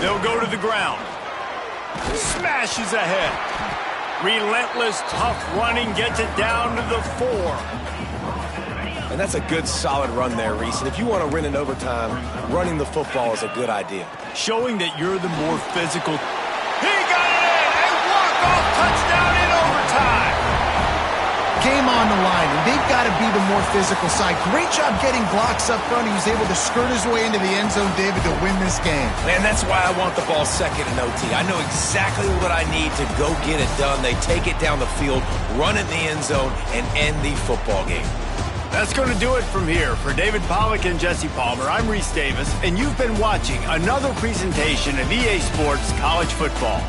They'll go to the ground. Smashes ahead. Relentless, tough running gets it down to the 4. And that's a good, solid run there, Reese. And if you want to win in overtime, running the football is a good idea. Showing that you're the more physical. He got it in! A walk-off touchdown in overtime! Game on the line, and they've got to be the more physical side. Great job getting blocks up front. He was able to skirt his way into the end zone, David, to win this game. And that's why I want the ball second in OT. I know exactly what I need to go get it done. They take it down the field, run it in the end zone, and end the football game. That's going to do it from here. For David Pollack and Jesse Palmer, I'm Reese Davis, and you've been watching another presentation of EA Sports College Football.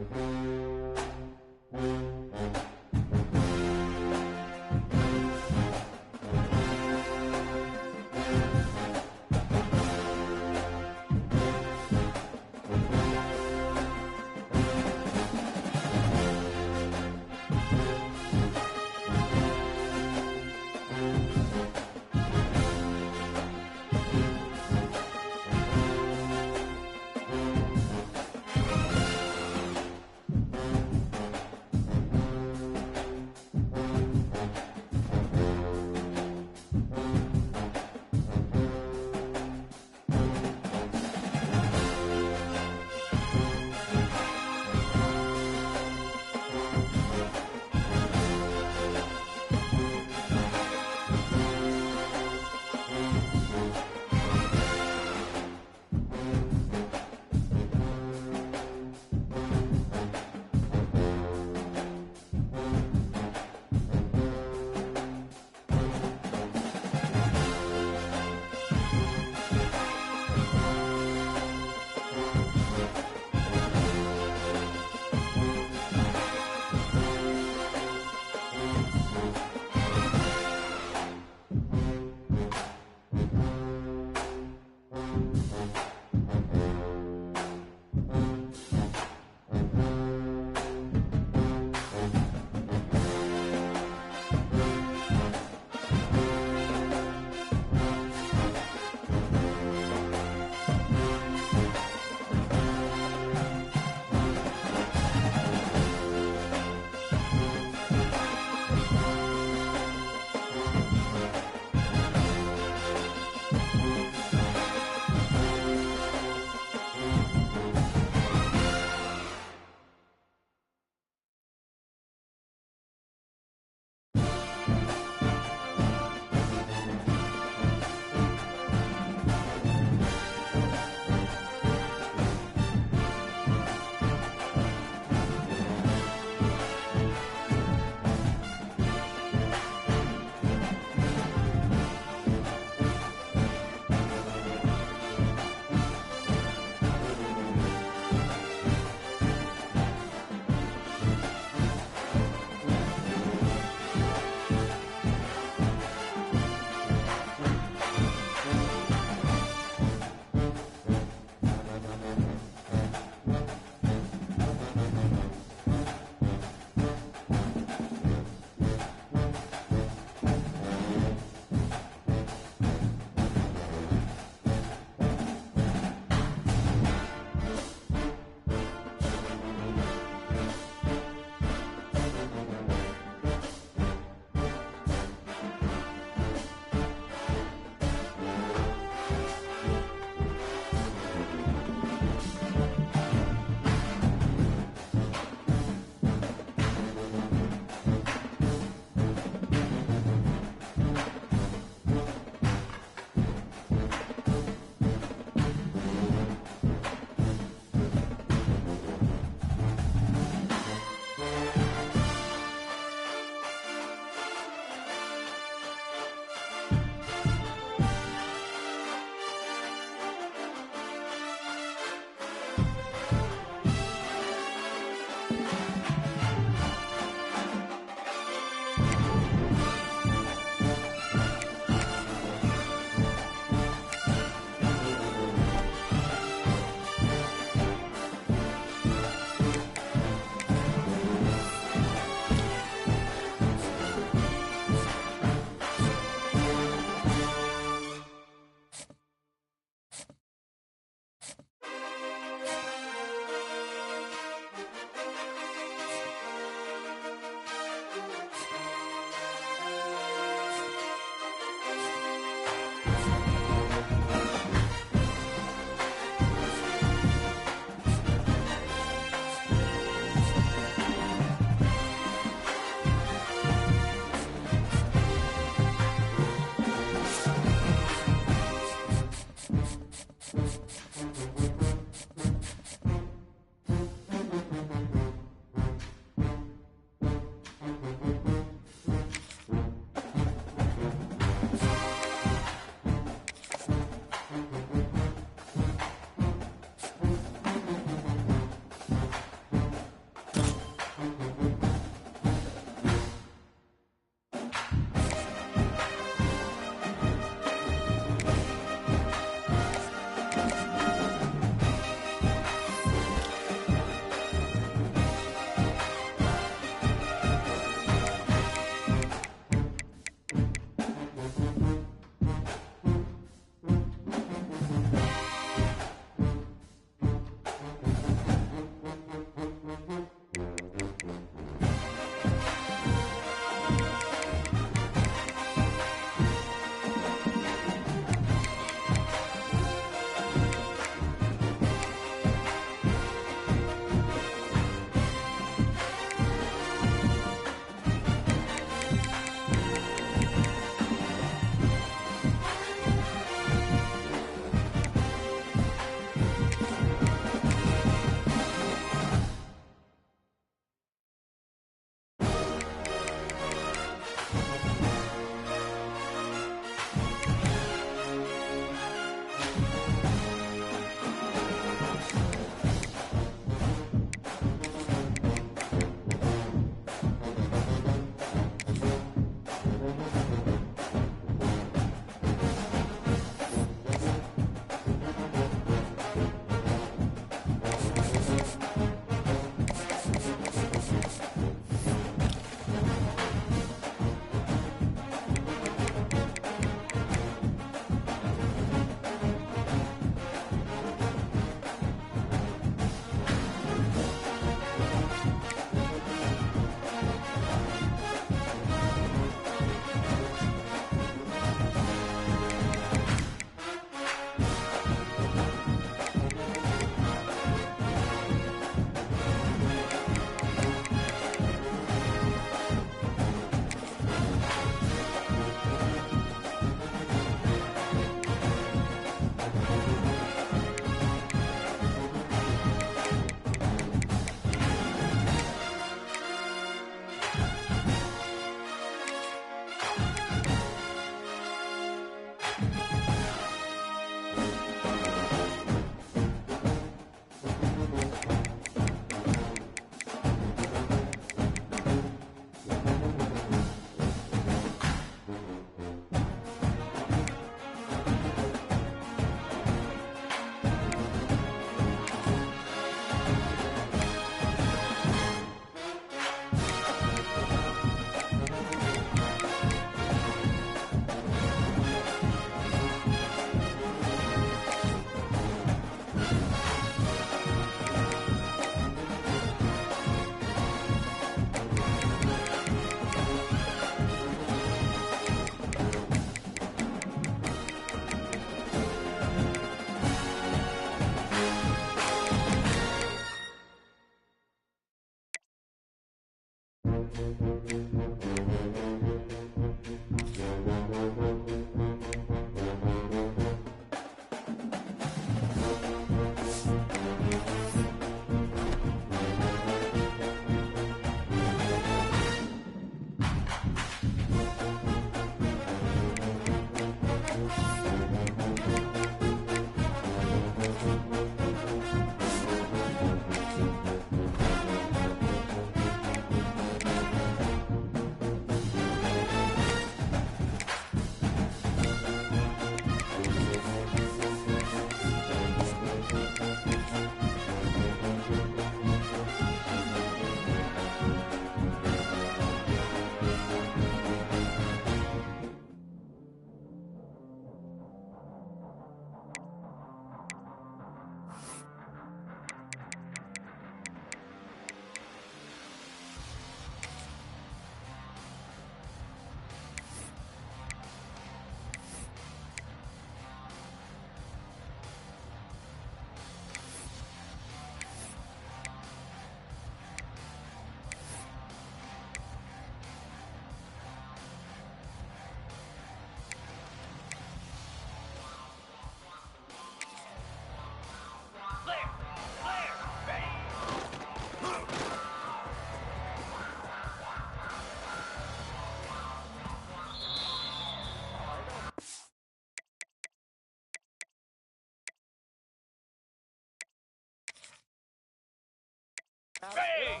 Bang!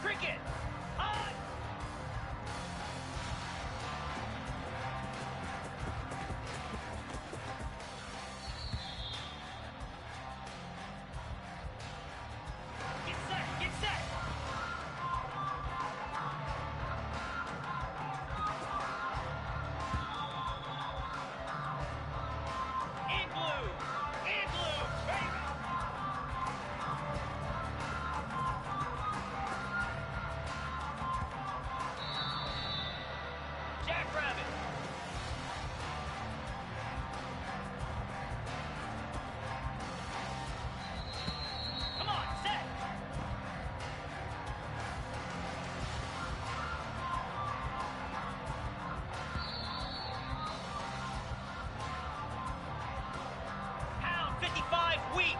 Cricket! On! Get set! Get set! In blue! In blue! Baby! Jackrabbit! Come on, set! Pound 55 weak!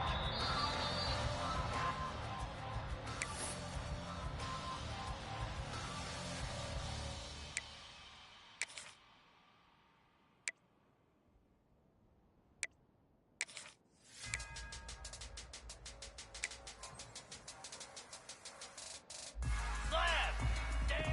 Slab! Damn!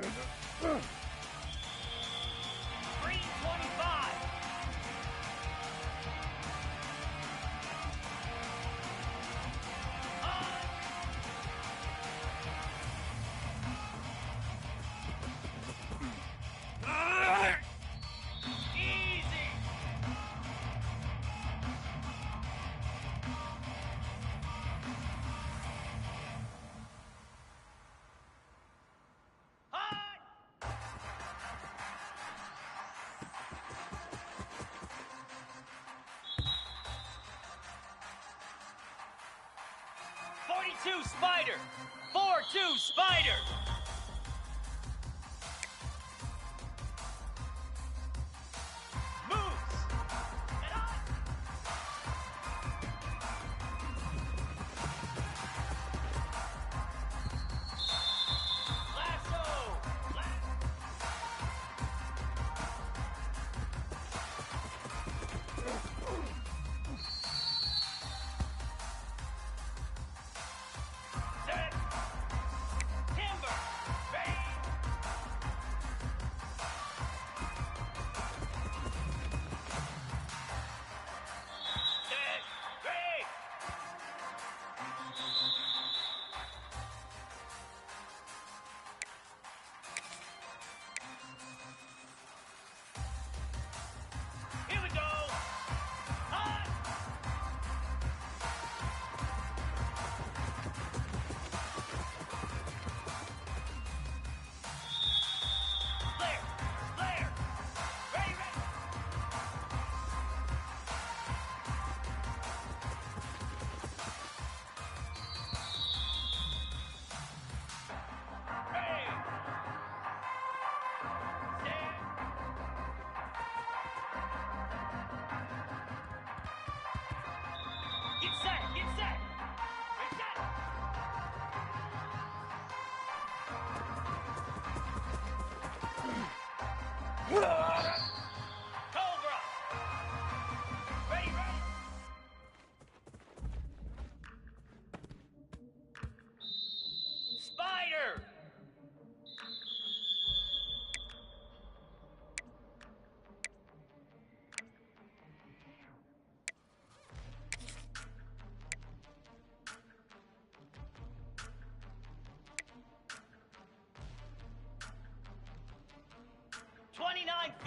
Green 25. Easy. Hot. 42 Spider. 4-2 Spider. Moves. And on. Lasso. Set. Timber. Bang. Set. Bang. Here we go. Hot. Flare. Flare. Ready, ready. Ready. Stand. Get set. Get set. Get set. Cobra. Ready, ready. Spider. $29.50.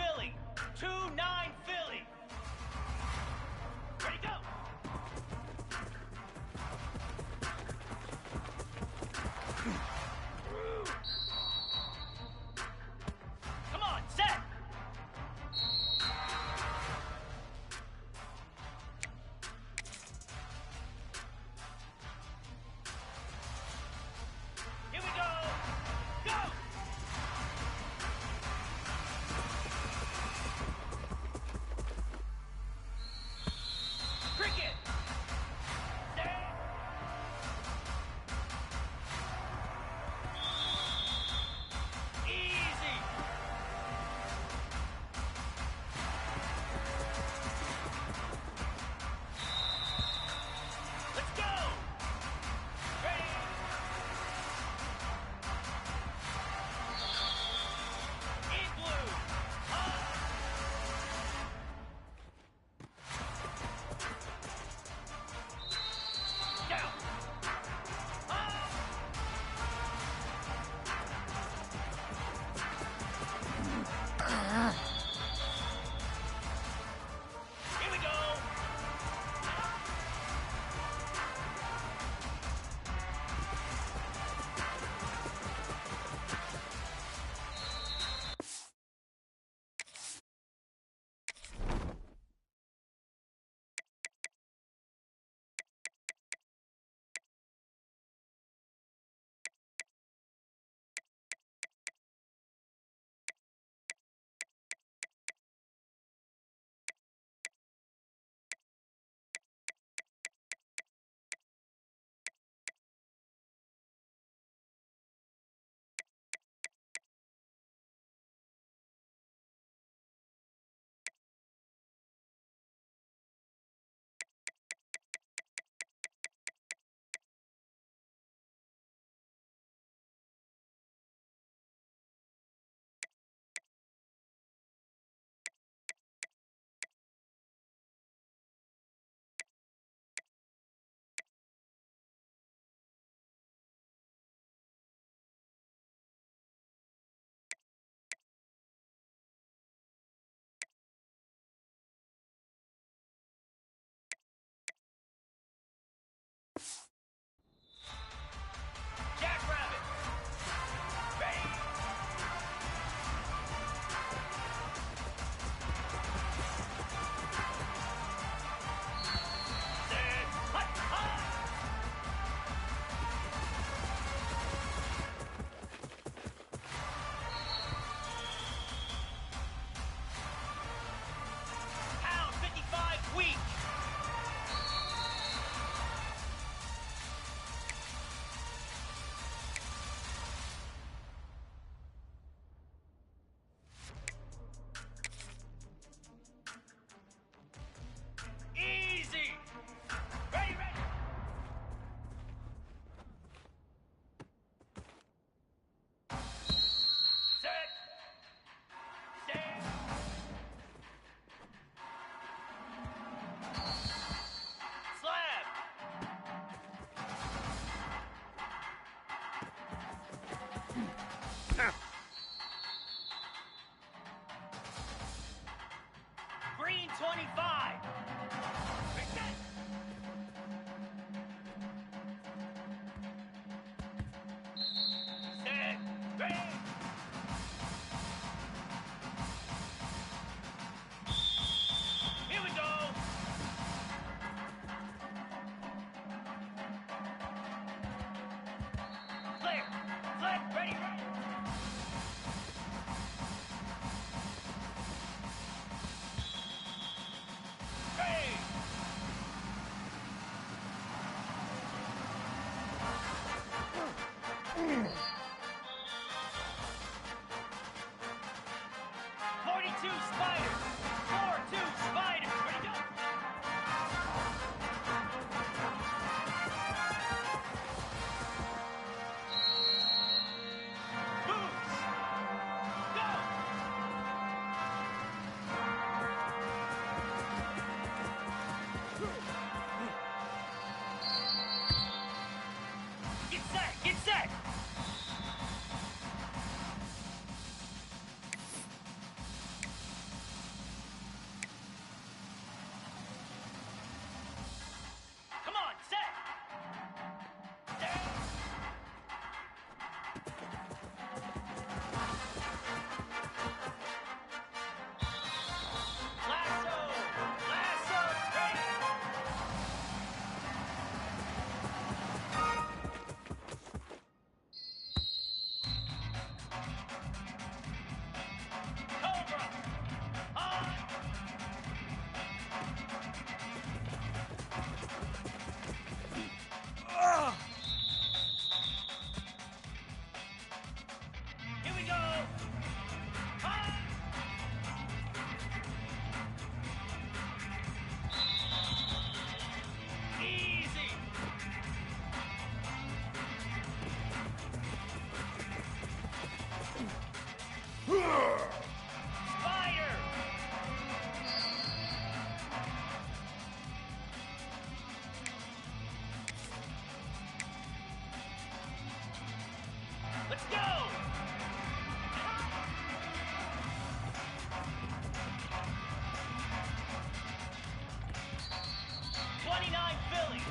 29 Philly.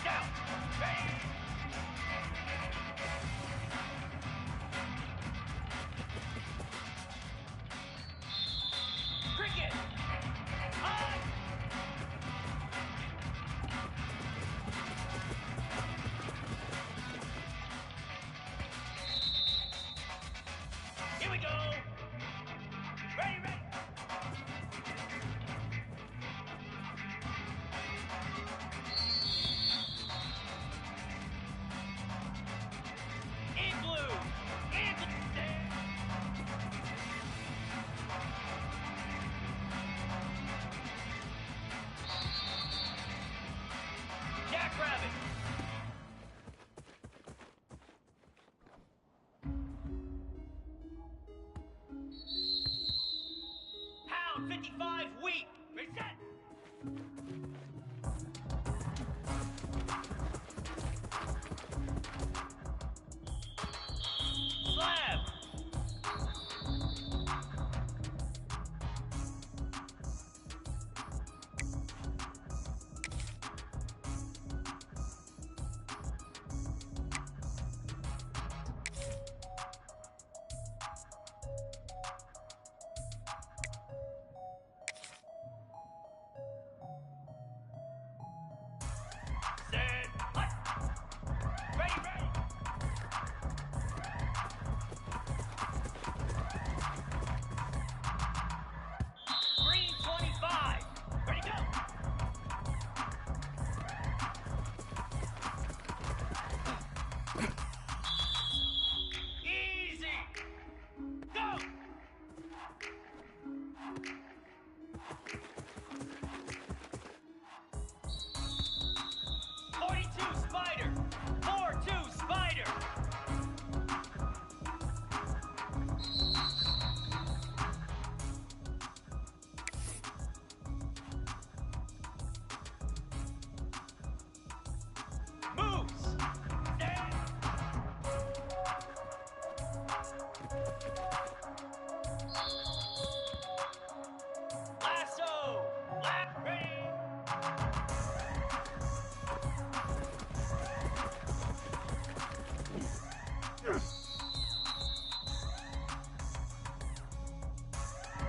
Down. Ready. Cricket. On. Here we go. Ready, ready. In blue. In blue. Jackrabbit. Pound 55 weak. Reset. Slab. Set. Hut. Ready, ready. Green 25. Ready, go. Easy. Go. Spider. 4-2 Spider. Moves. Stand. Lasso. Lap. Ready.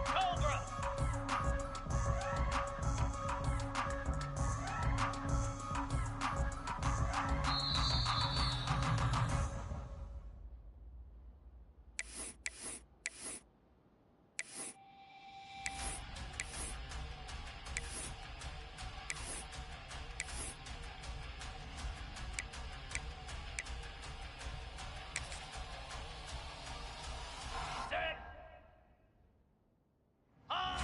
Cobra. Set. On.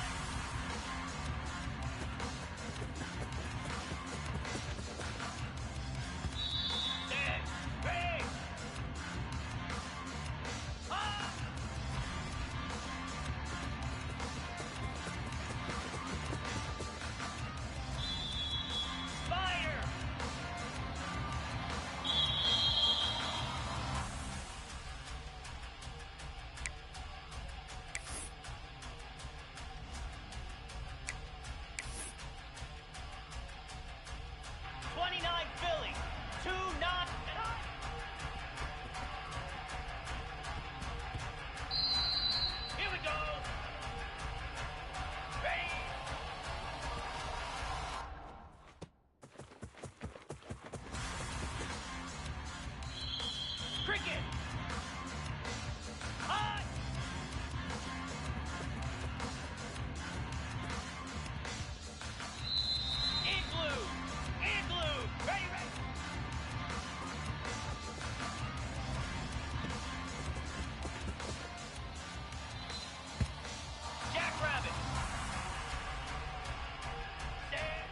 Set. Ready. On. Spider. Philly. 2-9. Here we go. Ready. Cricket. On. Igloo. Igloo. Ready, ready. Jackrabbit. Stand.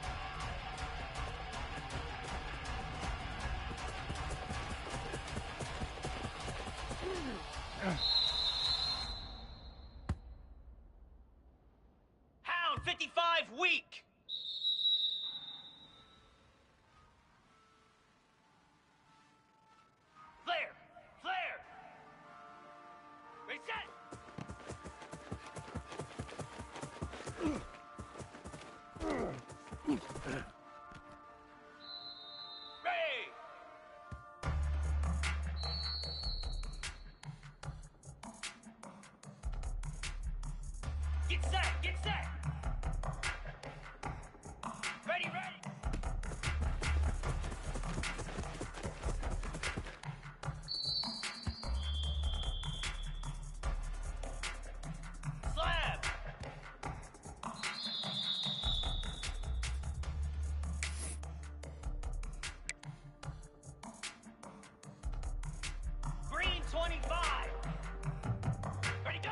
Hound 55 weak. Flare! Flare! Reset! Get set! Get set! Ready, ready! Slab! Green 25! Ready, go!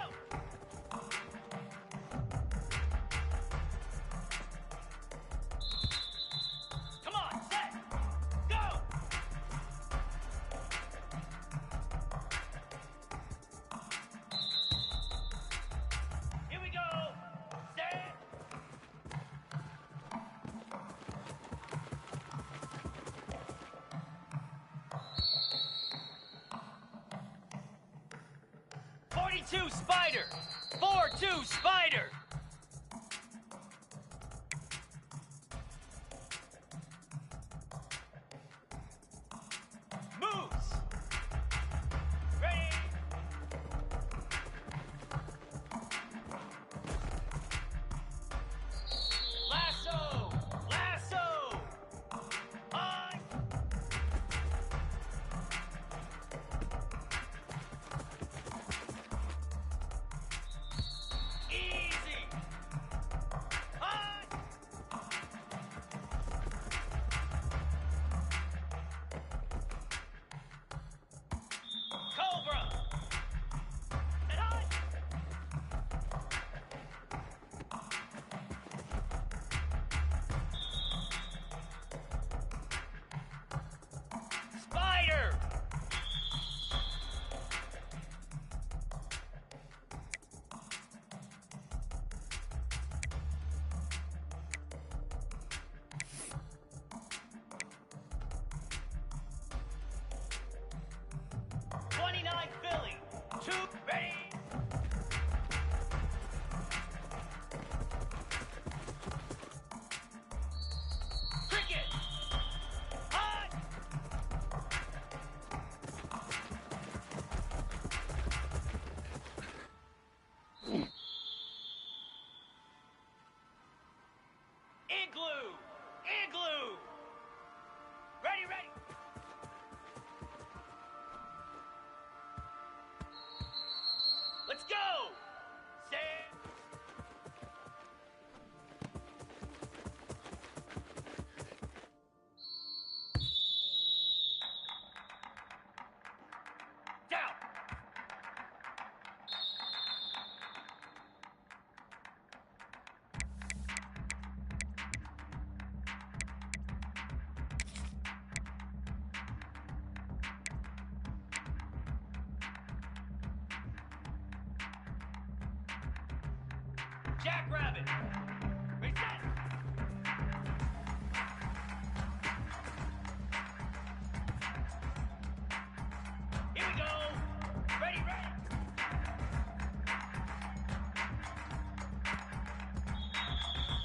Come on, set! Go! Here we go! Set! "42 Spider! 4-2 Spider!" Moves! Ready! Lasso! Lasso! On! Easy! On! Cobra! And on! Spider! "29 Philly! 2 ready!" Cricket! On! Igloo! Igloo! Ready, ready! Let's go! Stand! Down! Jackrabbit! Reset! Here we go! Ready, ready!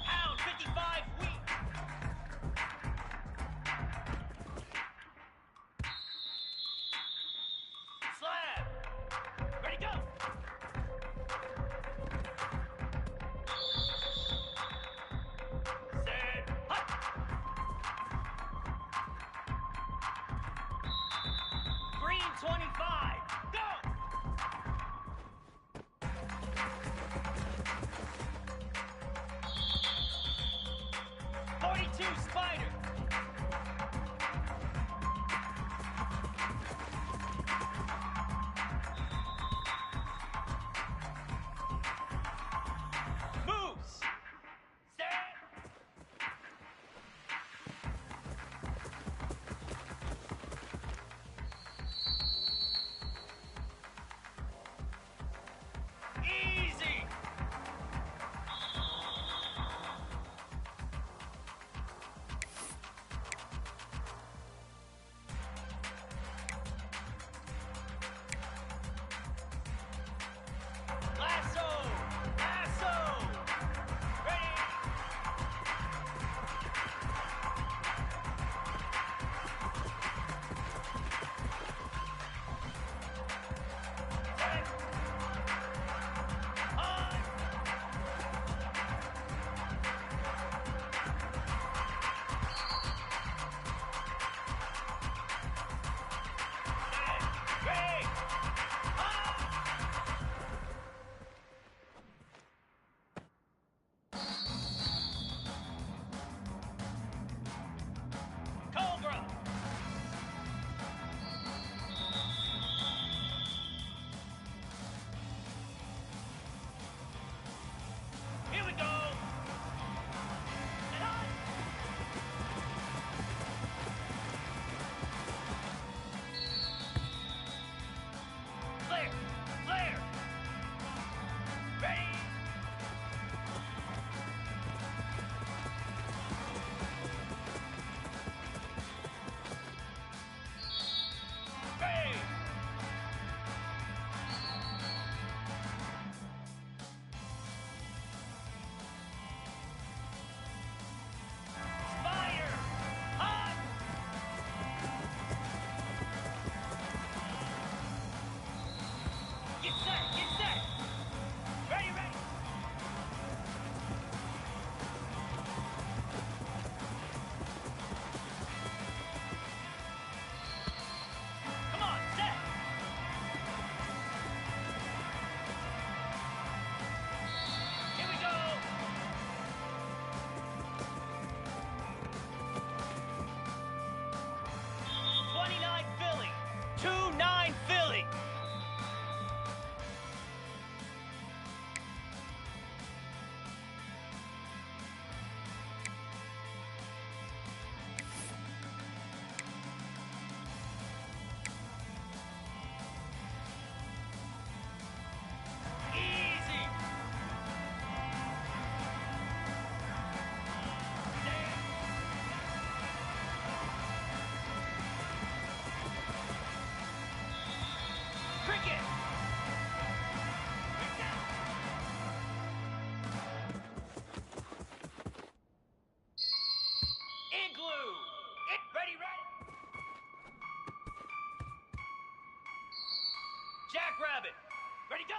Pound 55 wheat! Slab! Ready, go! Jackrabbit. Ready, go.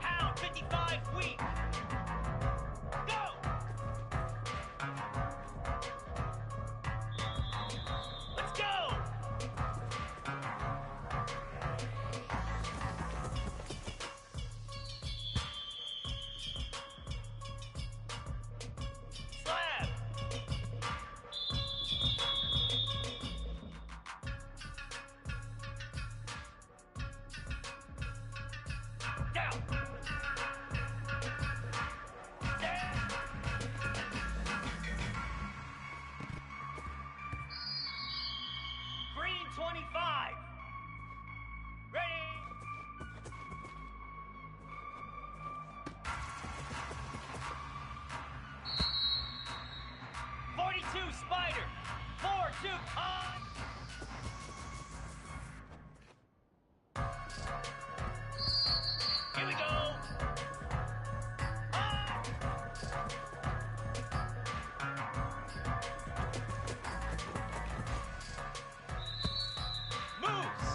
Hound 55 weak. Go. Let's go. Slab. Down. Down. Green 25. Ready. .42 Spider. 4-2 on. Here we go. On. Moves.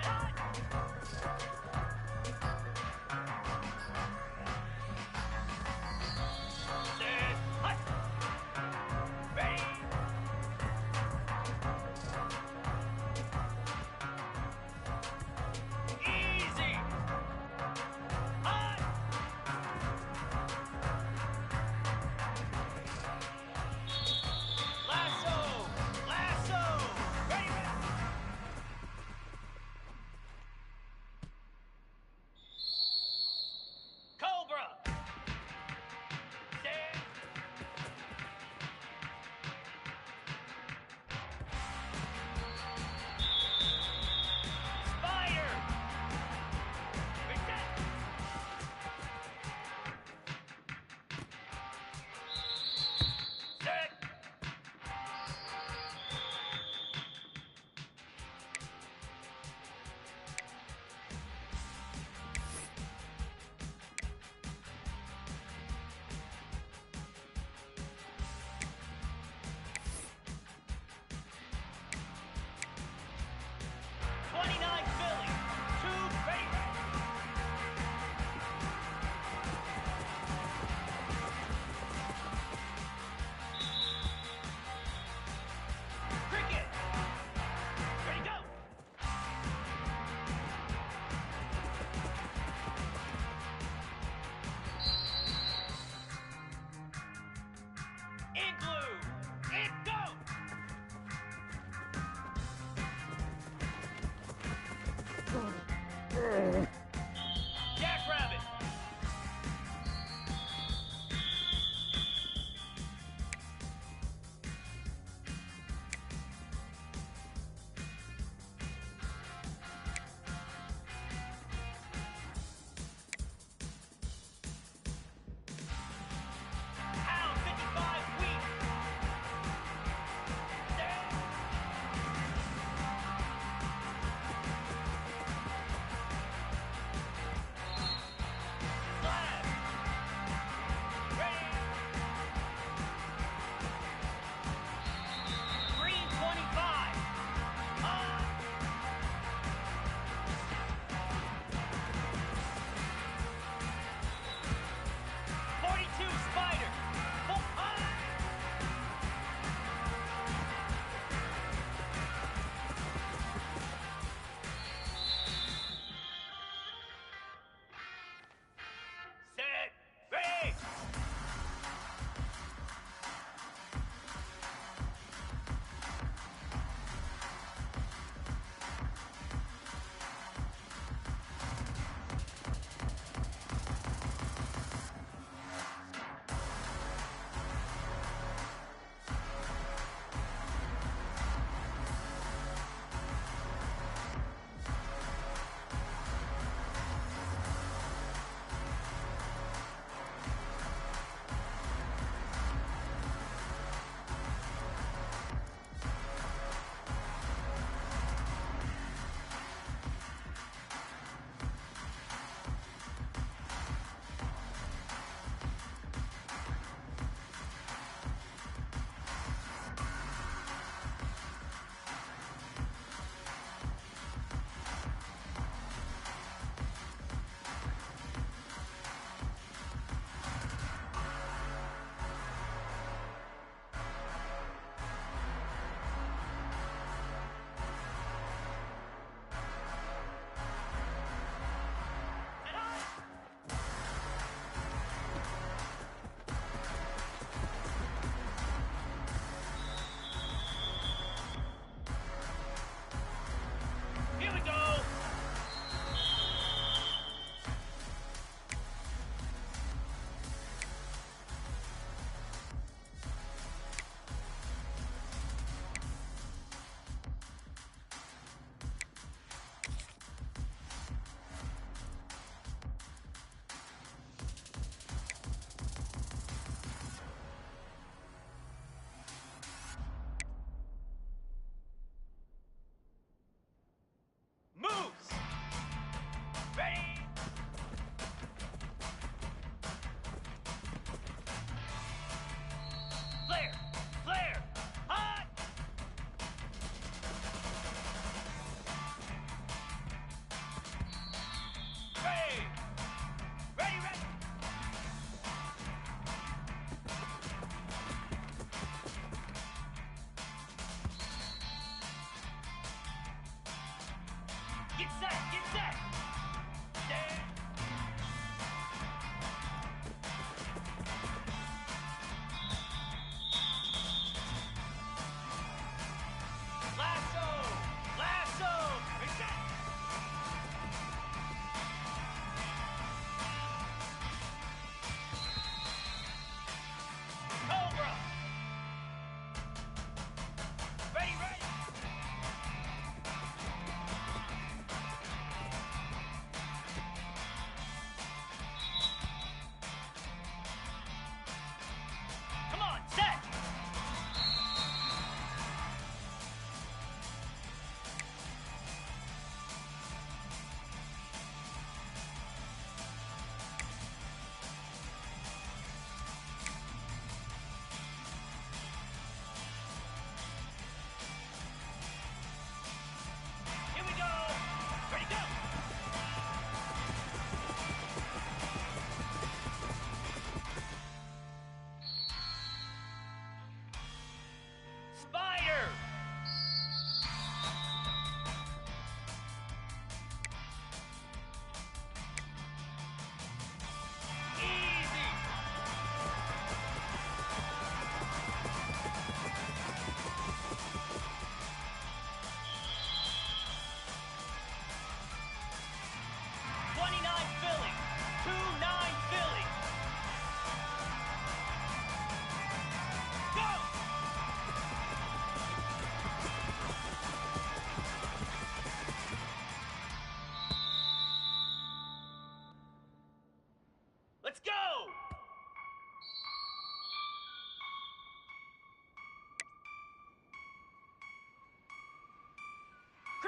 On. Set. Hut. Ready.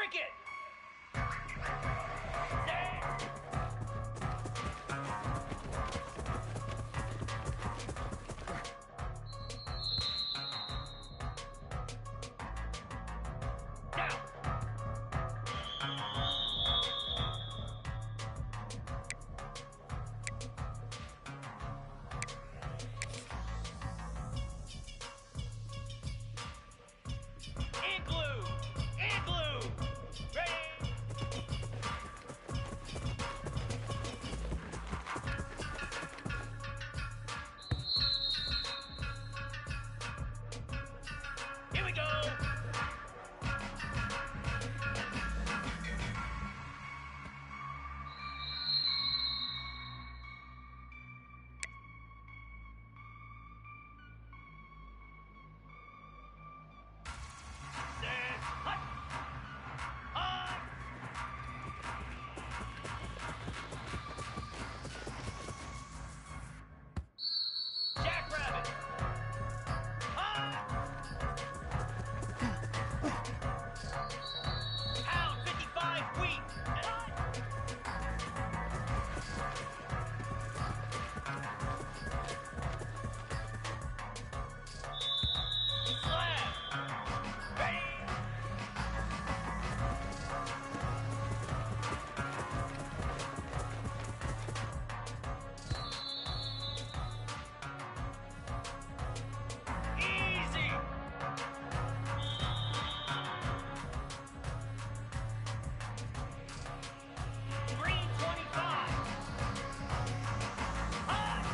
Break it! Set! Down! Igloo! Igloo! Ready! Here we go! Set! Hut! Hut! Jackrabbit! Hut! Pound 55 wheat! Hut! Slab! Ready! Easy! Green 25! Hut!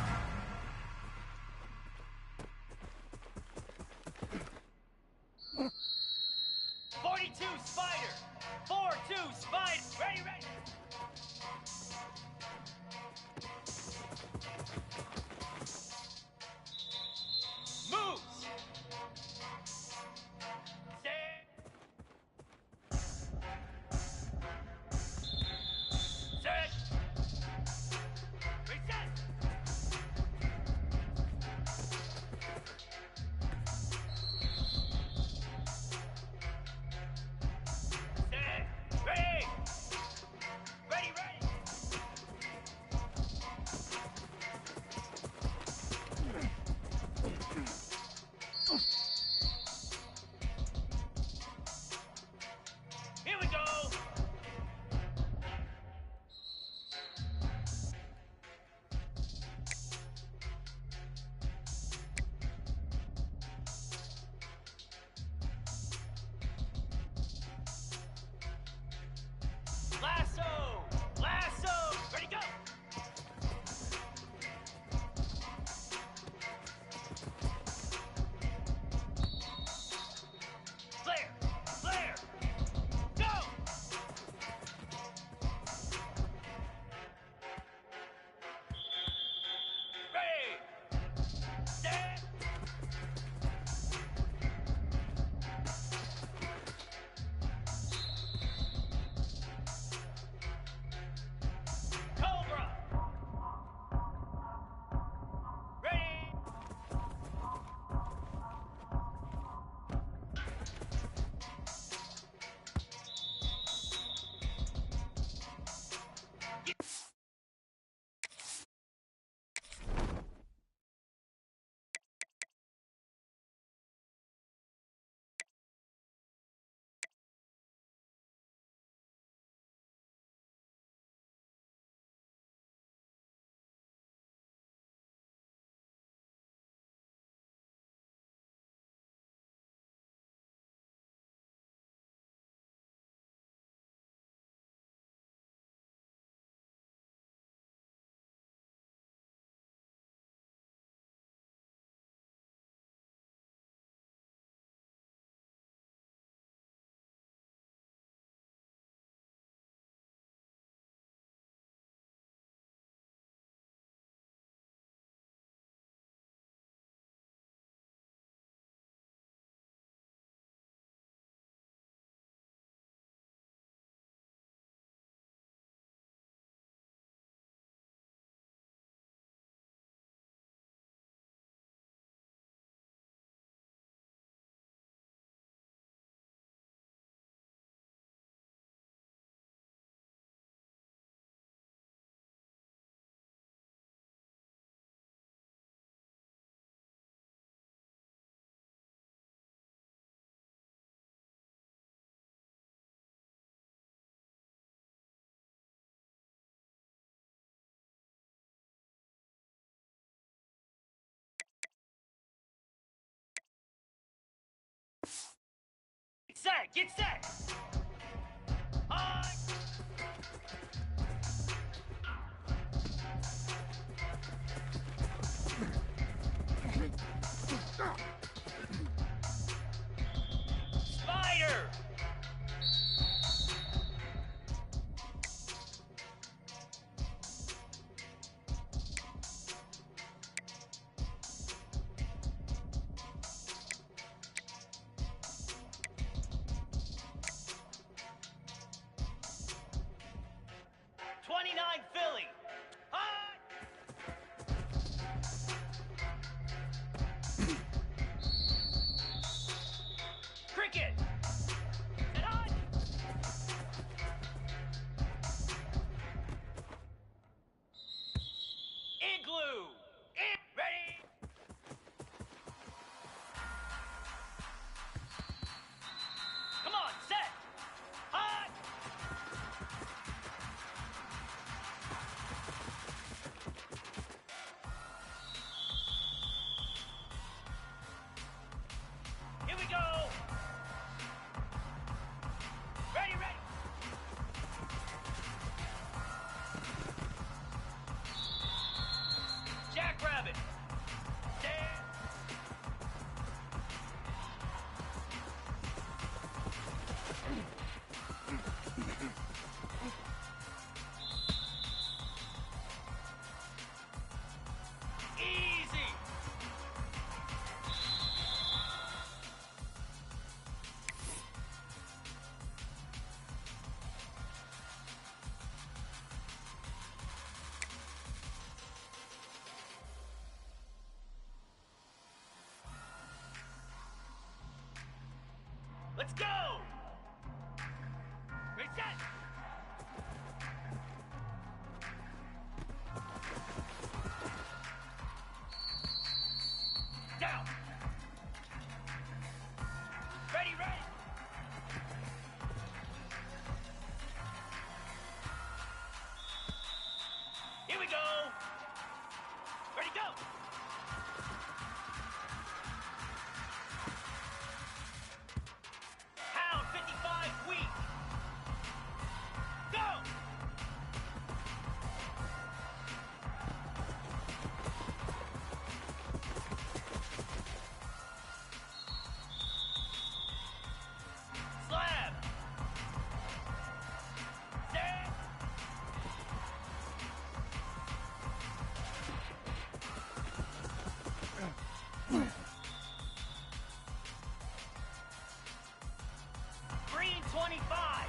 42 Spider! 4-2 Spider! Ready, ready! Moves! Set! Set! Reset! Set! Ready! right, get set. High. Spider. Philly. High. Cricket. And high. Igloo. Ready. Come on, set. High. Here we go. Ready, ready. Jackrabbit. Stand. Easy. Let's go! Reset! Down! Ready, ready! Here we go! Ready, go! Pound 55 weak. Go! Slab. Set. Green 25.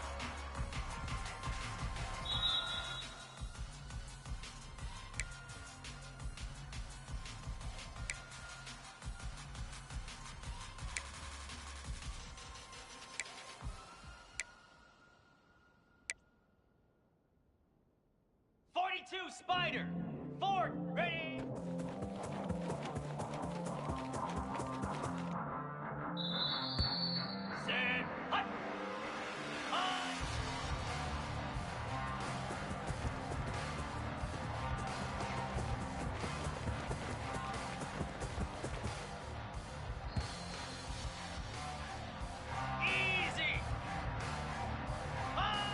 .42 Spider. Ford, ready. Set. Hut. High. Easy. High.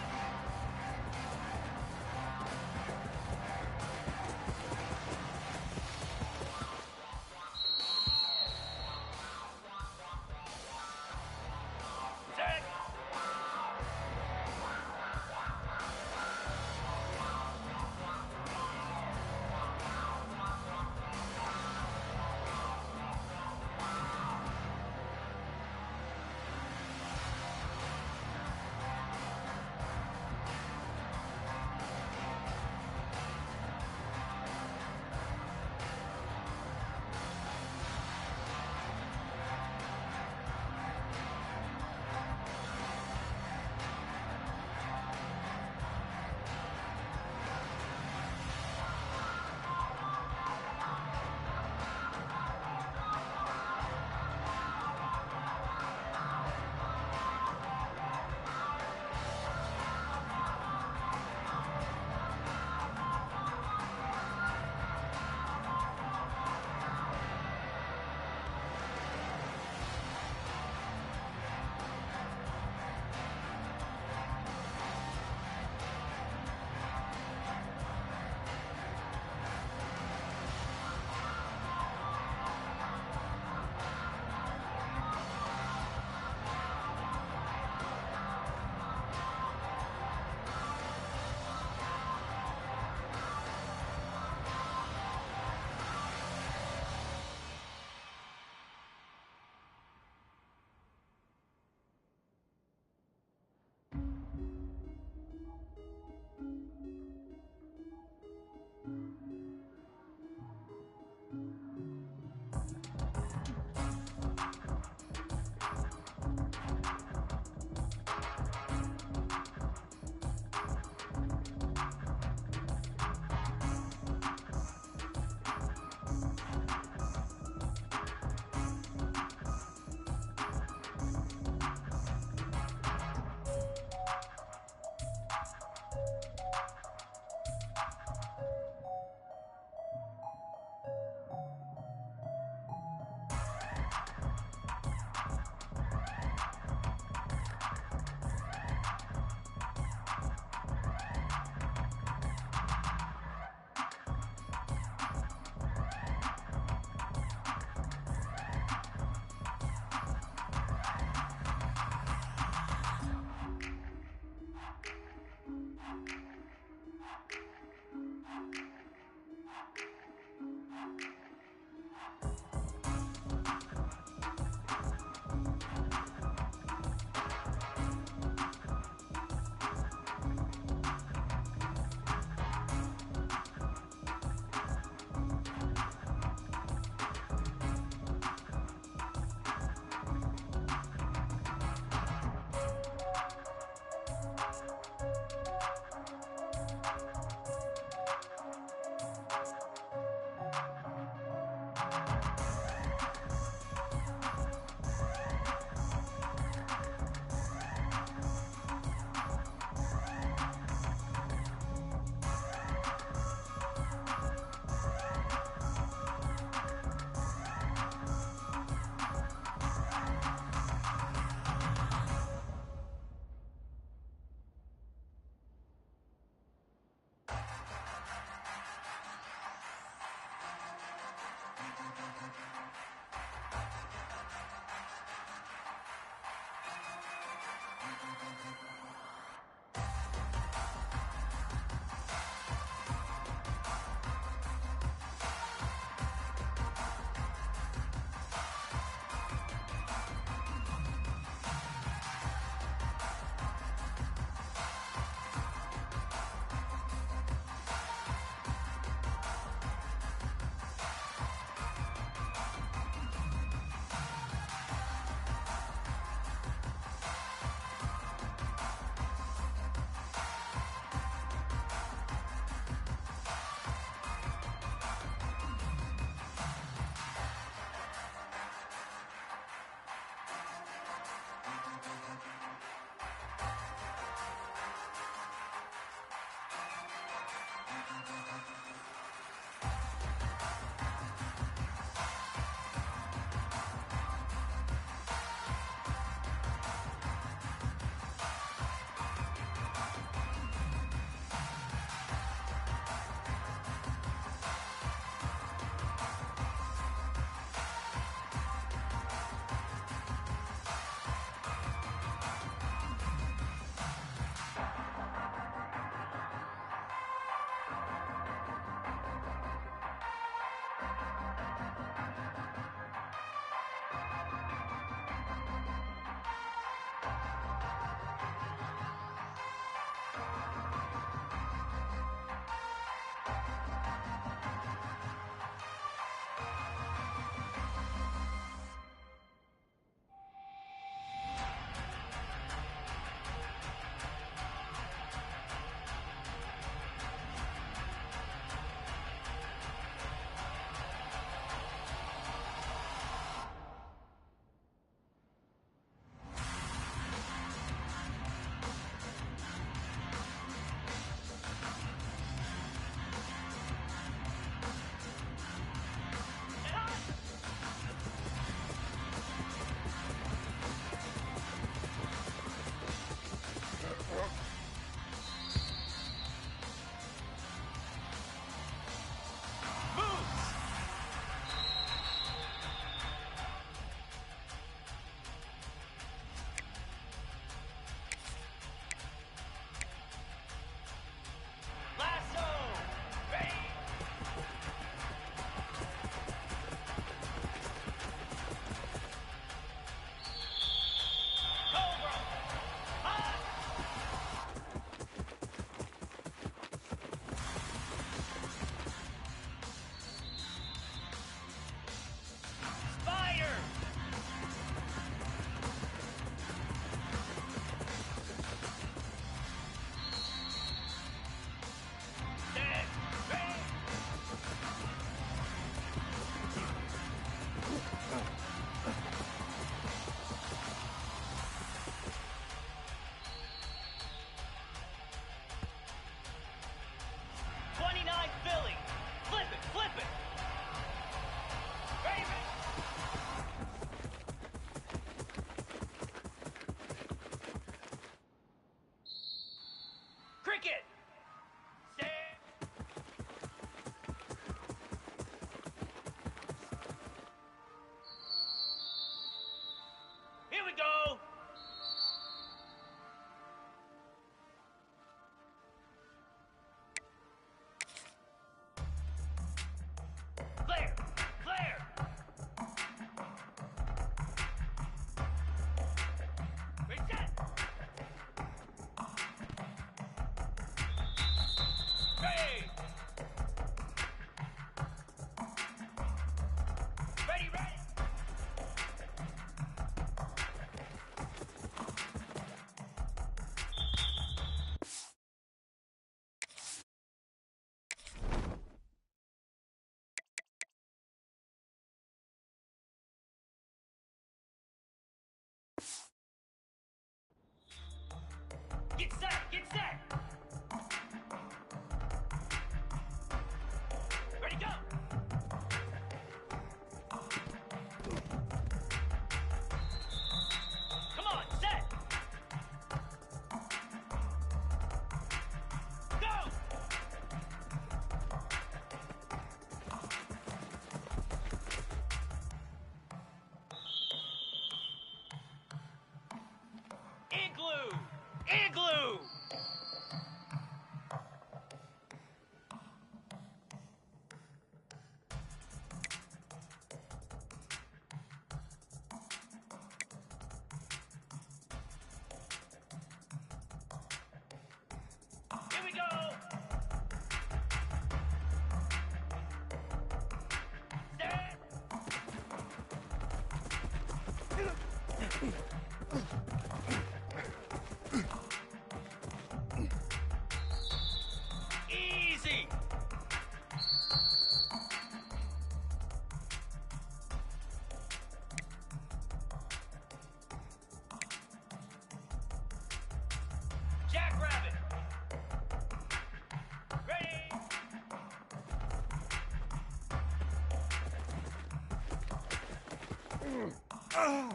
Pound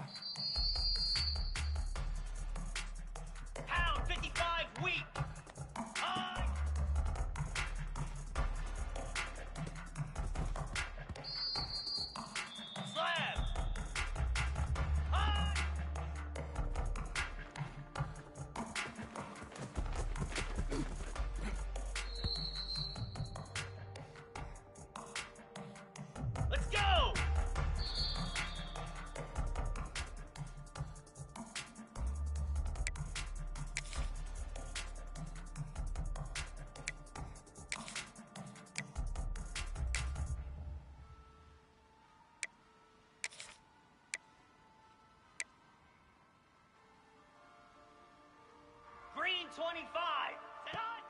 55 weak. High. Slab. High. Let's go. Green 25. Sit on.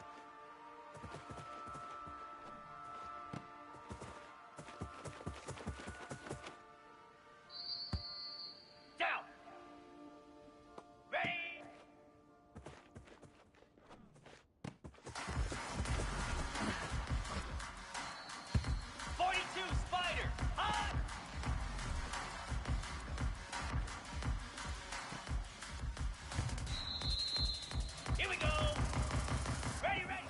Down. Ready. .42 Spider. Hot. Here we go. Ready, ready.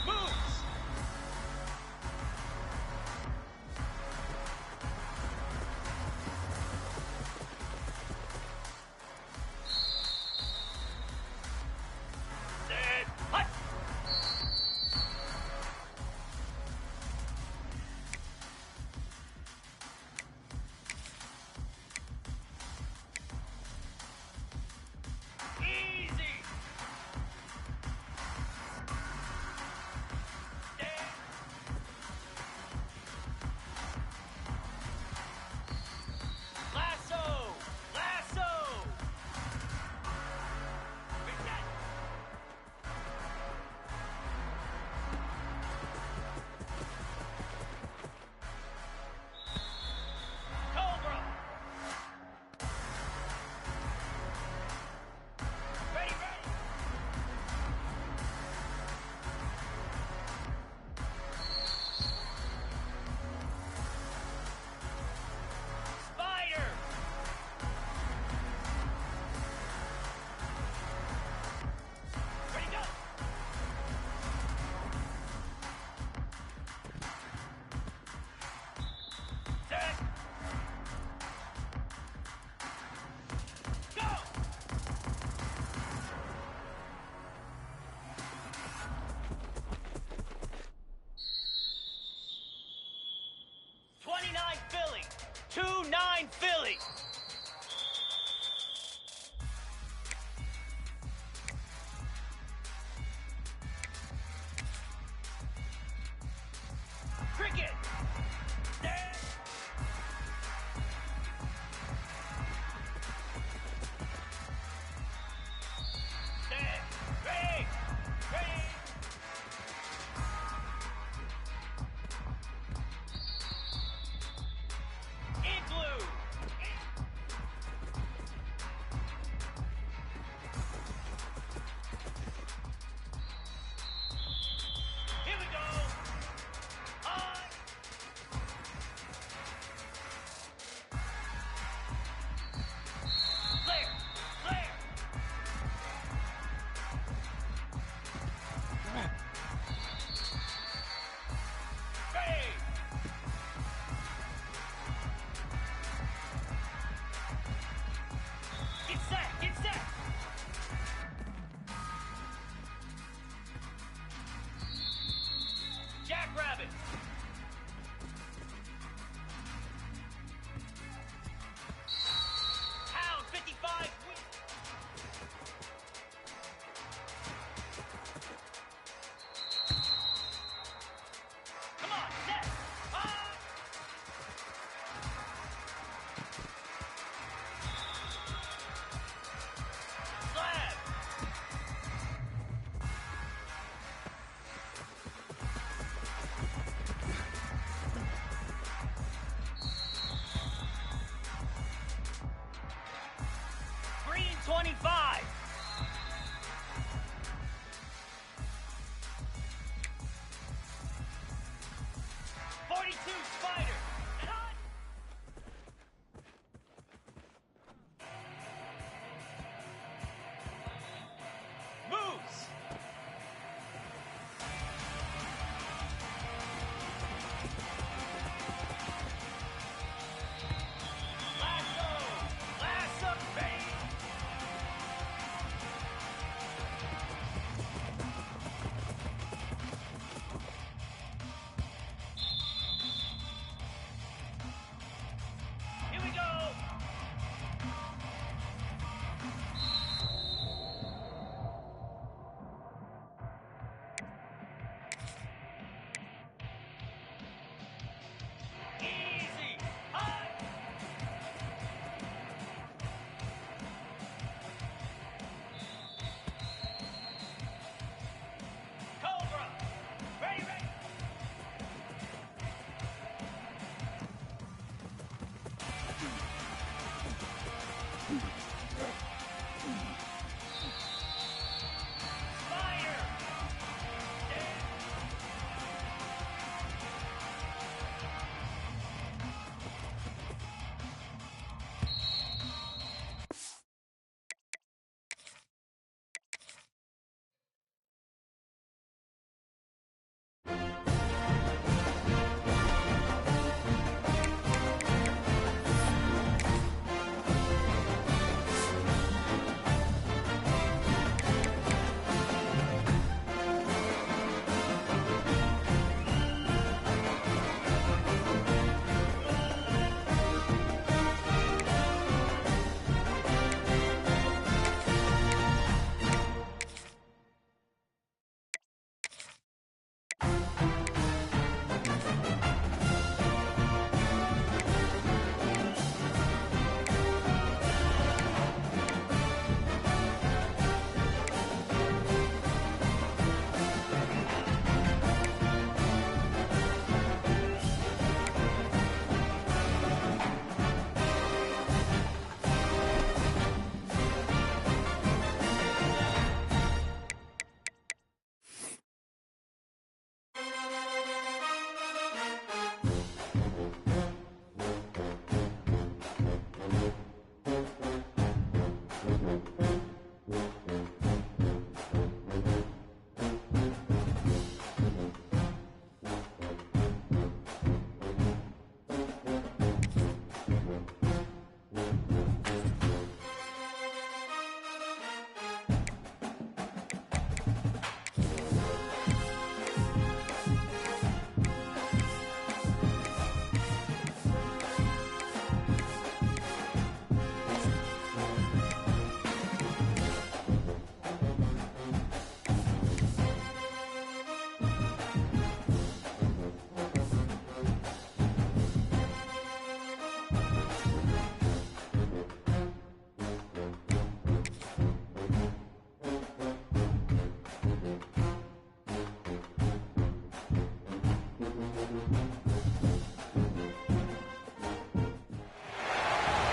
Moves. Set. Hut. Easy. Stand. Lasso. Lasso. Reset. Cobra. Ready, ready. Spider. Ready, go. Set. Go. .29 Philly. 2-9 Philly. Cricket. Stand. Stand. Ready. Ready. Igloo.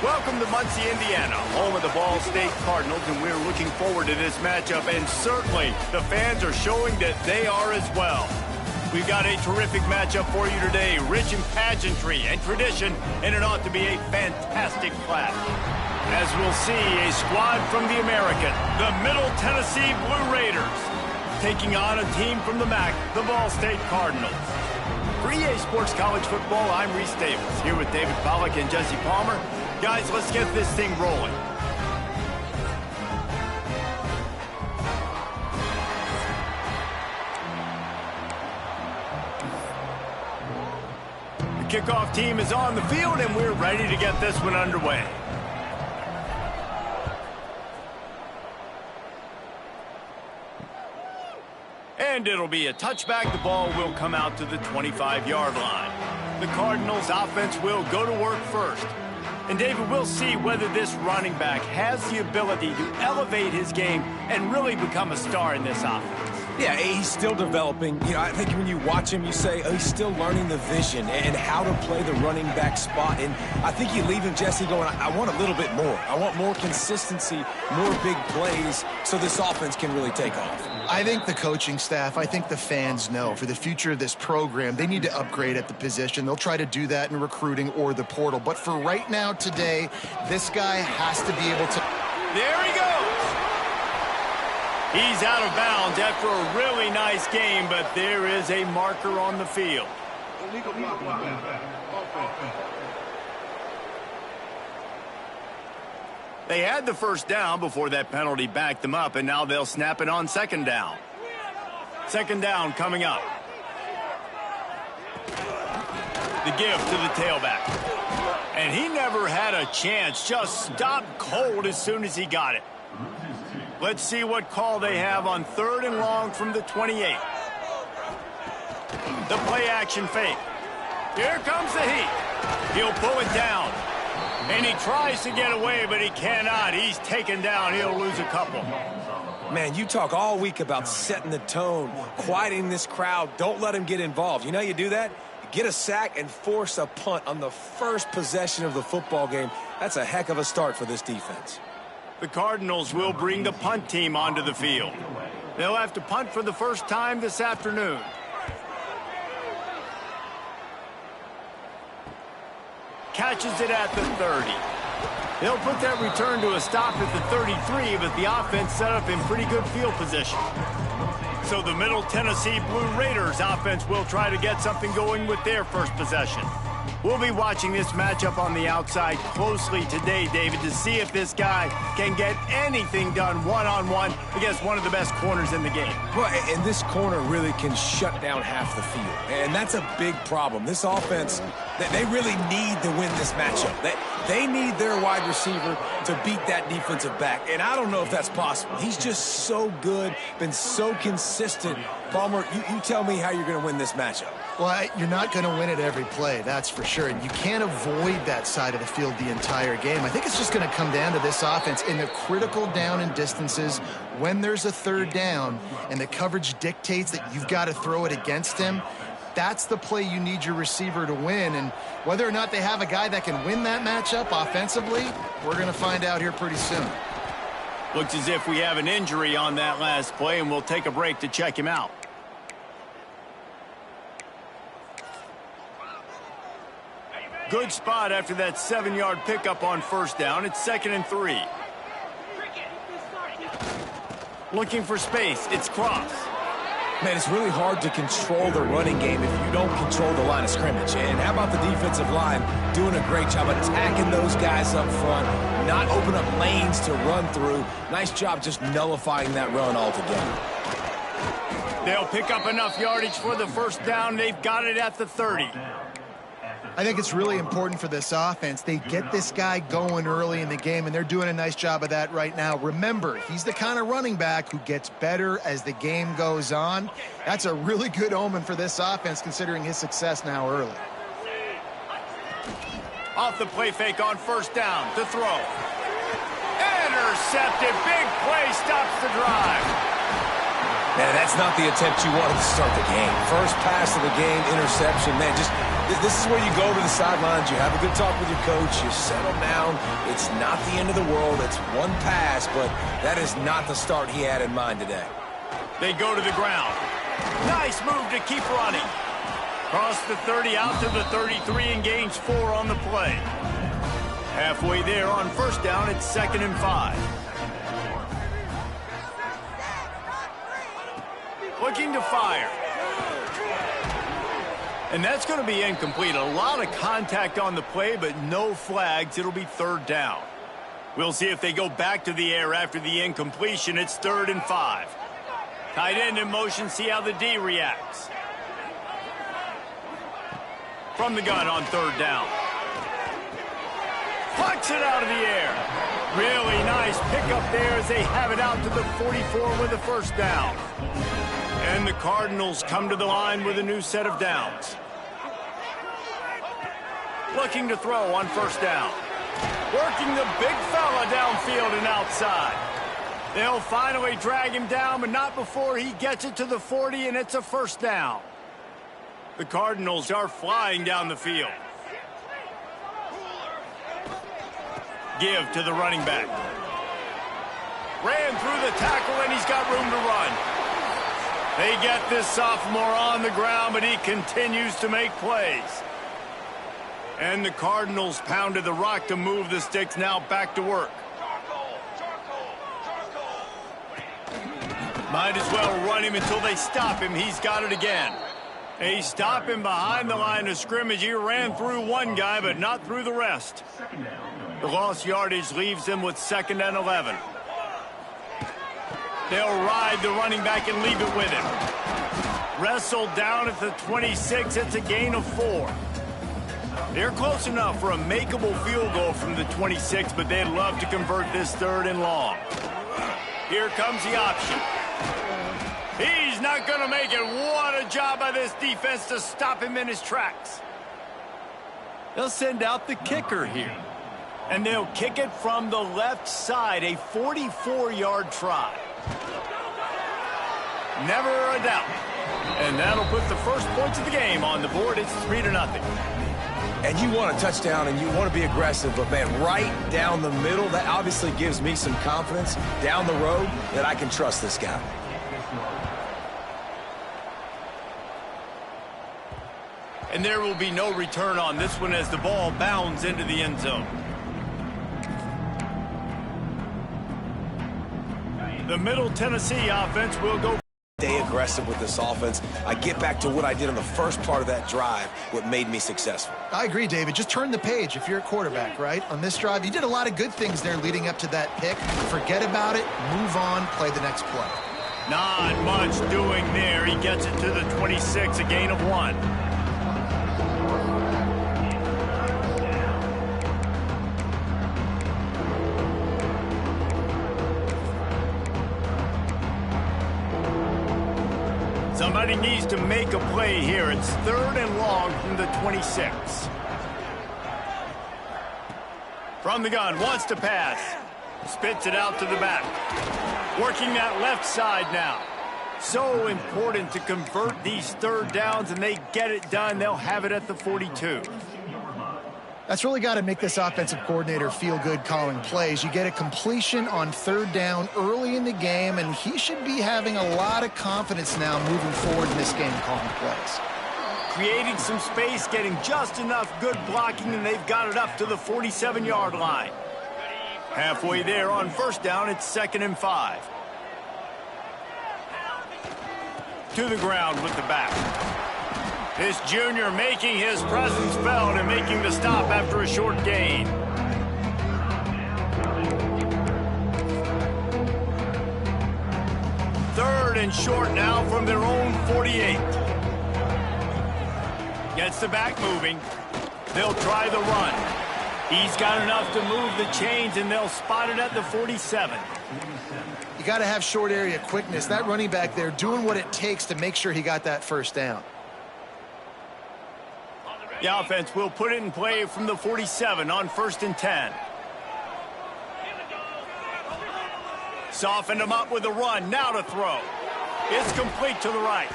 Welcome to Muncie, Indiana, home of the Ball State Cardinals, and we're looking forward to this matchup, and certainly the fans are showing that they are as well. We've got a terrific matchup for you today, rich in pageantry and tradition, and it ought to be a fantastic clash. As we'll see, a squad from the American, the Middle Tennessee Blue Raiders, taking on a team from the MAC, the Ball State Cardinals. For EA Sports College Football, I'm Reese Davis, here with David Pollack and Jesse Palmer. Guys, let's get this thing rolling. The kickoff team is on the field, and we're ready to get this one underway. And it'll be a touchback. The ball will come out to the 25-yard line. The Cardinals offense will go to work first. And David, we'll see whether this running back has the ability to elevate his game and really become a star in this offense. Yeah, he's still developing. You know, I think when you watch him, you say, oh, he's still learning the vision and how to play the running back spot. And I think you leave him, Jesse, going, I want a little bit more. I want more consistency, more big plays, so this offense can really take off. I think the coaching staff, I think the fans know for the future of this program, they need to upgrade at the position. They'll try to do that in recruiting or the portal. But for right now, today, this guy has to be able to... There he goes! He's out of bounds after a really nice game, but there is a marker on the field. Illegal blocking on that. They had the first down before that penalty backed them up, and now they'll snap it on second down. Second down coming up. The give to the tailback. And he never had a chance, just stopped cold as soon as he got it. Let's see what call they have on 3rd and long from the 28. The play action fake. Here comes the heat. He'll pull it down. And he tries to get away, but he cannot. He's taken down. He'll lose a couple. Man, you talk all week about setting the tone, quieting this crowd. Don't let him get involved. You know how you do that? Get a sack and force a punt on the first possession of the football game. That's a heck of a start for this defense. The Cardinals will bring the punt team onto the field. They'll have to punt for the first time this afternoon. Catches it at the 30. They'll put that return to a stop at the 33, but the offense set up in pretty good field position. So the Middle Tennessee Blue Raiders offense will try to get something going with their first possession. We'll be watching this matchup on the outside closely today, David, to see if this guy can get anything done one-on-one against one of the best corners in the game. Well, and this corner really can shut down half the field, and that's a big problem. This offense, they really need to win this matchup. They need their wide receiver to beat that defensive back, and I don't know if that's possible. He's just so good, been so consistent. Palmer, you tell me how you're going to win this matchup. Well, you're not going to win it every play, that's for sure. And you can't avoid that side of the field the entire game. I think it's just going to come down to this offense in the critical down and distances when there's a 3rd down and the coverage dictates that you've got to throw it against him. That's the play you need your receiver to win. And whether or not they have a guy that can win that matchup offensively, we're going to find out here pretty soon. Looks as if we have an injury on that last play, and we'll take a break to check him out. Good spot after that 7-yard pickup on first down. It's 2nd and 3. Looking for space. It's Cross. Man, it's really hard to control the running game if you don't control the line of scrimmage. And how about the defensive line doing a great job attacking those guys up front, not open up lanes to run through. Nice job just nullifying that run altogether. They'll pick up enough yardage for the first down. They've got it at the 30. I think it's really important for this offense. They get this guy going early in the game, and they're doing a nice job of that right now. Remember, he's the kind of running back who gets better as the game goes on. That's a really good omen for this offense, considering his success now early. Off the play fake on first down to throw. Intercepted. Big play stops the drive. Man, that's not the attempt you wanted to start the game. First pass of the game, interception. Man, this is where you go to the sidelines. You have a good talk with your coach. You settle down. It's not the end of the world. It's one pass, but that is not the start he had in mind today. They go to the ground. Nice move to keep running. Cross the 30 out to the 33 and gains 4 on the play. Halfway there on first down, it's 2nd and 5. Looking to fire. And that's going to be incomplete. A lot of contact on the play, but no flags. It'll be 3rd down. We'll see if they go back to the air after the incompletion. It's 3rd and 5. Tight end in motion, see how the D reacts. From the gun on 3rd down. Plucks it out of the air. Really nice pickup there as they have it out to the 44 with a 1st down. And the Cardinals come to the line with a new set of downs. Looking to throw on 1st down. Working the big fella downfield and outside. They'll finally drag him down, but not before he gets it to the 40, and it's a 1st down. The Cardinals are flying down the field. Give to the running back. Ran through the tackle, and he's got room to run. They get this sophomore on the ground, but he continues to make plays. And the Cardinals pounded the rock to move the sticks, now back to work. Might as well run him until they stop him. He's got it again. They stop him behind the line of scrimmage. He ran through one guy, but not through the rest. The lost yardage leaves him with 2nd and 11. They'll ride the running back and leave it with him. Wrestled down at the 26. It's a gain of 4. They're close enough for a makeable field goal from the 26, but they'd love to convert this 3rd and long. Here comes the option. He's not going to make it. What a job by this defense to stop him in his tracks. They'll send out the kicker here. And they'll kick it from the left side, a 44-yard try. Never a doubt. And that'll put the first points of the game on the board. It's 3-0. And you want a touchdown and you want to be aggressive, but man, right down the middle, that obviously gives me some confidence down the road that I can trust this guy. And there will be no return on this one as the ball bounds into the end zone. The Middle Tennessee offense will go. Stay aggressive with this offense. I get back to what I did on the first part of that drive, what made me successful. I agree, David. Just turn the page if you're a quarterback, right? On this drive, you did a lot of good things there leading up to that pick. Forget about it, move on, play the next play. Not much doing there. He gets it to the 26, a gain of 1. Somebody needs to make a play here. It's 3rd and long from the 26. From the gun, wants to pass. Spits it out to the back. Working that left side now. So important to convert these 3rd downs, and they get it done. They'll have it at the 42. That's really got to make this offensive coordinator feel good calling plays. You get a completion on 3rd down early in the game, and he should be having a lot of confidence now moving forward in this game calling plays. Creating some space, getting just enough good blocking, and they've got it up to the 47-yard line. Halfway there on 1st down, it's 2nd and 5. To the ground with the back. This junior making his presence felt and making the stop after a short gain. Third and short now from their own 48. Gets the back moving. They'll try the run. He's got enough to move the chains, and they'll spot it at the 47. You got to have short area quickness. That running back there doing what it takes to make sure he got that 1st down. The offense will put it in play from the 47 on 1st and 10. Softened him up with a run. Now to throw. It's complete to the right.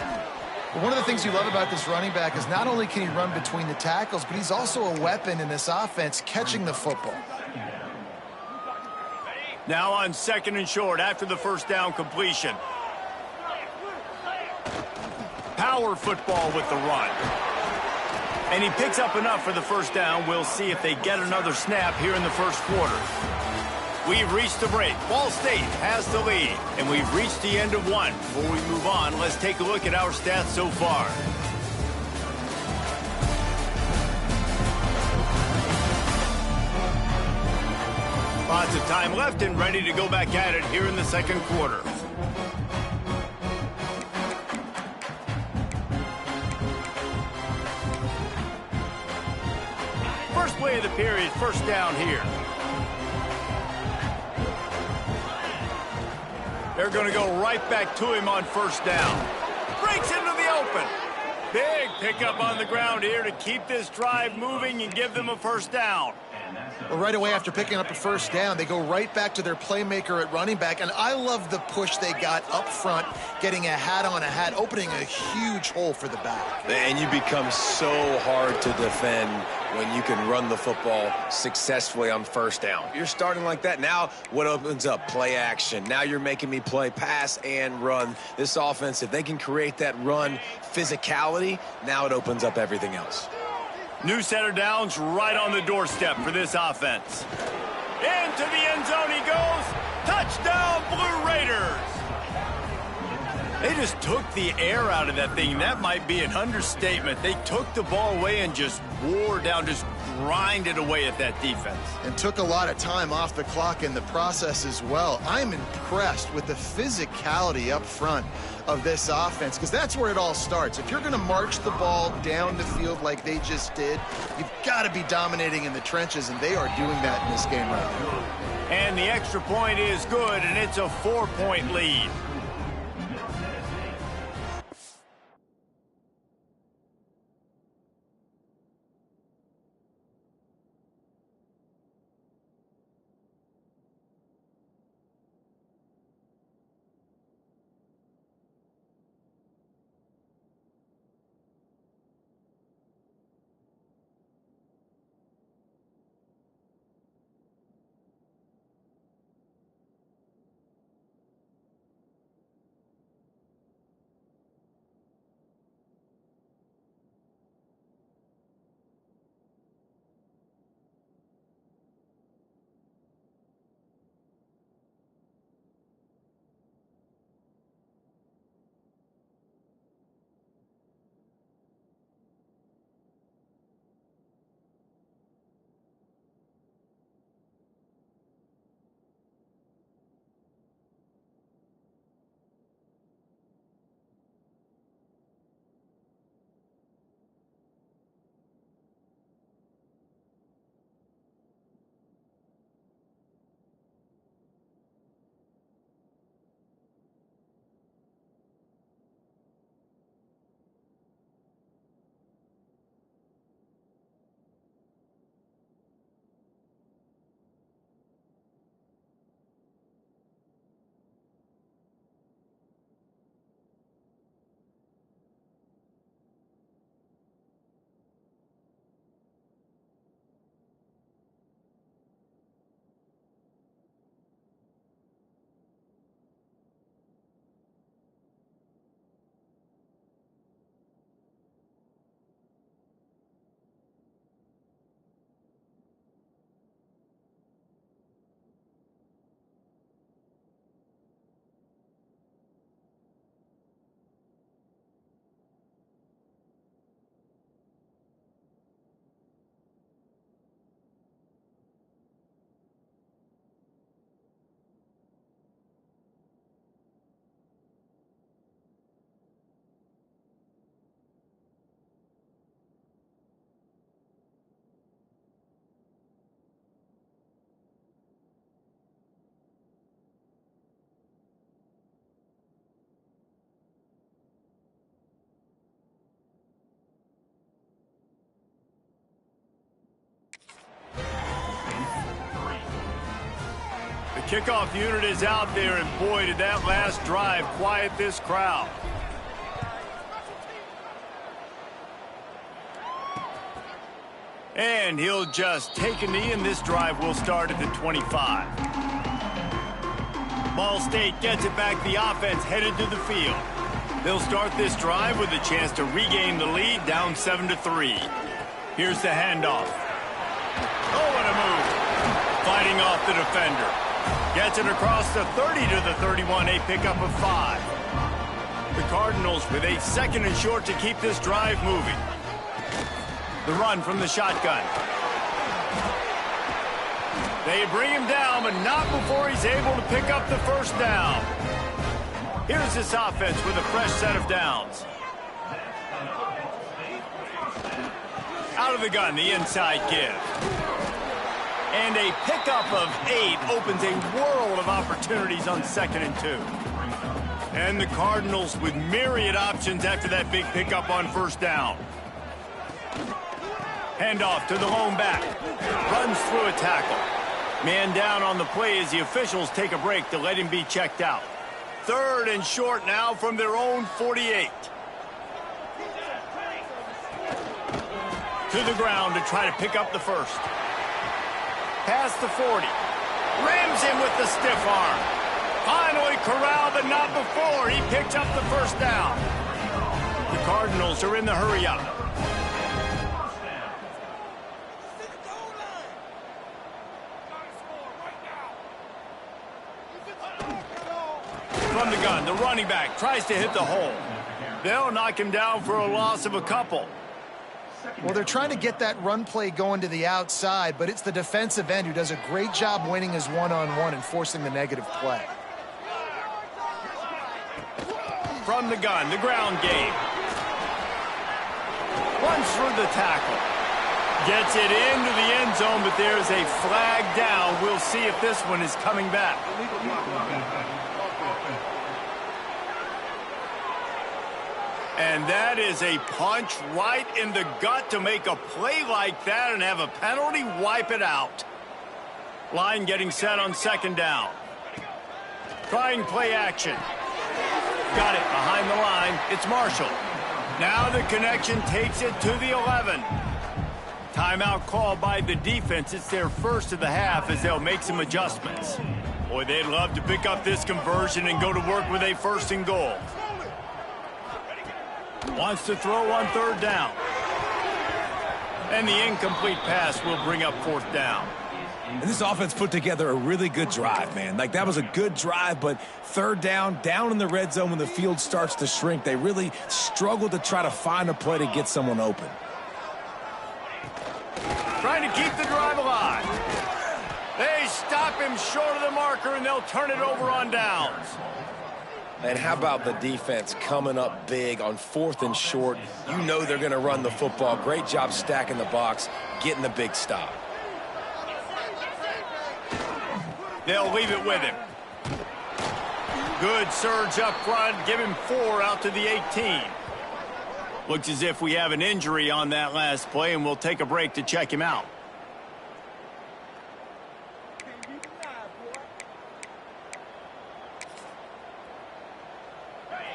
But one of the things you love about this running back is not only can he run between the tackles, but he's also a weapon in this offense catching the football. Now on 2nd and short after the first down completion. Power football with the run. And he picks up enough for the first down. We'll see if they get another snap here in the first quarter. We've reached the break. Ball State has the lead, and we've reached the end of one. Before we move on, let's take a look at our stats so far. Lots of time left and ready to go back at it here in the second quarter. First play of the period, first down here. They're going to go right back to him on first down. Breaks into the open. Big pickup on the ground here to keep this drive moving and give them a first down. Well, right away after picking up a first down, they go right back to their playmaker at running back. And I love the push they got up front, getting a hat on a hat, opening a huge hole for the back. And you become so hard to defend when you can run the football successfully on first down. You're starting like that. Now what opens up? Play action. Now you're making me play pass and run. This offense, if they can create that run physicality, now it opens up everything else. New set of downs right on the doorstep for this offense. Into the end zone he goes. Touchdown, Blue Raiders. They just took the air out of that thing. That might be an understatement. They took the ball away and just wore down, just grinded away at that defense. And took a lot of time off the clock in the process as well. I'm impressed with the physicality up front of this offense, because that's where it all starts. If you're going to march the ball down the field like they just did, you've got to be dominating in the trenches, and they are doing that in this game right now. And the extra point is good, and it's a 4-point lead. Kickoff unit is out there, and boy, did that last drive quiet this crowd. And he'll just take a knee, and this drive will start at the 25. Ball State gets it back. The offense headed to the field. They'll start this drive with a chance to regain the lead, down 7-3. Here's the handoff. Oh, what a move. Fighting off the defender. Gets it across the 30 to the 31, a pickup of 5. The Cardinals with a 2nd and short to keep this drive moving. The run from the shotgun. They bring him down, but not before he's able to pick up the first down. Here's this offense with a fresh set of downs. Out of the gun, the inside give. And a pickup of 8 opens a world of opportunities on 2nd and 2. And the Cardinals with myriad options after that big pickup on first down. Handoff to the lone back. Runs through a tackle. Man down on the play as the officials take a break to let him be checked out. 3rd and short now from their own 48. To the ground to try to pick up the first. Past the 40. Rams him with the stiff arm. Finally corralled, but not before he picks up the first down. The Cardinals are in the hurry-up. From the gun, the running back tries to hit the hole. They'll knock him down for a loss of a couple. Well, they're trying to get that run play going to the outside, but it's the defensive end who does a great job winning his one-on-one and forcing the negative play. From the gun, the ground game. Runs through the tackle. Gets it into the end zone, but there's a flag down. We'll see if this one is coming back. And that is a punch right in the gut to make a play like that and have a penalty wipe it out. Line getting set on 2nd down. Trying play action. Got it behind the line. It's Marshall. Now the connection takes it to the 11. Timeout called by the defense. It's their first of the half as they'll make some adjustments. Boy, they'd love to pick up this conversion and go to work with a 1st and goal. Wants to throw on 3rd down. And the incomplete pass will bring up 4th down. And this offense put together a really good drive, man. Like, that was a good drive, but 3rd down in the red zone when the field starts to shrink, they really struggled to try to find a play to get someone open. Trying to keep the drive alive. They stop him short of the marker, and they'll turn it over on downs. And how about the defense coming up big on 4th and short? You know they're going to run the football. Great job stacking the box, getting the big stop. They'll leave it with him. Good surge up front. Give him 4 out to the 18. Looks as if we have an injury on that last play, and we'll take a break to check him out.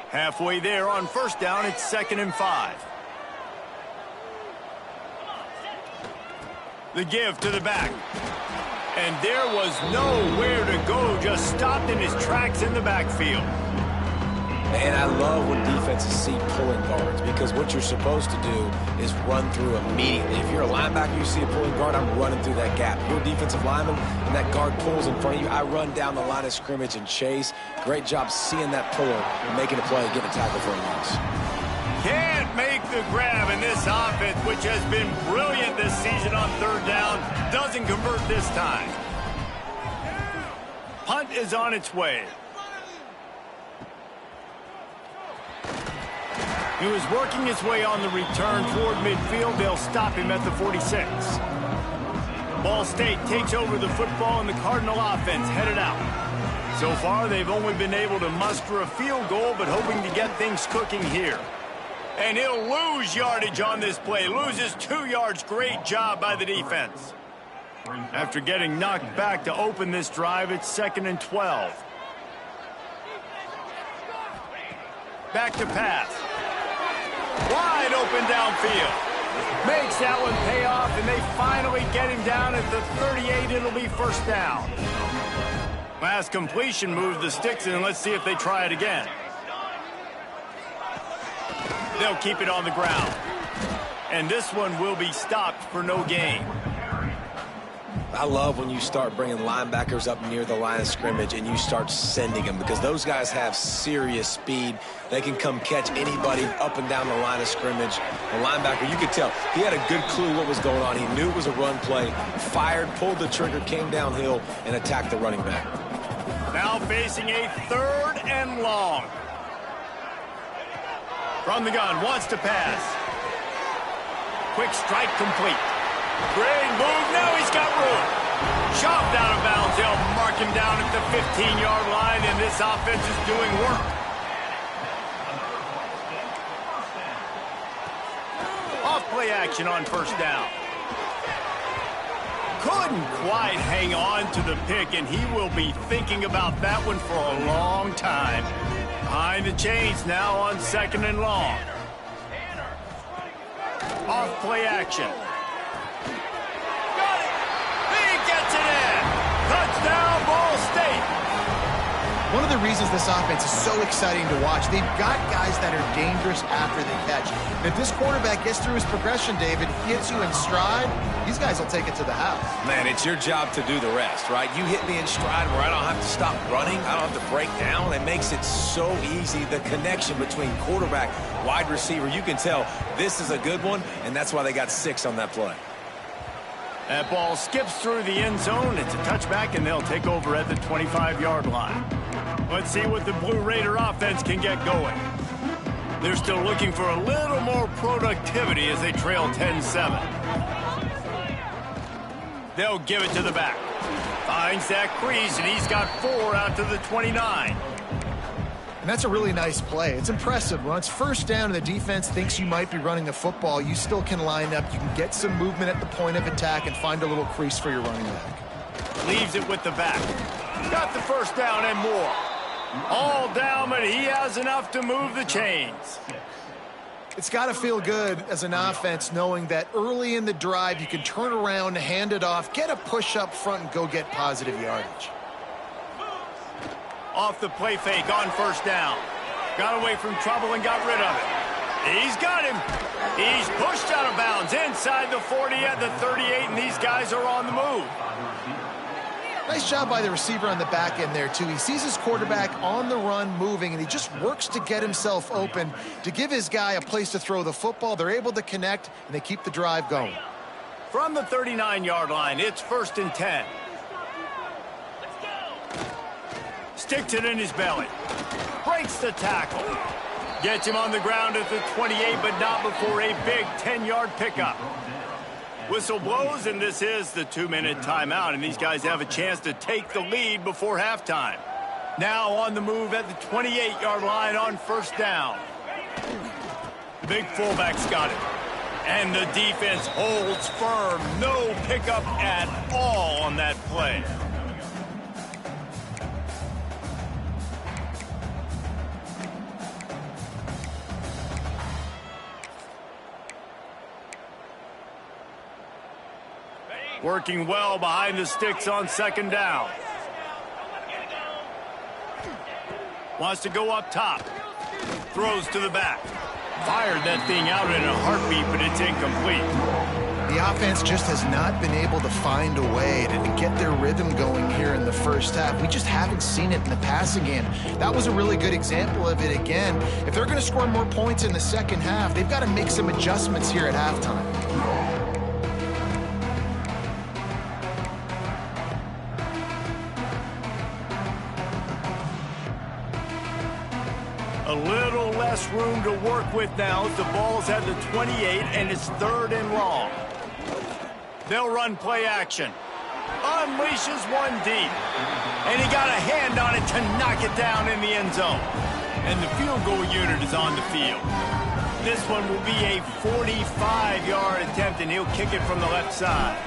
Halfway there on 1st down, it's 2nd and 5. The give to the back. And there was nowhere to go, just stopped in his tracks in the backfield. And I love when defenses see pulling guards, because what you're supposed to do is run through immediately. If you're a linebacker, you see a pulling guard, I'm running through that gap. If you're a defensive lineman and that guard pulls in front of you, I run down the line of scrimmage and chase. Great job seeing that puller and making a play and getting a tackle for a loss. Can't make the grab, and this offense, which has been brilliant this season on 3rd down, doesn't convert this time. Punt is on its way. He was working his way on the return toward midfield. They'll stop him at the 46. Ball State takes over the football, and the Cardinal offense headed out. So far, they've only been able to muster a field goal, but hoping to get things cooking here. And he'll lose yardage on this play. Loses 2 yards. Great job by the defense. After getting knocked back to open this drive, it's 2nd and 12. Back to pass. Wide open downfield. Makes that one pay off, and they finally get him down at the 38. It'll be first down. Last completion moved the sticks, and let's see if they try it again. They'll keep it on the ground. And this one will be stopped for no gain. I love when you start bringing linebackers up near the line of scrimmage and you start sending them, because those guys have serious speed. They can come catch anybody up and down the line of scrimmage. The linebacker, you could tell, he had a good clue what was going on. He knew it was a run play, fired, pulled the trigger, came downhill, and attacked the running back. Now facing a 3rd and long. From the gun, wants to pass. Quick strike complete. Great move, now he's got room. Chopped out of bounds, they'll mark him down at the 15-yard line, and this offense is doing work. Off play action on first down. Couldn't quite hang on to the pick, and he will be thinking about that one for a long time. Behind the chains now on 2nd and long. Off play action. Touchdown, Ball State. One of the reasons this offense is so exciting to watch, they've got guys that are dangerous after they catch. And if this quarterback gets through his progression, David, hits you in stride, these guys will take it to the house. Man, it's your job to do the rest, right? You hit me in stride where I don't have to stop running. I don't have to break down. It makes it so easy, the connection between quarterback, wide receiver. You can tell this is a good one, and that's why they got 6 on that play. That ball skips through the end zone. It's a touchback, and they'll take over at the 25-yard line. Let's see what the Blue Raider offense can get going. They're still looking for a little more productivity as they trail 10-7. They'll give it to the back. Finds that crease, and he's got 4 out to the 29. And that's a really nice play. It's impressive. When it's first down and the defense thinks you might be running the football, you still can line up. You can get some movement at the point of attack and find a little crease for your running back. Leaves it with the back. Got the first down and more. All down, but he has enough to move the chains. It's got to feel good as an offense knowing that early in the drive you can turn around, hand it off, get a push up front, and go get positive yardage. Off the play fake on first down. Got away from trouble and got rid of it. He's got him. He's pushed out of bounds inside the 40 at the 38, and these guys are on the move. Nice job by the receiver on the back end there, too. He sees his quarterback on the run moving, and he just works to get himself open to give his guy a place to throw the football. They're able to connect, and they keep the drive going. From the 39-yard line, it's 1st and 10. Sticks it in his belly. Breaks the tackle. Gets him on the ground at the 28, but not before a big 10-yard pickup. Whistle blows, and this is the 2-minute timeout, and these guys have a chance to take the lead before halftime. Now on the move at the 28-yard line on first down. The big fullback's got it. And the defense holds firm. No pickup at all on that play. Working well behind the sticks on second down. Wants to go up top. Throws to the back. Fired that thing out in a heartbeat, but it's incomplete. The offense just has not been able to find a way to get their rhythm going here in the first half. We just haven't seen it in the passing game. That was a really good example of it again. If they're going to score more points in the second half, they've got to make some adjustments here at halftime. A little less room to work with now as the ball's at the 28 and it's 3rd and long. They'll run play action. Unleashes one deep. And he got a hand on it to knock it down in the end zone. And the field goal unit is on the field. This one will be a 45-yard attempt, and he'll kick it from the left side.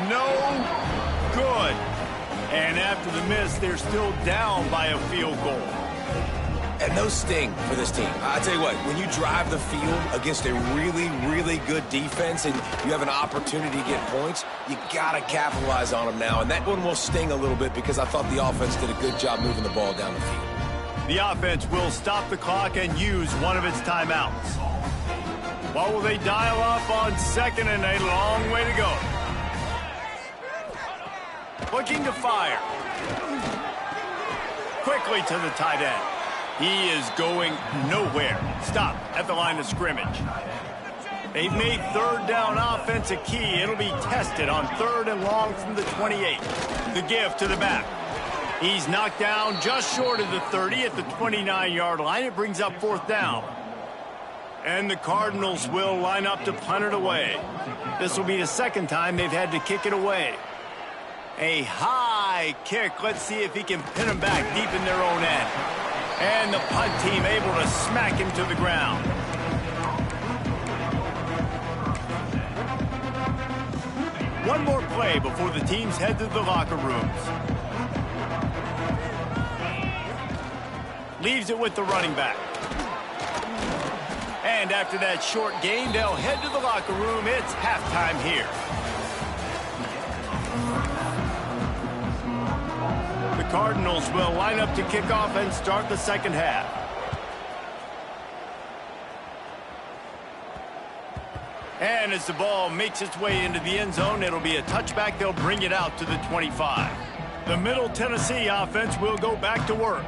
no good. And after the miss, they're still down by a field goal. And those sting for this team. I tell you what, when you drive the field against a really, really good defense and you have an opportunity to get points, you got to capitalize on them now. And that one will sting a little bit because I thought the offense did a good job moving the ball down the field. The offense will stop the clock and use one of its timeouts. What will they dial up on second and a long way to go? Looking to fire. Quickly to the tight end. He is going nowhere. Stop at the line of scrimmage. They've made third down offense a key. It'll be tested on 3rd and long from the 28. The give to the back. He's knocked down just short of the 30 at the 29-yard line. It brings up 4th down. And the Cardinals will line up to punt it away. This will be the second time they've had to kick it away. A high kick. Let's see if he can pin them back deep in their own end. And the punt team able to smack him to the ground. One more play before the teams head to the locker rooms. Leaves it with the running back. And after that short gain, they'll head to the locker room. It's halftime here. The Cardinals will line up to kick off and start the second half. And as the ball makes its way into the end zone, it'll be a touchback. They'll bring it out to the 25. The Middle Tennessee offense will go back to work.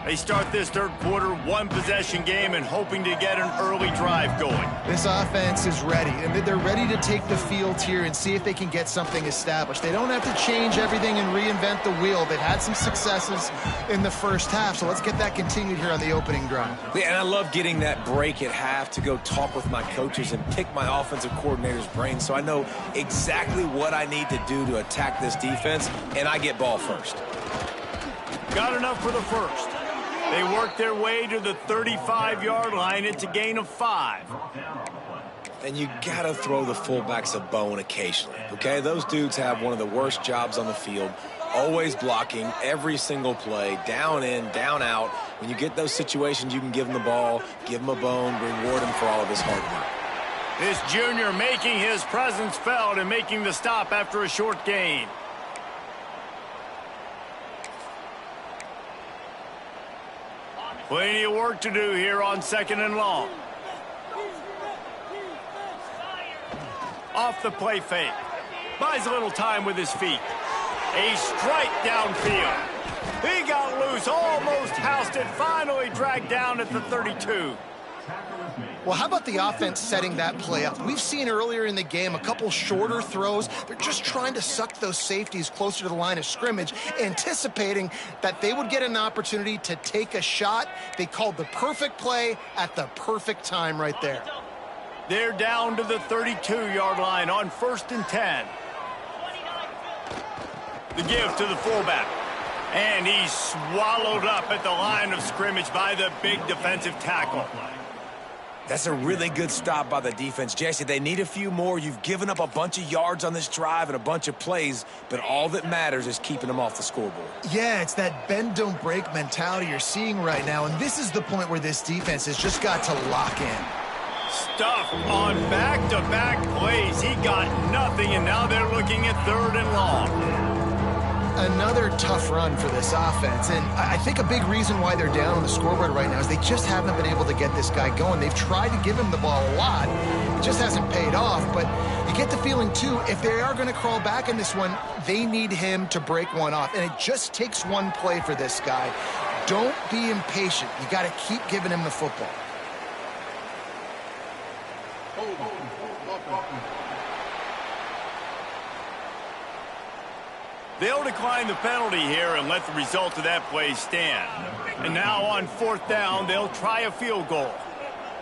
They start this third quarter one-possession game and hoping to get an early drive going. This offense is ready, and they're ready to take the field here and see if they can get something established. They don't have to change everything and reinvent the wheel. They've had some successes in the first half, so let's get that continued here on the opening drive. Yeah, and I love getting that break at half to go talk with my coaches and pick my offensive coordinator's brain so I know exactly what I need to do to attack this defense, and I get ball first. Got enough for the first. They work their way to the 35-yard line. It's a gain of 5. And you got to throw the fullbacks a bone occasionally, okay? Those dudes have one of the worst jobs on the field, always blocking every single play, down in, down out. When you get those situations, you can give them the ball, give them a bone, reward him for all of his hard work. This junior making his presence felt and making the stop after a short gain. Plenty of work to do here on 2nd and long. Off the play fake. Buys a little time with his feet. A strike downfield. He got loose, almost housed it, finally dragged down at the 32. Well, how about the offense setting that play up? We've seen earlier in the game a couple shorter throws. They're just trying to suck those safeties closer to the line of scrimmage, anticipating that they would get an opportunity to take a shot. They called the perfect play at the perfect time right there. They're down to the 32-yard line on 1st and 10. The give to the fullback. And he's swallowed up at the line of scrimmage by the big defensive tackle. That's a really good stop by the defense. Jesse, they need a few more. You've given up a bunch of yards on this drive and a bunch of plays, but all that matters is keeping them off the scoreboard. Yeah, it's that bend, don't break mentality you're seeing right now, and this is the point where this defense has just got to lock in. Stuffed on back-to-back plays. He got nothing, and now they're looking at 3rd and long. Another tough run for this offense, and I think a big reason why they're down on the scoreboard right now is they just haven't been able to get this guy going. They've tried to give him the ball a lot. It just hasn't paid off, but you get the feeling, too, if they are going to crawl back in this one, they need him to break one off, and it just takes one play for this guy. Don't be impatient. You got to keep giving him the football. They'll decline the penalty here and let the result of that play stand. And now on 4th down, they'll try a field goal.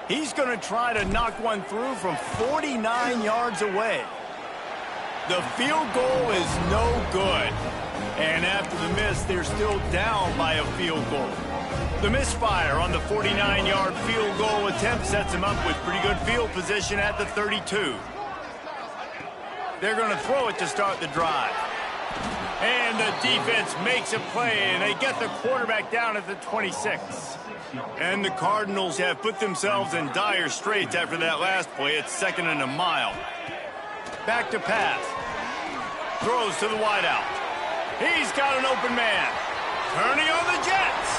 He's going to try to knock one through from 49 yards away. The field goal is no good. And after the miss, they're still down by a field goal. The misfire on the 49-yard field goal attempt sets him up with pretty good field position at the 32. They're going to throw it to start the drive. And the defense makes a play, and they get the quarterback down at the 26. And the Cardinals have put themselves in dire straits after that last play. It's 2nd and a mile. Back to pass. Throws to the wideout. He's got an open man. Turning on the Jets.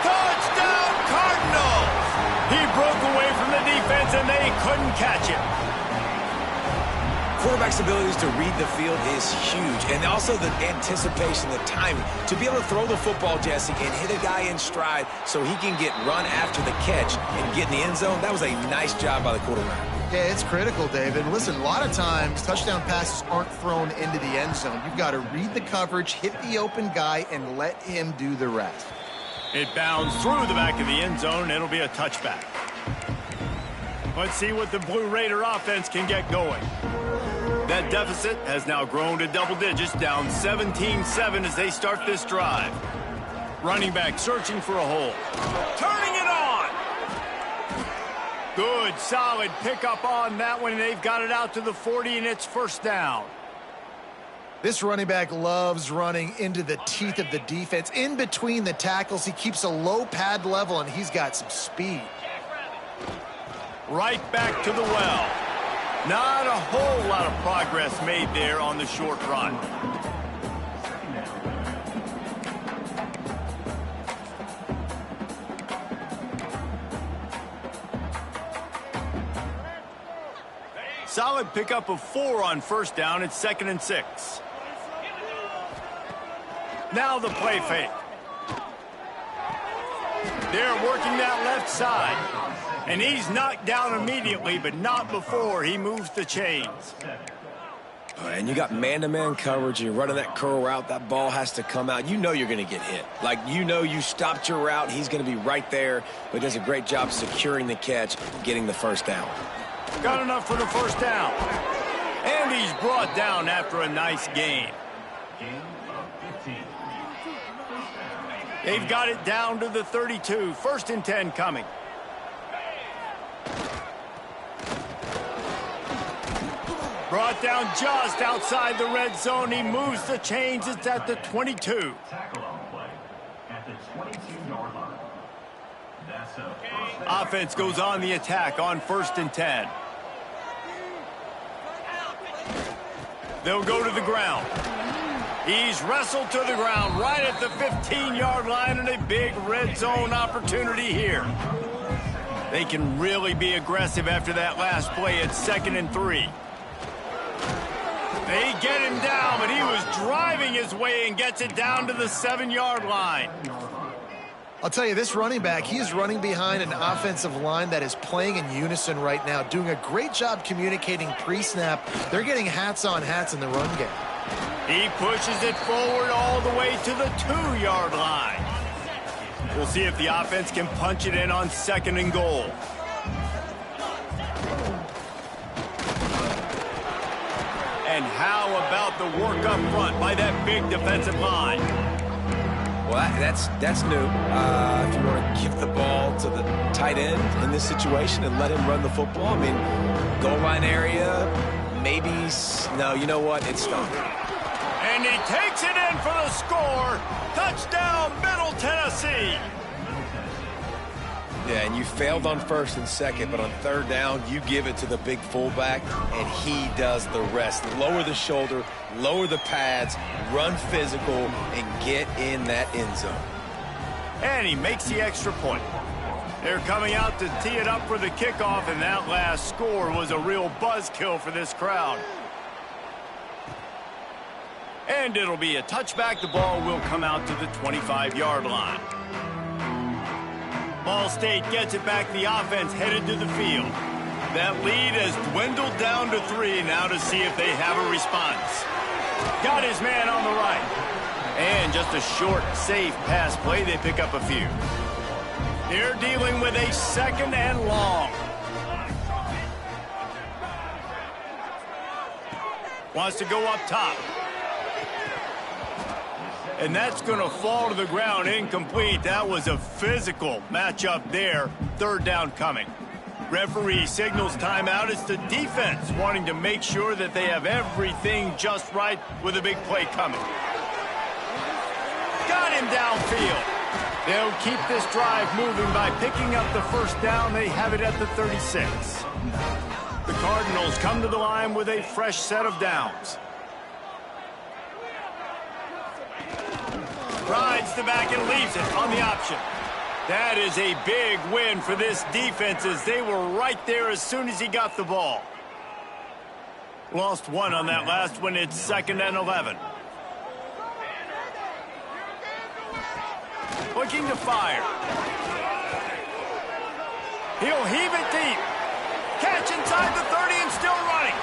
Touchdown, Cardinals! He broke away from the defense, and they couldn't catch him. Quarterback's abilities to read the field is huge, and also the anticipation, the timing. To be able to throw the football, Jesse, and hit a guy in stride so he can get run after the catch and get in the end zone, that was a nice job by the quarterback. Yeah, it's critical, David. Listen, a lot of times touchdown passes aren't thrown into the end zone. You've got to read the coverage, hit the open guy, and let him do the rest. It bounds through the back of the end zone. It'll be a touchback. Let's see what the Blue Raider offense can get going. That deficit has now grown to double digits, down 17-7 as they start this drive. Running back searching for a hole. Turning it on! Good, solid pickup on that one. They've got it out to the 40, and it's 1st down. This running back loves running into the teeth of the defense. In between the tackles, he keeps a low pad level, and he's got some speed. Right back to the well. Not a whole lot of progress made there on the short run. Solid pickup of 4 on 1st down. It's 2nd and 6. Now the play fake. They're working that left side. And he's knocked down immediately, but not before he moves the chains. And you got man-to-man coverage, and you're running that curl route. That ball has to come out. You know you're going to get hit. Like, you know you stopped your route. He's going to be right there, but does a great job securing the catch, getting the 1st down. Got enough for the 1st down. And he's brought down after a nice gain. They've got it down to the 32. 1st and 10 coming. Brought down just outside the red zone. He moves the chains. It's at the 22. Tackle on play at the 22-yard line. That's a first down. Offense goes on the attack on 1st and 10. They'll go to the ground. He's wrestled to the ground right at the 15-yard line, and a big red zone opportunity here. They can really be aggressive after that last play. It's 2nd and 3. They get him down, but he was driving his way and gets it down to the 7-yard line. I'll tell you, this running back, he is running behind an offensive line that is playing in unison right now, doing a great job communicating pre-snap. They're getting hats on hats in the run game. He pushes it forward all the way to the 2-yard line. We'll see if the offense can punch it in on 2nd and goal. And how about the work up front by that big defensive line? Well, that's new. If you want to give the ball to the tight end in this situation and let him run the football, I mean, goal line area, maybe. No, you know what? It's stopped. And he takes it in for the score. Touchdown, Middle Tennessee. Yeah, and you failed on 1st and 2nd, but on 3rd down, you give it to the big fullback, and he does the rest. Lower the shoulder, lower the pads, run physical, and get in that end zone. And he makes the extra point. They're coming out to tee it up for the kickoff, and that last score was a real buzzkill for this crowd. And it'll be a touchback. The ball will come out to the 25-yard line. Ball State gets it back. The offense headed to the field. That lead has dwindled down to 3 now to see if they have a response. Got his man on the right. And just a short, safe pass play. They pick up a few. They're dealing with a 2nd and long. Wants to go up top. And that's going to fall to the ground, incomplete. That was a physical matchup there. 3rd down coming. Referee signals timeout. It's the defense wanting to make sure that they have everything just right with a big play coming. Got him downfield. They'll keep this drive moving by picking up the first down. They have it at the 36. The Cardinals come to the line with a fresh set of downs. Rides the back and leaves it on the option. That is a big win for this defense as they were right there as soon as he got the ball. Lost one on that last one. It's 2nd and 11. Looking to fire. He'll heave it deep. Catch inside the 30 and still running.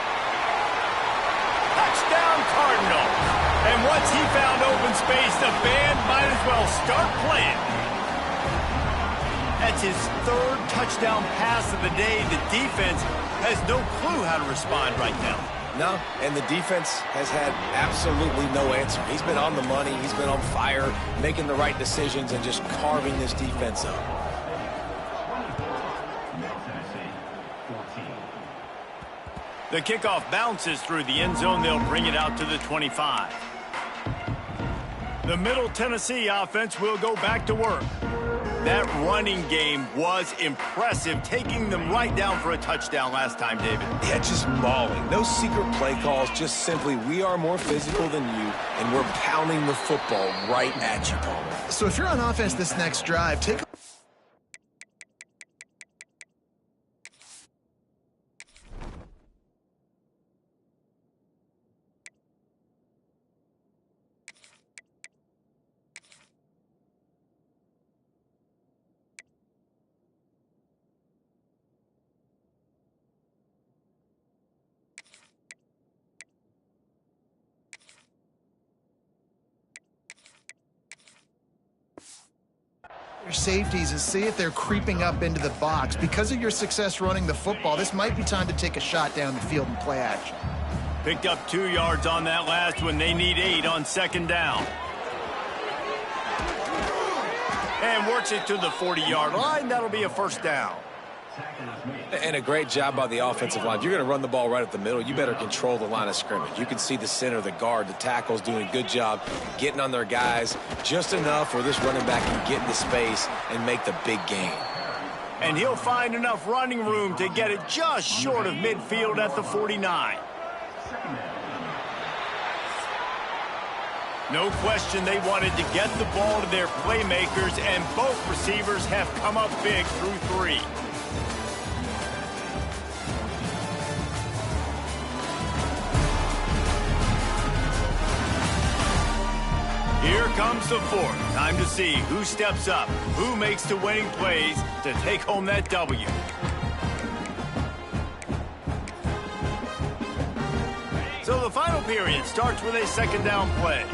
Touchdown Cardinal. And once he found open space, the band might as well start playing. That's his 3rd touchdown pass of the day. The defense has no clue how to respond right now. No, and the defense has had absolutely no answer. He's been on the money. He's been on fire, making the right decisions and just carving this defense up. The kickoff bounces through the end zone. They'll bring it out to the 25. The Middle Tennessee offense will go back to work. That running game was impressive, taking them right down for a touchdown last time, David. Yeah, just mauling. No secret play calls, just simply we are more physical than you, and we're pounding the football right at you, Palmer. So if you're on offense this next drive, take a your safeties and see if they're creeping up into the box. Because of your success running the football, this might be time to take a shot down the field and play action. Picked up 2 yards on that last one. They need 8 on 2nd down. And works it to the 40-yard line. That'll be a 1st down. And a great job by the offensive line. If you're going to run the ball right at the middle, you better control the line of scrimmage. You can see the center, the guard, the tackles doing a good job getting on their guys just enough where this running back can get into space and make the big gain. And he'll find enough running room to get it just short of midfield at the 49. No question they wanted to get the ball to their playmakers, and both receivers have come up big through 3. Here comes the 4th. Time to see who steps up, who makes the winning plays to take home that W. So the final period starts with a 2nd down play.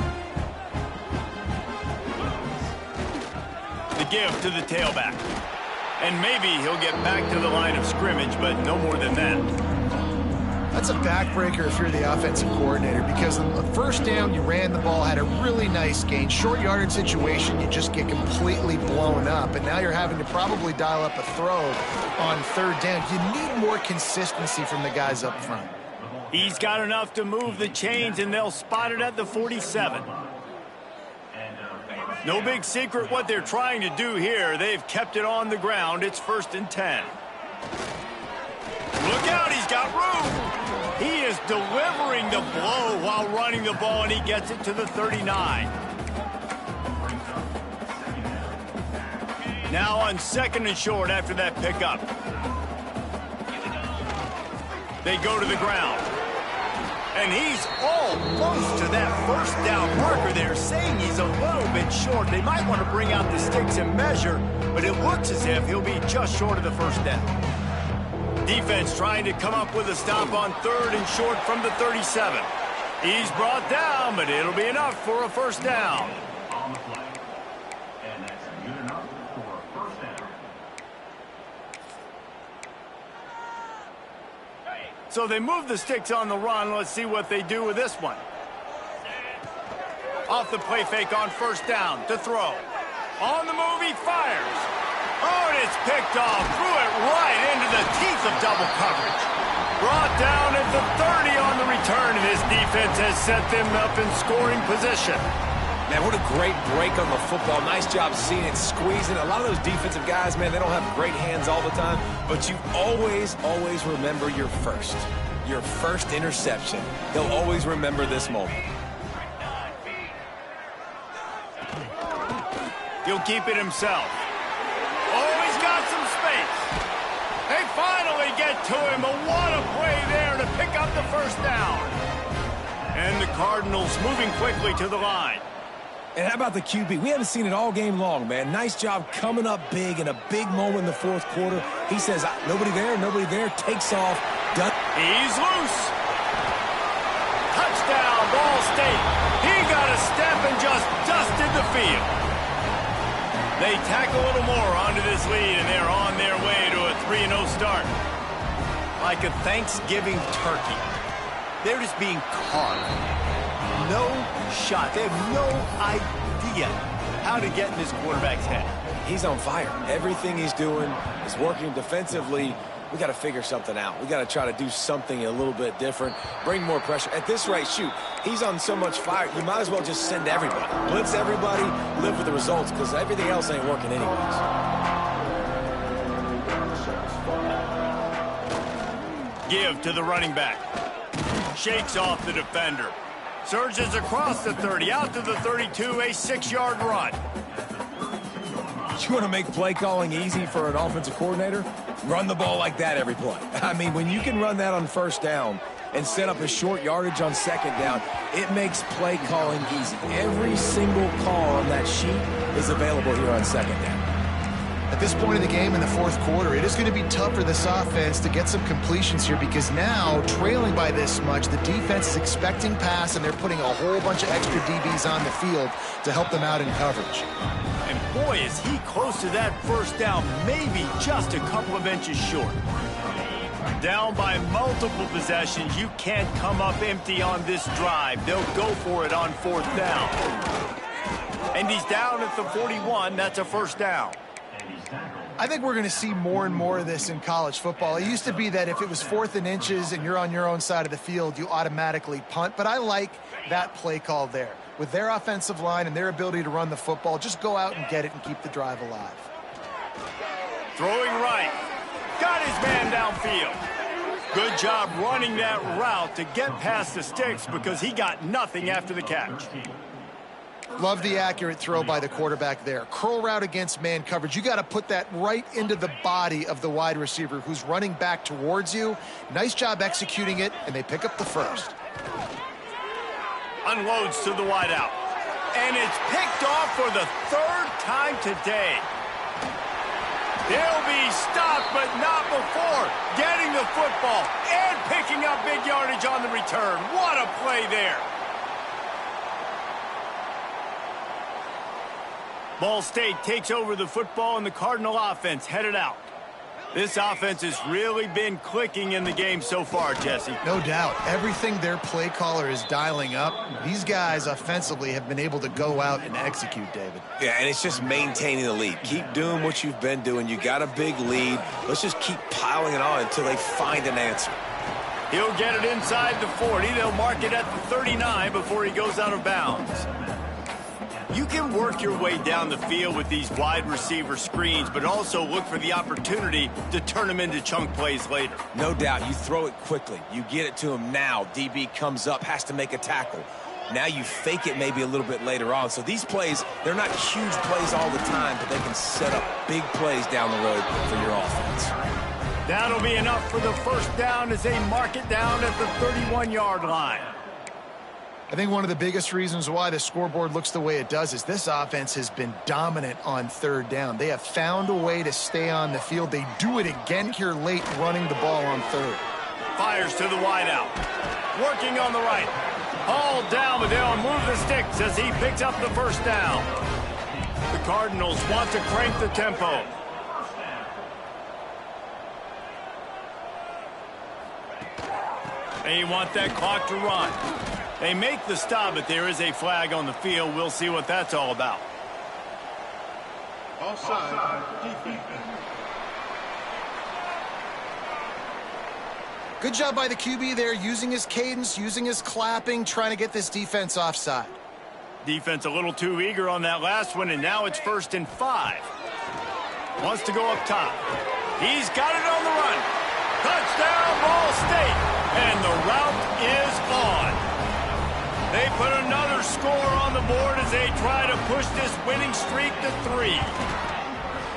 The give to the tailback. And maybe he'll get back to the line of scrimmage, but no more than that. That's a backbreaker if you're the offensive coordinator, because on the 1st down, you ran the ball, had a really nice gain. Short yardage situation, you just get completely blown up, and now you're having to probably dial up a throw on 3rd down. You need more consistency from the guys up front. He's got enough to move the chains, and they'll spot it at the 47. No big secret what they're trying to do here. They've kept it on the ground. It's 1st and 10. Look out, he's got room. He is delivering the blow while running the ball, and he gets it to the 39. Now on 2nd and short after that pickup. They go to the ground. And he's almost to that 1st down marker. They're saying he's a little bit short. They might want to bring out the sticks and measure, but it looks as if he'll be just short of the 1st down. Defense trying to come up with a stop on 3rd and short from the 37. He's brought down, but it'll be enough for a 1st down. On the play. And that's good enough for a 1st down. So they move the sticks on the run. Let's see what they do with this one. Off the play fake on 1st down to throw. On the move, he fires. Oh, and it's picked off. Threw it right into the teeth of double coverage. Brought down at the 30 on the return, and this defense has set them up in scoring position. Man, what a great break on the football. Nice job seeing it, squeezing. A lot of those defensive guys, man, they don't have great hands all the time, but you always remember your first interception. They'll always remember this moment. He'll keep it himself. Oh, he's got some space. They finally get to him, but what a play there to pick up the first down. And the Cardinals moving quickly to the line. And how about the QB? We haven't seen it all game long, man. Nice job coming up big in a big moment in the fourth quarter. He says, nobody there, takes off. Done. He's loose. Touchdown, Ball State. He got a step and just dusted the field. They tack a little more onto this lead, and they're on their way to a 3-0 start. Like a Thanksgiving turkey. They're just being carved. No shot. They have no idea how to get in this quarterback's head. He's on fire. Everything he's doing is working defensively. We got to figure something out. We got to try to do something a little bit different, bring more pressure. At this rate, shoot, he's on so much fire, you might as well just send everybody. Blitz everybody, live with the results, because everything else ain't working anyways. Give to the running back. Shakes off the defender. Surges across the 30, out to the 32, a 6-yard run. You want to make play calling easy for an offensive coordinator? Run the ball like that every play. I mean, when you can run that on first down and set up a short yardage on second down, it makes play calling easy. Every single call on that sheet is available here on second down. At this point in the game in the fourth quarter, it is going to be tough for this offense to get some completions here because now, trailing by this much, the defense is expecting pass, and they're putting a whole bunch of extra DBs on the field to help them out in coverage. And boy, is he close to that first down, maybe just a couple of inches short. Down by multiple possessions, you can't come up empty on this drive. They'll go for it on fourth down. And he's down at the 41. That's a first down. I think we're going to see more and more of this in college football. It used to be that if it was 4th and inches and you're on your own side of the field, you automatically punt. But I like that play call there. With their offensive line and their ability to run the football, just go out and get it and keep the drive alive. Throwing right. Got his man downfield. Good job running that route to get past the sticks because he got nothing after the catch. Love the accurate throw by the quarterback there. Curl route against man coverage. You got to put that right into the body of the wide receiver who's running back towards you. Nice job executing it, and they pick up the first. Unloads to the wideout. And it's picked off for the 3rd time today. He'll be stopped, but not before getting the football and picking up big yardage on the return. What a play there. Ball State takes over the football, and the Cardinal offense headed out. This offense has really been clicking in the game so far, Jesse. No doubt. Everything their play caller is dialing up, these guys offensively have been able to go out and execute, David. Yeah, and it's just maintaining the lead. Keep doing what you've been doing. You got a big lead. Let's just keep piling it on until they find an answer. He'll get it inside the 40. They'll mark it at the 39 before he goes out of bounds. You can work your way down the field with these wide receiver screens, but also look for the opportunity to turn them into chunk plays later. No doubt. You throw it quickly. You get it to him now. DB comes up, has to make a tackle. Now you fake it maybe a little bit later on. So these plays, they're not huge plays all the time, but they can set up big plays down the road for your offense. That'll be enough for the first down as they mark it down at the 31-yard line. I think one of the biggest reasons why the scoreboard looks the way it does is this offense has been dominant on 3rd down. They have found a way to stay on the field. They do it again here late, running the ball on 3rd. Fires to the wideout. Working on the right. Hauled down, but they'll move the sticks as he picks up the first down. The Cardinals want to crank the tempo. They want that clock to run. They make the stop, but there is a flag on the field. We'll see what that's all about. Offside. Defense. Good job by the QB there, using his cadence, using his clapping, trying to get this defense offside. Defense a little too eager on that last one, and now it's 1st and 5. Wants to go up top. He's got it on the run. Touchdown, Ball State. And the route is on. They put another score on the board as they try to push this winning streak to 3.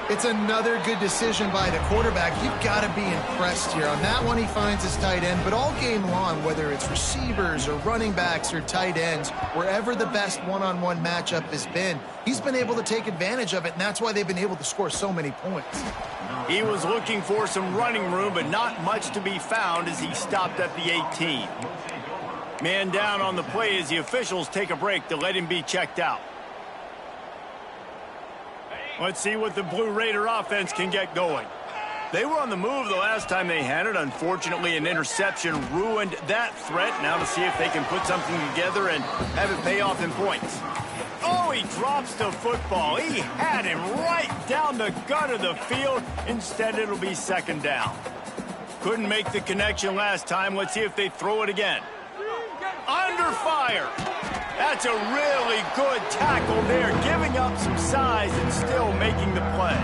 It's another good decision by the quarterback. You've got to be impressed here. On that one, he finds his tight end, but all game long, whether it's receivers or running backs or tight ends, wherever the best one-on-one matchup has been, he's been able to take advantage of it, and that's why they've been able to score so many points. He was looking for some running room, but not much to be found as he stopped at the 18. Man down on the play as the officials take a break to let him be checked out. Let's see what the Blue Raider offense can get going. They were on the move the last time they had it. Unfortunately, an interception ruined that threat. Now to see if they can put something together and have it pay off in points. Oh, he drops the football. He had him right down the gut of the field. Instead, it'll be 2nd down. Couldn't make the connection last time. Let's see if they throw it again. Under fire. That's a really good tackle there, giving up some size and still making the play.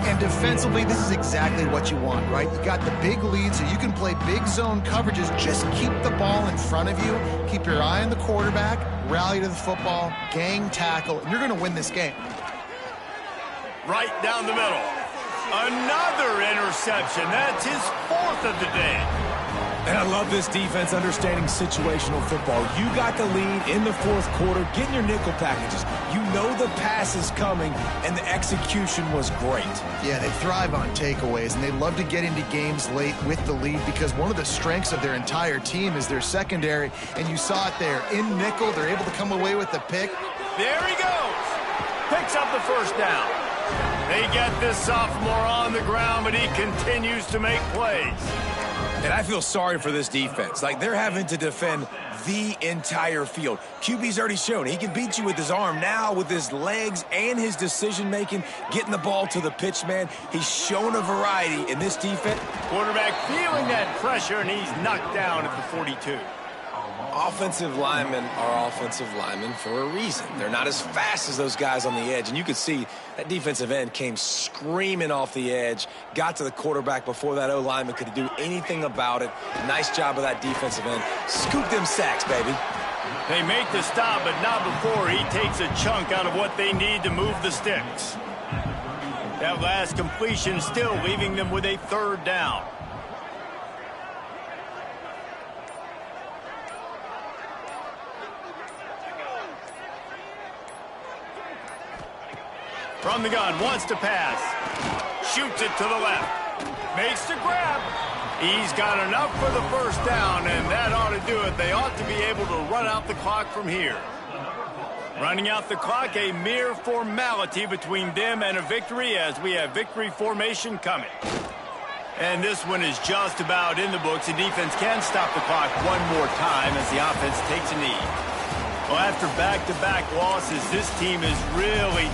And defensively, this is exactly what you want, right? You got the big lead, so you can play big zone coverages. Just keep the ball in front of you. Keep your eye on the quarterback. Rally to the football. Gang tackle. And you're going to win this game. Right down the middle. Another interception. That's his 4th of the day. And I love this defense understanding situational football. You got the lead in the 4th quarter, getting your nickel packages. You know the pass is coming, and the execution was great. Yeah, they thrive on takeaways, and they love to get into games late with the lead because one of the strengths of their entire team is their secondary, and you saw it there. In nickel, they're able to come away with the pick. There he goes. Picks up the 1st down. They get this sophomore on the ground, but he continues to make plays. And I feel sorry for this defense. Like, they're having to defend the entire field. QB's already shown he can beat you with his arm. Now, with his legs and his decision-making, getting the ball to the pitch, man, he's shown a variety in this defense. Quarterback feeling that pressure, and he's knocked down at the 42. Offensive linemen are offensive linemen for a reason. They're not as fast as those guys on the edge. And you could see that defensive end came screaming off the edge, got to the quarterback before that O-lineman could do anything about it. Nice job of that defensive end. Scoop them sacks, baby. They make the stop, but not before he takes a chunk out of what they need to move the sticks. That last completion still leaving them with a 3rd down. From the gun, wants to pass. Shoots it to the left. Makes the grab. He's got enough for the 1st down, and that ought to do it. They ought to be able to run out the clock from here. Running out the clock, a mere formality between them and a victory as we have victory formation coming. And this one is just about in the books. The defense can stop the clock one more time as the offense takes a knee. Well, after back-to-back losses, this team is really...